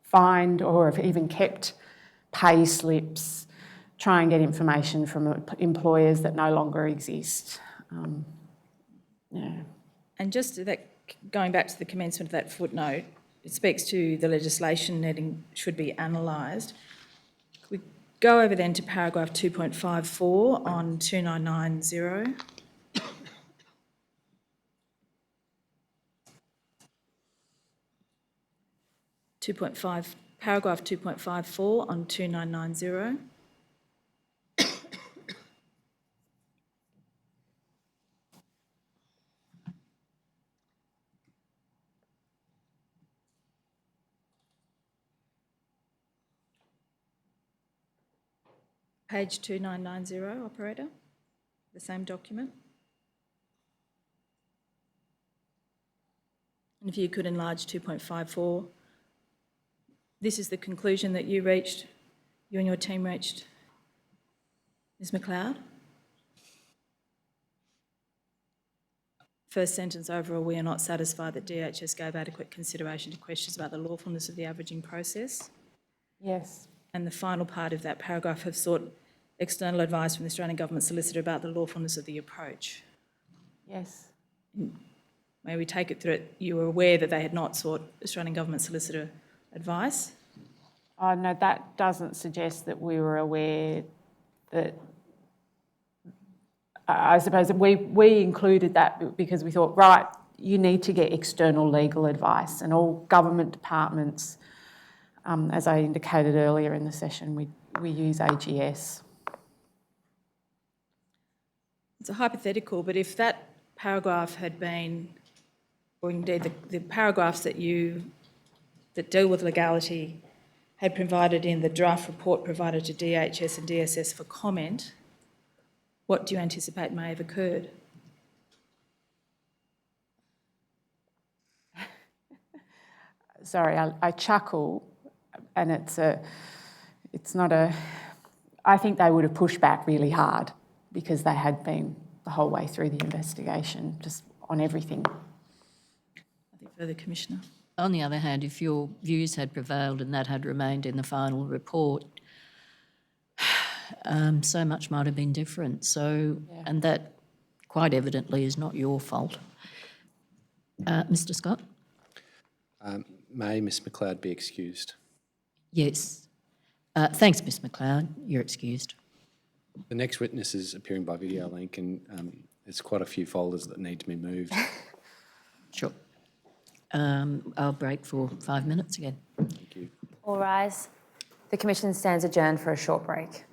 find or have even kept pay slips, try and get information from employers that no longer exist. And just going back to the commencement of that footnote, it speaks to the legislation netting should be analysed. We go over then to paragraph 2.54 on 2990. Paragraph 2.54 on 2990. Page 2990, operator, the same document. And if you could enlarge 2.54. This is the conclusion that you and your team reached, Ms Macleod. First sentence overall, we are not satisfied that DHS gave adequate consideration to questions about the lawfulness of the averaging process. Yes. And the final part of that paragraph, have sought external advice from the Australian Government solicitor about the lawfulness of the approach. Yes. May we take it that you were aware that they had not sought Australian Government solicitor advice? Oh, no, that doesn't suggest that we were aware that... I suppose that we included that because we thought, right, you need to get external legal advice, and all government departments, as I indicated earlier in the session, we use AGS. It's a hypothetical, but if that paragraph had been, or indeed the paragraphs that deal with legality had provided in the draft report provided to DHS and DSS for comment, what do you anticipate may have occurred? Sorry, I chuckle, and it's not a... I think they would have pushed back really hard because they had been the whole way through the investigation, just on everything. I think further, Commissioner. On the other hand, if your views had prevailed and that had remained in the final report, so much might have been different. So, yeah. And that quite evidently is not your fault. Mr. Scott? May Ms Macleod be excused? Yes. Thanks, Ms Macleod. You're excused. The next witness is appearing by video link, and there's quite a few folders that need to be moved. Sure. I'll break for 5 minutes again. Thank you. All rise. The Commission stands adjourned for a short break.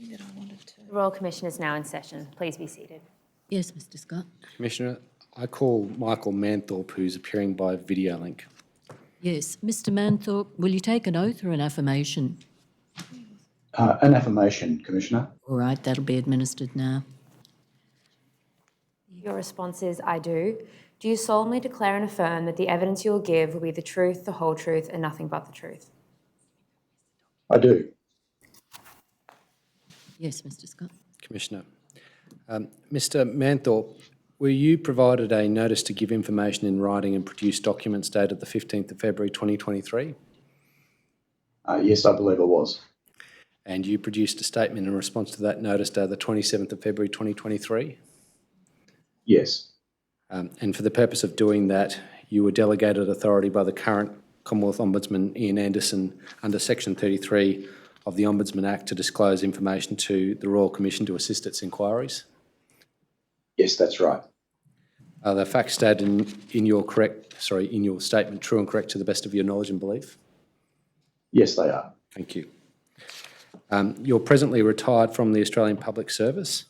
The Royal Commission is now in session. Please be seated. Yes, Mr Scott. Commissioner, I call Michael Manthorpe, who's appearing by video link. Yes, Mr Manthorpe, will you take an oath or an affirmation? An affirmation, Commissioner. All right, that'll be administered now. Your response is, I do. Do you solemnly declare and affirm that the evidence you will give will be the truth, the whole truth, and nothing but the truth? I do. Yes, Mr Scott. Commissioner. Mr Manthorpe, were you provided a notice to give information in writing and produce documents dated the 15th of February 2023? Yes, I believe I was. And you produced a statement in response to that notice dated the 27th of February 2023? Yes. And for the purpose of doing that, you were delegated authority by the current Commonwealth Ombudsman Ian Anderson under Section 33 of the Ombudsman Act to disclose information to the Royal Commission to assist its inquiries? Yes, that's right. Are the facts stated in your statement true and correct to the best of your knowledge and belief? Yes, they are. Thank you. You're presently retired from the Australian Public Service,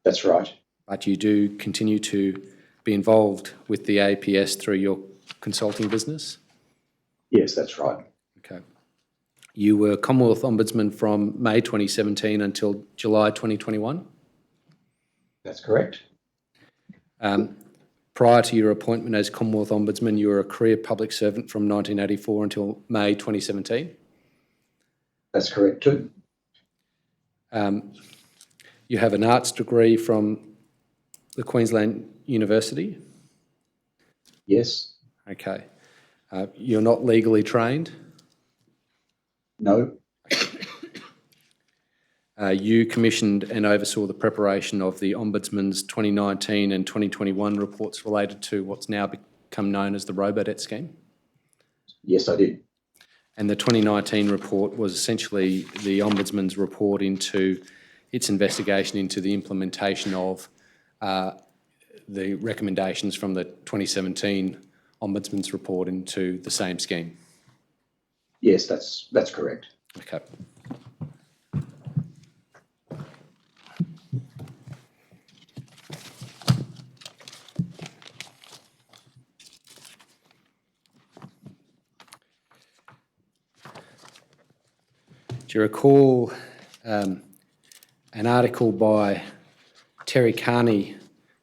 That's right. but you do continue to be involved with the APS through your consulting business? Yes, that's right. Okay. You were Commonwealth Ombudsman from May 2017 until July 2021? That's correct. Prior to your appointment as Commonwealth Ombudsman, you were a career public servant from 1984 until May 2017? That's correct too. You have an arts degree from the Queensland University? Yes. Okay. You're not legally trained? No. You commissioned and oversaw the preparation of the Ombudsman's 2019 and 2021 reports related to what's now become known as the Robodebt scheme? Yes, I did. And the 2019 report was essentially the Ombudsman's report into its investigation into the implementation of the recommendations from the 2017 Ombudsman's report into the same scheme? Yes, that's correct. Okay. Do you recall an article by Terry Carney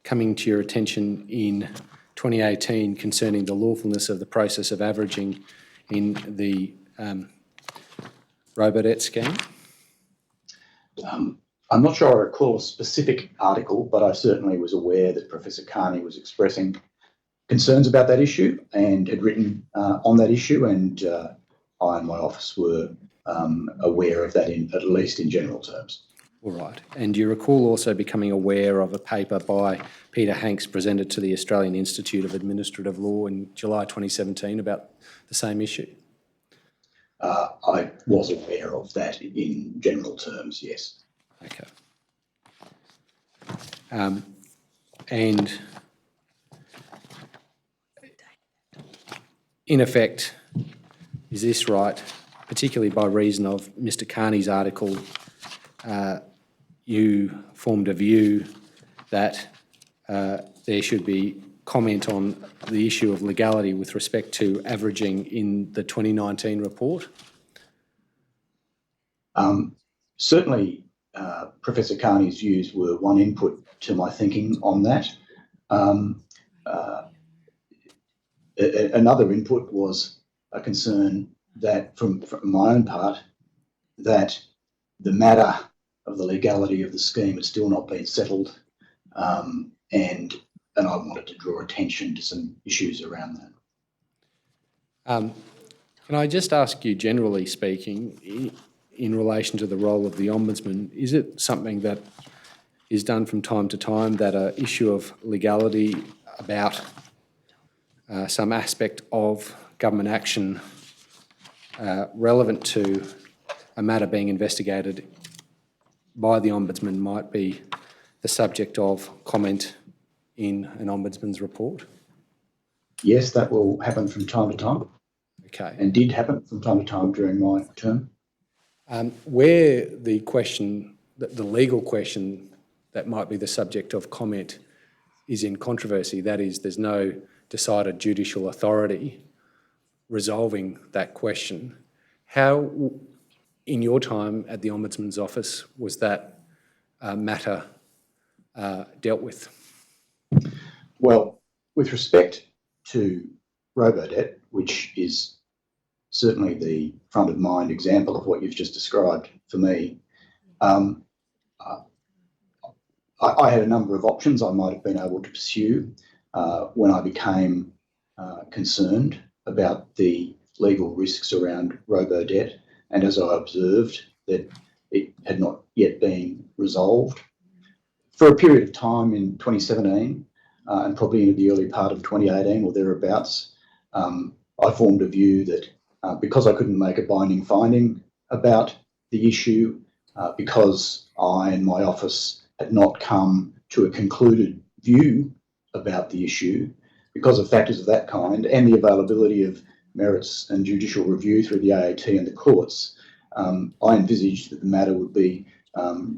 coming to your attention in 2018 concerning the lawfulness of the process of averaging in the Robodebt scheme? I'm not sure I recall a specific article, but I certainly was aware that Professor Carney was expressing concerns about that issue and had written on that issue, and I and my office were aware of that, at least in general terms. All right. And do you recall also becoming aware of a paper by Peter Hanks presented to the Australian Institute of Administrative Law in July 2017 about the same issue? I was aware of that in general terms, yes. Okay. And in effect, is this right, particularly by reason of Mr. Carney's article, you formed a view that there should be comment on the issue of legality with respect to averaging in the 2019 report? Certainly, Professor Carney's views were one input to my thinking on that. Another input was a concern that, from my own part, that the matter of the legality of the scheme had still not been settled, and I wanted to draw attention to some issues around that. Can I just ask you, generally speaking, in relation to the role of the Ombudsman, is it something that is done from time to time, that an issue of legality about some aspect of government action relevant to a matter being investigated by the Ombudsman might be the subject of comment in an Ombudsman's report? Yes, that will happen from time to time. Okay. And did happen from time to time during my term. Where the question, the legal question that might be the subject of comment is in controversy, that is, there's no decided judicial authority resolving that question, how, in your time at the Ombudsman's office, was that matter dealt with? Well, with respect to Robodebt, which is certainly the front of mind example of what you've just described for me, I had a number of options I might have been able to pursue when I became concerned about the legal risks around Robodebt, and as I observed that it had not yet been resolved. For a period of time in 2017 and probably into the early part of 2018 or thereabouts, I formed a view that because I couldn't make a binding finding about the issue, because I and my office had not come to a concluded view about the issue, because of factors of that kind and the availability of merits and judicial review through the AAT and the courts, I envisaged that the matter would be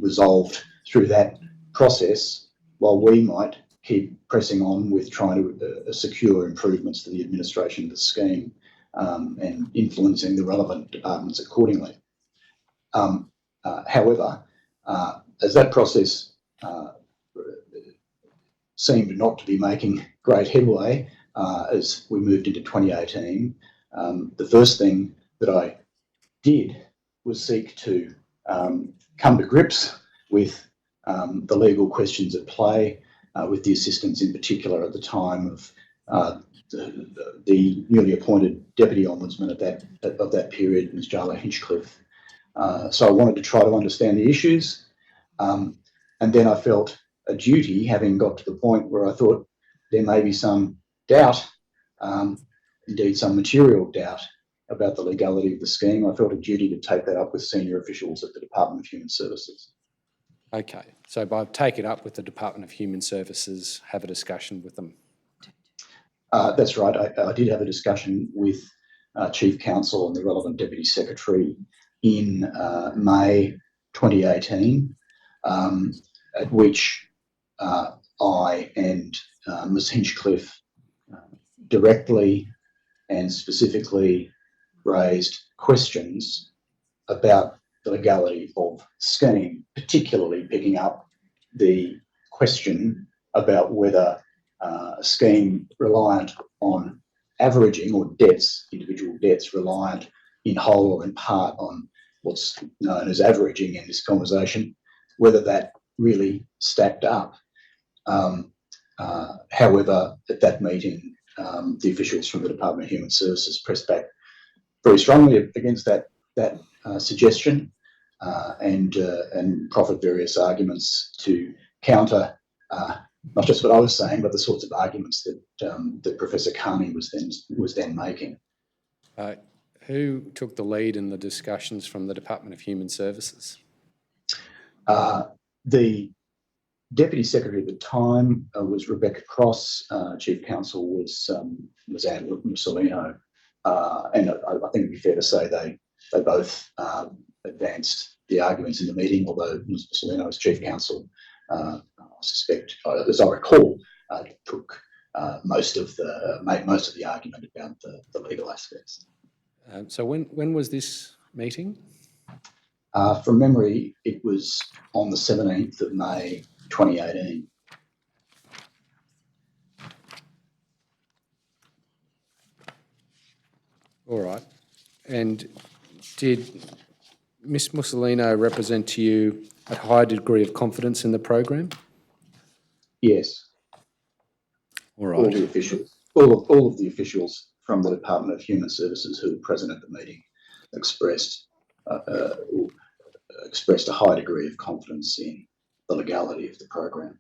resolved through that process while we might keep pressing on with trying to secure improvements to the administration of the scheme and influencing the relevant departments accordingly. However, as that process seemed not to be making great headway as we moved into 2018, the first thing that I did was seek to come to grips with the legal questions at play, with the assistance in particular at the time of the newly appointed Deputy Ombudsman of that period, Ms. Jarla Hinchcliffe. So I wanted to try to understand the issues, and then I felt a duty, having got to the point where I thought there may be some doubt, indeed some material doubt, about the legality of the scheme. I felt a duty to take that up with senior officials at the Department of Human Services. Okay, so by take it up with the Department of Human Services, have a discussion with them. That's right. I did have a discussion with Chief Counsel and the relevant Deputy Secretary in May 2018, at which I and Ms Hinchcliffe directly and specifically raised questions about the legality of the scheme, particularly picking up the question about whether a scheme reliant on averaging or debts, individual debts reliant in whole or in part on what's known as averaging in this conversation, whether that really stacked up. However, at that meeting, the officials from the Department of Human Services pressed back very strongly against that suggestion and proffered various arguments to counter not just what I was saying, but the sorts of arguments that Professor Carney was then making. Who took the lead in the discussions from the Department of Human Services? The Deputy Secretary at the time was Rebecca Cross. Chief Counsel was Anne Mussolino, and I think it'd be fair to say they both advanced the arguments in the meeting. Although Ms Mussolino, as Chief Counsel, I suspect, as I recall, took made most of the argument about the legal aspects. So when was this meeting? From memory, it was on the 17th of May 2018. All right. And did Ms Mussolino represent to you a high degree of confidence in the program? Yes. All right. All the officials, all of the officials from the Department of Human Services who were present at the meeting expressed a high degree of confidence in the legality of the program.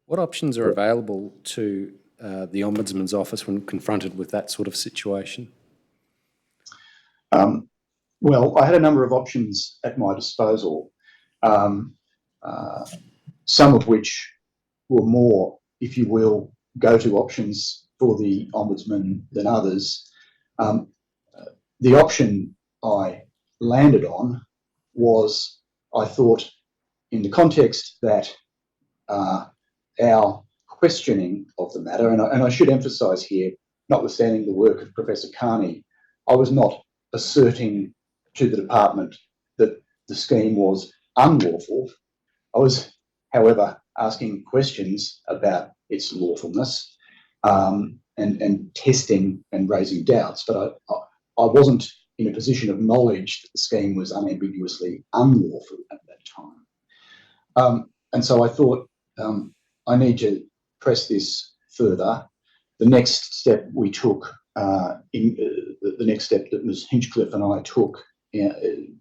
What options are available to the Ombudsman's office when confronted with that sort of situation? Well, I had a number of options at my disposal, some of which were more, if you will, go-to options for the Ombudsman than others. The option I landed on was, I thought, in the context that our questioning of the matter, and I should emphasise here, notwithstanding the work of Professor Carney, I was not asserting to the department that the scheme was unlawful. I was, however, asking questions about its lawfulness and testing and raising doubts, but I wasn't in a position of knowledge that the scheme was unambiguously unlawful at that time. And so I thought I need to press this further. The next step we took, the next step that Ms Hinchcliffe and I took in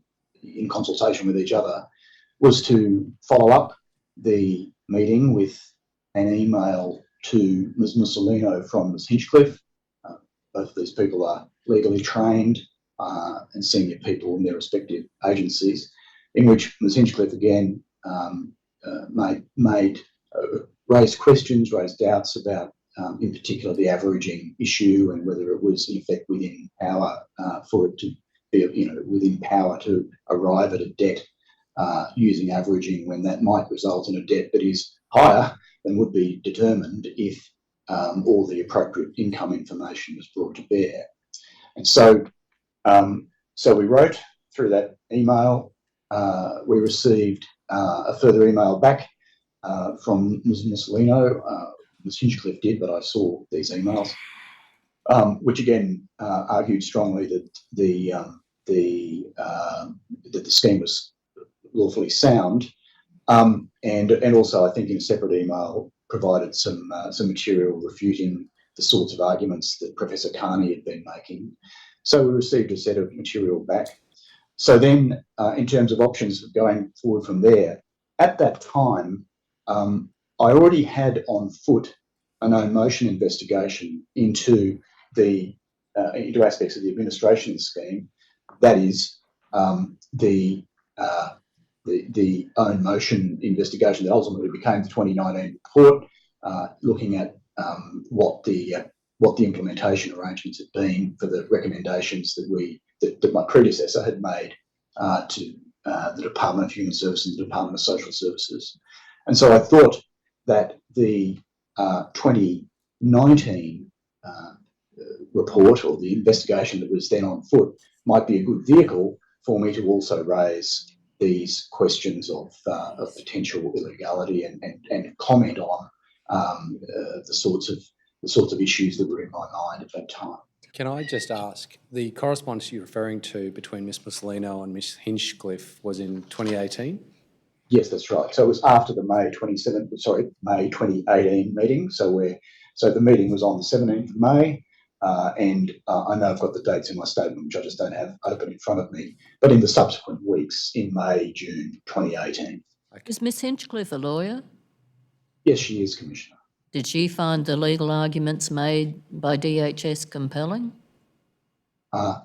consultation with each other, was to follow up the meeting with an email to Ms Mussolino from Ms Hinchcliffe. Both of these people are legally trained and senior people in their respective agencies, in which Ms Hinchcliffe again raised questions, raised doubts about, in particular, the averaging issue and whether it was in effect within power for it to be, within power to arrive at a debt using averaging when that might result in a debt that is higher than would be determined if all the appropriate income information was brought to bear. And so, so we wrote through that email. We received a further email back from Ms Mussolino. Ms Hinchcliffe did, but I saw these emails, which again argued strongly that the scheme was lawfully sound, and also I think in a separate email provided some material refuting the sorts of arguments that Professor Carney had been making. So we received a set of material back. So then, in terms of options going forward from there, at that time, I already had on foot an own motion investigation into into aspects of the administration of the scheme. That is, the own motion investigation that ultimately became the 2019 report, looking at what the implementation arrangements had been for the recommendations that my predecessor had made to the Department of Human Services and the Department of Social Services. And so I thought that the 2019 report, or the investigation that was then on foot, might be a good vehicle for me to also raise these questions of potential illegality and comment on the sorts of issues that were in my mind at that time. Can I just ask, the correspondence you're referring to between Ms Mussolino and Ms Hinchcliffe was in 2018? Yes, that's right. So it was after the May 2018 meeting. So the meeting was on the 17th of May, and I know I've got the dates in my statement, which I just don't have open in front of me, but in the subsequent weeks in May, June 2018. Is Miss Hinchcliffe a lawyer? Yes, she is, Commissioner. Did she find the legal arguments made by DHS compelling? I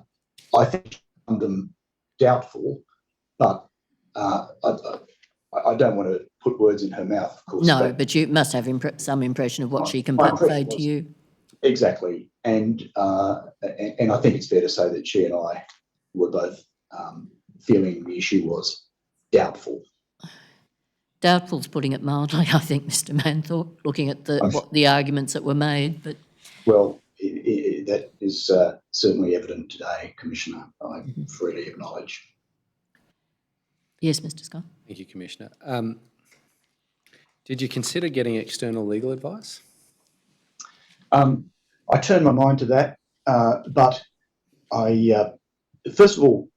think she found them doubtful, but I don't want to put words in her mouth, of course. No, but you must have some impression of what she conveyed to you. Exactly, and I think it's fair to say that she and I were both feeling the issue was doubtful. Doubtful's putting it mildly, I think, Mr Manthorpe, looking at the arguments that were made. But well, that is certainly evident today, Commissioner. I freely acknowledge. Yes, Mr Scott. Thank you, Commissioner. Did you consider getting external legal advice? I turned my mind to that, but I first of all,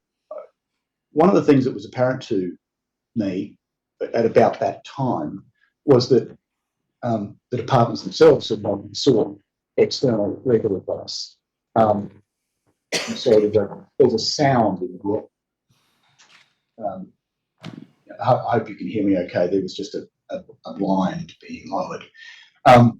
one of the things that was apparent to me at about that time was that the departments themselves had not sought external legal advice. So there's a sound in the I hope you can hear me okay. There was just a blind being lowered. I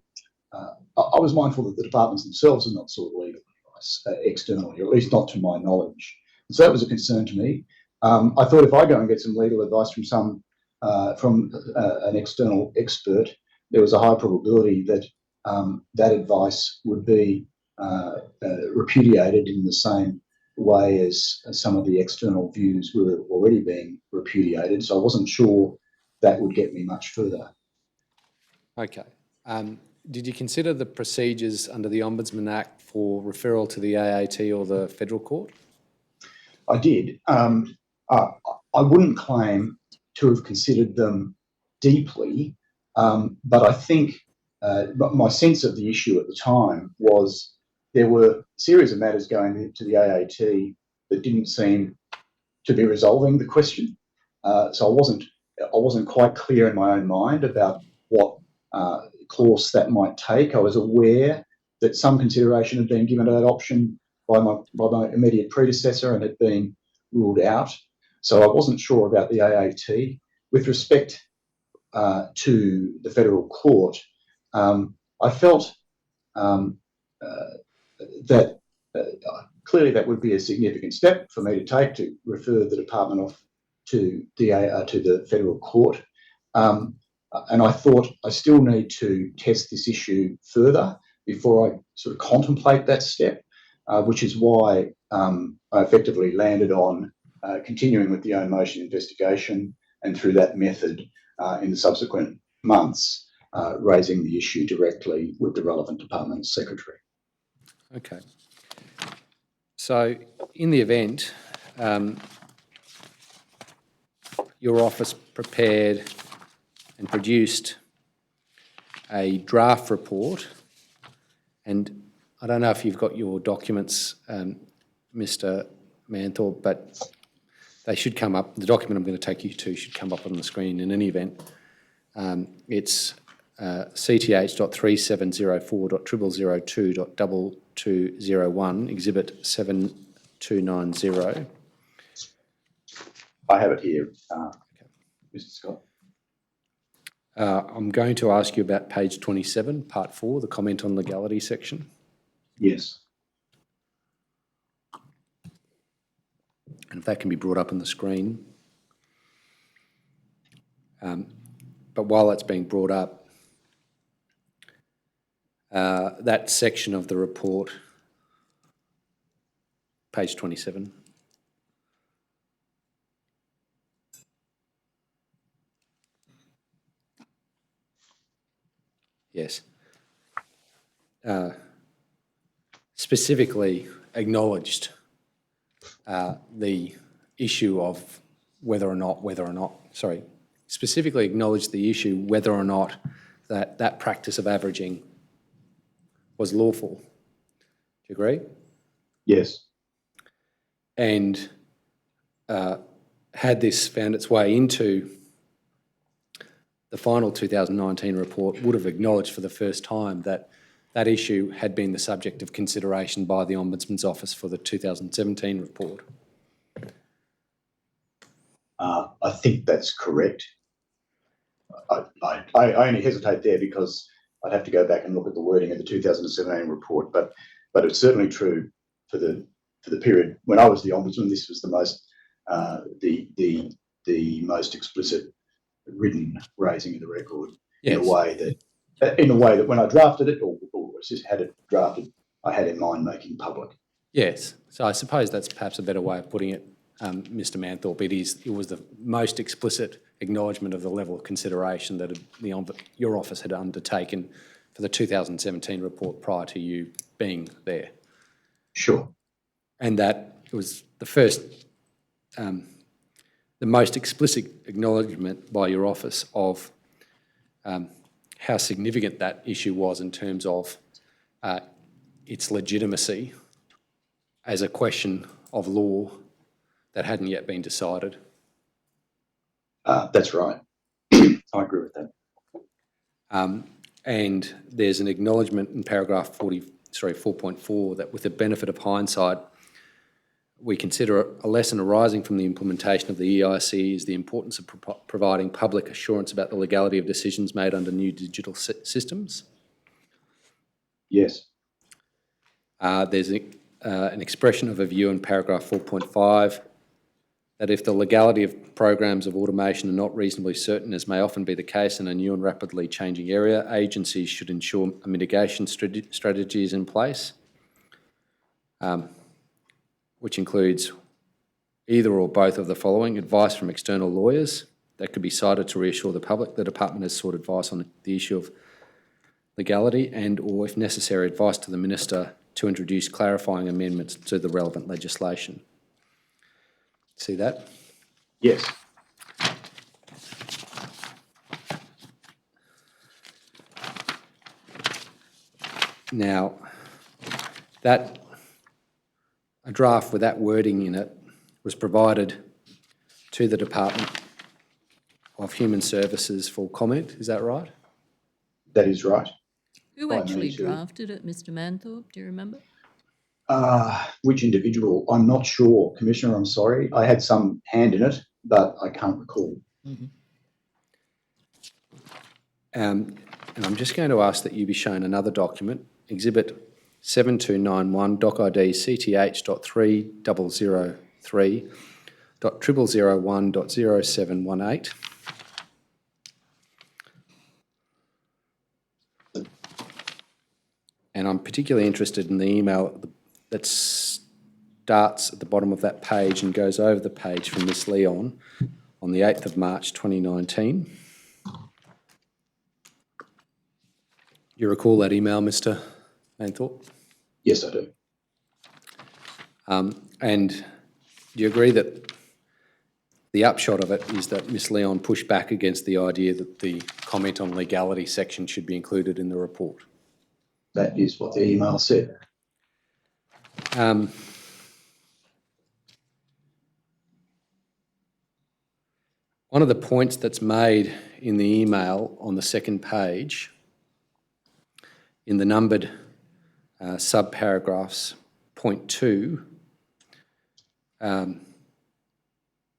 was mindful that the departments themselves had not sought legal advice externally, or at least not to my knowledge. And so that was a concern to me. I thought if I go and get some legal advice from an external expert, there was a high probability that that advice would be repudiated in the same way as some of the external views were already being repudiated. So I wasn't sure that would get me much further. Okay. Did you consider the procedures under the Ombudsman Act for referral to the AAT or the Federal Court? I did. I wouldn't claim to have considered them deeply, but I think my sense of the issue at the time was there were a series of matters going to the AAT that didn't seem to be resolving the question. So I wasn't quite clear in my own mind about what course that might take. I was aware that some consideration had been given to that option by my immediate predecessor and had been ruled out. So I wasn't sure about the AAT. With respect to the Federal Court, I felt that clearly that would be a significant step for me to take to refer the department off to the Federal Court. And I thought I still need to test this issue further before I sort of contemplate that step, which is why I effectively landed on continuing with the own motion investigation, and through that method in the subsequent months, raising the issue directly with the relevant department secretary. Okay. So in the event, your office prepared and produced a draft report, and I don't know if you've got your documents, Mr. Manthorpe, but they should come up. The document I'm going to take you to should come up on the screen in any event. It's cth.3704.0002.2201, Exhibit 7290. I have it here, Mr. Scott. I'm going to ask you about page 27, part 4, the comment on legality section. Yes. And if that can be brought up on the screen. But while that's being brought up, that section of the report, page 27. Yes. Specifically acknowledged the issue of specifically acknowledged the issue whether or not that practice of averaging was lawful. Do you agree? Yes. And had this found its way into the final 2019 report, would have acknowledged for the first time that that issue had been the subject of consideration by the Ombudsman's Office for the 2017 report. I think that's correct. I only hesitate there because I'd have to go back and look at the wording of the 2017 report, but it's certainly true for the period when I was the Ombudsman. This was the most explicit written raising of the record. Yes. in a way that when I drafted it or had it drafted, I had in mind making public. Yes, so I suppose that's perhaps a better way of putting it, Mr. Manthorpe. It was the most explicit acknowledgement of the level of consideration that your office had undertaken for the 2017 report prior to you being there. Sure. And that it was the first, the most explicit acknowledgement by your office of how significant that issue was in terms of its legitimacy as a question of law that hadn't yet been decided. That's right. I agree with that. And there's an acknowledgement in paragraph 4.4 that with the benefit of hindsight, we consider a lesson arising from the implementation of the EIC is the importance of providing public assurance about the legality of decisions made under new digital systems. Yes. There's an expression of a view in paragraph 4.5 that if the legality of programs of automation are not reasonably certain, as may often be the case in a new and rapidly changing area, agencies should ensure a mitigation strategy is in place. which includes either or both of the following: advice from external lawyers that could be cited to reassure the public the department has sought advice on the issue of legality, and or, if necessary, advice to the minister to introduce clarifying amendments to the relevant legislation. See that? Yes. Now, a draft with that wording in it was provided to the Department of Human Services for comment. Is that right? That is right. Who By me actually too. drafted it, Mr Manthorpe? Do you remember? Which individual? I'm not sure, Commissioner, I'm sorry. I had some hand in it, but I can't recall. And I'm just going to ask that you be shown another document, Exhibit 7291, Doc ID CTH.3003.0001.0718. And I'm particularly interested in the email that starts at the bottom of that page and goes over the page from Ms Leon on the 8th of March 2019. You recall that email, Mr Manthorpe? Yes, I do. And do you agree that the upshot of it is that Ms Leon pushed back against the idea that the comment on legality section should be included in the report? That is what the email said. One of the points that's made in the email on the second page, in the numbered subparagraphs, point 2, do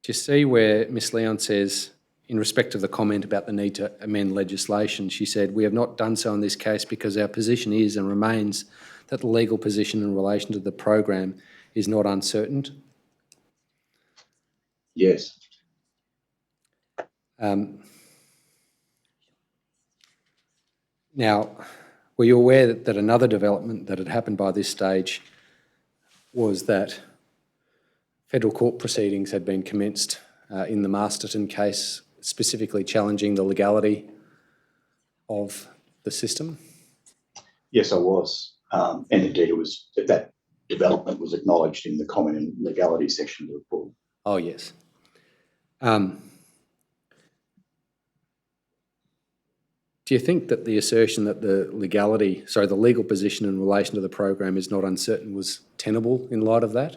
you see where Ms Leon says, in respect of the comment about the need to amend legislation, she said, "We have not done so in this case because our position is and remains that the legal position in relation to the program is not uncertain." Yes. Now, were you aware that another development that had happened by this stage was that federal court proceedings had been commenced in the Masterton case, specifically challenging the legality of the system? Yes, I was. And indeed, it was that development was acknowledged in the comment and legality section of the report. Oh, yes. Do you think that the assertion that the legal position in relation to the program is not uncertain was tenable in light of that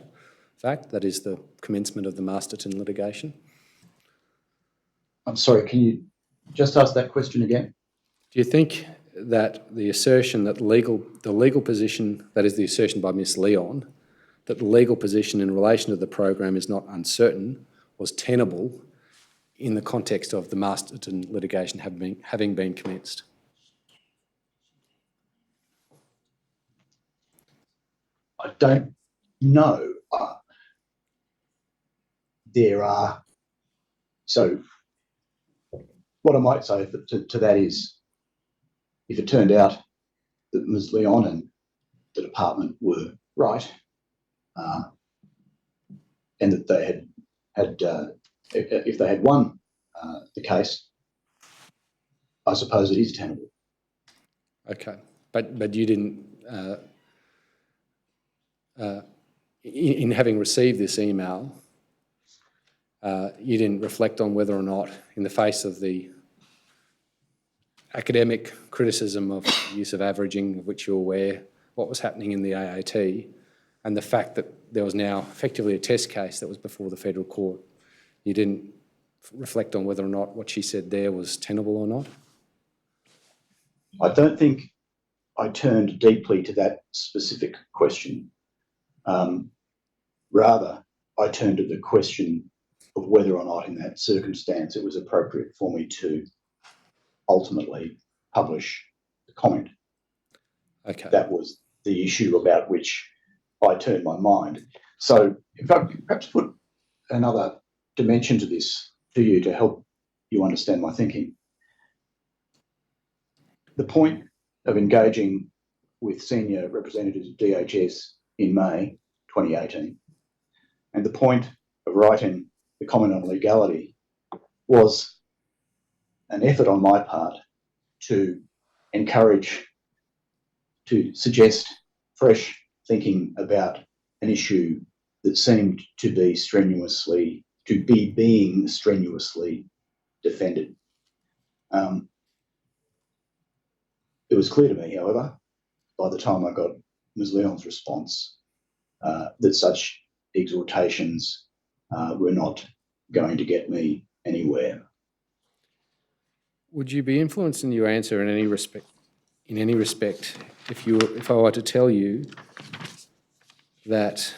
fact, that is the commencement of the Masterton litigation? I'm sorry, can you just ask that question again? Do you think that the assertion that the legal position, that is the assertion by Ms Leon, that the legal position in relation to the program is not uncertain, was tenable in the context of the Masterton litigation having been commenced? I don't know. So what I might say to that is, if it turned out that Ms Leon and the department were right, and that they if they had won the case, I suppose it is tenable. Okay, but you didn't, in having received this email, you didn't reflect on whether or not, in the face of the academic criticism of the use of averaging, of which you're aware, what was happening in the AAT, and the fact that there was now effectively a test case that was before the federal court, you didn't reflect on whether or not what she said there was tenable or not? I don't think I turned deeply to that specific question. Rather, I turned to the question of whether or not in that circumstance it was appropriate for me to ultimately publish the comment. Okay. That was the issue about which I turned my mind. So if I could perhaps put another dimension to this to you to help you understand my thinking. The point of engaging with senior representatives of DHS in May 2018 And the point of writing the comment on legality was an effort on my part to encourage, to suggest fresh thinking about an issue that seemed to be being strenuously defended. It was clear to me, however, by the time I got Ms. Leon's response, that such exhortations were not going to get me anywhere. Would you be influenced in your answer in any respect? If I were to tell you that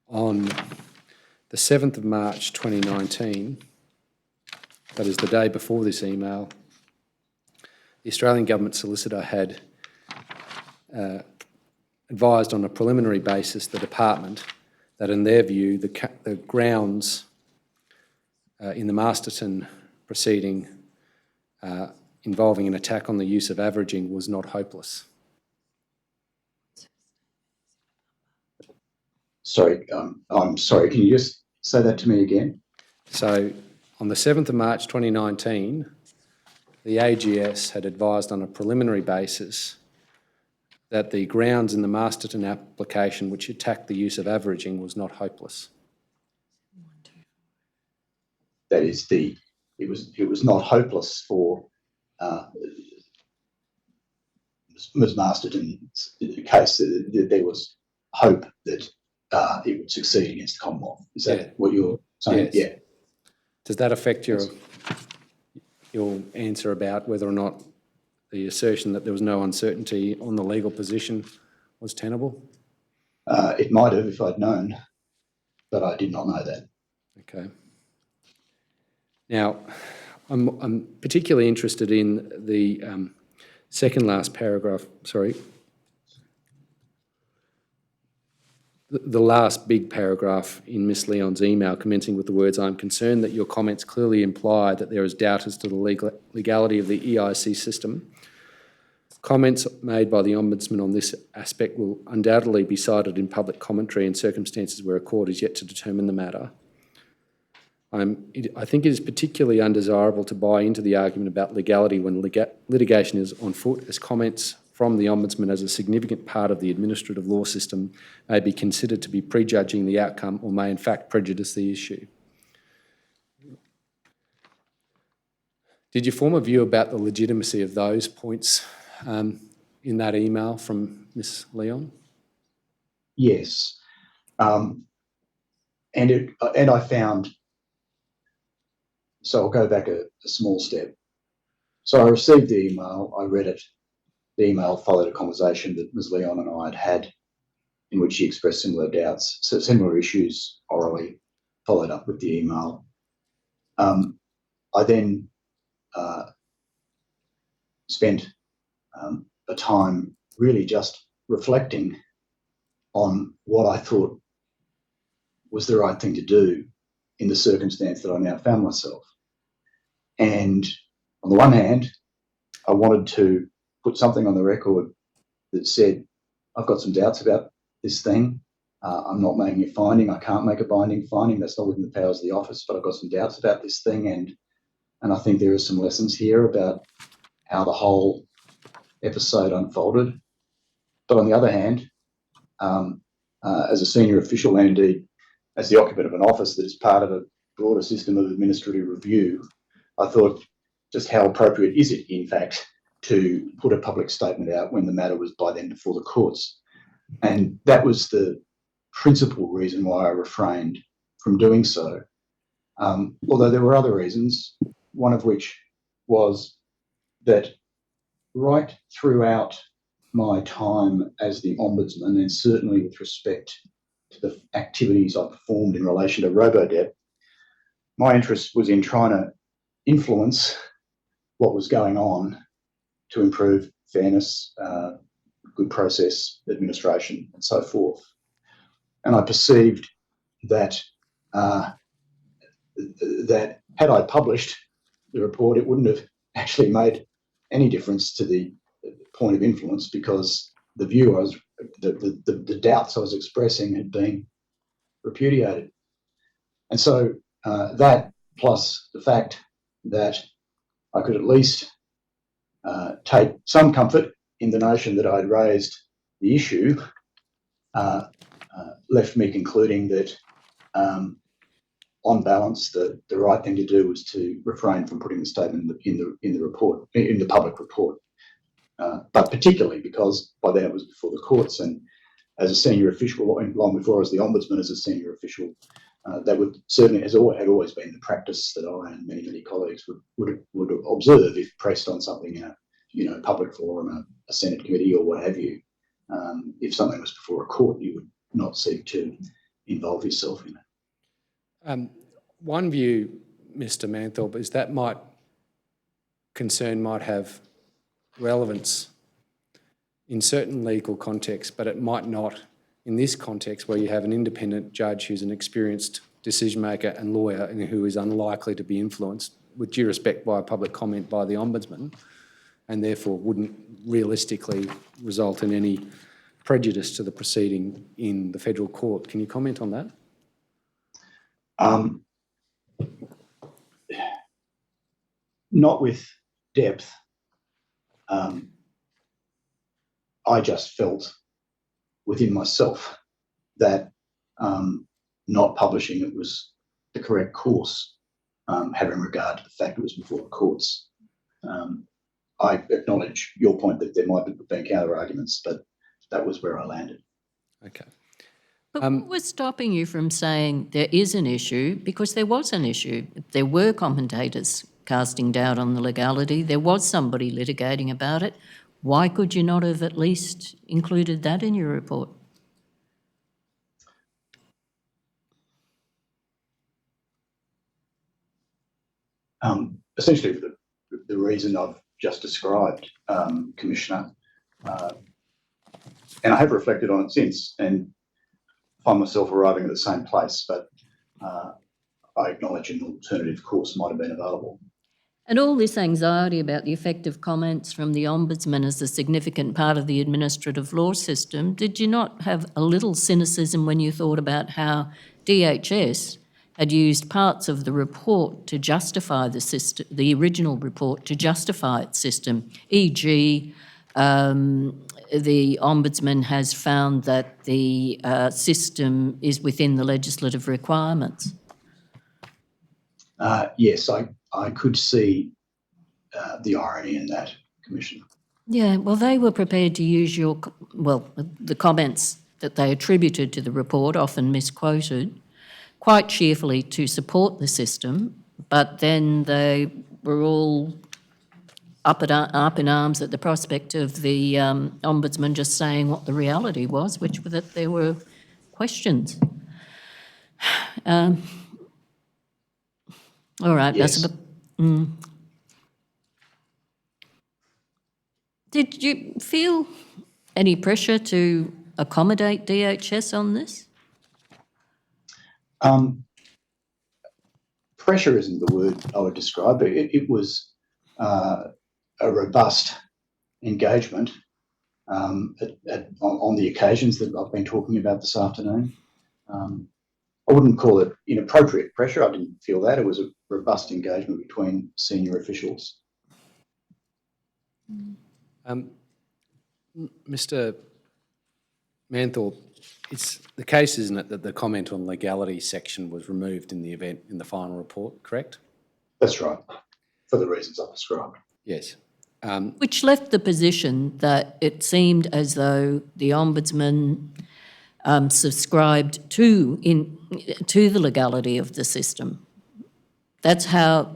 on the 7th of March 2019, that is the day before this email, the Australian Government solicitor had advised on a preliminary basis the department that in their view the grounds in the Masterton proceeding involving an attack on the use of averaging was not hopeless. Sorry, I'm sorry, can you just say that to me again? So on the 7th of March 2019, the AGS had advised on a preliminary basis that the grounds in the Masterton application which attacked the use of averaging was not hopeless. That is, it was not hopeless for Ms. Masterton's case. There was hope that it would succeed against the Commonwealth. Is that what you're saying? Yes. Yeah. Does that affect your answer about whether or not the assertion that there was no uncertainty on the legal position was tenable? It might have if I'd known, but I did not know that. Okay. Now, I'm particularly interested in the second last paragraph, the last big paragraph in Ms. Leon's email, commencing with the words, "I'm concerned that your comments clearly imply that there is doubt as to the legality of the EIC system. Comments made by the Ombudsman on this aspect will undoubtedly be cited in public commentary in circumstances where a court is yet to determine the matter. I think it is particularly undesirable to buy into the argument about legality when litigation is on foot, as comments from the Ombudsman as a significant part of the administrative law system may be considered to be prejudging the outcome or may in fact prejudice the issue." Did you form a view about the legitimacy of those points in that email from Ms. Leon? Yes. And I found, so I'll go back a small step. So I received the email, I read it. The email followed a conversation that Ms. Leon and I had in which she expressed similar doubts, so similar issues orally, followed up with the email. I then spent a time really just reflecting on what I thought was the right thing to do in the circumstance that I now found myself. And on the one hand, I wanted to put something on the record that said, I've got some doubts about this thing. I'm not making a finding. I can't make a binding finding. That's not within the powers of the office, but I've got some doubts about this thing. And I think there are some lessons here about how the whole episode unfolded. But on the other hand, as a senior official and indeed as the occupant of an office that is part of a broader system of administrative review, I thought, just how appropriate is it, in fact, to put a public statement out when the matter was by then before the courts? And that was the principal reason why I refrained from doing so. Although there were other reasons, one of which was that right throughout my time as the Ombudsman, and certainly with respect to the activities I performed in relation to Robodebt, my interest was in trying to influence what was going on to improve fairness, good process administration, and so forth. And I perceived that that had I published the report, it wouldn't have actually made any difference to the point of influence, because the view I was the doubts I was expressing had been repudiated. And so that, plus the fact that I could at least take some comfort in the notion that I'd raised the issue, left me concluding that on balance, the right thing to do was to refrain from putting the statement in the report, in the public report. But particularly because by then it was before the courts, and as a senior official, long before I was the Ombudsman as a senior official, that would certainly had always been the practice that I and many colleagues would observe if pressed on something in a public forum, a Senate committee or what have you. If something was before a court, you would not seek to involve yourself in it. One view, Mr. Manthorpe, is that concern might have relevance in certain legal contexts, but it might not in this context where you have an independent judge who's an experienced decision maker and lawyer and who is unlikely to be influenced, with due respect, by a public comment by the Ombudsman, and therefore wouldn't realistically result in any prejudice to the proceeding in the federal court. Can you comment on that? Not with depth. I just felt within myself that not publishing it was the correct course, having regard to the fact it was before the courts. I acknowledge your point that there might have been counter arguments, but that was where I landed. Okay. But what was stopping you from saying there is an issue? Because there was an issue. There were commentators casting doubt on the legality. There was somebody litigating about it. Why could you not have at least included that in your report? Essentially for the reason I've just described, Commissioner, and I have reflected on it since and find myself arriving at the same place, but I acknowledge an alternative course might have been available. And all this anxiety about the effect of comments from the Ombudsman as a significant part of the administrative law system, did you not have a little cynicism when you thought about how DHS had used parts of the report to justify the system, the original report to justify its system, e.g., the Ombudsman has found that the system is within the legislative requirements? Yes, I could see the irony in that, Commissioner. Yeah, well, they were prepared to use the comments that they attributed to the report, often misquoted, quite cheerfully to support the system, but then they were all up in arms at the prospect of the Ombudsman just saying what the reality was, which was that there were questions. All right, yes. Did you feel any pressure to accommodate DHS on this? Pressure isn't the word I would describe. It was a robust engagement on the occasions that I've been talking about this afternoon. I wouldn't call it inappropriate pressure. I didn't feel that. It was a robust engagement between senior officials. Mr. Manthorpe, it's the case, isn't it, that the comment on legality section was removed in the final report, correct? That's right, for the reasons I've described. Yes. Which left the position that it seemed as though the Ombudsman subscribed to the legality of the system. That's how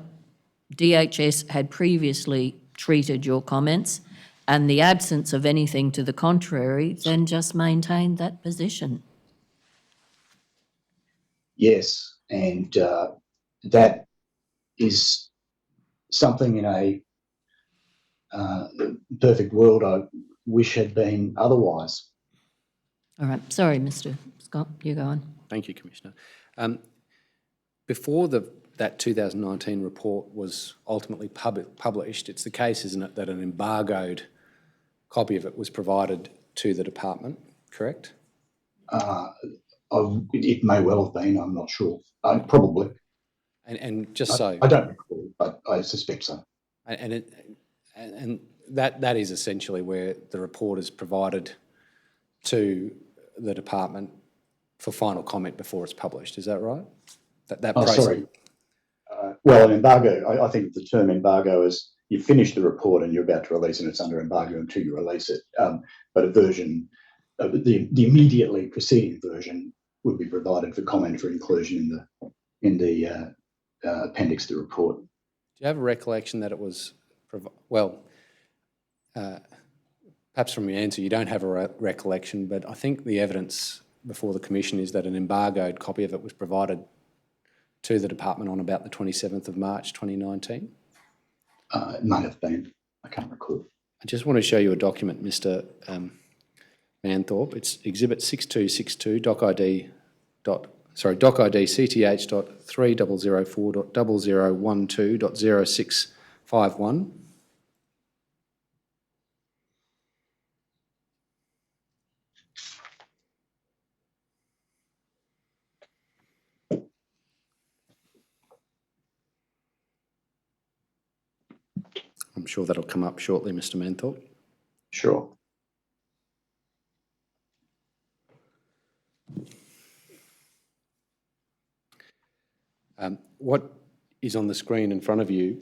DHS had previously treated your comments, and the absence of anything to the contrary then just maintained that position. Yes, and that is something in a perfect world I wish had been otherwise. All right. Sorry, Mr. Scott, you go on. Thank you, Commissioner. Before that 2019 report was ultimately published, it's the case, isn't it, that an embargoed copy of it was provided to the department correct? It may well have been, I'm not sure. Probably. And just so... I don't recall, but I suspect so. And that is essentially where the report is provided to the department for final comment before it's published. Is that right? That process. Sorry. Well, an embargo, I think the term embargo is you finish the report and you're about to release and it's under embargo until you release it. But a version, the immediately preceding version would be provided for comment for inclusion in the appendix to the report. Do you have a recollection that it was, perhaps from your answer you don't have a recollection, but I think the evidence before the Commission is that an embargoed copy of it was provided to the department on about the 27th of March 2019? It may have been. I can't recall. I just want to show you a document, Mr. Manthorpe. It's Exhibit 6262, Doc ID CTH.3004.0012.0651. I'm sure that'll come up shortly, Mr. Manthorpe. Sure. What is on the screen in front of you,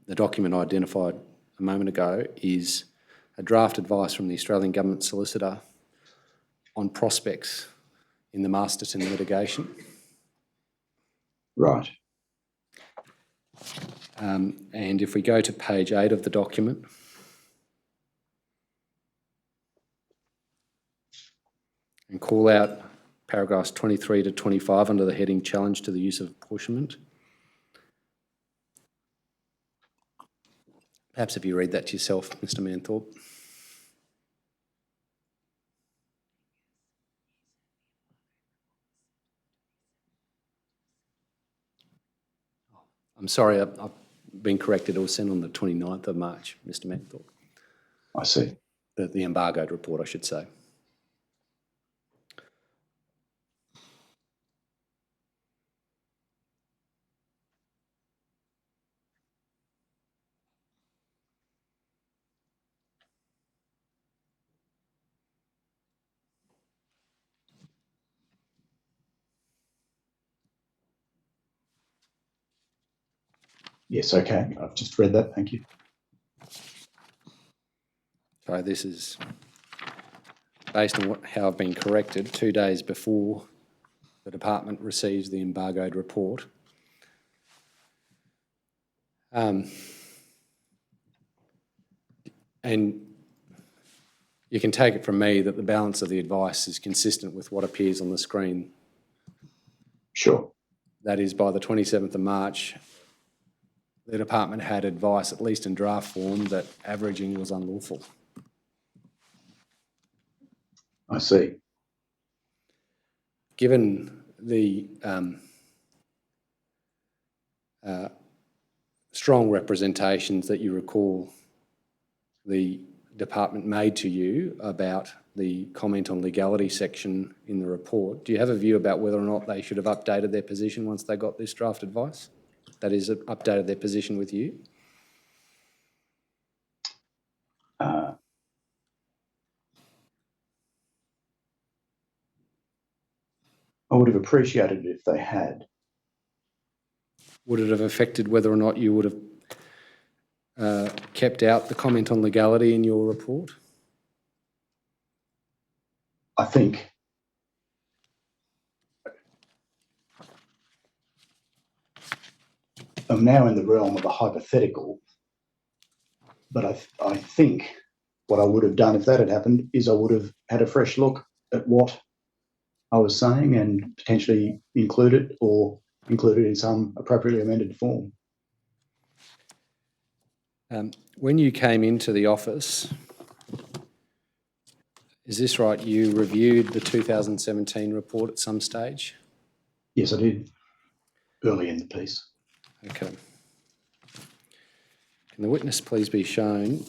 the document I identified a moment ago, is a draft advice from the Australian Government Solicitor on prospects in the Masterton litigation. Right. And if we go to page 8 of the document, and call out paragraphs 23 to 25 under the heading Challenge to the Use of Apportionment. Perhaps if you read that to yourself, Mr. Manthorpe. I'm sorry, I've been corrected. It was sent on the 29th of March, Mr. Manthorpe. I see. The embargoed report, I should say. Yes, okay. I've just read that. Thank you. So this is based on how I've been corrected 2 days before the department receives the embargoed report. And you can take it from me that the balance of the advice is consistent with what appears on the screen. Sure. That is, by the 27th of March, the department had advice, at least in draft form, that averaging was unlawful. I see. Given the strong representations that you recall the department made to you about the comment on legality section in the report, do you have a view about whether or not they should have updated their position once they got this draft advice? That is, updated their position with you? I would have appreciated it if they had. Would it have affected whether or not you would have kept out the comment on legality in your report? I think I'm now in the realm of a hypothetical, but I think what I would have done if that had happened is I would have had a fresh look at what I was saying and potentially include it or include it in some appropriately amended form. When you came into the office, is this right, you reviewed the 2017 report at some stage? Yes, I did, early in the piece. Okay. Can the witness please be shown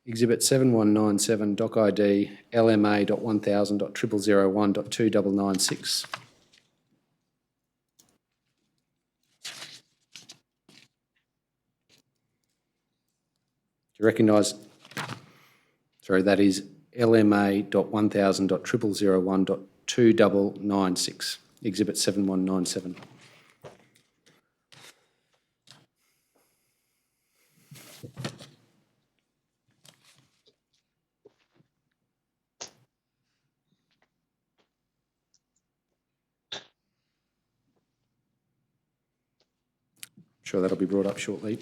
Exhibit 7197, Doc ID LMA.1000.0001.2996. Do you recognise, sorry, that is LMA.1000.0001.2996, Exhibit 7197. Sure that'll be brought up shortly.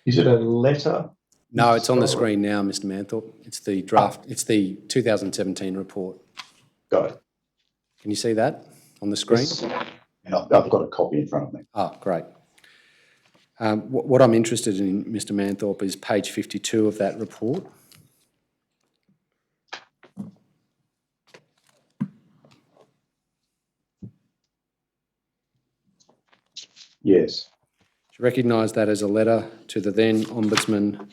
Is it a letter? No, it's on the screen now, Mr. Manthorpe. It's the draft, it's the 2017 report. Got it. Can you see that on the screen? Yes. And I've got a copy in front of me. Oh, great. What I'm interested in, Mr. Manthorpe, is page 52 of that report. Yes. Do you recognise that as a letter to the then Ombudsman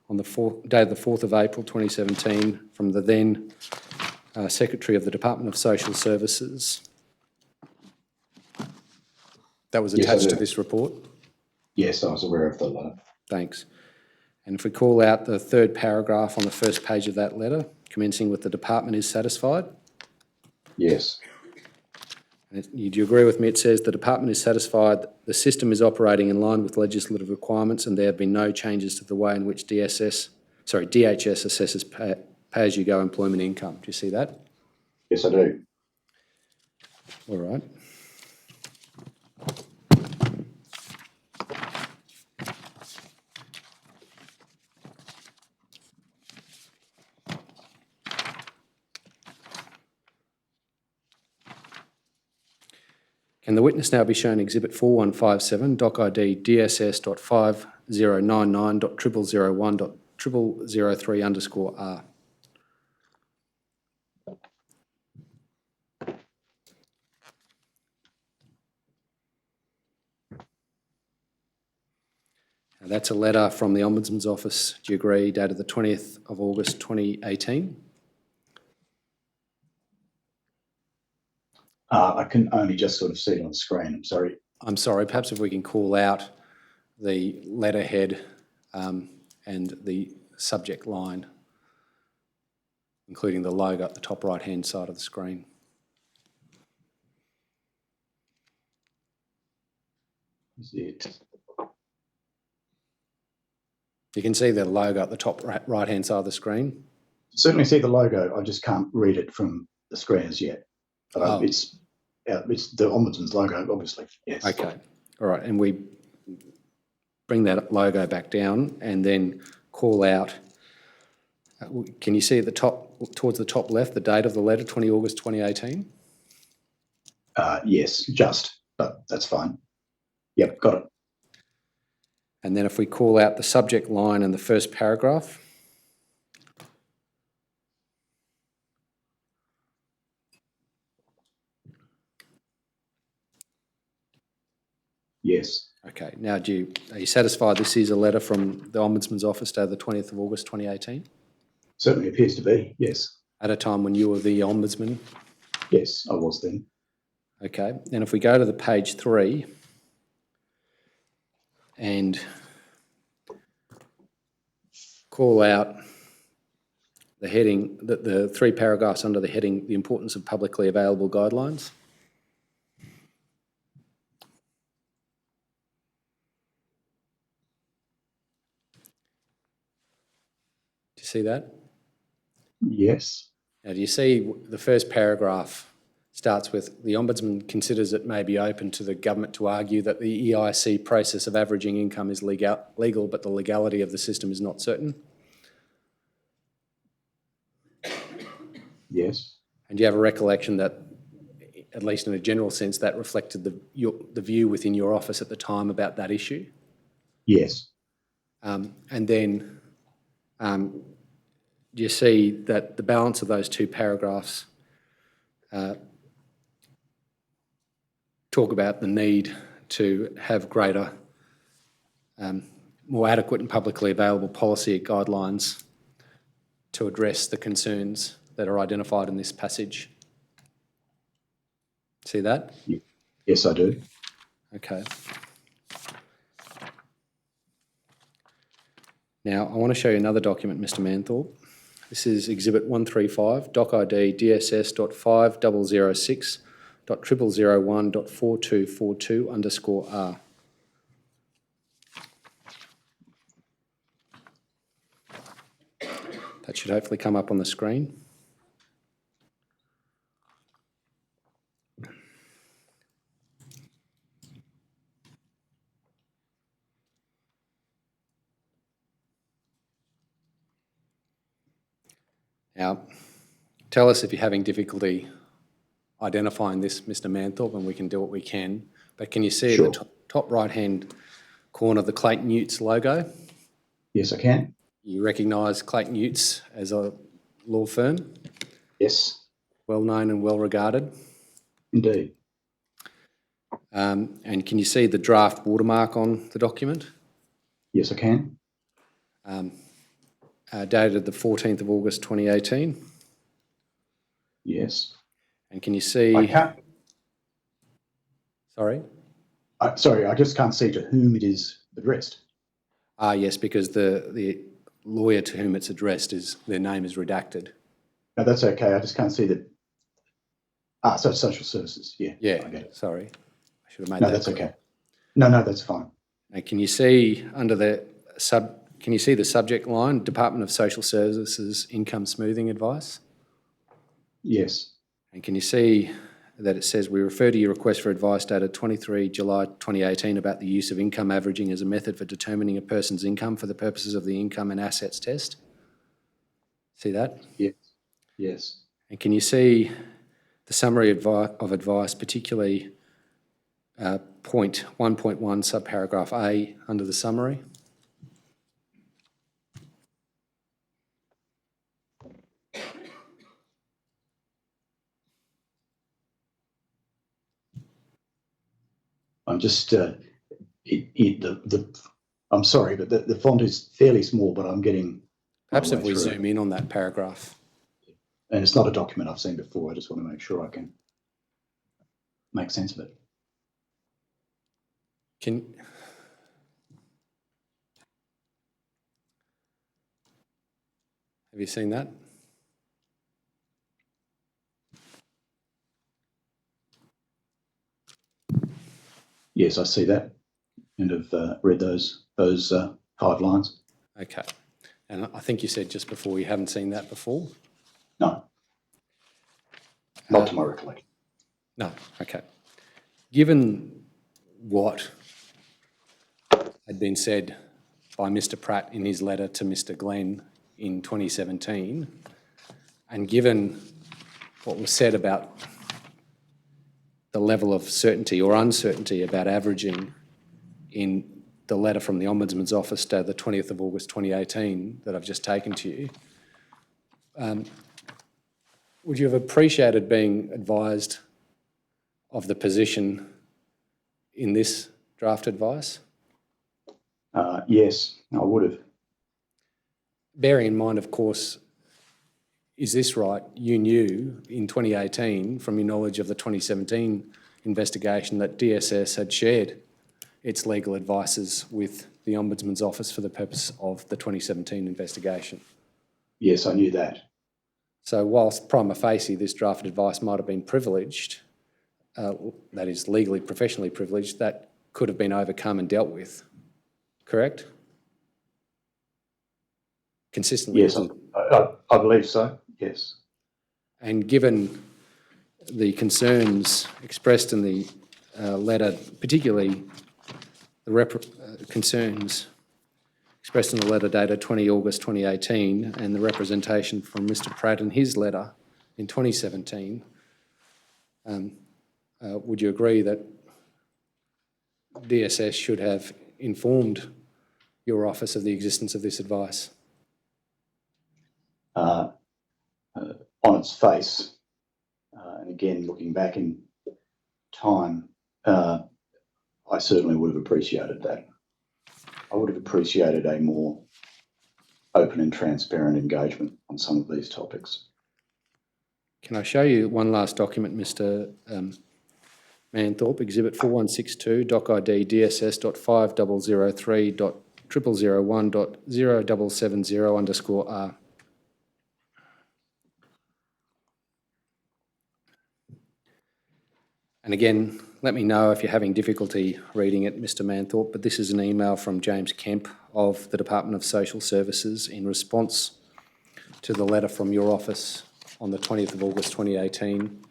on the day of the 4th of April 2017 from the then Secretary of the Department of Social Services? That was attached to this report? Yes, I was aware of the letter. Thanks. And if we call out the third paragraph on the first page of that letter, commencing with "the department is satisfied." Yes. And do you agree with me? It says the department is satisfied that the system is operating in line with legislative requirements and there have been no changes to the way in which DHS assesses pay-as-you-go employment income. Do you see that? Yes, I do. All right. Can the witness now be shown Exhibit 4157, Doc ID DSS.5099.0001.0003_R? Now, that's a letter from the Ombudsman's Office, do you agree, dated the 20th of August 2018? I can only just sort of see it on the screen. I'm sorry. I'm sorry, perhaps if we can call out the letterhead and the subject line, including the logo at the top right-hand side of the screen. Is it? You can see the logo at the top right-hand side of the screen. Certainly see the logo. I just can't read it from the screen as yet. But it's the Ombudsman's logo, obviously. Yes. Okay. All right. And we bring that logo back down and then call out. Can you see at the top, towards the top left, the date of the letter, 20 August 2018? Yes, but that's fine. Yep, got it. And then if we call out the subject line and the first paragraph. Yes. Okay. Now, are you satisfied this is a letter from the Ombudsman's Office dated the 20th of August 2018? Certainly appears to be, yes. At a time when you were the Ombudsman? Yes, I was then. Okay. And if we go to the page 3 and call out the heading, the 3 paragraphs under the heading, the importance of publicly available guidelines. Do you see that? Yes. Now, do you see the first paragraph starts with, the Ombudsman considers it may be open to the government to argue that the EIC process of averaging income is legal, but the legality of the system is not certain? Yes. And do you have a recollection that, at least in a general sense, that reflected the view within your office at the time about that issue? Yes. And then do you see that the balance of those 2 paragraphs talk about the need to have greater more adequate and publicly available policy guidelines to address the concerns that are identified in this passage. See that? Yes, I do. Okay. Now, I want to show you another document, Mr. Manthorpe. This is Exhibit 135, Doc ID DSS.5006.0001.4242_R. That should hopefully come up on the screen. Now, tell us if you're having difficulty identifying this, Mr. Manthorpe, and we can do what we can. But can you see Sure. at the top right-hand corner the Clayton Utz logo? Yes, I can. You recognise Clayton Utz as a law firm? Yes, Well known and well regarded. indeed. And can you see the draft watermark on the document? Yes, I can. Dated the 14th of August 2018. Yes. And can you see... I can't. Sorry? Sorry, I just can't see to whom it is addressed. Yes, because the lawyer to whom it's addressed, their name is redacted. No, that's okay. I just can't see that. So social services. Yeah. Yeah, I get it. sorry. I should have made No, that that's clear. okay. No, that's fine. Now, can you see under the can you see the subject line, Department of Social Services Income Smoothing Advice? Yes. And can you see that it says, we refer to your request for advice dated 23 July 2018 about the use of income averaging as a method for determining a person's income for the purposes of the income and assets test? See that? Yes. Yes. And can you see the summary of advice, particularly point 1.1 subparagraph A under the summary? I'm just I'm sorry, but the font is fairly small, but I'm getting. Perhaps my if way we through. zoom in on that paragraph. And it's not a document I've seen before. I just want to make sure I can make sense of it. Have you seen that? Yes, I see that, and have read those 5 lines. Okay. And I think you said just before you haven't seen that before? No, not to my recollection. No, okay. Given what had been said by Mr. Pratt in his letter to Mr. Glenn in 2017, and given what was said about the level of certainty or uncertainty about averaging in the letter from the Ombudsman's office dated the 20th of August 2018 that I've just taken to you, would you have appreciated being advised of the position in this draft advice? Yes, I would have. Bearing in mind, of course, is this right? You knew in 2018 from your knowledge of the 2017 investigation that DSS had shared its legal advices with the Ombudsman's office for the purpose of the 2017 investigation. Yes, I knew that. So whilst prima facie this draft advice might have been privileged, that is legally, professionally privileged, that could have been overcome and dealt with, correct? Consistently. Yes, I believe so, yes. And given the concerns expressed in the letter, particularly the concerns expressed in the letter dated 20 August 2018 and the representation from Mr. Pratt in his letter in 2017, would you agree that DSS should have informed your office of the existence of this advice? On its face, and again, looking back in time, I certainly would have appreciated that. I would have appreciated a more open and transparent engagement on some of these topics. Can I show you one last document, Mr. Manthorpe, Exhibit 4162, Doc ID DSS.5003.0001.0770_R. And again, let me know if you're having difficulty reading it, Mr. Manthorpe, but this is an email from James Kemp of the Department of Social Services in response to the letter from your office on the 20th of August 2018.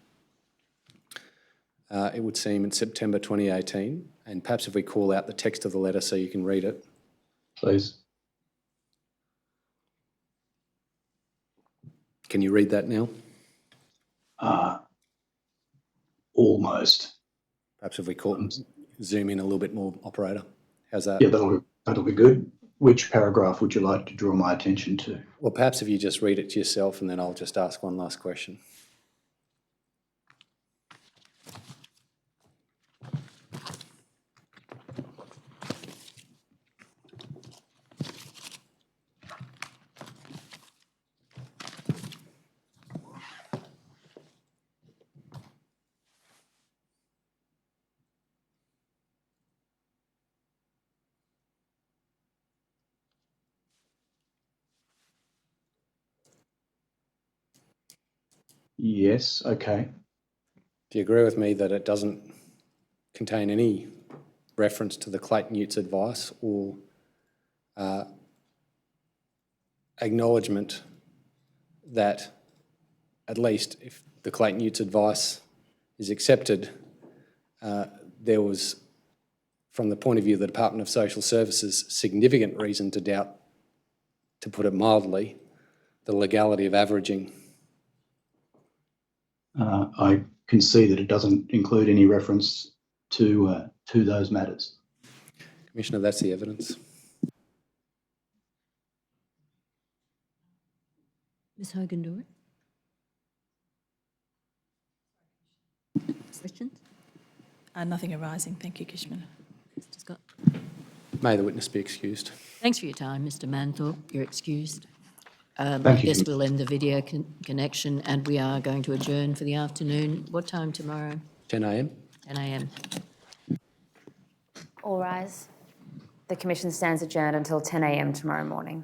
It would seem in September 2018, and perhaps if we call out the text of the letter so you can read it. Please. Can you read that now? Almost. Perhaps if we zoom in a little bit more, operator. How's that? Yeah, that'll be good. Which paragraph would you like to draw my attention to? Well, perhaps if you just read it to yourself and then I'll just ask one last question. Yes, okay. Do you agree with me that it doesn't contain any reference to the Clayton Utes advice or acknowledgement that at least if the Clayton Utes advice is accepted, there was, from the point of view of the Department of Social Services, significant reason to doubt, to put it mildly, the legality of averaging? I can see that it doesn't include any reference to those matters. Commissioner, that's the evidence. Ms Hogan-Dory? Questions? Nothing arising. Thank you, Commissioner. Mr Scott? May the witness be excused. Thanks for your time, Mr Manthorpe. You're excused. Thank I you. guess we'll end the video connection and we are going to adjourn for the afternoon. What time tomorrow? 10 a.m. 10 a.m. All rise. The Commission stands adjourned until 10 a.m. tomorrow morning.